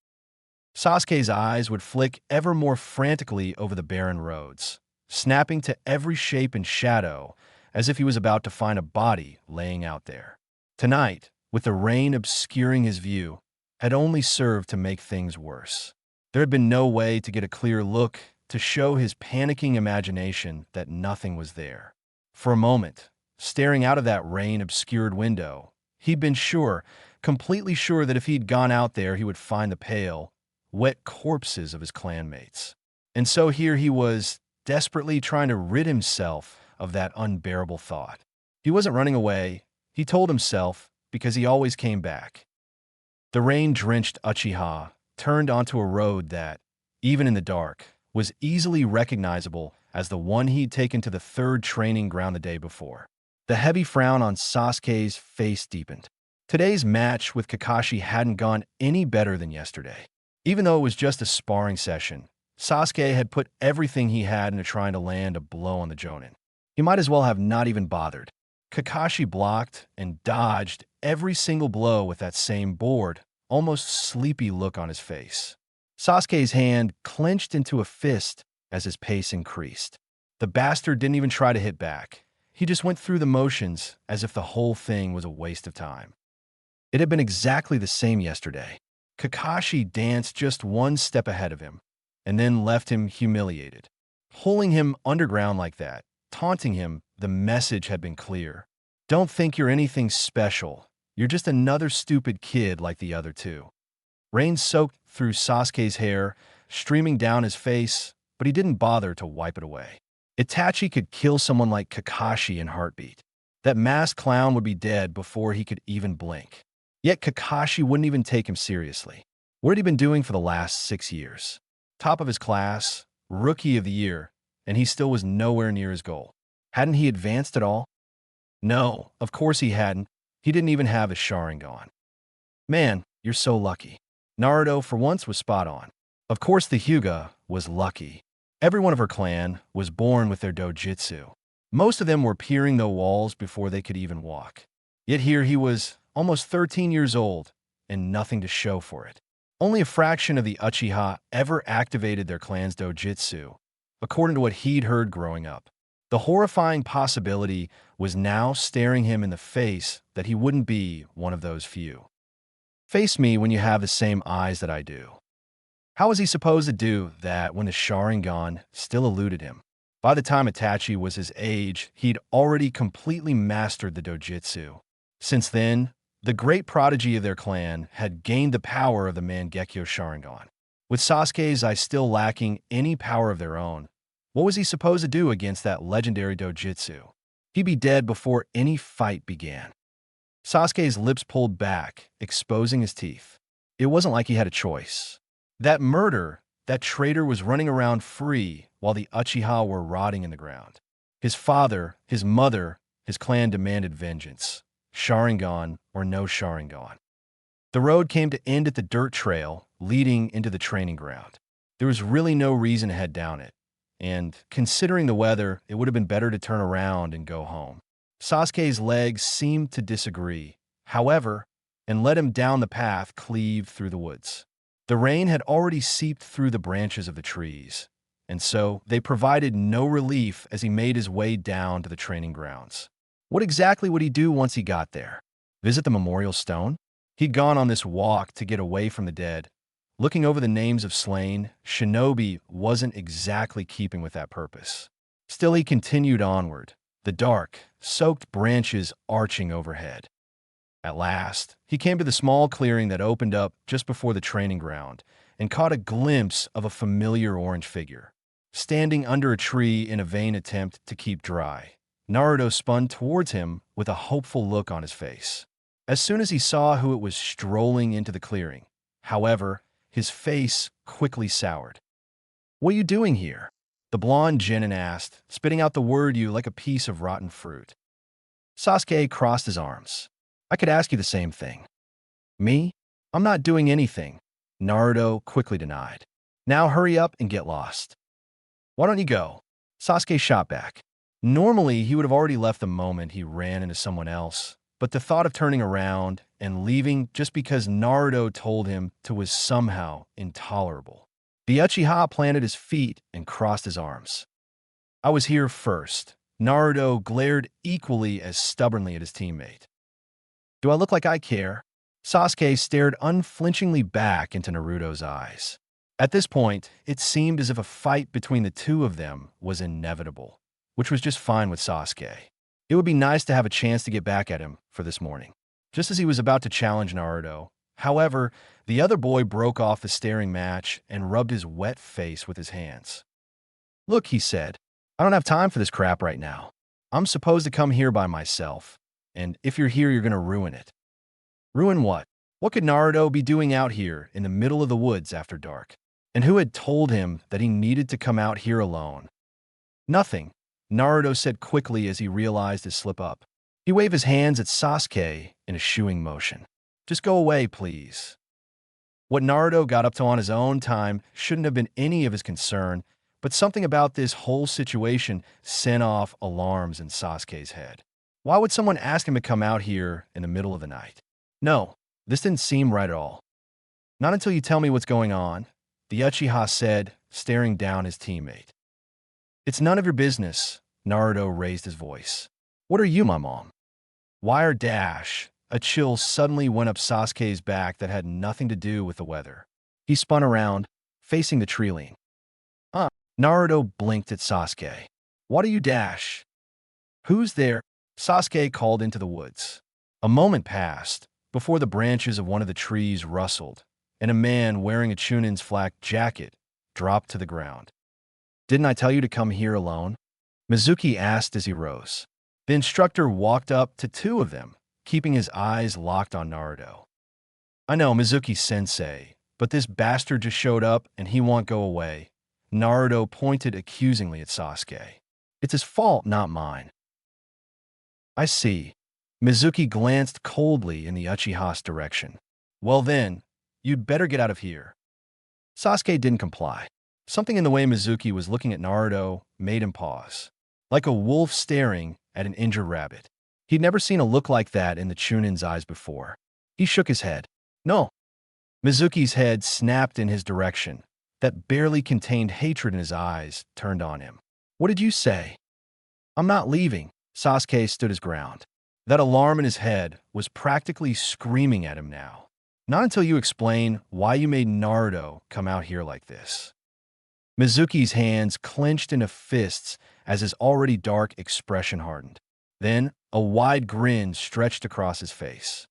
Sasuke's eyes would flick ever more frantically over the barren roads, snapping to every shape and shadow as if he was about to find a body laying out there. Tonight, with the rain obscuring his view, had only served to make things worse. There had been no way to get a clear look to show his panicking imagination that nothing was there. For a moment, staring out of that rain-obscured window, he'd been sure, completely sure that if he'd gone out there, he would find the pale, wet corpses of his clanmates. And so here he was, desperately trying to rid himself of that unbearable thought. He wasn't running away, he told himself, because he always came back. The rain-drenched Uchiha turned onto a road that, even in the dark, was easily recognizable as the one he'd taken to the third training ground the day before. The heavy frown on Sasuke's face deepened. Today's match with Kakashi hadn't gone any better than yesterday. Even though it was just a sparring session, Sasuke had put everything he had into trying to land a blow on the Jonin. He might as well have not even bothered. Kakashi blocked and dodged every single blow with that same bored, almost sleepy look on his face. Sasuke's hand clenched into a fist as his pace increased. The bastard didn't even try to hit back. He just went through the motions as if the whole thing was a waste of time. It had been exactly the same yesterday. Kakashi danced just one step ahead of him, and then left him humiliated. Pulling him underground like that, taunting him, the message had been clear. Don't think you're anything special. You're just another stupid kid like the other two. Rain soaked through Sasuke's hair, streaming down his face, but he didn't bother to wipe it away. Itachi could kill someone like Kakashi in heartbeat. That masked clown would be dead before he could even blink. Yet Kakashi wouldn't even take him seriously. What had he been doing for the last 6 years? Top of his class, rookie of the year, and he still was nowhere near his goal. Hadn't he advanced at all? No, of course he hadn't. He didn't even have his Sharingan. Man, you're so lucky. Naruto, for once, was spot on. Of course the Hyuga was lucky. Everyone of her clan was born with their dojutsu. Most of them were peering the walls before they could even walk. Yet here he was, almost 13 years old, and nothing to show for it. Only a fraction of the Uchiha ever activated their clan's dojutsu, according to what he'd heard growing up. The horrifying possibility was now staring him in the face that he wouldn't be one of those few. Face me when you have the same eyes that I do. How was he supposed to do that when the Sharingan still eluded him? By the time Itachi was his age, he'd already completely mastered the dojutsu. Since then, the great prodigy of their clan had gained the power of the Mangekyo Sharingan. With Sasuke's eyes still lacking any power of their own, what was he supposed to do against that legendary dojutsu? He'd be dead before any fight began. Sasuke's lips pulled back, exposing his teeth. It wasn't like he had a choice. That traitor was running around free while the Uchiha were rotting in the ground. His father, his mother, his clan demanded vengeance. Sharingan or no Sharingan. The road came to end at the dirt trail leading into the training ground. There was really no reason to head down it, and considering the weather, it would have been better to turn around and go home. Sasuke's legs seemed to disagree, however, and led him down the path cleaved through the woods. The rain had already seeped through the branches of the trees, and so they provided no relief as he made his way down to the training grounds. What exactly would he do once he got there? Visit the memorial stone? He'd gone on this walk to get away from the dead. Looking over the names of slain, shinobi wasn't exactly keeping with that purpose. Still, he continued onward, the dark, soaked branches arching overhead. At last, he came to the small clearing that opened up just before the training ground and caught a glimpse of a familiar orange figure. Standing under a tree in a vain attempt to keep dry, Naruto spun towards him with a hopeful look on his face. As soon as he saw who it was strolling into the clearing, however, his face quickly soured. "What are you doing here?" the blonde genin asked, spitting out the word "you" like a piece of rotten fruit. Sasuke crossed his arms. "I could ask you the same thing." "Me? I'm not doing anything," Naruto quickly denied. "Now hurry up and get lost." "Why don't you go?" Sasuke shot back. Normally, he would have already left the moment he ran into someone else, but the thought of turning around and leaving just because Naruto told him to was somehow intolerable. The Uchiha planted his feet and crossed his arms. I was here first. Naruto glared equally as stubbornly at his teammate. Do I look like I care? Sasuke stared unflinchingly back into Naruto's eyes. At this point, it seemed as if a fight between the two of them was inevitable, which was just fine with Sasuke. It would be nice to have a chance to get back at him for this morning. Just as he was about to challenge Naruto, however, the other boy broke off the staring match and rubbed his wet face with his hands. Look, he said, I don't have time for this crap right now. I'm supposed to come here by myself, and if you're here, you're going to ruin it. Ruin what? What could Naruto be doing out here in the middle of the woods after dark? And who had told him that he needed to come out here alone? Nothing, Naruto said quickly as he realized his slip-up. He waved his hands at Sasuke in a shooing motion. Just go away, please. What Naruto got up to on his own time shouldn't have been any of his concern, but something about this whole situation sent off alarms in Sasuke's head. Why would someone ask him to come out here in the middle of the night? No, this didn't seem right at all. Not until you tell me what's going on, the Uchiha said, staring down his teammate. It's none of your business, Naruto raised his voice. What are you, my mom? Wire dash. A chill suddenly went up Sasuke's back that had nothing to do with the weather. He spun around, facing the tree line. Naruto blinked at Sasuke. What are you, dash? Who's there? Sasuke called into the woods. A moment passed before the branches of one of the trees rustled, and a man wearing a Chunin's flak jacket dropped to the ground. Didn't I tell you to come here alone? Mizuki asked as he rose. The instructor walked up to two of them, keeping his eyes locked on Naruto. I know, Mizuki-sensei, but this bastard just showed up and he won't go away. Naruto pointed accusingly at Sasuke. It's his fault, not mine. I see. Mizuki glanced coldly in the Uchiha's direction. Well then, you'd better get out of here. Sasuke didn't comply. Something in the way Mizuki was looking at Naruto made him pause. Like a wolf staring at an injured rabbit. He'd never seen a look like that in the Chunin's eyes before. He shook his head. No. Mizuki's head snapped in his direction. That barely contained hatred in his eyes turned on him. What did you say? I'm not leaving. Sasuke stood his ground. That alarm in his head was practically screaming at him now. Not until you explain why you made Naruto come out here like this. Mizuki's hands clenched into fists as his already dark expression hardened. Then, a wide grin stretched across his face.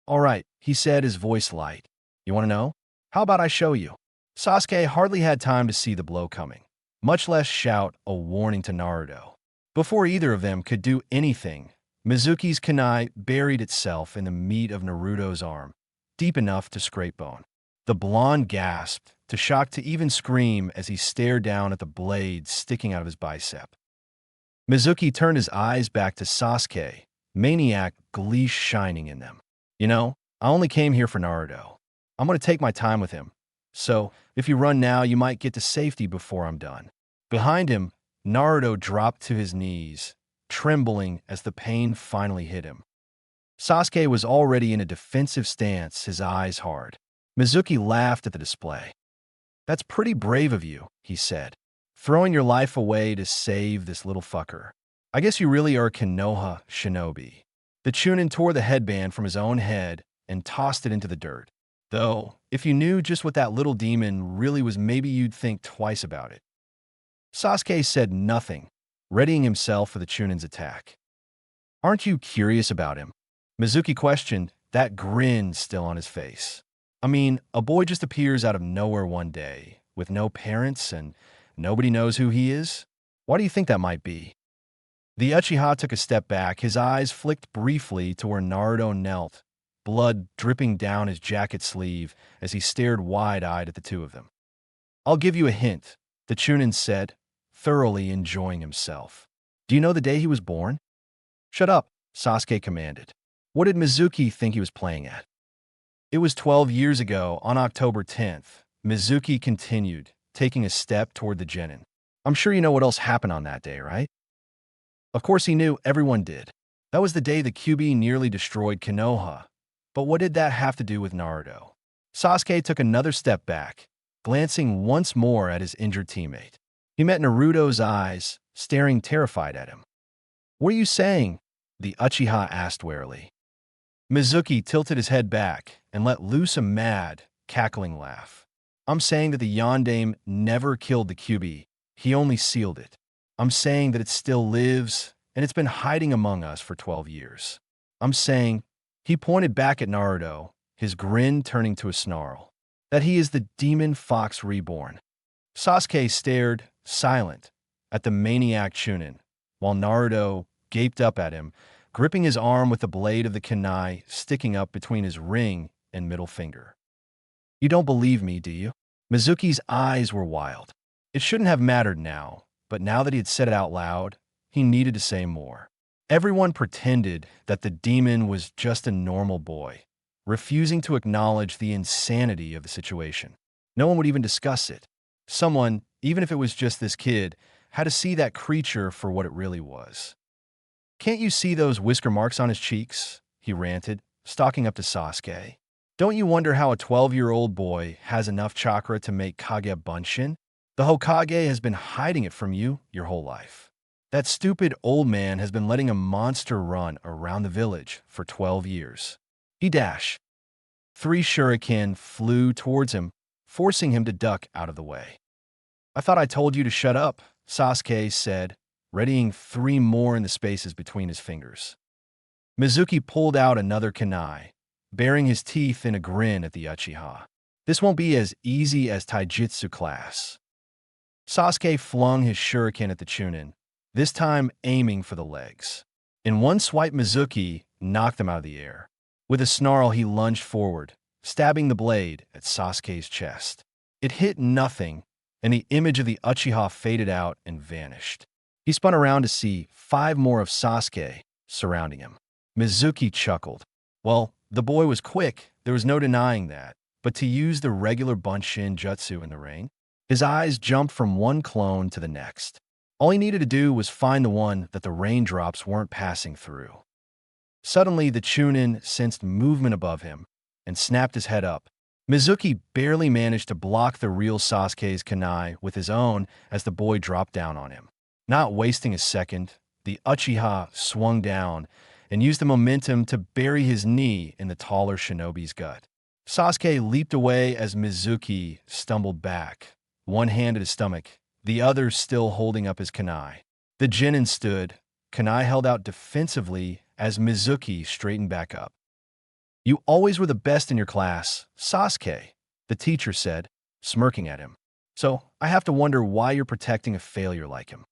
All right, he said, his voice light. You want to know? How about I show you? Sasuke hardly had time to see the blow coming, much less shout a warning to Naruto. Before either of them could do anything, Mizuki's kunai buried itself in the meat of Naruto's arm, deep enough to scrape bone. The blonde gasped, too shocked to even scream as he stared down at the blade sticking out of his bicep. Mizuki turned his eyes back to Sasuke, maniac glee shining in them. You know, I only came here for Naruto. I'm going to take my time with him. So, if you run now, you might get to safety before I'm done. Behind him, Naruto dropped to his knees, trembling as the pain finally hit him. Sasuke was already in a defensive stance, his eyes hard. Mizuki laughed at the display. That's pretty brave of you, he said, throwing your life away to save this little fucker. I guess you really are a Konoha shinobi. The Chunin tore the headband from his own head and tossed it into the dirt. Though, if you knew just what that little demon really was, maybe you'd think twice about it. Sasuke said nothing, readying himself for the Chunin's attack. Aren't you curious about him? Mizuki questioned, that grin still on his face. I mean, a boy just appears out of nowhere one day, with no parents and nobody knows who he is? Why do you think that might be? The Uchiha took a step back, his eyes flicked briefly to where Naruto knelt, blood dripping down his jacket sleeve as he stared wide-eyed at the two of them. I'll give you a hint, the Chunin said, thoroughly enjoying himself. Do you know the day he was born? Shut up, Sasuke commanded. What did Mizuki think he was playing at? It was 12 years ago, on October 10th, Mizuki continued, taking a step toward the genin. I'm sure you know what else happened on that day, right? Of course he knew, everyone did. That was the day the QB nearly destroyed Konoha. But what did that have to do with Naruto? Sasuke took another step back, glancing once more at his injured teammate. He met Naruto's eyes, staring terrified at him. "What are you saying?" the Uchiha asked warily. Mizuki tilted his head back and let loose a mad, cackling laugh. "I'm saying that the Yondaime never killed the QB. He only sealed it. I'm saying that it still lives, and it's been hiding among us for 12 years. I'm saying," he pointed back at Naruto, his grin turning to a snarl, "that he is the demon fox reborn." Sasuke stared, silent, at the maniac Chunin, while Naruto gaped up at him, gripping his arm with the blade of the kunai sticking up between his ring and middle finger. "You don't believe me, do you?" Mizuki's eyes were wild. It shouldn't have mattered now, but now that he had said it out loud, he needed to say more. Everyone pretended that the demon was just a normal boy, refusing to acknowledge the insanity of the situation. No one would even discuss it. Someone, even if it was just this kid, had to see that creature for what it really was. "Can't you see those whisker marks on his cheeks?" he ranted, stalking up to Sasuke. "Don't you wonder how a 12-year-old boy has enough chakra to make Kage Bunshin? The Hokage has been hiding it from you your whole life. That stupid old man has been letting a monster run around the village for 12 years. He dashed. 3 shuriken flew towards him, forcing him to duck out of the way. "I thought I told you to shut up," Sasuke said, readying 3 more in the spaces between his fingers. Mizuki pulled out another kunai, baring his teeth in a grin at the Uchiha. "This won't be as easy as taijutsu class." Sasuke flung his shuriken at the Chunin, this time aiming for the legs. In one swipe, Mizuki knocked him out of the air. With a snarl, he lunged forward, stabbing the blade at Sasuke's chest. It hit nothing, and the image of the Uchiha faded out and vanished. He spun around to see 5 more of Sasuke surrounding him. Mizuki chuckled. Well, the boy was quick, there was no denying that, but to use the regular Bunshin jutsu in the rain? His eyes jumped from one clone to the next. All he needed to do was find the one that the raindrops weren't passing through. Suddenly, the Chunin sensed movement above him and snapped his head up. Mizuki barely managed to block the real Sasuke's kunai with his own as the boy dropped down on him. Not wasting a second, the Uchiha swung down and used the momentum to bury his knee in the taller shinobi's gut. Sasuke leaped away as Mizuki stumbled back, one hand at his stomach, the other still holding up his kunai. The genin stood, kunai held out defensively as Mizuki straightened back up. "You always were the best in your class, Sasuke," the teacher said, smirking at him. "So I have to wonder why you're protecting a failure like him."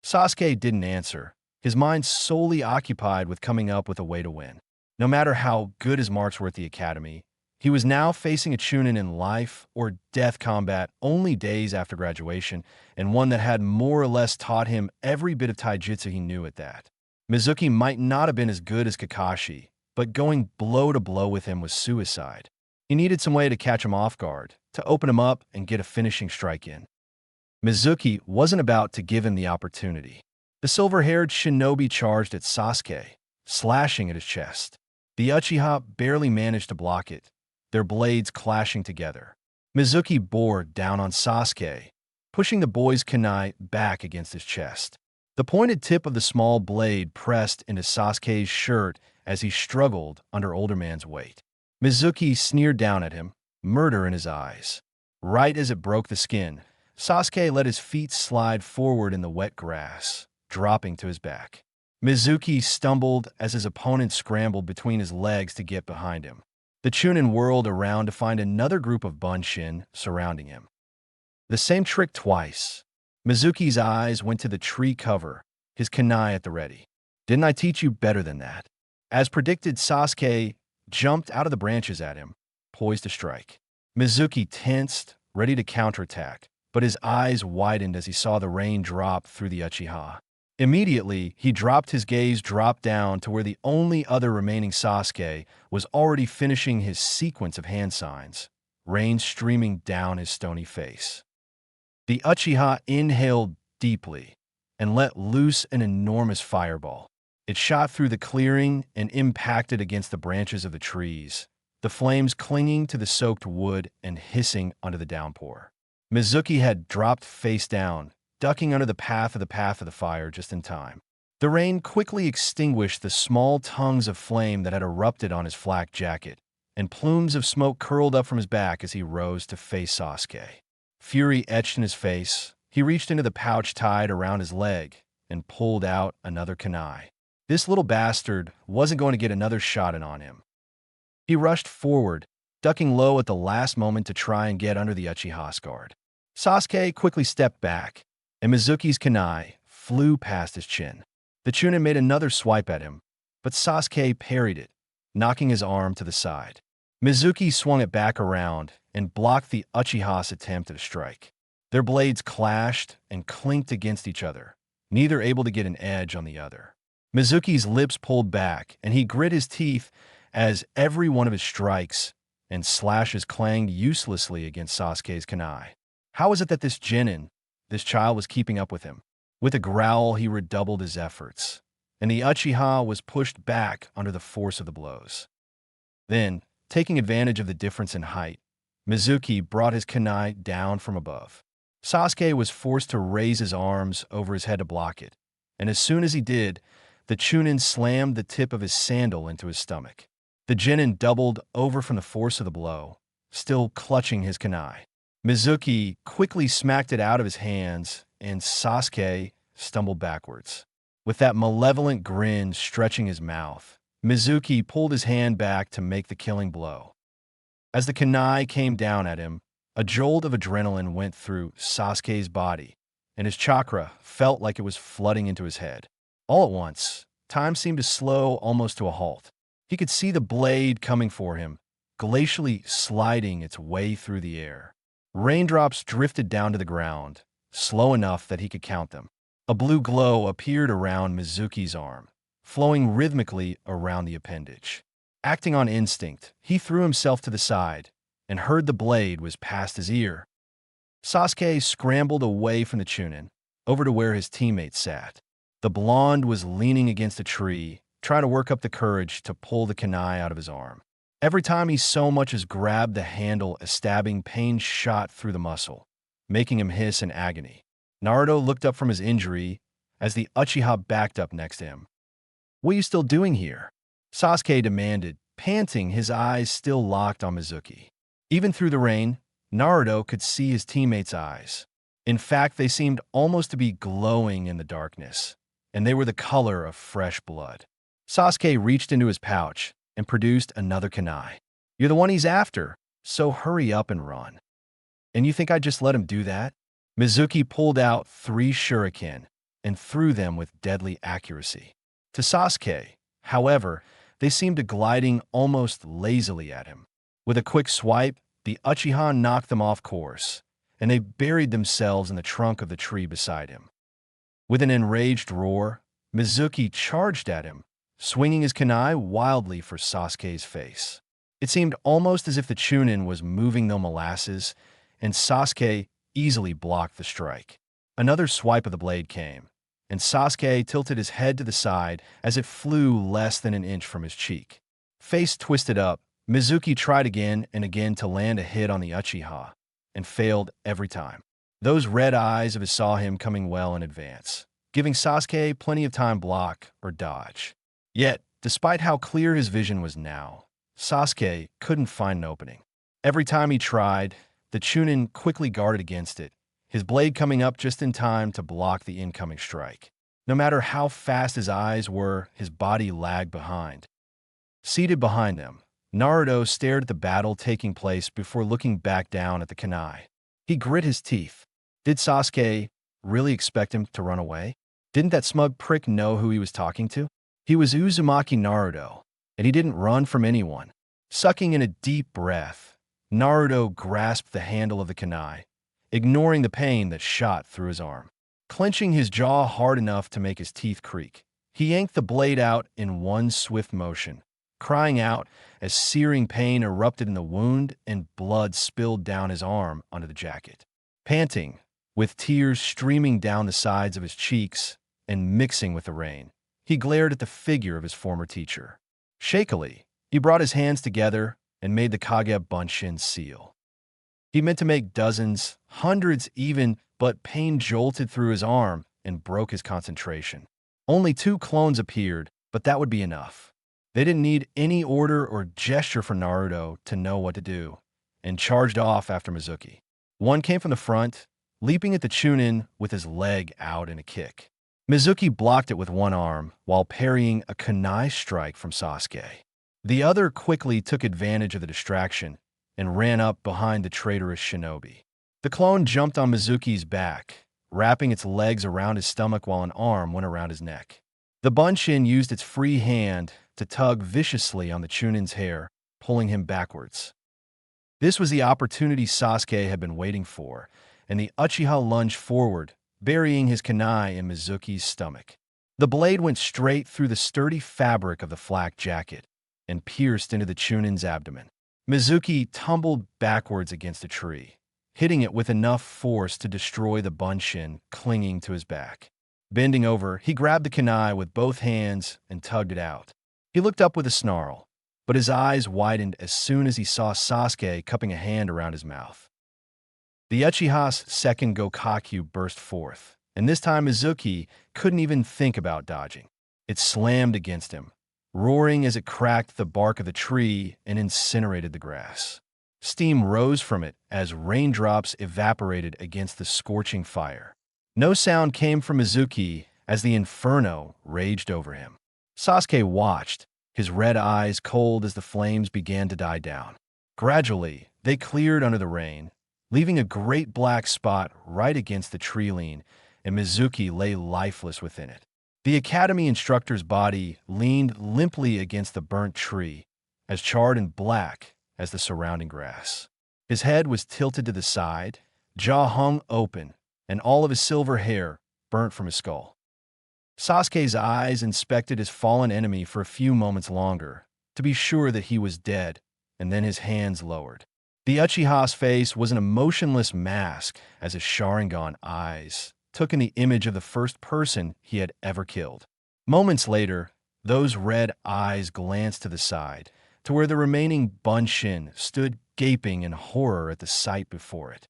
Sasuke didn't answer, his mind solely occupied with coming up with a way to win. No matter how good his marks were at the academy, he was now facing a Chunin in life or death combat only days after graduation, and one that had more or less taught him every bit of taijutsu he knew at that. Mizuki might not have been as good as Kakashi, but going blow to blow with him was suicide. He needed some way to catch him off guard, to open him up and get a finishing strike in. Mizuki wasn't about to give him the opportunity. The silver-haired shinobi charged at Sasuke, slashing at his chest. The Uchiha barely managed to block it, their blades clashing together. Mizuki bore down on Sasuke, pushing the boy's kunai back against his chest. The pointed tip of the small blade pressed into Sasuke's shirt as he struggled under older man's weight. Mizuki sneered down at him, murder in his eyes. Right as it broke the skin, Sasuke let his feet slide forward in the wet grass, dropping to his back. Mizuki stumbled as his opponent scrambled between his legs to get behind him. The Chunin whirled around to find another group of Bunshin surrounding him. The same trick twice. Mizuki's eyes went to the tree cover, his kunai at the ready. "Didn't I teach you better than that?" As predicted, Sasuke jumped out of the branches at him, poised to strike. Mizuki tensed, ready to counterattack, but his eyes widened as he saw the rain drop through the Uchiha. Immediately, he dropped his gaze dropped down to where the only other remaining Sasuke was already finishing his sequence of hand signs, rain streaming down his stony face. The Uchiha inhaled deeply and let loose an enormous fireball. It shot through the clearing and impacted against the branches of the trees, the flames clinging to the soaked wood and hissing under the downpour. Mizuki had dropped face down, ducking under the path of the fire just in time. The rain quickly extinguished the small tongues of flame that had erupted on his flak jacket, and plumes of smoke curled up from his back as he rose to face Sasuke. Fury etched in his face. He reached into the pouch tied around his leg and pulled out another kunai. This little bastard wasn't going to get another shot in on him. He rushed forward, ducking low at the last moment to try and get under the Uchiha's guard. Sasuke quickly stepped back, and Mizuki's kunai flew past his chin. The Chunin made another swipe at him, but Sasuke parried it, knocking his arm to the side. Mizuki swung it back around and blocked the Uchiha's attempt at a strike. Their blades clashed and clinked against each other, neither able to get an edge on the other. Mizuki's lips pulled back, and he grit his teeth as every one of his strikes and slashes clanged uselessly against Sasuke's kunai. How was it that this Genin, this child, was keeping up with him? With a growl, he redoubled his efforts, and the Uchiha was pushed back under the force of the blows. Then, taking advantage of the difference in height, Mizuki brought his kunai down from above. Sasuke was forced to raise his arms over his head to block it, and as soon as he did, the Chunin slammed the tip of his sandal into his stomach. The Genin doubled over from the force of the blow, still clutching his kunai. Mizuki quickly smacked it out of his hands, and Sasuke stumbled backwards. With that malevolent grin stretching his mouth, Mizuki pulled his hand back to make the killing blow. As the kunai came down at him, a jolt of adrenaline went through Sasuke's body, and his chakra felt like it was flooding into his head. All at once, time seemed to slow almost to a halt. He could see the blade coming for him, glacially sliding its way through the air. Raindrops drifted down to the ground, slow enough that he could count them. A blue glow appeared around Mizuki's arm, flowing rhythmically around the appendage. Acting on instinct, he threw himself to the side and heard the blade was past his ear. Sasuke scrambled away from the Chunin, over to where his teammate sat. The blonde was leaning against a tree, trying to work up the courage to pull the kunai out of his arm. Every time he so much as grabbed the handle, a stabbing pain shot through the muscle, making him hiss in agony. Naruto looked up from his injury as the Uchiha backed up next to him. "What are you still doing here?" Sasuke demanded, panting, his eyes still locked on Mizuki. Even through the rain, Naruto could see his teammates' eyes. In fact, they seemed almost to be glowing in the darkness, and they were the color of fresh blood. Sasuke reached into his pouch and produced another kunai. "You're the one he's after, so hurry up and run." "And you think I'd just let him do that?" Mizuki pulled out 3 shuriken and threw them with deadly accuracy. To Sasuke, however, they seemed to gliding almost lazily at him. With a quick swipe, the Uchiha knocked them off course, and they buried themselves in the trunk of the tree beside him. With an enraged roar, Mizuki charged at him, swinging his kunai wildly for Sasuke's face. It seemed almost as if the Chunin was moving no molasses, and Sasuke easily blocked the strike. Another swipe of the blade came, and Sasuke tilted his head to the side as it flew less than an inch from his cheek. Face twisted up, Mizuki tried again and again to land a hit on the Uchiha, and failed every time. Those red eyes of his saw him coming well in advance, giving Sasuke plenty of time to block or dodge. Yet, despite how clear his vision was now, Sasuke couldn't find an opening. Every time he tried, the Chunin quickly guarded against it, his blade coming up just in time to block the incoming strike. No matter how fast his eyes were, his body lagged behind. Seated behind them, Naruto stared at the battle taking place before looking back down at the kunai. He grit his teeth. Did Sasuke really expect him to run away? Didn't that smug prick know who he was talking to? He was Uzumaki Naruto, and he didn't run from anyone. Sucking in a deep breath, Naruto grasped the handle of the kunai, ignoring the pain that shot through his arm. Clenching his jaw hard enough to make his teeth creak, he yanked the blade out in one swift motion, crying out as searing pain erupted in the wound and blood spilled down his arm onto the jacket. Panting, with tears streaming down the sides of his cheeks and mixing with the rain. He glared at the figure of his former teacher. Shakily, he brought his hands together and made the Kage Bunshin seal. He meant to make dozens, hundreds even, but pain jolted through his arm and broke his concentration. Only 2 clones appeared, but that would be enough. They didn't need any order or gesture from Naruto to know what to do, and charged off after Mizuki. One came from the front, leaping at the Chunin with his leg out in a kick. Mizuki blocked it with one arm while parrying a kunai strike from Sasuke. The other quickly took advantage of the distraction and ran up behind the traitorous shinobi. The clone jumped on Mizuki's back, wrapping its legs around his stomach while an arm went around his neck. The Bunshin used its free hand to tug viciously on the Chunin's hair, pulling him backwards. This was the opportunity Sasuke had been waiting for, and the Uchiha lunged forward, burying his kunai in Mizuki's stomach. The blade went straight through the sturdy fabric of the flak jacket and pierced into the Chunin's abdomen. Mizuki tumbled backwards against a tree, hitting it with enough force to destroy the Bunshin clinging to his back. Bending over, he grabbed the kunai with both hands and tugged it out. He looked up with a snarl, but his eyes widened as soon as he saw Sasuke cupping a hand around his mouth. The Uchiha's second Gokakyu burst forth, and this time Mizuki couldn't even think about dodging. It slammed against him, roaring as it cracked the bark of the tree and incinerated the grass. Steam rose from it as raindrops evaporated against the scorching fire. No sound came from Mizuki as the inferno raged over him. Sasuke watched, his red eyes cold as the flames began to die down. Gradually, they cleared under the rain, leaving a great black spot right against the tree lean, and Mizuki lay lifeless within it. The academy instructor's body leaned limply against the burnt tree, as charred and black as the surrounding grass. His head was tilted to the side, jaw hung open, and all of his silver hair burnt from his skull. Sasuke's eyes inspected his fallen enemy for a few moments longer, to be sure that he was dead, and then his hands lowered. The Uchiha's face was an emotionless mask as his Sharingan eyes took in the image of the first person he had ever killed. Moments later, those red eyes glanced to the side, to where the remaining Bunshin stood gaping in horror at the sight before it.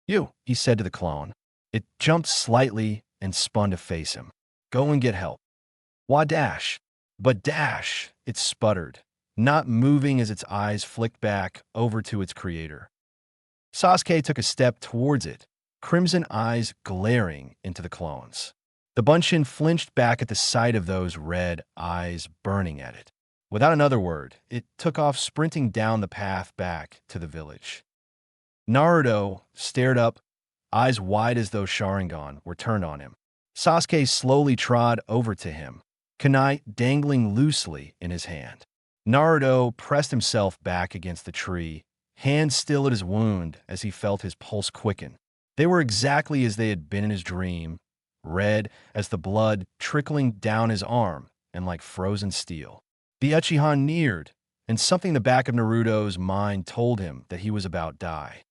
"You," he said to the clone. It jumped slightly and spun to face him. "Go and get help." "Why dash?" But dash, it sputtered, not moving as its eyes flicked back over to its creator. Sasuke took a step towards it, crimson eyes glaring into the clones. The Bunshin flinched back at the sight of those red eyes burning at it. Without another word, it took off sprinting down the path back to the village. Naruto stared up, eyes wide as though Sharingan were turned on him. Sasuke slowly trod over to him, kunai dangling loosely in his hand. Naruto pressed himself back against the tree, hand still at his wound as he felt his pulse quicken. They were exactly as they had been in his dream, red as the blood trickling down his arm and like frozen steel. The Uchiha neared, and something in the back of Naruto's mind told him that he was about to die.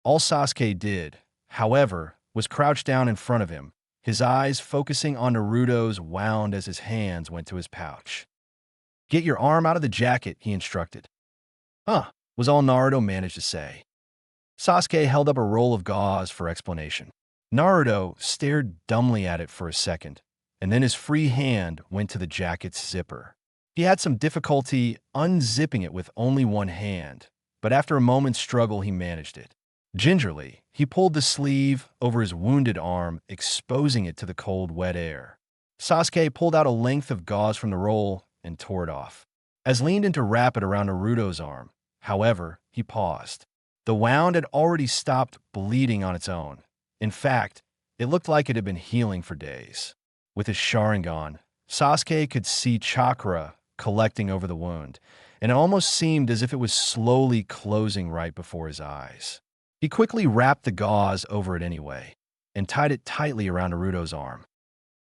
All Sasuke did, however, was crouch down in front of him, his eyes focusing on Naruto's wound as his hands went to his pouch. "Get your arm out of the jacket," he instructed. "Huh," was all Naruto managed to say. Sasuke held up a roll of gauze for explanation. Naruto stared dumbly at it for a second, and then his free hand went to the jacket's zipper. He had some difficulty unzipping it with only one hand, but after a moment's struggle he managed it. Gingerly, he pulled the sleeve over his wounded arm, exposing it to the cold, wet air. Sasuke pulled out a length of gauze from the roll and tore it off. As leaned in to wrap it around Naruto's arm, however, he paused. The wound had already stopped bleeding on its own. In fact, it looked like it had been healing for days. With his Sharingan, Sasuke could see chakra collecting over the wound, and it almost seemed as if it was slowly closing right before his eyes. He quickly wrapped the gauze over it anyway, and tied it tightly around Naruto's arm.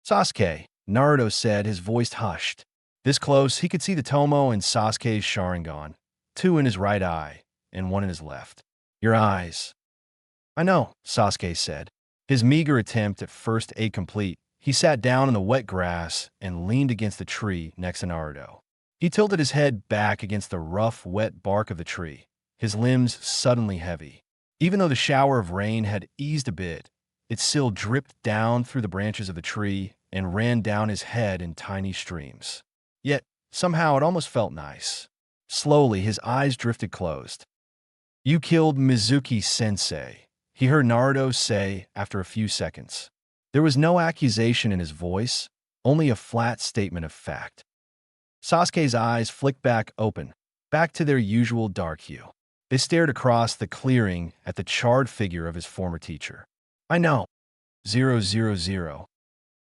"Sasuke," Naruto said, his voice hushed. This close, he could see the Tomo and Sasuke's Sharingan, 2 in his right eye and 1 in his left. "Your eyes." I know, Sasuke said. His meager attempt at first aid complete, he sat down in the wet grass and leaned against the tree next to Naruto. He tilted his head back against the rough, wet bark of the tree, his limbs suddenly heavy. Even though the shower of rain had eased a bit, it still dripped down through the branches of the tree and ran down his head in tiny streams. Yet, somehow it almost felt nice. Slowly, his eyes drifted closed. You killed Mizuki-sensei, he heard Naruto say after a few seconds. There was no accusation in his voice, only a flat statement of fact. Sasuke's eyes flicked back open, back to their usual dark hue. They stared across the clearing at the charred figure of his former teacher. I know. 000.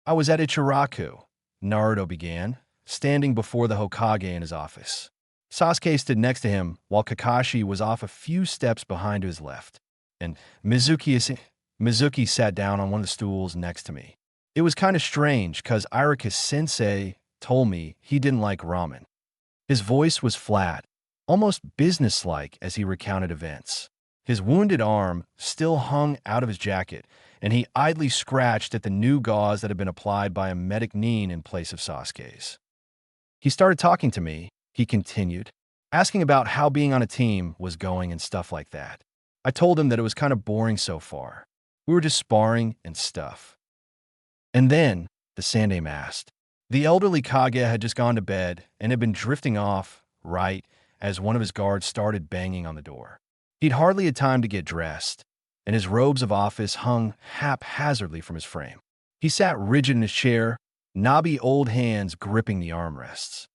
I was at Ichiraku, Naruto began, standing before the Hokage in his office. Sasuke stood next to him while Kakashi was off a few steps behind to his left, and Mizuki sat down on one of the stools next to me. It was kind of strange because Iruka-sensei told me he didn't like ramen. His voice was flat, almost businesslike as he recounted events. His wounded arm still hung out of his jacket, and he idly scratched at the new gauze that had been applied by a medic Nin in place of Sasuke's. He started talking to me, he continued, asking about how being on a team was going and stuff like that. I told him that it was kind of boring so far. We were just sparring and stuff. And then, the Sandaime asked. The elderly Kage had just gone to bed and had been drifting off, right, as one of his guards started banging on the door. He'd hardly had time to get dressed, and his robes of office hung haphazardly from his frame. He sat rigid in his chair, knobby old hands gripping the armrests.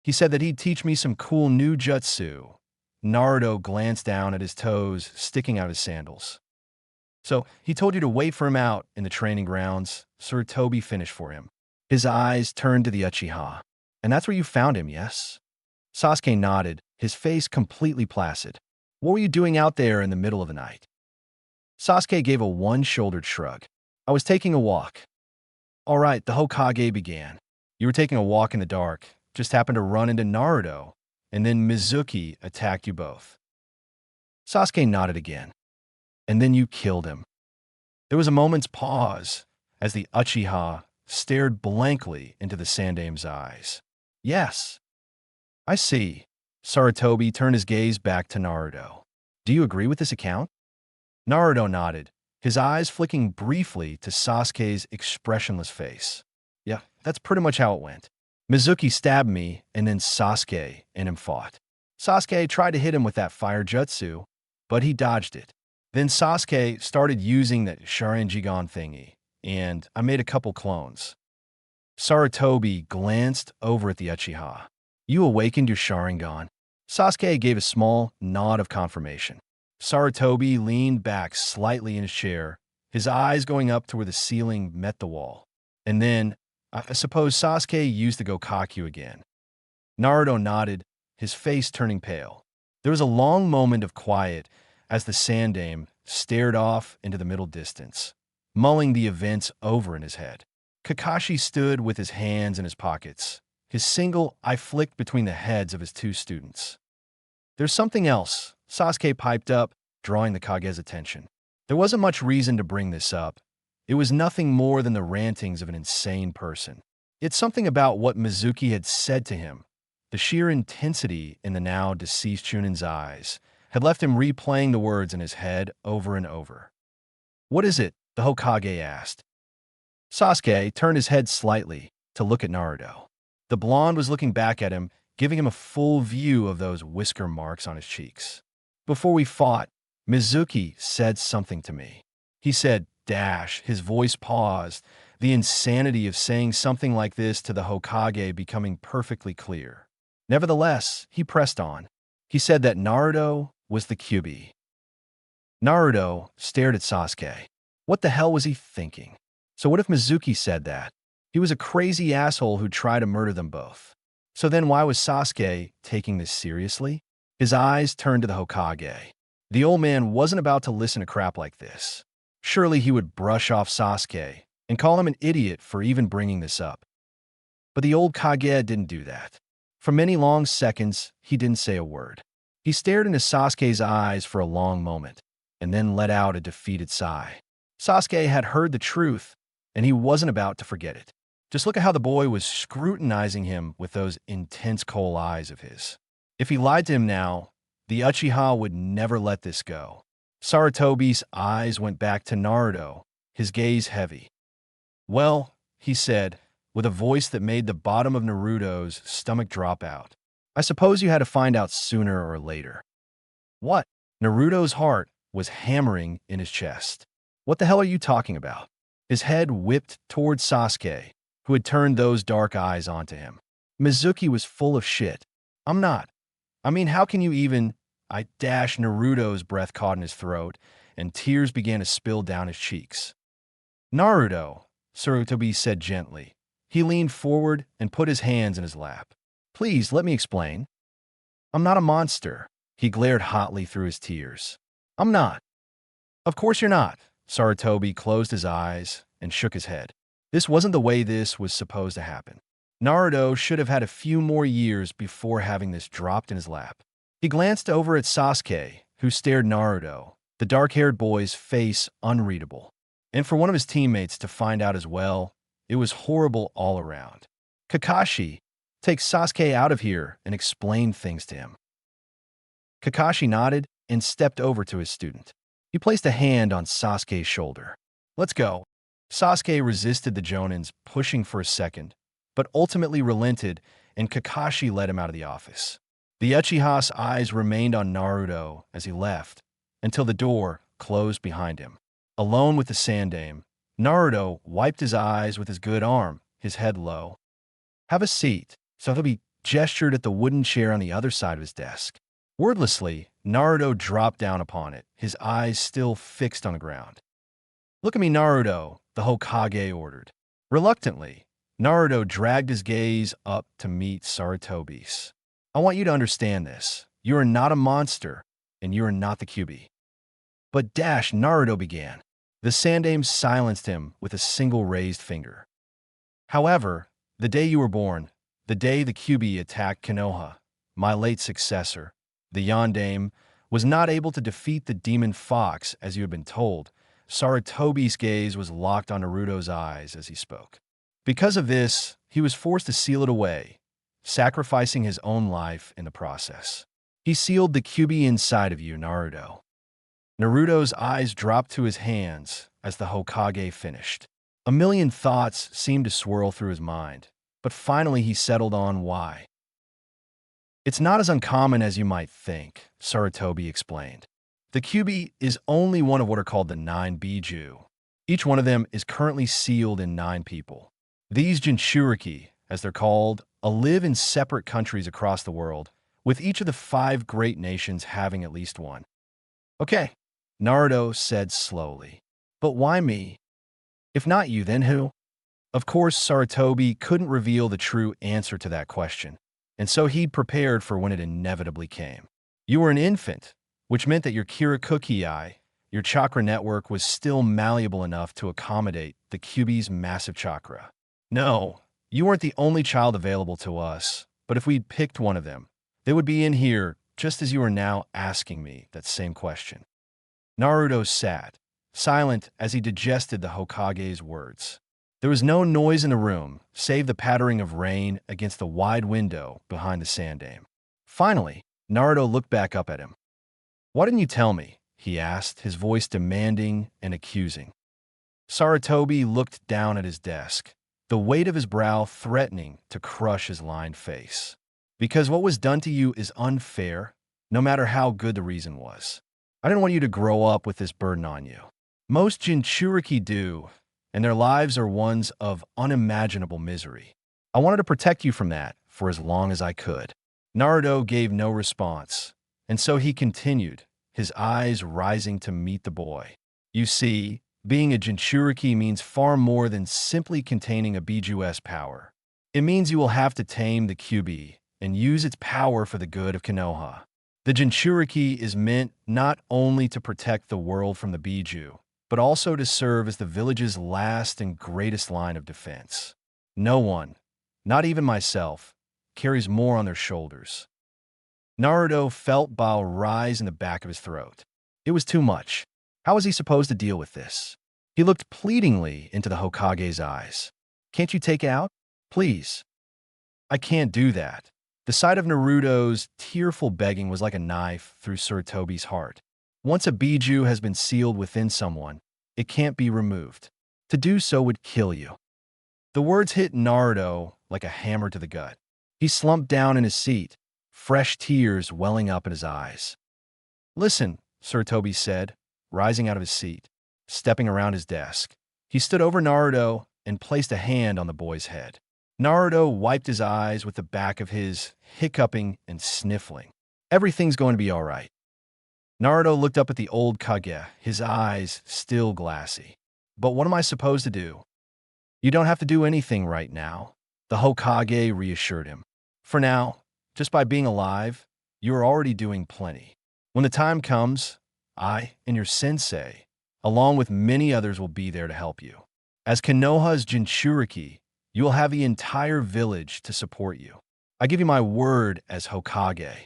He said that he'd teach me some cool new jutsu. Naruto glanced down at his toes sticking out his sandals. So, he told you to wait for him out in the training grounds. Sir Toby finished for him. His eyes turned to the Uchiha. And that's where you found him, yes? Sasuke nodded, his face completely placid. What were you doing out there in the middle of the night? Sasuke gave a one-shouldered shrug. I was taking a walk. All right, the Hokage began. You were taking a walk in the dark, just happened to run into Naruto, and then Mizuki attacked you both. Sasuke nodded again. And then you killed him. There was a moment's pause as the Uchiha stared blankly into the Sandaime's eyes. Yes. I see. Sarutobi turned his gaze back to Naruto. Do you agree with this account? Naruto nodded, his eyes flicking briefly to Sasuke's expressionless face. Yeah, that's pretty much how it went. Mizuki stabbed me, and then Sasuke and him fought. Sasuke tried to hit him with that fire jutsu, but he dodged it. Then Sasuke started using that Sharingan thingy, and I made a couple clones. Sarutobi glanced over at the Uchiha. You awakened your Sharingan? Sasuke gave a small nod of confirmation. Sarutobi leaned back slightly in his chair, his eyes going up to where the ceiling met the wall. And then, I suppose Sasuke used the Gokakyu again. Naruto nodded, his face turning pale. There was a long moment of quiet as the Sandaime stared off into the middle distance, mulling the events over in his head. Kakashi stood with his hands in his pockets, his single eye flicked between the heads of his two students. There's something else, Sasuke piped up, drawing the Kage's attention. There wasn't much reason to bring this up. It was nothing more than the rantings of an insane person. It's something about what Mizuki had said to him. The sheer intensity in the now deceased Chunin's eyes had left him replaying the words in his head over and over. What is it? The Hokage asked. Sasuke turned his head slightly to look at Naruto. The blonde was looking back at him, giving him a full view of those whisker marks on his cheeks. Before we fought, Mizuki said something to me. He said, his voice paused, the insanity of saying something like this to the Hokage becoming perfectly clear. Nevertheless, he pressed on. He said that Naruto was the QB. Naruto stared at Sasuke. What the hell was he thinking? So what if Mizuki said that? He was a crazy asshole who'd try to murder them both. So then why was Sasuke taking this seriously? His eyes turned to the Hokage. The old man wasn't about to listen to crap like this. Surely he would brush off Sasuke and call him an idiot for even bringing this up. But the old Kage didn't do that. For many long seconds, he didn't say a word. He stared into Sasuke's eyes for a long moment, and then let out a defeated sigh. Sasuke had heard the truth, and he wasn't about to forget it. Just look at how the boy was scrutinizing him with those intense coal eyes of his. If he lied to him now, the Uchiha would never let this go. Sarutobi's eyes went back to Naruto, his gaze heavy. "Well," he said, with a voice that made the bottom of Naruto's stomach drop out, "I suppose you had to find out sooner or later." "What?" Naruto's heart was hammering in his chest. "What the hell are you talking about?" His head whipped towards Sasuke, who had turned those dark eyes onto him. Mizuki was full of shit. "I'm not. I mean, how can you even—" I dashed. Naruto's breath caught in his throat, and tears began to spill down his cheeks. "Naruto," Sarutobi said gently. He leaned forward and put his hands in his lap. "Please, let me explain. I'm not a monster." He glared hotly through his tears. "I'm not." "Of course you're not." Sarutobi closed his eyes and shook his head. This wasn't the way this was supposed to happen. Naruto should have had a few more years before having this dropped in his lap. He glanced over at Sasuke, who stared Naruto, the dark-haired boy's face unreadable. And for one of his teammates to find out as well, it was horrible all around. "Kakashi, take Sasuke out of here and explain things to him." Kakashi nodded and stepped over to his student. He placed a hand on Sasuke's shoulder. "Let's go." Sasuke resisted the Jonins, pushing for a second, but ultimately relented, and Kakashi led him out of the office. The Uchiha's eyes remained on Naruto as he left, until the door closed behind him. Alone with the Sandaime, Naruto wiped his eyes with his good arm, his head low. "Have a seat." Sarutobi gestured at the wooden chair on the other side of his desk. Wordlessly, Naruto dropped down upon it, his eyes still fixed on the ground. "Look at me, Naruto," the Hokage ordered. Reluctantly, Naruto dragged his gaze up to meet Sarutobi's. "I want you to understand this. You are not a monster, and you are not the Kyuubi." "But Naruto began. The Sandaime silenced him with a single raised finger. "However, the day you were born, the day the Kyuubi attacked Konoha, my late successor, the Yondaime, was not able to defeat the demon fox as you had been told." Sarutobi's gaze was locked on Naruto's eyes as he spoke. Because of this, he was forced to seal it away, sacrificing his own life in the process. "He sealed the Kyuubi inside of you, Naruto." Naruto's eyes dropped to his hands as the Hokage finished. A million thoughts seemed to swirl through his mind, but finally he settled on why. "It's not as uncommon as you might think," Sarutobi explained. "The Kyuubi is only one of what are called the 9 Biju. Each one of them is currently sealed in 9 people. These Jinchuriki, as they're called, live in separate countries across the world, with each of the 5 great nations having at least one." "Okay," Naruto said slowly. "But why me? If not you, then who?" Of course, Sarutobi couldn't reveal the true answer to that question, and so he'd prepared for when it inevitably came. "You were an infant, which meant that your Kirakuki, your chakra network, was still malleable enough to accommodate the Kyuubi's massive chakra. No, you weren't the only child available to us, but if we'd picked one of them, they would be in here just as you are now asking me that same question." Naruto sat, silent as he digested the Hokage's words. There was no noise in the room, save the pattering of rain against the wide window behind the Sandaime. Finally, Naruto looked back up at him. "Why didn't you tell me?" he asked, his voice demanding and accusing. Sarutobi looked down at his desk, the weight of his brow threatening to crush his lined face. "Because what was done to you is unfair, no matter how good the reason was. I didn't want you to grow up with this burden on you. Most Jinchuriki do, and their lives are ones of unimaginable misery. I wanted to protect you from that for as long as I could." Naruto gave no response, and so he continued, his eyes rising to meet the boy. "You see, being a Jinchuriki means far more than simply containing a Biju's power. It means you will have to tame the Kyuubi and use its power for the good of Konoha. The Jinchuriki is meant not only to protect the world from the Biju, but also to serve as the village's last and greatest line of defense. No one, not even myself, carries more on their shoulders." Naruto felt bile rise in the back of his throat. It was too much. How was he supposed to deal with this? He looked pleadingly into the Hokage's eyes. Can't you take it out? Please. I can't do that. The sight of Naruto's tearful begging was like a knife through Sarutobi's heart. Once a biju has been sealed within someone, it can't be removed. To do so would kill you. The words hit Naruto like a hammer to the gut. He slumped down in his seat, fresh tears welling up in his eyes. Listen, Sarutobi said, rising out of his seat, stepping around his desk. He stood over Naruto and placed a hand on the boy's head. Naruto wiped his eyes with the back of his, hiccuping and sniffling. Everything's going to be all right. Naruto looked up at the old Kage, his eyes still glassy. But what am I supposed to do? You don't have to do anything right now, the Hokage reassured him. For now, just by being alive, you are already doing plenty. When the time comes, I and your sensei, along with many others, will be there to help you. As Konoha's Jinchuriki, you will have the entire village to support you. I give you my word as Hokage.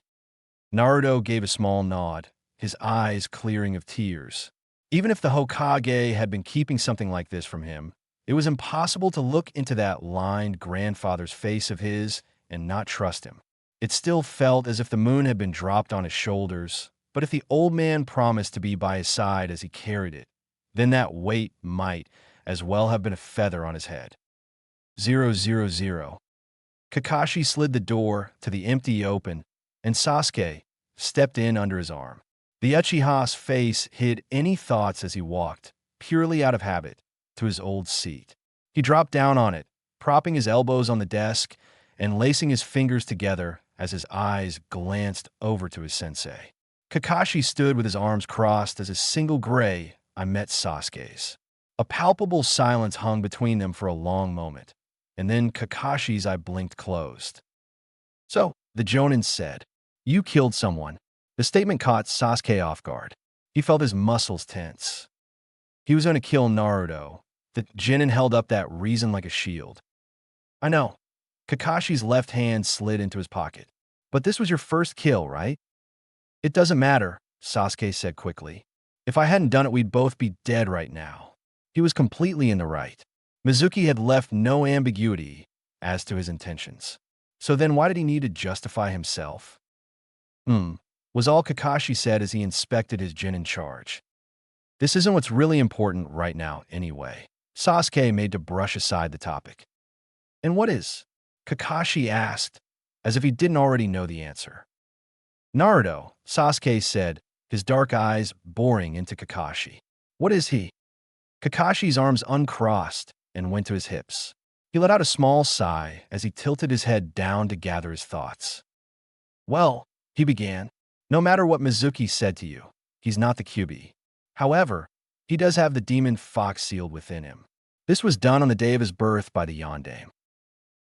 Naruto gave a small nod, his eyes clearing of tears. Even if the Hokage had been keeping something like this from him, it was impossible to look into that lined grandfather's face of his and not trust him. It still felt as if the moon had been dropped on his shoulders, but if the old man promised to be by his side as he carried it, then that weight might as well have been a feather on his head. 000. Kakashi slid the door to the empty open, and Sasuke stepped in under his arm. The Uchiha's face hid any thoughts as he walked, purely out of habit, to his old seat. He dropped down on it, propping his elbows on the desk and lacing his fingers together as his eyes glanced over to his sensei. Kakashi stood with his arms crossed as a single gray eye met Sasuke's. A palpable silence hung between them for a long moment, and then Kakashi's eye blinked closed. So, the Jonin said, "You killed someone." The statement caught Sasuke off guard. He felt his muscles tense. He was going to kill Naruto. The Jonin held up that reason like a shield. I know. Kakashi's left hand slid into his pocket. But this was your first kill, right? It doesn't matter, Sasuke said quickly. If I hadn't done it, we'd both be dead right now. He was completely in the right. Mizuki had left no ambiguity as to his intentions. So then why did he need to justify himself? Was all Kakashi said as he inspected his Jonin charge. This isn't what's really important right now anyway. Sasuke made to brush aside the topic. And what is? Kakashi asked, as if he didn't already know the answer. Naruto, Sasuke said, his dark eyes boring into Kakashi. What is he? Kakashi's arms uncrossed and went to his hips. He let out a small sigh as he tilted his head down to gather his thoughts. Well, he began, no matter what Mizuki said to you, he's not the Kyuubi. However, he does have the demon fox sealed within him. This was done on the day of his birth by the Yondaime.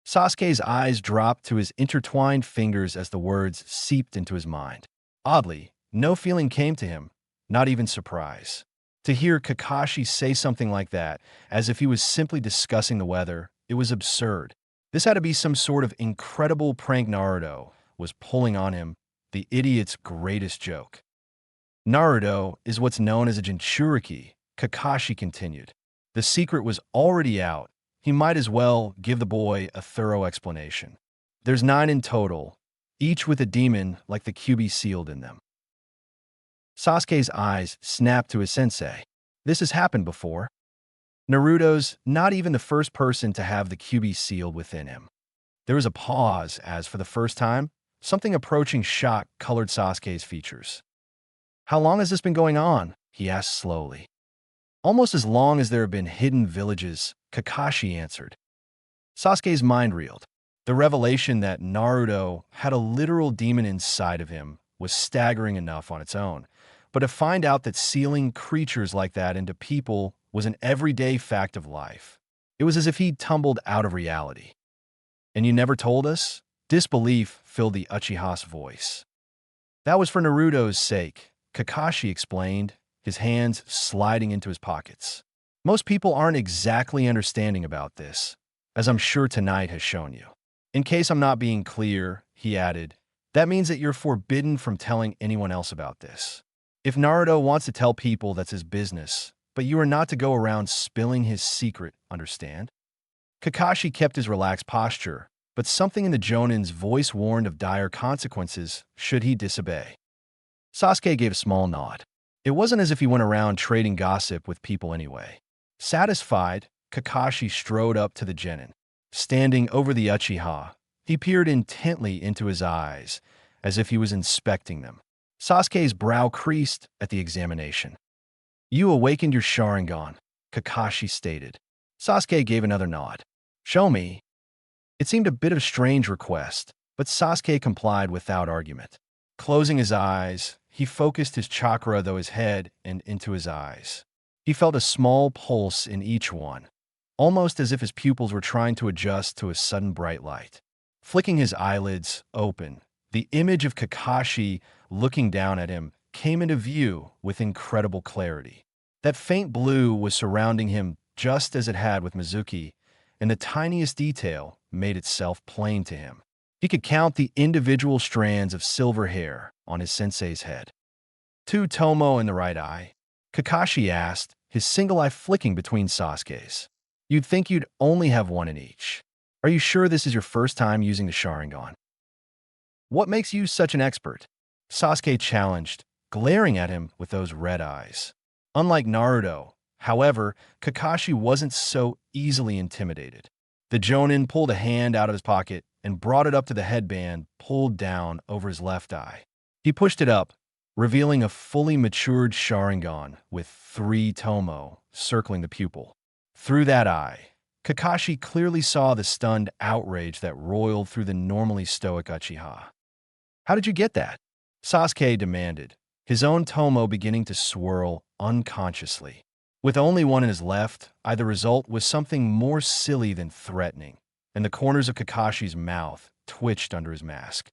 Sasuke's eyes dropped to his intertwined fingers as the words seeped into his mind. Oddly, no feeling came to him, not even surprise. To hear Kakashi say something like that, as if he was simply discussing the weather, it was absurd. This had to be some sort of incredible prank Naruto was pulling on him, the idiot's greatest joke. Naruto is what's known as a Jinchuriki, Kakashi continued. The secret was already out. He might as well give the boy a thorough explanation. There's 9 in total, each with a demon like the Kyuubi sealed in them. Sasuke's eyes snapped to his sensei. This has happened before. Naruto's not even the first person to have the Kyuubi sealed within him. There was a pause as, for the first time, something approaching shock colored Sasuke's features. How long has this been going on? He asked slowly. Almost as long as there have been hidden villages, Kakashi answered. Sasuke's mind reeled. The revelation that Naruto had a literal demon inside of him was staggering enough on its own, but to find out that sealing creatures like that into people was an everyday fact of life, it was as if he'd tumbled out of reality. And you never told us? Disbelief filled the Uchiha's voice. That was for Naruto's sake, Kakashi explained, his hands sliding into his pockets. Most people aren't exactly understanding about this, as I'm sure tonight has shown you. In case I'm not being clear, he added, that means that you're forbidden from telling anyone else about this. If Naruto wants to tell people, that's his business, but you are not to go around spilling his secret, understand? Kakashi kept his relaxed posture, but something in the Jonin's voice warned of dire consequences should he disobey. Sasuke gave a small nod. It wasn't as if he went around trading gossip with people anyway. Satisfied, Kakashi strode up to the genin. Standing over the Uchiha, he peered intently into his eyes, as if he was inspecting them. Sasuke's brow creased at the examination. "You awakened your Sharingan," Kakashi stated. Sasuke gave another nod. "Show me." It seemed a bit of a strange request, but Sasuke complied without argument. Closing his eyes, he focused his chakra through his head and into his eyes. He felt a small pulse in each one, almost as if his pupils were trying to adjust to a sudden bright light. Flicking his eyelids open, the image of Kakashi looking down at him came into view with incredible clarity. That faint blue was surrounding him just as it had with Mizuki, and the tiniest detail made itself plain to him. He could count the individual strands of silver hair on his sensei's head. "Two Tomo in the right eye?" Kakashi asked, his single eye flicking between Sasuke's. "You'd think you'd only have one in each. Are you sure this is your first time using the Sharingan?" "What makes you such an expert?" Sasuke challenged, glaring at him with those red eyes. Unlike Naruto, however, Kakashi wasn't so easily intimidated. The Jonin pulled a hand out of his pocket and brought it up to the headband pulled down over his left eye. He pushed it up, revealing a fully matured Sharingan with 3 Tomo circling the pupil. Through that eye, Kakashi clearly saw the stunned outrage that roiled through the normally stoic Uchiha. "How did you get that?" Sasuke demanded, his own Tomo beginning to swirl unconsciously. With only one in his left eye, the result was something more silly than threatening, and the corners of Kakashi's mouth twitched under his mask.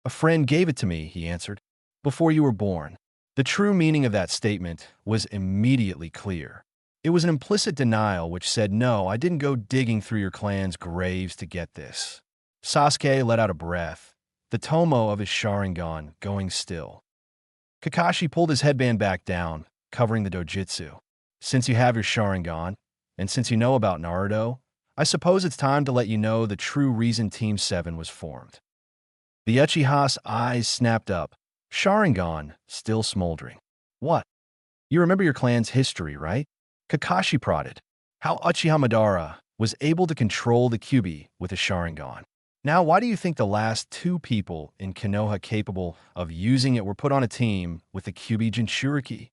"A friend gave it to me," he answered, "before you were born." The true meaning of that statement was immediately clear. It was an implicit denial which said, "No, I didn't go digging through your clan's graves to get this." Sasuke let out a breath, the Tomo of his Sharingan going still. Kakashi pulled his headband back down, covering the dojutsu. "Since you have your Sharingan, and since you know about Naruto, I suppose it's time to let you know the true reason Team 7 was formed." The Uchiha's eyes snapped up, Sharingan still smoldering. "What? You remember your clan's history, right?" Kakashi prodded. "How Uchiha Madara was able to control the Kyuubi with a Sharingan. Now, why do you think the last 2 people in Konoha capable of using it were put on a team with the Kyuubi Jinchuriki?"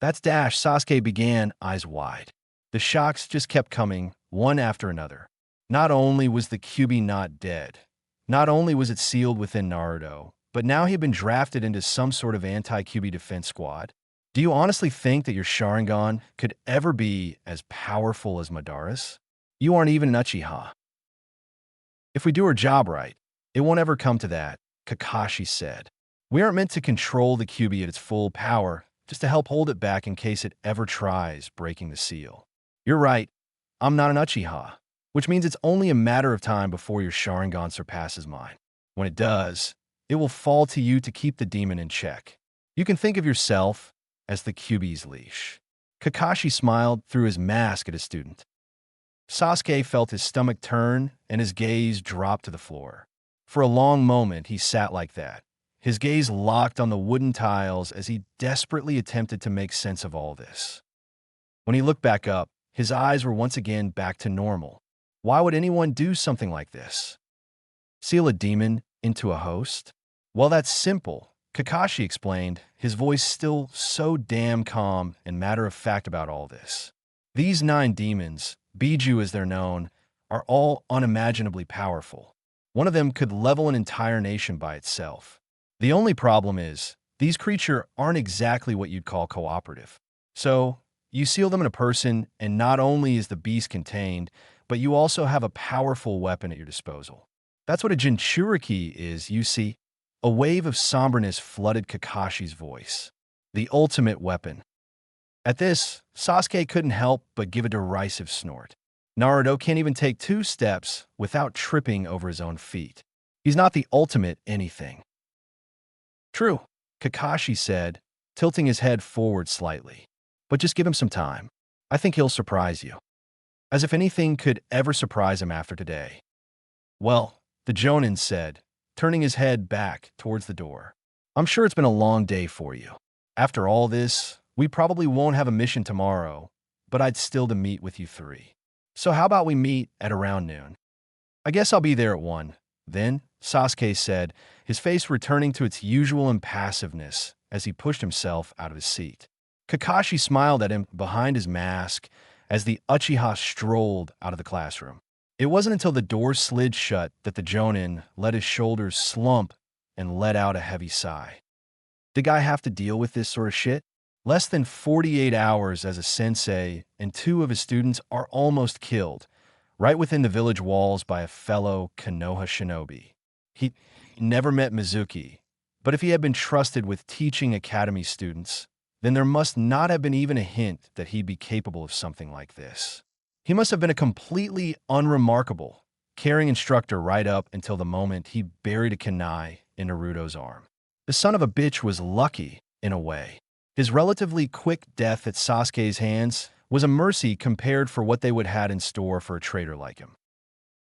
"That's Dash," Sasuke began, eyes wide. The shocks just kept coming, one after another. Not only was the Kyuubi not dead, not only was it sealed within Naruto, but now he had been drafted into some sort of anti-Kyuubi defense squad. "Do you honestly think that your Sharingan could ever be as powerful as Madara's? You aren't even an Uchiha." "If we do our job right, it won't ever come to that," Kakashi said. "We aren't meant to control the Kyuubi at its full power, just to help hold it back in case it ever tries breaking the seal. You're right, I'm not an Uchiha, which means it's only a matter of time before your Sharingan surpasses mine. When it does, it will fall to you to keep the demon in check. You can think of yourself as the Kyuubi's leash." Kakashi smiled through his mask at his student. Sasuke felt his stomach turn and his gaze drop to the floor. For a long moment, he sat like that, his gaze locked on the wooden tiles as he desperately attempted to make sense of all this. When he looked back up, his eyes were once again back to normal. Why would anyone do something like this? Seal a demon into a host? Well, that's simple, Kakashi explained, his voice still so damn calm and matter-of-fact about all this. These 9 demons, Biju as they're known, are all unimaginably powerful. One of them could level an entire nation by itself. The only problem is, these creatures aren't exactly what you'd call cooperative. So, you seal them in a person, and not only is the beast contained, but you also have a powerful weapon at your disposal. That's what a Jinchuriki is, you see. A wave of somberness flooded Kakashi's voice. The ultimate weapon. At this, Sasuke couldn't help but give a derisive snort. Naruto can't even take 2 steps without tripping over his own feet. He's not the ultimate anything. True, Kakashi said, tilting his head forward slightly. But just give him some time. I think he'll surprise you. As if anything could ever surprise him after today. Well, the Jonin said, turning his head back towards the door. I'm sure it's been a long day for you. After all this, we probably won't have a mission tomorrow, but I'd still to meet with you three. So how about we meet at around noon? I guess I'll be there at 1. Then, Sasuke said, his face returning to its usual impassiveness as he pushed himself out of his seat. Kakashi smiled at him behind his mask as the Uchiha strolled out of the classroom. It wasn't until the door slid shut that the Jonin let his shoulders slump and let out a heavy sigh. Did guy have to deal with this sort of shit? Less than 48 hours as a sensei, and 2 of his students are almost killed, right within the village walls by a fellow Konoha shinobi. He never met Mizuki, but if he had been trusted with teaching academy students, then there must not have been even a hint that he'd be capable of something like this. He must have been a completely unremarkable, caring instructor right up until the moment he buried a kunai in Naruto's arm. The son of a bitch was lucky, in a way. His relatively quick death at Sasuke's hands was a mercy compared for what they would have had in store for a traitor like him.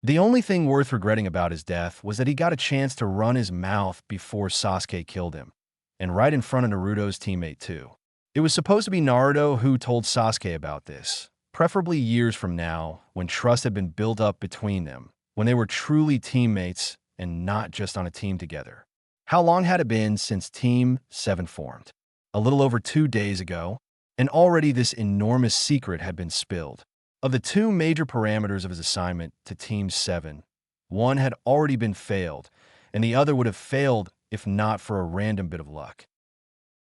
The only thing worth regretting about his death was that he got a chance to run his mouth before Sasuke killed him, and right in front of Naruto's teammate too. It was supposed to be Naruto who told Sasuke about this, preferably years from now, when trust had been built up between them, when they were truly teammates and not just on a team together. How long had it been since Team 7 formed? A little over 2 days ago, and already this enormous secret had been spilled. Of the 2 major parameters of his assignment to Team 7, one had already been failed, and the other would have failed if not for a random bit of luck.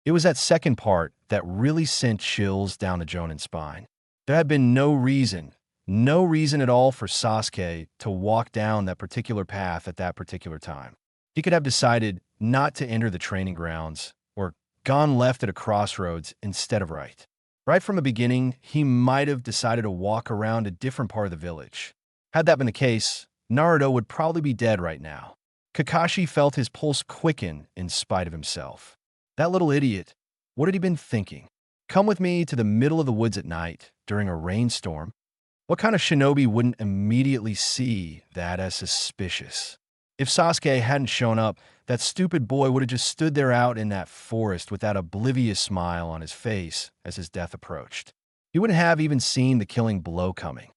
It was that second part that really sent chills down the Jonin's spine. There had been no reason at all for Sasuke to walk down that particular path at that particular time. He could have decided not to enter the training grounds or gone left at a crossroads instead of right. Right from the beginning, he might have decided to walk around a different part of the village. Had that been the case, Naruto would probably be dead right now. Kakashi felt his pulse quicken in spite of himself. That little idiot, what had he been thinking? Come with me to the middle of the woods at night during a rainstorm? What kind of shinobi wouldn't immediately see that as suspicious? If Sasuke hadn't shown up, that stupid boy would have just stood there out in that forest with that oblivious smile on his face as his death approached. He wouldn't have even seen the killing blow coming.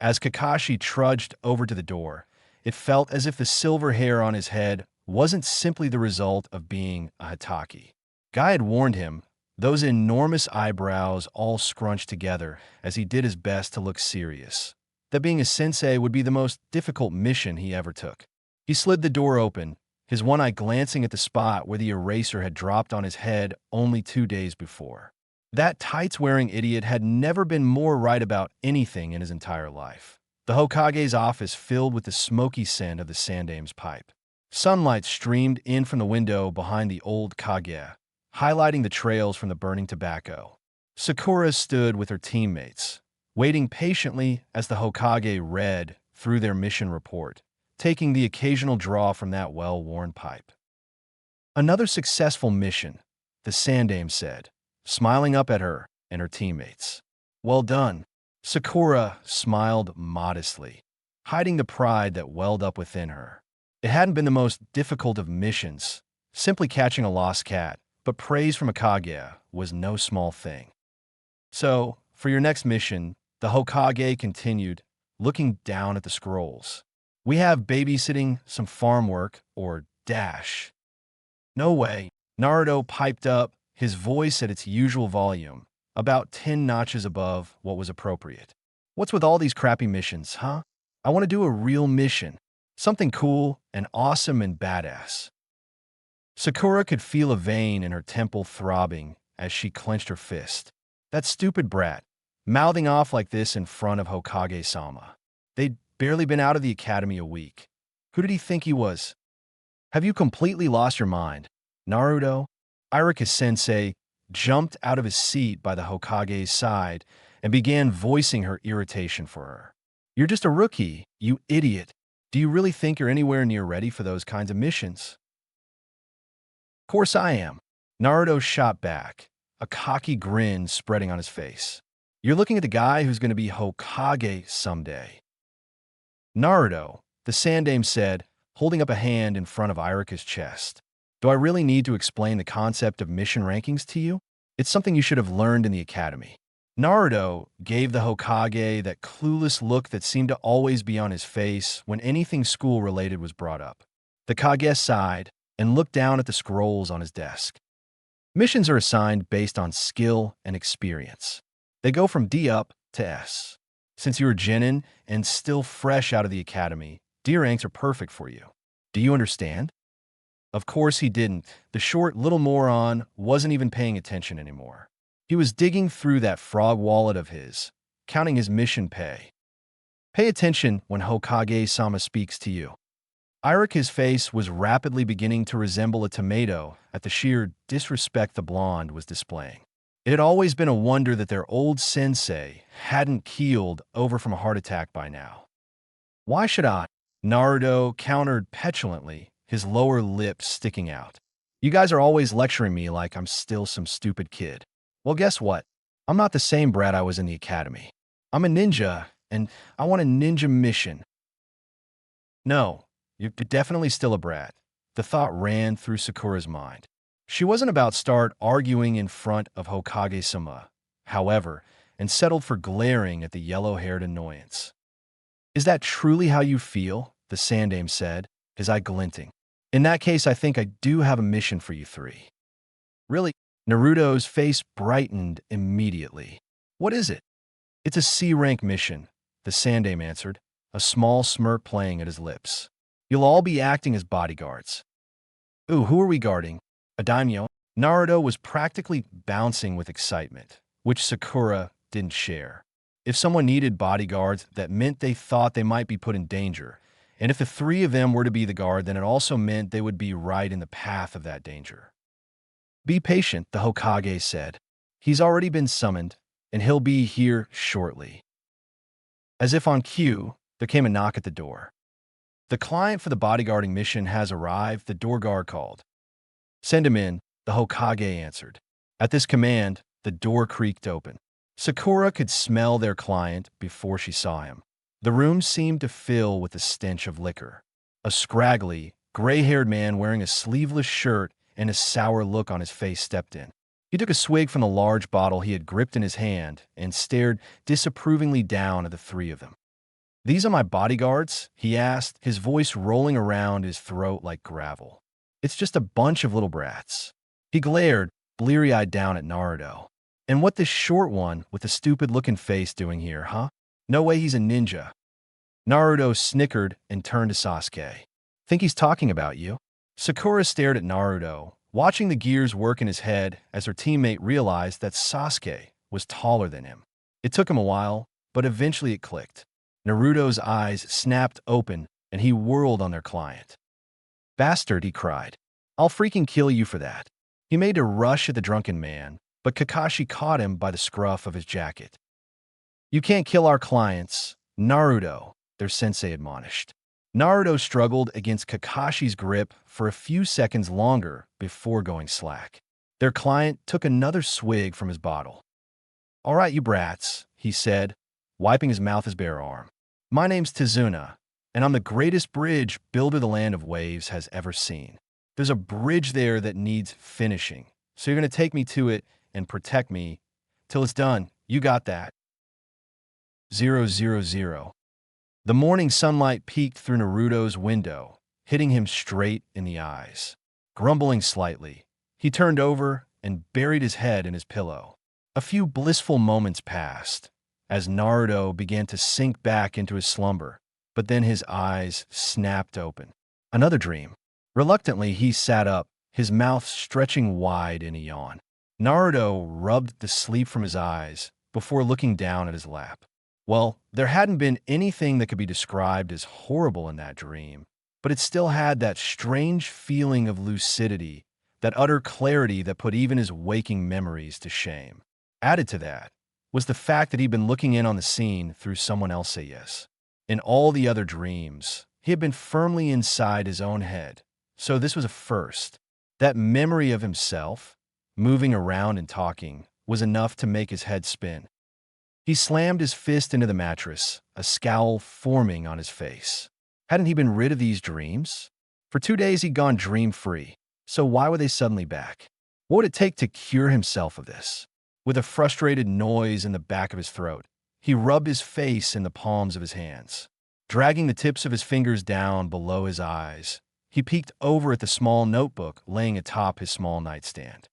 As Kakashi trudged over to the door, it felt as if the silver hair on his head wasn't simply the result of being a Hatake. Guy had warned him, those enormous eyebrows all scrunched together as he did his best to look serious, that being a sensei would be the most difficult mission he ever took. He slid the door open, his one eye glancing at the spot where the eraser had dropped on his head only 2 days before. That tights-wearing idiot had never been more right about anything in his entire life. The Hokage's office filled with the smoky scent of the Sandame's pipe. Sunlight streamed in from the window behind the old Kage, highlighting the trails from the burning tobacco. Sakura stood with her teammates, waiting patiently as the Hokage read through their mission report, taking the occasional draw from that well-worn pipe. Another successful mission, the Sandame said, smiling up at her and her teammates. Well done. Sakura smiled modestly, hiding the pride that welled up within her. It hadn't been the most difficult of missions, simply catching a lost cat, but praise from a Kage was no small thing. So, for your next mission, the Hokage continued, looking down at the scrolls. We have babysitting, some farm work, or dash. No way, Naruto piped up, his voice at its usual volume, about 10 notches above what was appropriate. What's with all these crappy missions, huh? I want to do a real mission. Something cool and awesome and badass. Sakura could feel a vein in her temple throbbing as she clenched her fist. That stupid brat, mouthing off like this in front of Hokage-sama. They'd barely been out of the academy a week. Who did he think he was? Have you completely lost your mind? Naruto? Irika-sensei jumped out of his seat by the Hokage's side and began voicing her irritation for her. You're just a rookie, you idiot. Do you really think you're anywhere near ready for those kinds of missions? Of course I am. Naruto shot back, a cocky grin spreading on his face. You're looking at the guy who's going to be Hokage someday. Naruto, the Sandaime said, holding up a hand in front of Irika's chest. Do I really need to explain the concept of mission rankings to you? It's something you should have learned in the academy. Naruto gave the Hokage that clueless look that seemed to always be on his face when anything school-related was brought up. The Kage sighed and looked down at the scrolls on his desk. Missions are assigned based on skill and experience. They go from D up to S. Since you are genin and still fresh out of the academy, D ranks are perfect for you. Do you understand? Of course he didn't. The short little moron wasn't even paying attention anymore. He was digging through that frog wallet of his, counting his mission pay. Pay attention when Hokage-sama speaks to you. Irika's face was rapidly beginning to resemble a tomato at the sheer disrespect the blonde was displaying. It had always been a wonder that their old sensei hadn't keeled over from a heart attack by now. Why should I? Naruto countered petulantly, his lower lip sticking out. You guys are always lecturing me like I'm still some stupid kid. Well, guess what? I'm not the same brat I was in the academy. I'm a ninja, and I want a ninja mission. No, you're definitely still a brat. The thought ran through Sakura's mind. She wasn't about to start arguing in front of Hokage-sama, however, and settled for glaring at the yellow-haired annoyance. Is that truly how you feel? The Sandaime said, his eye glinting. In that case, I think I do have a mission for you three. Really? Naruto's face brightened immediately. What is it? It's a C-rank mission, the Sandaime answered, a small smirk playing at his lips. You'll all be acting as bodyguards. Ooh, who are we guarding? A daimyo? Naruto was practically bouncing with excitement, which Sakura didn't share. If someone needed bodyguards, that meant they thought they might be put in danger. And if the three of them were to be the guard, then it also meant they would be right in the path of that danger. Be patient, the Hokage said. He's already been summoned, and he'll be here shortly. As if on cue, there came a knock at the door. The client for the bodyguarding mission has arrived, the door guard called. Send him in, the Hokage answered. At this command, the door creaked open. Sakura could smell their client before she saw him. The room seemed to fill with the stench of liquor. A scraggly, gray-haired man wearing a sleeveless shirt and a sour look on his face stepped in. He took a swig from the large bottle he had gripped in his hand and stared disapprovingly down at the three of them. These are my bodyguards? He asked, his voice rolling around his throat like gravel. It's just a bunch of little brats. He glared, bleary-eyed down at Naruto. And what this short one with the stupid-looking face doing here, huh? No way he's a ninja. Naruto snickered and turned to Sasuke. Think he's talking about you? Sakura stared at Naruto, watching the gears work in his head as her teammate realized that Sasuke was taller than him. It took him a while, but eventually it clicked. Naruto's eyes snapped open and he whirled on their client. Bastard, he cried. I'll freaking kill you for that. He made a rush at the drunken man, but Kakashi caught him by the scruff of his jacket. You can't kill our clients, Naruto, their sensei admonished. Naruto struggled against Kakashi's grip for a few seconds longer before going slack. Their client took another swig from his bottle. All right, you brats, he said, wiping his mouth his bare arm. My name's Tizuna, and I'm the greatest bridge builder the land of waves has ever seen. There's a bridge there that needs finishing, so you're going to take me to it and protect me till it's done. You got that. 000. The morning sunlight peeked through Naruto's window, hitting him straight in the eyes. Grumbling slightly, he turned over and buried his head in his pillow. A few blissful moments passed as Naruto began to sink back into his slumber, but then his eyes snapped open. Another dream. Reluctantly, he sat up, his mouth stretching wide in a yawn. Naruto rubbed the sleep from his eyes before looking down at his lap. Well, there hadn't been anything that could be described as horrible in that dream, but it still had that strange feeling of lucidity, that utter clarity that put even his waking memories to shame. Added to that was the fact that he'd been looking in on the scene through someone else's. In all the other dreams, he had been firmly inside his own head, so this was a first. That memory of himself, moving around and talking, was enough to make his head spin. He slammed his fist into the mattress, a scowl forming on his face. Hadn't he been rid of these dreams? For 2 days he'd gone dream-free, so why were they suddenly back? What would it take to cure himself of this? With a frustrated noise in the back of his throat, he rubbed his face in the palms of his hands. Dragging the tips of his fingers down below his eyes, he peeked over at the small notebook laying atop his small nightstand.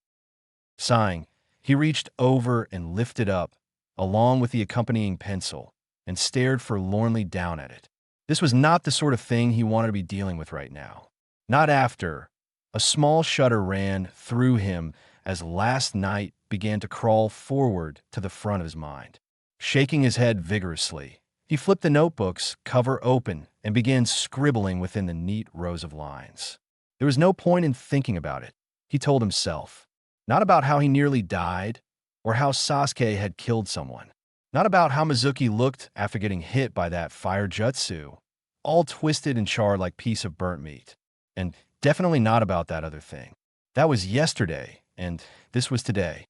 Sighing, he reached over and lifted up, along with the accompanying pencil, and stared forlornly down at it. This was not the sort of thing he wanted to be dealing with right now. Not after. A small shudder ran through him as last night began to crawl forward to the front of his mind. Shaking his head vigorously, he flipped the notebook's cover open and began scribbling within the neat rows of lines. There was no point in thinking about it, he told himself. Not about how he nearly died, or how Sasuke had killed someone. Not about how Mizuki looked after getting hit by that fire jutsu, all twisted and charred like piece of burnt meat. And definitely not about that other thing. That was yesterday, and this was today.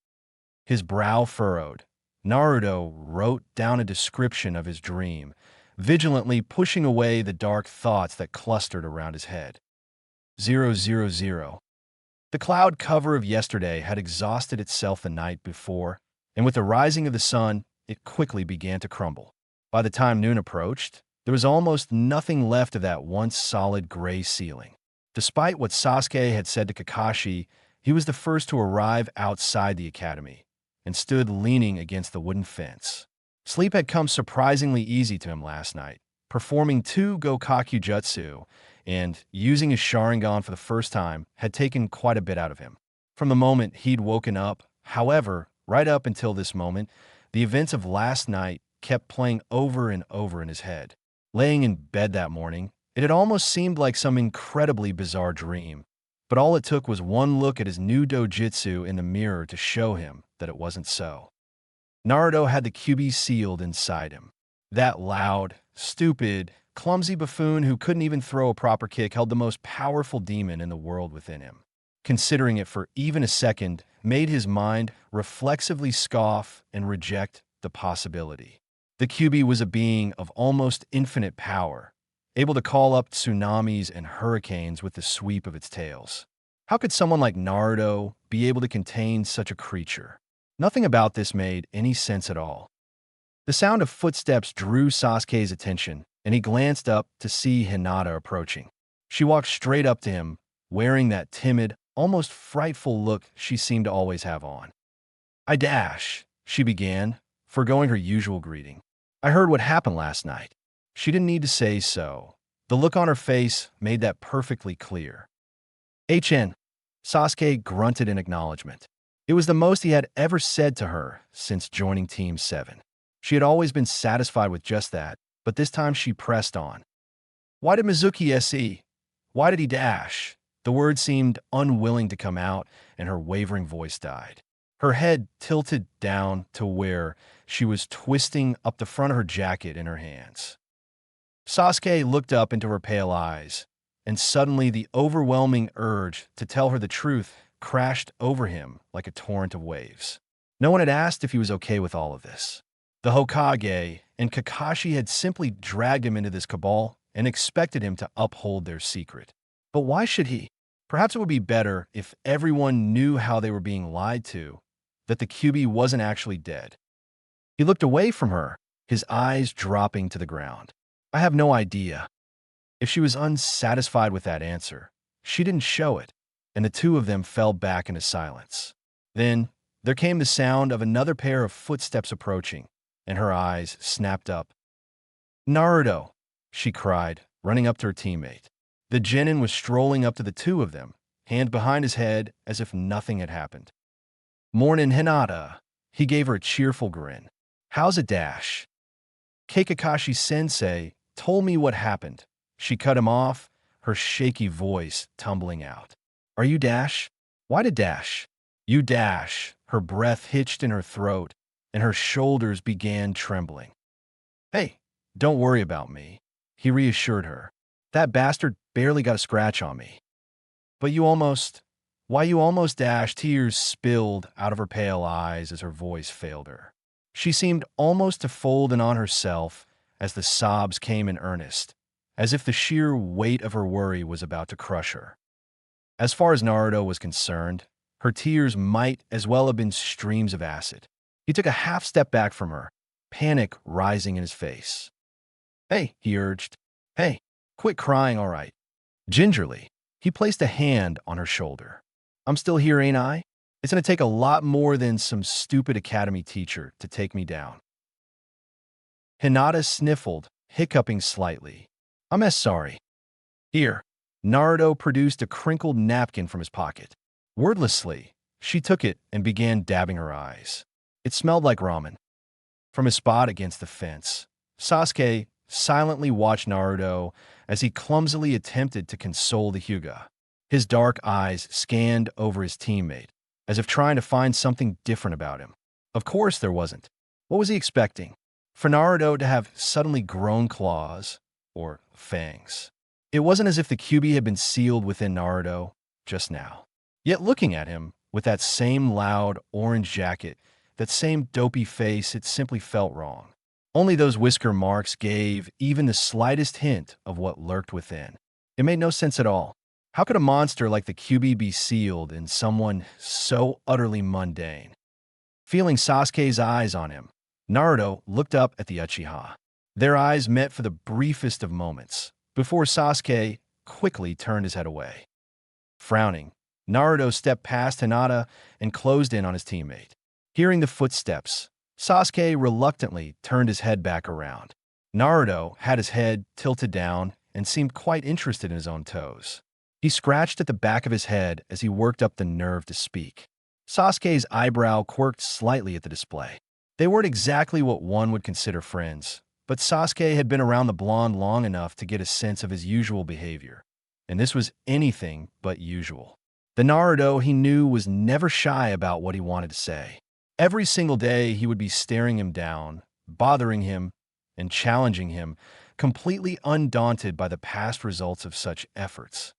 His brow furrowed. Naruto wrote down a description of his dream, vigilantly pushing away the dark thoughts that clustered around his head. 000. The cloud cover of yesterday had exhausted itself the night before, and with the rising of the sun, it quickly began to crumble. By the time noon approached, there was almost nothing left of that once solid gray ceiling. Despite what Sasuke had said to Kakashi, he was the first to arrive outside the academy and stood leaning against the wooden fence. Sleep had come surprisingly easy to him last night, performing 2 Gokaku Jutsu and using his Sharingan for the first time had taken quite a bit out of him. From the moment he'd woken up, however, right up until this moment, the events of last night kept playing over and over in his head. Laying in bed that morning, it had almost seemed like some incredibly bizarre dream, but all it took was one look at his new dojutsu in the mirror to show him that it wasn't so. Naruto had the Kyuubi sealed inside him. That loud, stupid, clumsy buffoon who couldn't even throw a proper kick held the most powerful demon in the world within him. Considering it for even a second made his mind reflexively scoff and reject the possibility. The Kyuubi was a being of almost infinite power, able to call up tsunamis and hurricanes with the sweep of its tails. How could someone like Naruto be able to contain such a creature? Nothing about this made any sense at all. The sound of footsteps drew Sasuke's attention, and he glanced up to see Hinata approaching. She walked straight up to him, wearing that timid, almost frightful look she seemed to always have on. "I dash," she began, foregoing her usual greeting. "I heard what happened last night." She didn't need to say so. The look on her face made that perfectly clear. "HN," Sasuke grunted in acknowledgement. It was the most he had ever said to her since joining Team 7. She had always been satisfied with just that, but this time she pressed on. "Why did Mizuki SE? Why did he dash?" The words seemed unwilling to come out, and her wavering voice died. Her head tilted down to where she was twisting up the front of her jacket in her hands. Sasuke looked up into her pale eyes, and suddenly the overwhelming urge to tell her the truth crashed over him like a torrent of waves. No one had asked if he was okay with all of this. The Hokage and Kakashi had simply dragged him into this cabal and expected him to uphold their secret. But why should he? Perhaps it would be better if everyone knew how they were being lied to, that the Kyuubi wasn't actually dead. He looked away from her, his eyes dropping to the ground. I have no idea. If she was unsatisfied with that answer, she didn't show it, and the two of them fell back into silence. Then there came the sound of another pair of footsteps approaching, and her eyes snapped up. "Naruto," she cried, running up to her teammate. The genin was strolling up to the two of them, hand behind his head as if nothing had happened. "Mornin' Hinata." He gave her a cheerful grin. "How's it, Dash?" "Kakashi-sensei told me what happened." She cut him off, her shaky voice tumbling out. "Are you Dash?" "Why did Dash?" "You Dash." Her breath hitched in her throat, and her shoulders began trembling. "Hey, don't worry about me," he reassured her. "That bastard barely got a scratch on me." "But you almost..." Why you almost dashed, tears spilled out of her pale eyes as her voice failed her. She seemed almost to fold in on herself as the sobs came in earnest, as if the sheer weight of her worry was about to crush her. As far as Naruto was concerned, her tears might as well have been streams of acid. He took a half step back from her, panic rising in his face. "Hey," he urged. "Hey, quit crying, all right." Gingerly, he placed a hand on her shoulder. "I'm still here, ain't I? It's going to take a lot more than some stupid academy teacher to take me down." Hinata sniffled, hiccuping slightly. "I'm as sorry." "Here." Naruto produced a crinkled napkin from his pocket. Wordlessly, she took it and began dabbing her eyes. It smelled like ramen. From his spot against the fence, Sasuke silently watched Naruto as he clumsily attempted to console the Hyuga. His dark eyes scanned over his teammate, as if trying to find something different about him. Of course there wasn't. What was he expecting? For Naruto to have suddenly grown claws, or fangs. It wasn't as if the QB had been sealed within Naruto just now. Yet looking at him, with that same loud orange jacket, that same dopey face, it simply felt wrong. Only those whisker marks gave even the slightest hint of what lurked within. It made no sense at all. How could a monster like the QB be sealed in someone so utterly mundane? Feeling Sasuke's eyes on him, Naruto looked up at the Uchiha. Their eyes met for the briefest of moments, before Sasuke quickly turned his head away. Frowning, Naruto stepped past Hinata and closed in on his teammate. Hearing the footsteps, Sasuke reluctantly turned his head back around. Naruto had his head tilted down and seemed quite interested in his own toes. He scratched at the back of his head as he worked up the nerve to speak. Sasuke's eyebrow quirked slightly at the display. They weren't exactly what one would consider friends, but Sasuke had been around the blonde long enough to get a sense of his usual behavior, and this was anything but usual. The Naruto he knew was never shy about what he wanted to say. Every single day he would be staring him down, bothering him, and challenging him, completely undaunted by the past results of such efforts.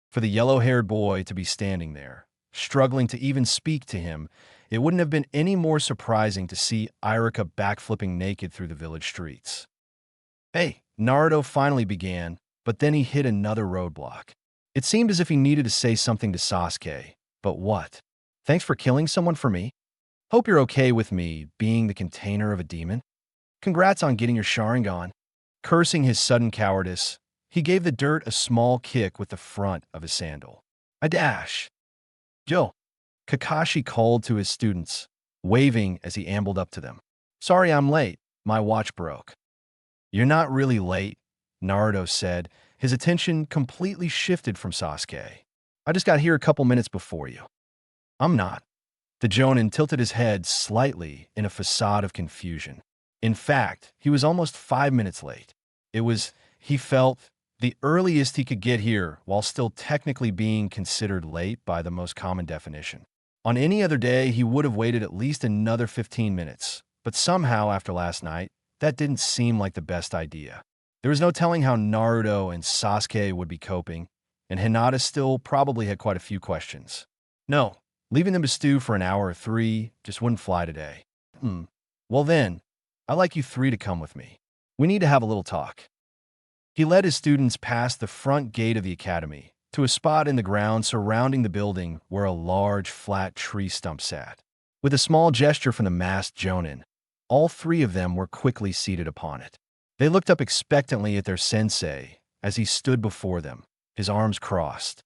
For the yellow-haired boy to be standing there, struggling to even speak to him, it wouldn't have been any more surprising to see Iruka backflipping naked through the village streets. "Hey," Naruto finally began, but then he hit another roadblock. It seemed as if he needed to say something to Sasuke, but what? "Thanks for killing someone for me? Hope you're okay with me being the container of a demon? Congrats on getting your Sharingan." Cursing his sudden cowardice, he gave the dirt a small kick with the front of his sandal. "I dash." "Joe," Kakashi called to his students, waving as he ambled up to them. "Sorry I'm late. My watch broke." "You're not really late," Naruto said, his attention completely shifted from Sasuke. "I just got here a couple minutes before you." "I'm not." The Jonin tilted his head slightly in a facade of confusion. In fact, he was almost 5 minutes late. It was, he felt, the earliest he could get here while still technically being considered late by the most common definition. On any other day, he would have waited at least another 15 minutes, but somehow after last night, that didn't seem like the best idea. There was no telling how Naruto and Sasuke would be coping, and Hinata still probably had quite a few questions. No, leaving them to stew for an hour or 3 just wouldn't fly today. Well then, I'd like you 3 to come with me. We need to have a little talk." He led his students past the front gate of the academy to a spot in the ground surrounding the building where a large, flat tree stump sat. With a small gesture from the masked Jonin, all 3 of them were quickly seated upon it. They looked up expectantly at their sensei as he stood before them, his arms crossed.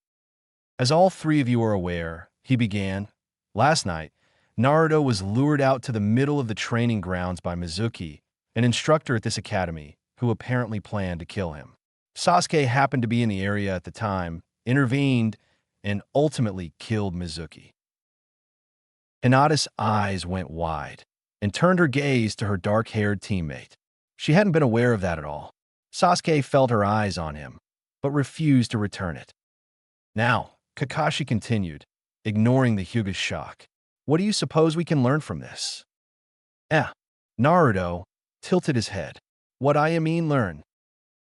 "As all 3 of you are aware," he began, "last night, Naruto was lured out to the middle of the training grounds by Mizuki, an instructor at this academy, who apparently planned to kill him. Sasuke happened to be in the area at the time, intervened, and ultimately killed Mizuki." Hinata's eyes went wide and turned her gaze to her dark-haired teammate. She hadn't been aware of that at all. Sasuke felt her eyes on him, but refused to return it. "Now," Kakashi continued, ignoring the Hyuga's shock, "what do you suppose we can learn from this?" Naruto tilted his head. "What I mean learn?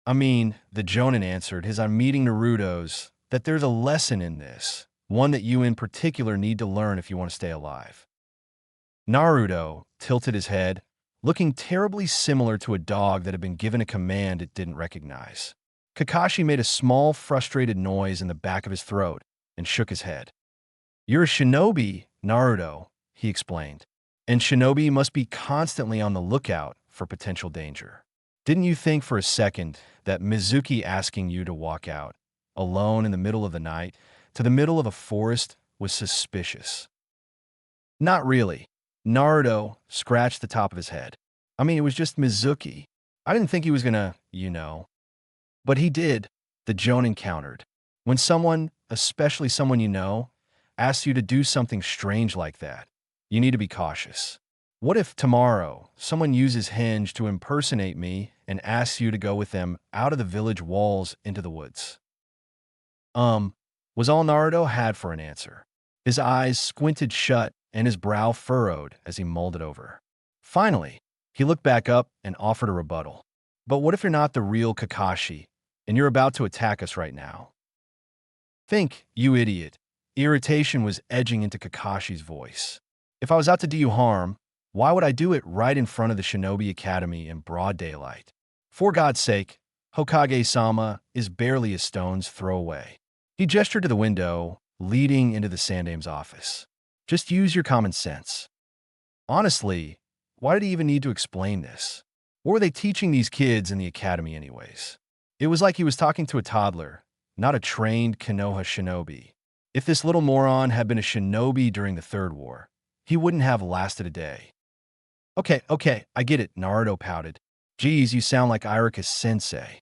I mean," the Jonin answered, his I'm meeting Naruto's, "that there's a lesson in this, one that you in particular need to learn if you want to stay alive. Naruto tilted his head, looking terribly similar to a dog that had been given a command it didn't recognize. Kakashi made a small, frustrated noise in the back of his throat and shook his head. "You're a shinobi, Naruto," he explained, "and shinobi must be constantly on the lookout for potential danger. Didn't you think for a second that Mizuki asking you to walk out, alone in the middle of the night, to the middle of a forest was suspicious?" "Not really." Naruto scratched the top of his head. "I mean, it was just Mizuki. I didn't think he was gonna. But he did," the Jonin countered. "When someone, especially someone you know, asks you to do something strange like that, you need to be cautious. What if tomorrow someone uses Hinge to impersonate me and asks you to go with them out of the village walls into the woods?" Was all Naruto had for an answer. His eyes squinted shut and his brow furrowed as he mulled it over. Finally, he looked back up and offered a rebuttal. "But what if you're not the real Kakashi and you're about to attack us right now?" "Think, you idiot." Irritation was edging into Kakashi's voice. "If I was out to do you harm, why would I do it right in front of the Shinobi Academy in broad daylight? For God's sake, Hokage-sama is barely a stone's throw away." He gestured to the window leading into the Sandame's office. "Just use your common sense." Honestly, why did he even need to explain this? What were they teaching these kids in the academy anyways? It was like he was talking to a toddler, not a trained Konoha shinobi. If this little moron had been a shinobi during the Third War, he wouldn't have lasted a day. Okay, I get it," Naruto pouted. "Geez, you sound like Iruka-sensei."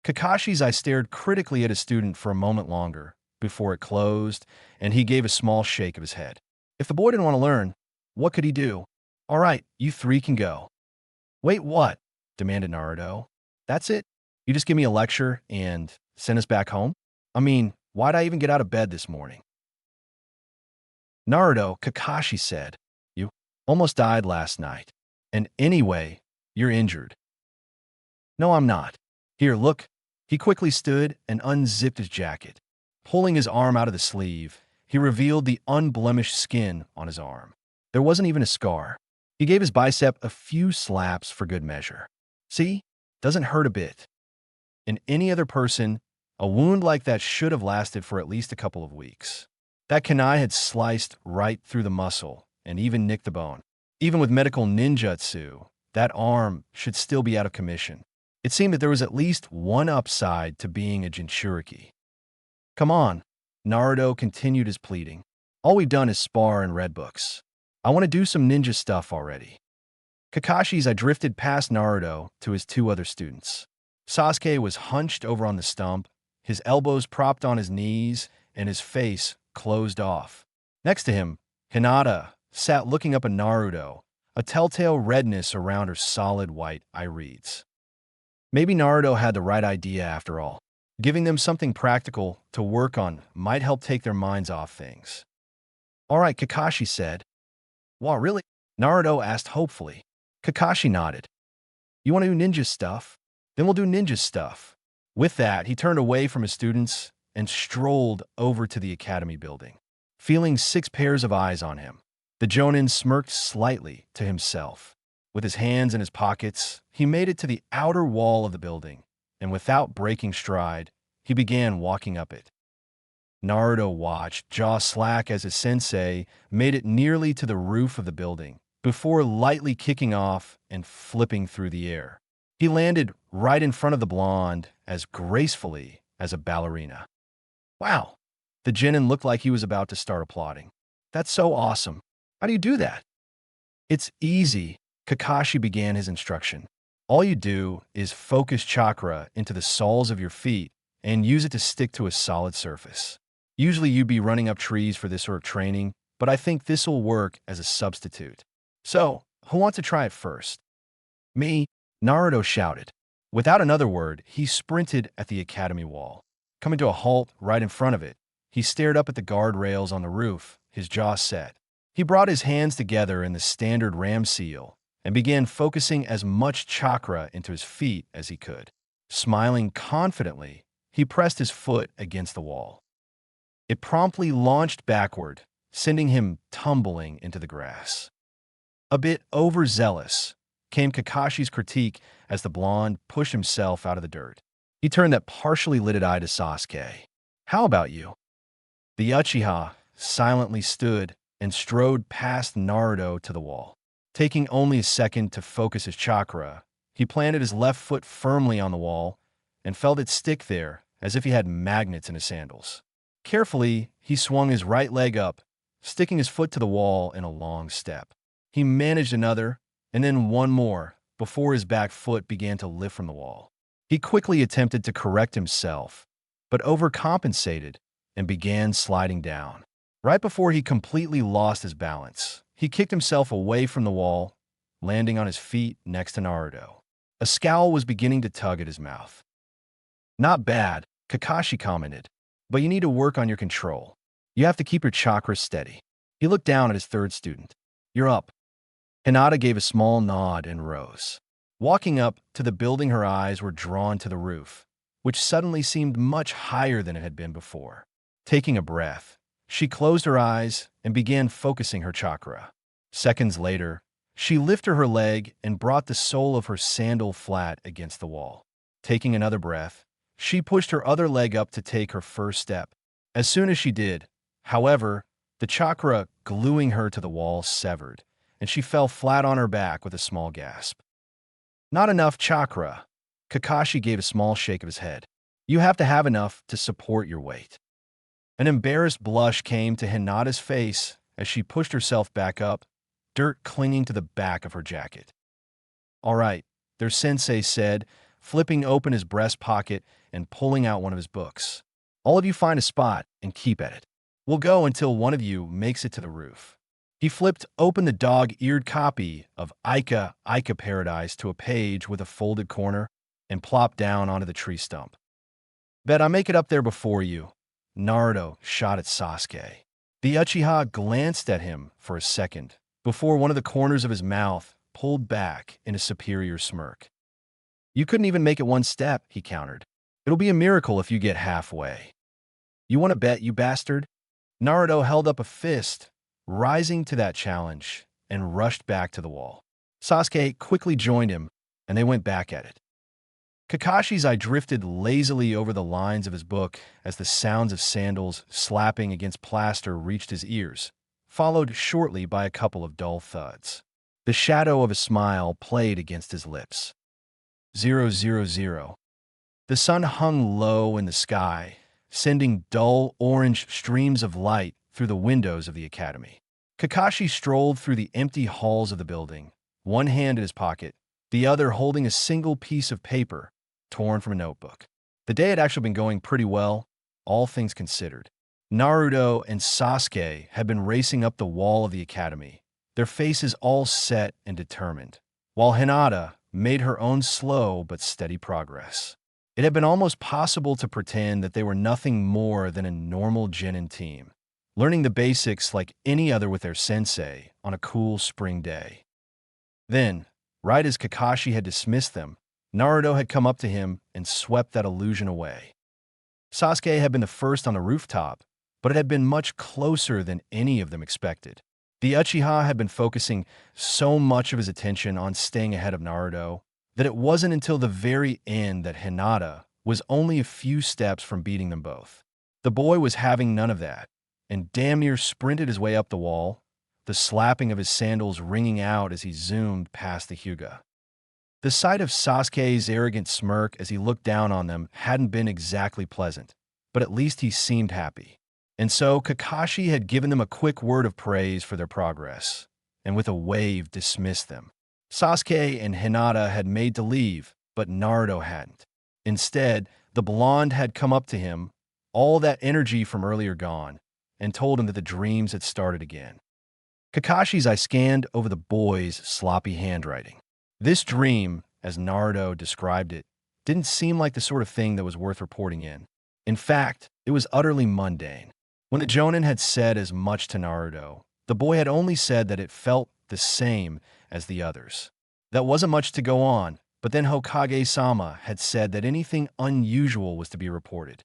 Kakashi's eye stared critically at his student for a moment longer before it closed, and he gave a small shake of his head. If the boy didn't want to learn, what could he do? "All right, you three can go." "Wait, what?" demanded Naruto. "That's it? You just give me a lecture and send us back home? I mean, why'd I even get out of bed this morning?" "Naruto," Kakashi said, "you almost died last night. And anyway, you're injured." "No, I'm not. Here, look." He quickly stood and unzipped his jacket. Pulling his arm out of the sleeve, he revealed the unblemished skin on his arm. There wasn't even a scar. He gave his bicep a few slaps for good measure. "See? Doesn't hurt a bit." In any other person, a wound like that should have lasted for at least a couple of weeks. That kunai had sliced right through the muscle and even nicked the bone. Even with medical ninjutsu, that arm should still be out of commission. It seemed that there was at least one upside to being a Jinchuriki. "Come on," Naruto continued his pleading. "All we've done is spar and read books. I want to do some ninja stuff already." Kakashi's eye drifted past Naruto to his two other students. Sasuke was hunched over on the stump, his elbows propped on his knees, and his face closed off. Next to him, Hinata sat looking up at Naruto, a telltale redness around her solid white irides. Maybe Naruto had the right idea after all. Giving them something practical to work on might help take their minds off things. "All right," Kakashi said. "Wow, really?" Naruto asked hopefully. Kakashi nodded. "You want to do ninja stuff? Then we'll do ninja stuff." With that, he turned away from his students and strolled over to the academy building. Feeling 6 pairs of eyes on him, the Jonin smirked slightly to himself. With his hands in his pockets, he made it to the outer wall of the building, and without breaking stride, he began walking up it. Naruto watched, jaw slack as his sensei made it nearly to the roof of the building, before lightly kicking off and flipping through the air. He landed right in front of the blonde as gracefully as a ballerina. "Wow!" The genin looked like he was about to start applauding. "That's so awesome. How do you do that?" "It's easy," Kakashi began his instruction. "All you do is focus chakra into the soles of your feet and use it to stick to a solid surface. Usually you'd be running up trees for this sort of training, but I think this will work as a substitute. So, who wants to try it first?" "Me," Naruto shouted. Without another word, he sprinted at the academy wall. Coming to a halt right in front of it, he stared up at the guardrails on the roof, his jaw set. He brought his hands together in the standard ram seal and began focusing as much chakra into his feet as he could. Smiling confidently, he pressed his foot against the wall. It promptly launched backward, sending him tumbling into the grass. A bit overzealous came Kakashi's critique as the blonde pushed himself out of the dirt. He turned that partially lidded eye to Sasuke. How about you? The Uchiha silently stood and strode past Naruto to the wall. Taking only a second to focus his chakra, he planted his left foot firmly on the wall and felt it stick there as if he had magnets in his sandals. Carefully, he swung his right leg up, sticking his foot to the wall in a long step. He managed another, and then one more, before his back foot began to lift from the wall. He quickly attempted to correct himself, but overcompensated and began sliding down. Right before he completely lost his balance, he kicked himself away from the wall, landing on his feet next to Naruto. A scowl was beginning to tug at his mouth. Not bad, Kakashi commented, but you need to work on your control. You have to keep your chakra steady. He looked down at his third student. You're up. Hinata gave a small nod and rose. Walking up to the building, her eyes were drawn to the roof, which suddenly seemed much higher than it had been before. Taking a breath, she closed her eyes and began focusing her chakra. Seconds later, she lifted her leg and brought the sole of her sandal flat against the wall. Taking another breath, she pushed her other leg up to take her first step. As soon as she did, however, the chakra gluing her to the wall severed, and she fell flat on her back with a small gasp. Not enough chakra. Kakashi gave a small shake of his head. You have to have enough to support your weight. An embarrassed blush came to Hinata's face as she pushed herself back up, dirt clinging to the back of her jacket. All right, their sensei said, flipping open his breast pocket and pulling out one of his books. All of you find a spot and keep at it. We'll go until one of you makes it to the roof. He flipped open the dog-eared copy of Ica Paradise to a page with a folded corner and plopped down onto the tree stump. Bet I make it up there before you. Naruto shot at Sasuke. The Uchiha glanced at him for a second before one of the corners of his mouth pulled back in a superior smirk. You couldn't even make it one step, he countered. It'll be a miracle if you get halfway. You want to bet, you bastard? Naruto held up a fist, rising to that challenge, and rushed back to the wall. Sasuke quickly joined him, and they went back at it. Kakashi's eye drifted lazily over the lines of his book as the sounds of sandals slapping against plaster reached his ears, followed shortly by a couple of dull thuds. The shadow of a smile played against his lips. 000. The sun hung low in the sky, sending dull orange streams of light through the windows of the academy. Kakashi strolled through the empty halls of the building, one hand in his pocket, the other holding a single piece of paper torn from a notebook. The day had actually been going pretty well, all things considered. Naruto and Sasuke had been racing up the wall of the academy, their faces all set and determined, while Hinata made her own slow but steady progress. It had been almost possible to pretend that they were nothing more than a normal genin team, learning the basics like any other with their sensei on a cool spring day. Then, right as Kakashi had dismissed them, Naruto had come up to him and swept that illusion away. Sasuke had been the first on the rooftop, but it had been much closer than any of them expected. The Uchiha had been focusing so much of his attention on staying ahead of Naruto that it wasn't until the very end that Hinata was only a few steps from beating them both. The boy was having none of that, and damn near sprinted his way up the wall, the slapping of his sandals ringing out as he zoomed past the Hyuga. The sight of Sasuke's arrogant smirk as he looked down on them hadn't been exactly pleasant, but at least he seemed happy. And so Kakashi had given them a quick word of praise for their progress, and with a wave dismissed them. Sasuke and Hinata had made to leave, but Naruto hadn't. Instead, the blonde had come up to him, all that energy from earlier gone, and told him that the dreams had started again. Kakashi's eye scanned over the boy's sloppy handwriting. This dream, as Naruto described it, didn't seem like the sort of thing that was worth reporting in. In fact, it was utterly mundane. When the Jonin had said as much to Naruto, the boy had only said that it felt the same as the others. That wasn't much to go on, but then Hokage-sama had said that anything unusual was to be reported.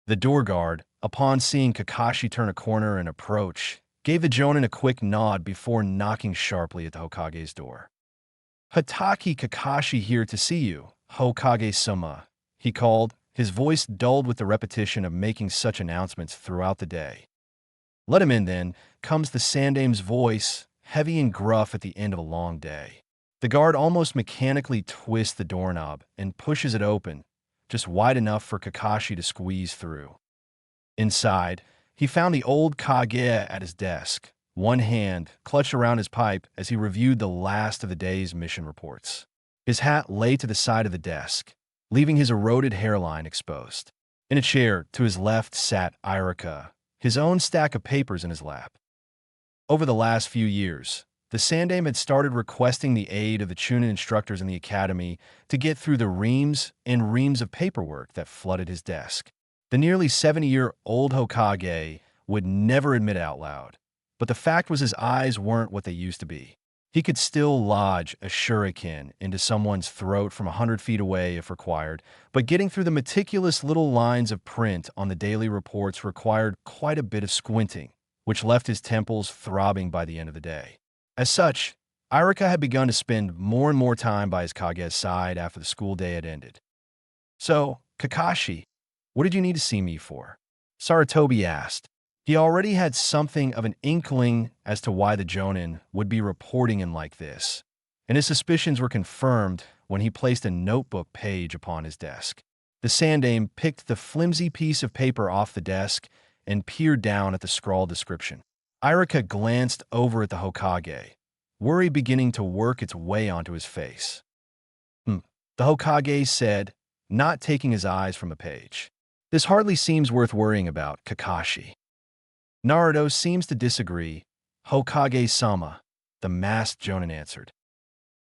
The door guard, upon seeing Kakashi turn a corner and approach, gave the Jonin a quick nod before knocking sharply at the Hokage's door. "Hataki Kakashi here to see you, Hokage-sama," he called, his voice dulled with the repetition of making such announcements throughout the day. "Let him in, then," comes the Sandame's voice, heavy and gruff at the end of a long day. The guard almost mechanically twists the doorknob and pushes it open, just wide enough for Kakashi to squeeze through. Inside, he found the old Kage at his desk, one hand clutched around his pipe as he reviewed the last of the day's mission reports. His hat lay to the side of the desk, leaving his eroded hairline exposed. In a chair to his left sat Irika, his own stack of papers in his lap. Over the last few years, the Sandame had started requesting the aid of the Chunin instructors in the academy to get through the reams and reams of paperwork that flooded his desk. The nearly 70-year-old Hokage would never admit out loud, but the fact was his eyes weren't what they used to be. He could still lodge a shuriken into someone's throat from 100 feet away if required, but getting through the meticulous little lines of print on the daily reports required quite a bit of squinting, which left his temples throbbing by the end of the day. As such, Irika had begun to spend more and more time by his Kage's side after the school day had ended. "So, Kakashi, what did you need to see me for?" Sarutobi asked. He already had something of an inkling as to why the Jonin would be reporting in like this, and his suspicions were confirmed when he placed a notebook page upon his desk. The Sandame picked the flimsy piece of paper off the desk and peered down at the scrawled description. Irika glanced over at the Hokage, worry beginning to work its way onto his face. The Hokage said, not taking his eyes from the page. "This hardly seems worth worrying about, Kakashi." Naruto seems to disagree. "Hokage-sama," the masked Jonin answered.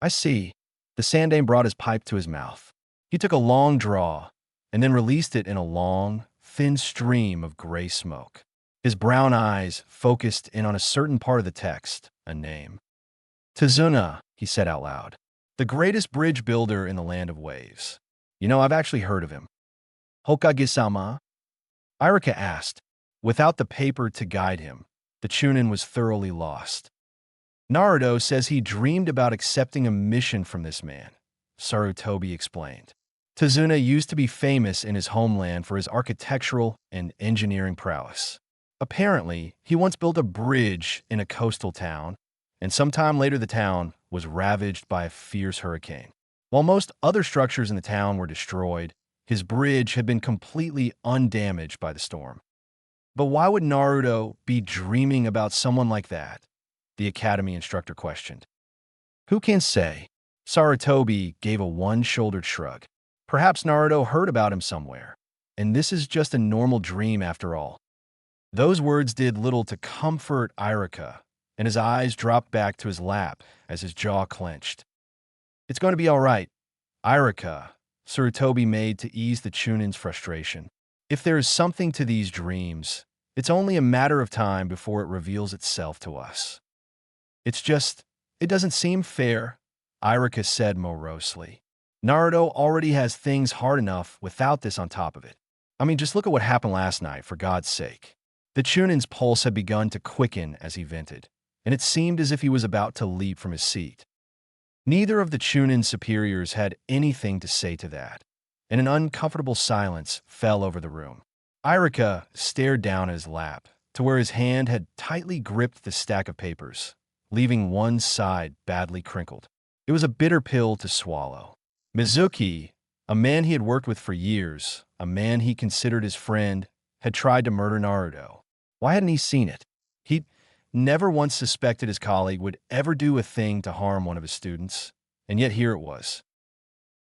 "I see." The Sandame brought his pipe to his mouth. He took a long draw, and then released it in a long, thin stream of gray smoke. His brown eyes focused in on a certain part of the text, a name. "Tazuna," he said out loud. "The greatest bridge builder in the land of waves. You know, I've actually heard of him." "Hokage-sama?" Irika asked. Without the paper to guide him, the Chunin was thoroughly lost. "Naruto says he dreamed about accepting a mission from this man," Sarutobi explained. "Tazuna used to be famous in his homeland for his architectural and engineering prowess. Apparently, he once built a bridge in a coastal town, and sometime later the town was ravaged by a fierce hurricane. While most other structures in the town were destroyed, his bridge had been completely undamaged by the storm." "But why would Naruto be dreaming about someone like that?" the academy instructor questioned. "Who can say?" Sarutobi gave a one-shouldered shrug. "Perhaps Naruto heard about him somewhere, and this is just a normal dream after all." Those words did little to comfort Irika, and his eyes dropped back to his lap as his jaw clenched. "It's going to be all right, Irika," Sarutobi made to ease the Chunin's frustration. "If there is something to these dreams, it's only a matter of time before it reveals itself to us." "It's just, it doesn't seem fair," Irika said morosely. "Naruto already has things hard enough without this on top of it. I mean, just look at what happened last night, for God's sake." The Chunin's pulse had begun to quicken as he vented, and it seemed as if he was about to leap from his seat. Neither of the Chunin superiors had anything to say to that, and an uncomfortable silence fell over the room. Irika stared down at his lap, to where his hand had tightly gripped the stack of papers, leaving one side badly crinkled. It was a bitter pill to swallow. Mizuki, a man he had worked with for years, a man he considered his friend, had tried to murder Naruto. Why hadn't he seen it? He'd never once suspected his colleague would ever do a thing to harm one of his students, and yet here it was.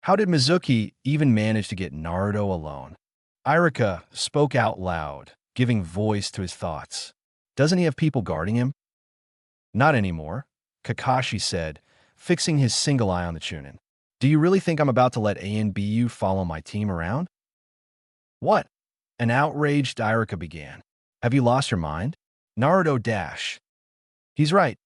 How did Mizuki even manage to get Naruto alone? Irika spoke out loud, giving voice to his thoughts. "Doesn't he have people guarding him?" "Not anymore," Kakashi said, fixing his single eye on the Chunin. "Do you really think I'm about to let ANBU follow my team around?" "What?" An outraged Irika began. "Have you lost your mind?" Naruto dash. "He's right."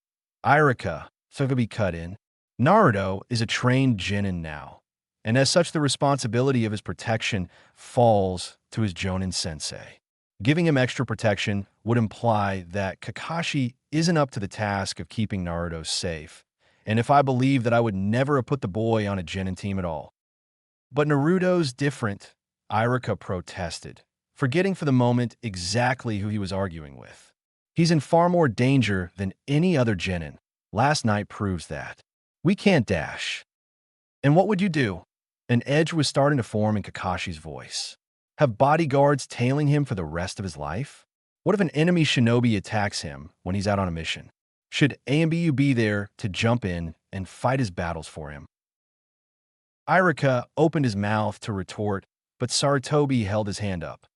Irika, Tsukubi cut in. "Naruto is a trained genin now. and as such the responsibility of his protection falls to his Jonin sensei. Giving him extra protection would imply that Kakashi isn't up to the task of keeping Naruto safe, and if I believe that I would never have put the boy on a Genin team at all. But Naruto's different, Iruka protested, forgetting for the moment exactly who he was arguing with. He's in far more danger than any other Genin. Last night proves that. We can't dash. And what would you do? An edge was starting to form in Kakashi's voice. Have bodyguards tailing him for the rest of his life? What if an enemy shinobi attacks him when he's out on a mission? Should AMBU be there to jump in and fight his battles for him? Iruka opened his mouth to retort, but Sarutobi held his hand up.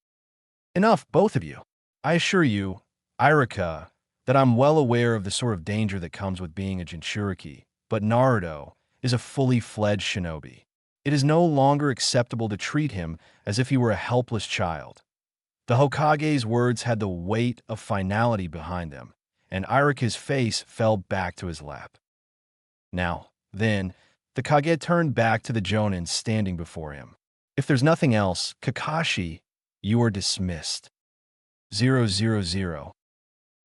Enough, both of you. I assure you, Iruka, that I'm well aware of the sort of danger that comes with being a Jinchuriki, but Naruto is a fully fledged shinobi. It is no longer acceptable to treat him as if he were a helpless child. The Hokage's words had the weight of finality behind them, and Iruka's face fell back to his lap. Now, then, the Kage turned back to the Jonin standing before him. If there's nothing else, Kakashi, you are dismissed. 000.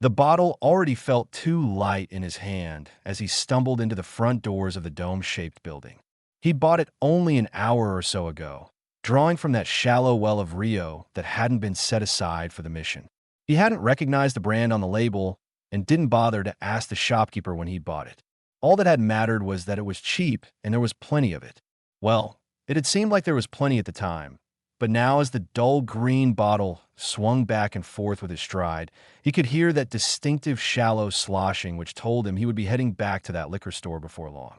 The bottle already felt too light in his hand as he stumbled into the front doors of the dome-shaped building. He bought it only an hour or so ago, drawing from that shallow well of Rio that hadn't been set aside for the mission. He hadn't recognized the brand on the label and didn't bother to ask the shopkeeper when he bought it. All that had mattered was that it was cheap and there was plenty of it. Well, it had seemed like there was plenty at the time, but now as the dull green bottle swung back and forth with his stride, he could hear that distinctive shallow sloshing which told him he would be heading back to that liquor store before long.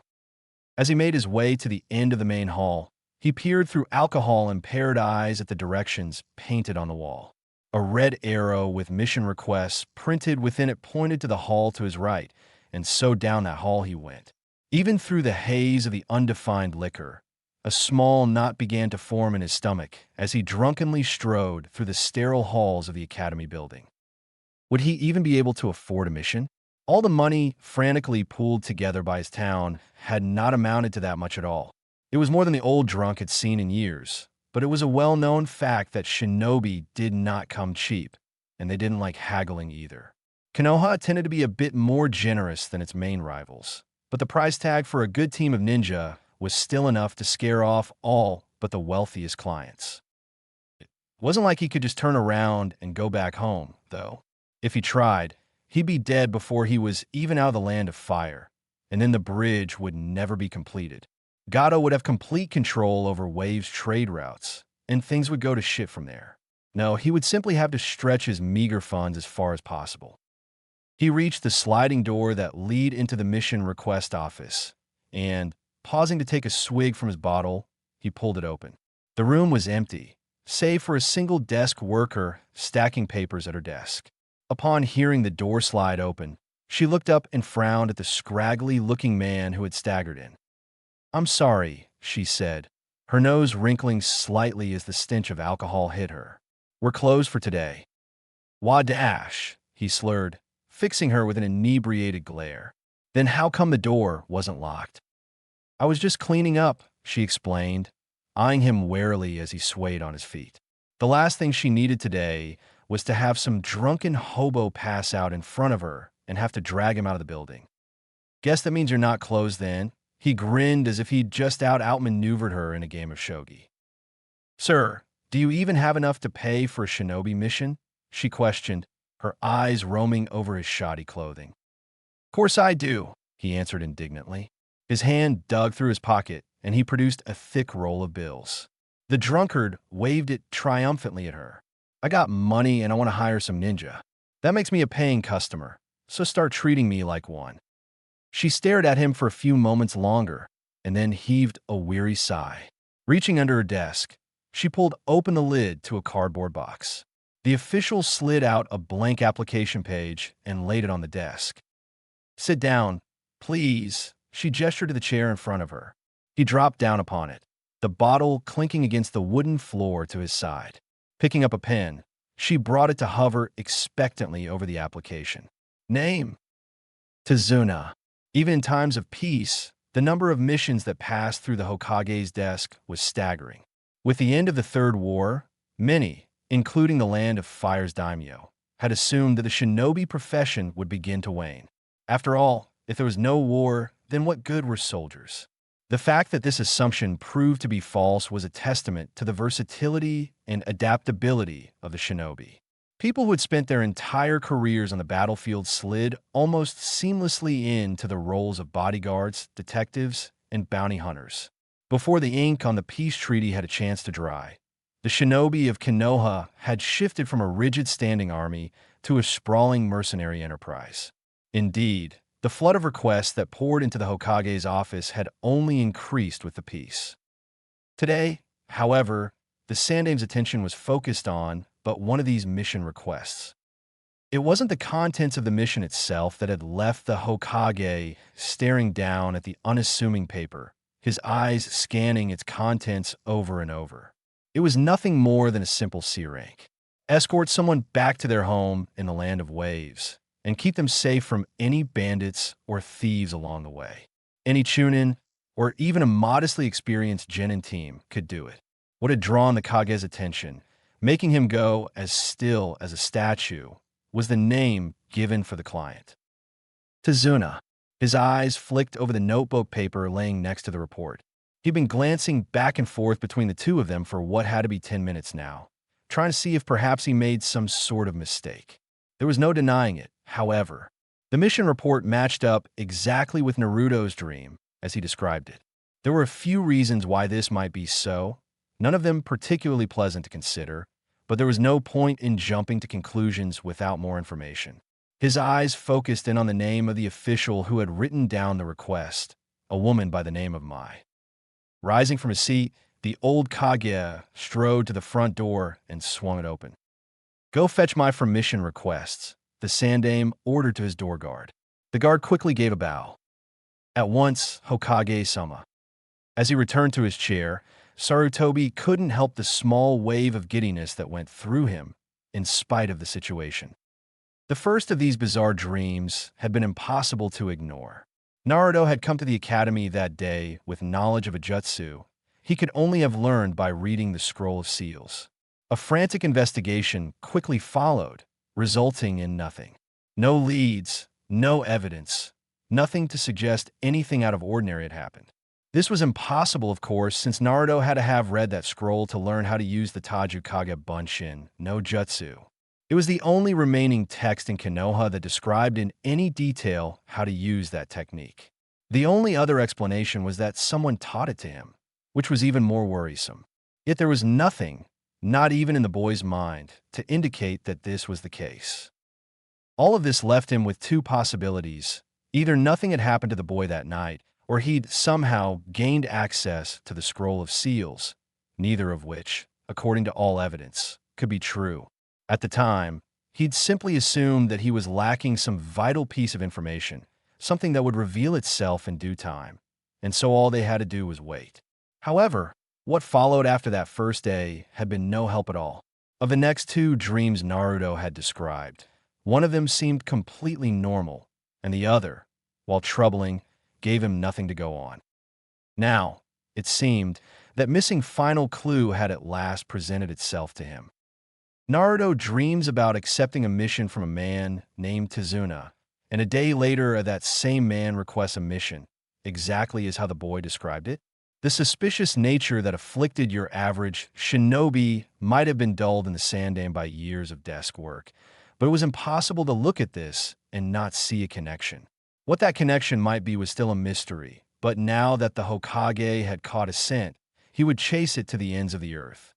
As he made his way to the end of the main hall, he peered through alcohol-impaired eyes at the directions painted on the wall. A red arrow with mission requests printed within it pointed to the hall to his right, and so down that hall he went. Even through the haze of the undefined liquor, a small knot began to form in his stomach as he drunkenly strode through the sterile halls of the academy building. Would he even be able to afford a mission? All the money frantically pooled together by his town had not amounted to that much at all. It was more than the old drunk had seen in years, but it was a well-known fact that shinobi did not come cheap, and they didn't like haggling either. Konoha tended to be a bit more generous than its main rivals, but the price tag for a good team of ninja was still enough to scare off all but the wealthiest clients. It wasn't like he could just turn around and go back home, though. If he tried, he'd be dead before he was even out of the land of fire, and then the bridge would never be completed. Gato would have complete control over Wave's trade routes, and things would go to shit from there. No, he would simply have to stretch his meager funds as far as possible. He reached the sliding door that lead into the mission request office, and, pausing to take a swig from his bottle, he pulled it open. The room was empty, save for a single desk worker stacking papers at her desk. Upon hearing the door slide open, she looked up and frowned at the scraggly-looking man who had staggered in. "I'm sorry," she said, her nose wrinkling slightly as the stench of alcohol hit her. "We're closed for today." "Wadash," he slurred, fixing her with an inebriated glare. "Then how come the door wasn't locked?" "I was just cleaning up," she explained, eyeing him warily as he swayed on his feet. The last thing she needed today was to have some drunken hobo pass out in front of her and have to drag him out of the building. "Guess that means you're not closed then." He grinned as if he'd just outmaneuvered her in a game of shogi. "Sir, do you even have enough to pay for a shinobi mission?" she questioned, her eyes roaming over his shoddy clothing. "Course I do," he answered indignantly. His hand dug through his pocket, and he produced a thick roll of bills. The drunkard waved it triumphantly at her. "I got money and I want to hire some ninja. That makes me a paying customer, so start treating me like one." She stared at him for a few moments longer, and then heaved a weary sigh. Reaching under her desk, she pulled open the lid to a cardboard box. The official slid out a blank application page and laid it on the desk. "Sit down, please," she gestured to the chair in front of her. He dropped down upon it, the bottle clinking against the wooden floor to his side. Picking up a pen, she brought it to hover expectantly over the application. "Name?" "Tazuna." Even in times of peace, The number of missions that passed through the Hokage's desk was staggering. With the end of the Third War, many, including the Land of Fire's daimyo, had assumed that the shinobi profession would begin to wane. After all, if there was no war, then what good were soldiers? The fact that this assumption proved to be false was a testament to the versatility and adaptability of the shinobi. People who had spent their entire careers on the battlefield slid almost seamlessly into the roles of bodyguards, detectives, and bounty hunters. Before the ink on the peace treaty had a chance to dry, the shinobi of Konoha had shifted from a rigid standing army to a sprawling mercenary enterprise. Indeed, the flood of requests that poured into the Hokage's office had only increased with the peace. Today, however, the Sandame's attention was focused on but one of these mission requests. It wasn't the contents of the mission itself that had left the Hokage staring down at the unassuming paper, his eyes scanning its contents over and over. It was nothing more than a simple C rank. Escort someone back to their home in the land of waves, and keep them safe from any bandits or thieves along the way. Any Chunin, or even a modestly experienced genin team, could do it. What had drawn the Kage's attention, making him go as still as a statue, was the name given for the client. Tazuna. His eyes flicked over the notebook paper laying next to the report. He'd been glancing back and forth between the two of them for what had to be 10 minutes now, trying to see if perhaps he made some sort of mistake. There was no denying it, however. The mission report matched up exactly with Naruto's dream, as he described it. There were a few reasons why this might be so, none of them particularly pleasant to consider, but there was no point in jumping to conclusions without more information. His eyes focused in on the name of the official who had written down the request, a woman by the name of Mai. Rising from his seat, the old Kage strode to the front door and swung it open. "Go fetch Mai for mission requests," the Sandame ordered to his door guard. The guard quickly gave a bow. At once, Hokage-sama. As he returned to his chair, Sarutobi couldn't help the small wave of giddiness that went through him, in spite of the situation. The first of these bizarre dreams had been impossible to ignore. Naruto had come to the academy that day with knowledge of a jutsu he could only have learned by reading the Scroll of Seals. A frantic investigation quickly followed, resulting in nothing. No leads, no evidence, nothing to suggest anything out of ordinary had happened. This was impossible, of course, since Naruto had to have read that scroll to learn how to use the Taju Kage Bunshin no Jutsu. It was the only remaining text in Konoha that described in any detail how to use that technique. The only other explanation was that someone taught it to him, which was even more worrisome. Yet there was nothing, not even in the boy's mind, to indicate that this was the case. All of this left him with two possibilities. Either nothing had happened to the boy that night, or he'd somehow gained access to the Scroll of Seals, neither of which, according to all evidence, could be true. At the time, he'd simply assumed that he was lacking some vital piece of information, something that would reveal itself in due time, and so all they had to do was wait. However, what followed after that first day had been no help at all. Of the next two dreams Naruto had described, one of them seemed completely normal, and the other, while troubling, gave him nothing to go on. Now, it seemed that missing final clue had at last presented itself to him. Naruto dreams about accepting a mission from a man named Tazuna, and a day later that same man requests a mission, exactly as how the boy described it. The suspicious nature that afflicted your average shinobi might have been dulled in the Sandame by years of desk work, but it was impossible to look at this and not see a connection. What that connection might be was still a mystery, but now that the Hokage had caught a scent, he would chase it to the ends of the earth.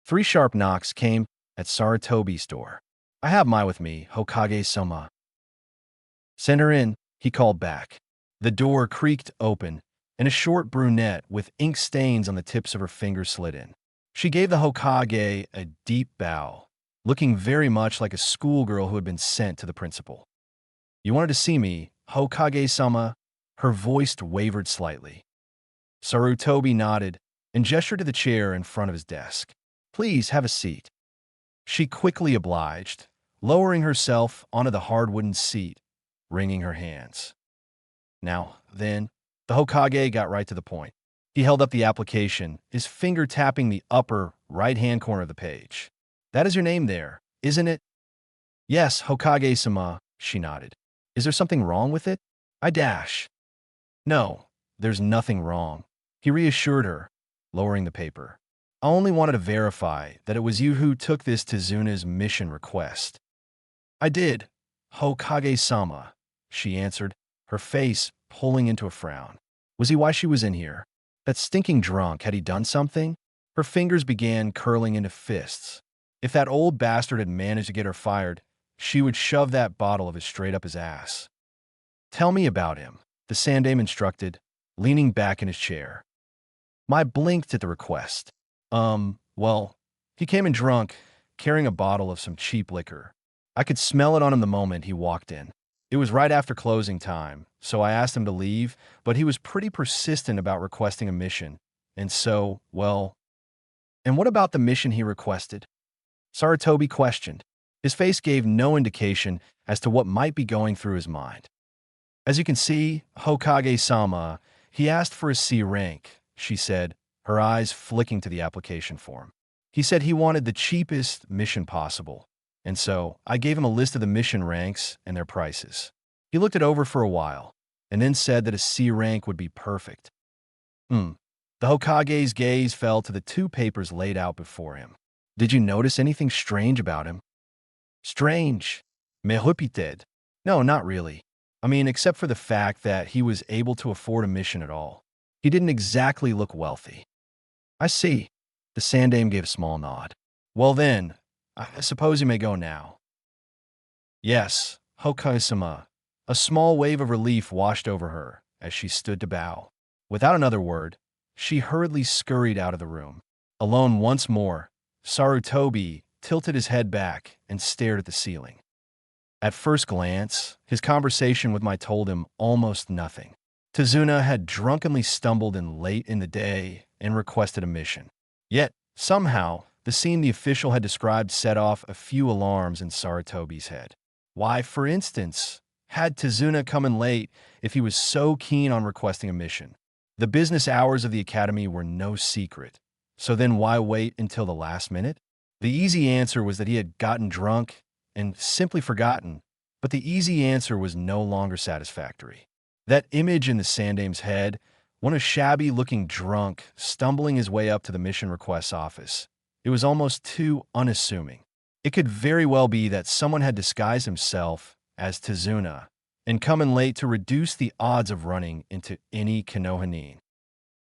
3 sharp knocks came at Sarutobi's door. "I have Mai with me, Hokage-sama." "Send her in," he called back. The door creaked open, and a short brunette with ink stains on the tips of her fingers slid in. She gave the Hokage a deep bow, looking very much like a schoolgirl who had been sent to the principal. "You wanted to see me, Hokage-sama?" Her voice wavered slightly. Sarutobi nodded and gestured to the chair in front of his desk. "Please have a seat." She quickly obliged, lowering herself onto the hard wooden seat, wringing her hands. "Now, then," The Hokage got right to the point. He held up the application, his finger tapping the upper right-hand corner of the page. That is your name there, isn't it? Yes, Hokage-sama, she nodded. Is there something wrong with it? I dash. No, there's nothing wrong. He reassured her, lowering the paper. I only wanted to verify that it was you who took this Tizuna's mission request. I did, Hokage-sama, she answered, her face pulling into a frown. Was he why she was in here? That stinking drunk, had he done something? Her fingers began curling into fists. If that old bastard had managed to get her fired, she would shove that bottle of his straight up his ass. Tell me about him, the Sandaime instructed, leaning back in his chair. I blinked at the request. Well, he came in drunk, carrying a bottle of some cheap liquor. I could smell it on him the moment he walked in. It was right after closing time, so I asked him to leave, but he was pretty persistent about requesting a mission. And so, well... And what about the mission he requested? Sarutobi questioned. His face gave no indication as to what might be going through his mind. As you can see, Hokage-sama, he asked for a C rank, she said, her eyes flicking to the application form. He said he wanted the cheapest mission possible, and so I gave him a list of the mission ranks and their prices. He looked it over for a while, and then said that a C rank would be perfect. The Hokage's gaze fell to the two papers laid out before him. Did you notice anything strange about him? Strange? Me répéted. No, not really. I mean, except for the fact that he was able to afford a mission at all. He didn't exactly look wealthy. I see. The Sandaime gave a small nod. Well then, I suppose you may go now. Yes, Hokage-sama. A small wave of relief washed over her as she stood to bow. Without another word, she hurriedly scurried out of the room. Alone once more, Sarutobi tilted his head back and stared at the ceiling. At first glance, his conversation with Mai told him almost nothing. Tizuna had drunkenly stumbled in late in the day and requested a mission. Yet, somehow, the scene the official had described set off a few alarms in Sarutobi's head. Why, for instance, had Tizuna come in late if he was so keen on requesting a mission? The business hours of the academy were no secret, so then why wait until the last minute? The easy answer was that he had gotten drunk and simply forgotten, but the easy answer was no longer satisfactory. That image in the Sandaime's head, one of shabby-looking drunk stumbling his way up to the mission request's office, it was almost too unassuming. It could very well be that someone had disguised himself as Tizuna and come in late to reduce the odds of running into any Konohanin.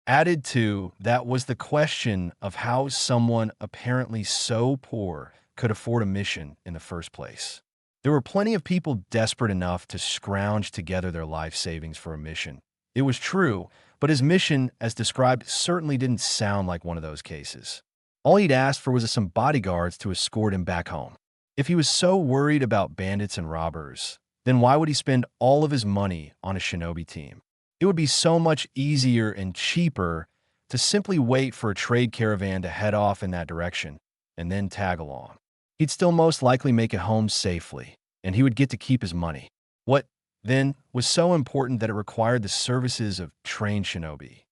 Added to that was the question of how someone apparently so poor could afford a mission in the first place. There were plenty of people desperate enough to scrounge together their life savings for a mission. It was true, but his mission, as described, certainly didn't sound like one of those cases. All he'd asked for was some bodyguards to escort him back home. If he was so worried about bandits and robbers, then why would he spend all of his money on a shinobi team? It would be so much easier and cheaper to simply wait for a trade caravan to head off in that direction and then tag along. He'd still most likely make it home safely, and he would get to keep his money. What, then, was so important that it required the services of trained shinobi?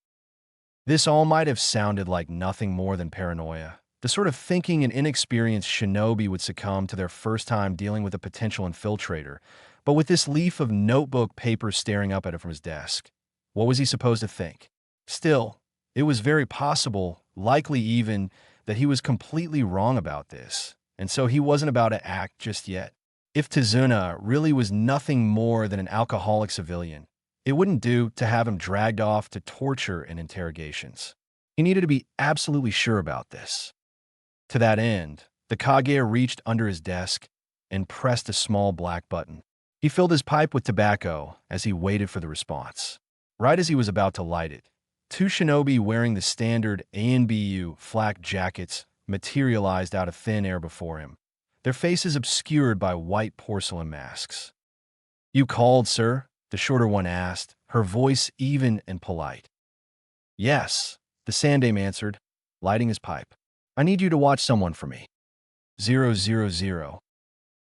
This all might have sounded like nothing more than paranoia, the sort of thinking an inexperienced shinobi would succumb to their first time dealing with a potential infiltrator, but with this leaf of notebook paper staring up at him from his desk. What was he supposed to think? Still, it was very possible, likely even, that he was completely wrong about this, and so he wasn't about to act just yet. If Tizuna really was nothing more than an alcoholic civilian, it wouldn't do to have him dragged off to torture and interrogations. He needed to be absolutely sure about this. To that end, the Kage reached under his desk and pressed a small black button. He filled his pipe with tobacco as he waited for the response. Right as he was about to light it, two shinobi wearing the standard ANBU flak jackets materialized out of thin air before him, their faces obscured by white porcelain masks. "You called, sir?" the shorter one asked, her voice even and polite. "Yes," the Sandaime answered, lighting his pipe. "I need you to watch someone for me." 000.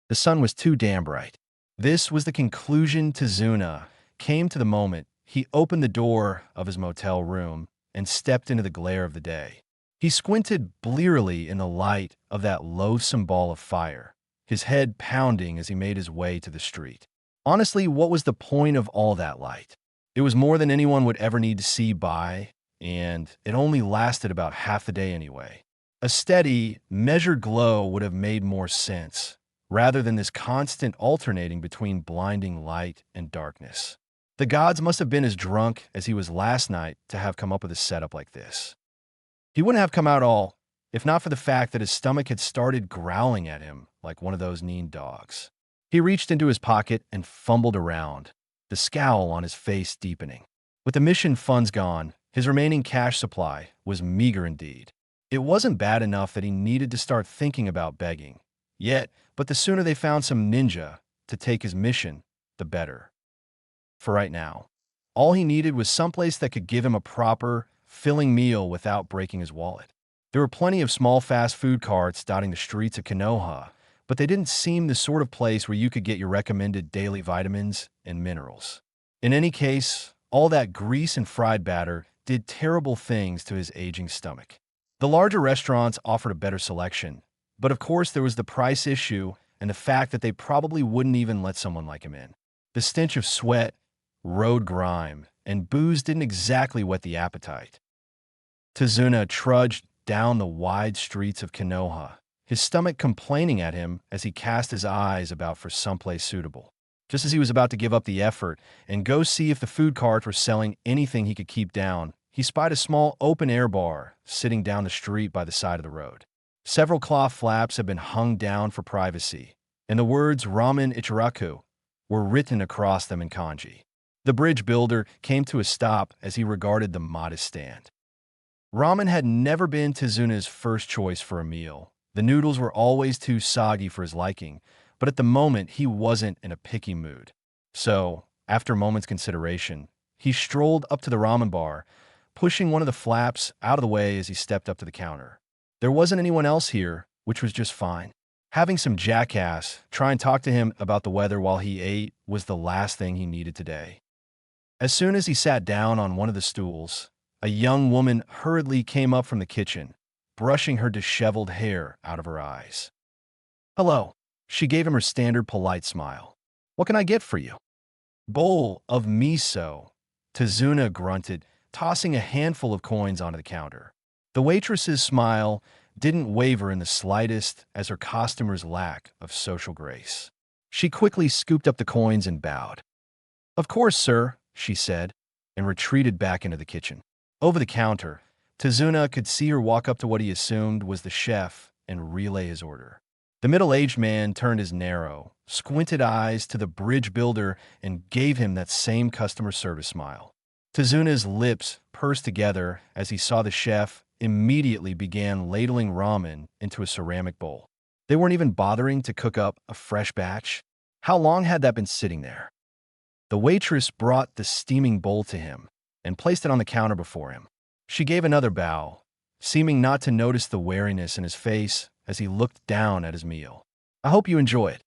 The sun was too damn bright. This was the conclusion Tizuna came to the moment he opened the door of his motel room and stepped into the glare of the day. He squinted blearily in the light of that loathsome ball of fire, his head pounding as he made his way to the street. Honestly, what was the point of all that light? It was more than anyone would ever need to see by, and it only lasted about half the day anyway. A steady, measured glow would have made more sense, rather than this constant alternating between blinding light and darkness. The gods must have been as drunk as he was last night to have come up with a setup like this. He wouldn't have come out all, if not for the fact that his stomach had started growling at him like one of those mean dogs. He reached into his pocket and fumbled around, the scowl on his face deepening. With the mission funds gone, his remaining cash supply was meager indeed. It wasn't bad enough that he needed to start thinking about begging, yet, but the sooner they found some ninja to take his mission, the better. For right now, all he needed was someplace that could give him a proper, filling meal without breaking his wallet. There were plenty of small fast food carts dotting the streets of Konoha, but they didn't seem the sort of place where you could get your recommended daily vitamins and minerals. In any case, all that grease and fried batter did terrible things to his aging stomach. The larger restaurants offered a better selection, but of course there was the price issue and the fact that they probably wouldn't even let someone like him in. The stench of sweat, road grime, and booze didn't exactly whet the appetite. Tazuna trudged down the wide streets of Konoha, his stomach complaining at him as he cast his eyes about for someplace suitable. Just as he was about to give up the effort and go see if the food carts were selling anything he could keep down, he spied a small open-air bar sitting down the street by the side of the road. Several cloth flaps had been hung down for privacy, and the words Ramen Ichiraku were written across them in kanji. The bridge builder came to a stop as he regarded the modest stand. Ramen had never been Tazuna's first choice for a meal. The noodles were always too soggy for his liking, but at the moment he wasn't in a picky mood. So, after a moment's consideration, he strolled up to the ramen bar, pushing one of the flaps out of the way as he stepped up to the counter. There wasn't anyone else here, which was just fine. Having some jackass try and talk to him about the weather while he ate was the last thing he needed today. As soon as he sat down on one of the stools, a young woman hurriedly came up from the kitchen, brushing her disheveled hair out of her eyes. "Hello." She gave him her standard polite smile. "What can I get for you?" "Bowl of miso," Tazuna grunted, tossing a handful of coins onto the counter. The waitress's smile didn't waver in the slightest as her costumer's lack of social grace. She quickly scooped up the coins and bowed. "Of course, sir," she said, and retreated back into the kitchen. Over the counter, Tazuna could see her walk up to what he assumed was the chef and relay his order. The middle-aged man turned his narrow, squinted eyes to the bridge builder and gave him that same customer service smile. Tazuna's lips pursed together as he saw the chef immediately began ladling ramen into a ceramic bowl. They weren't even bothering to cook up a fresh batch. How long had that been sitting there? The waitress brought the steaming bowl to him and placed it on the counter before him. She gave another bow, seeming not to notice the wariness in his face as he looked down at his meal. "I hope you enjoy it."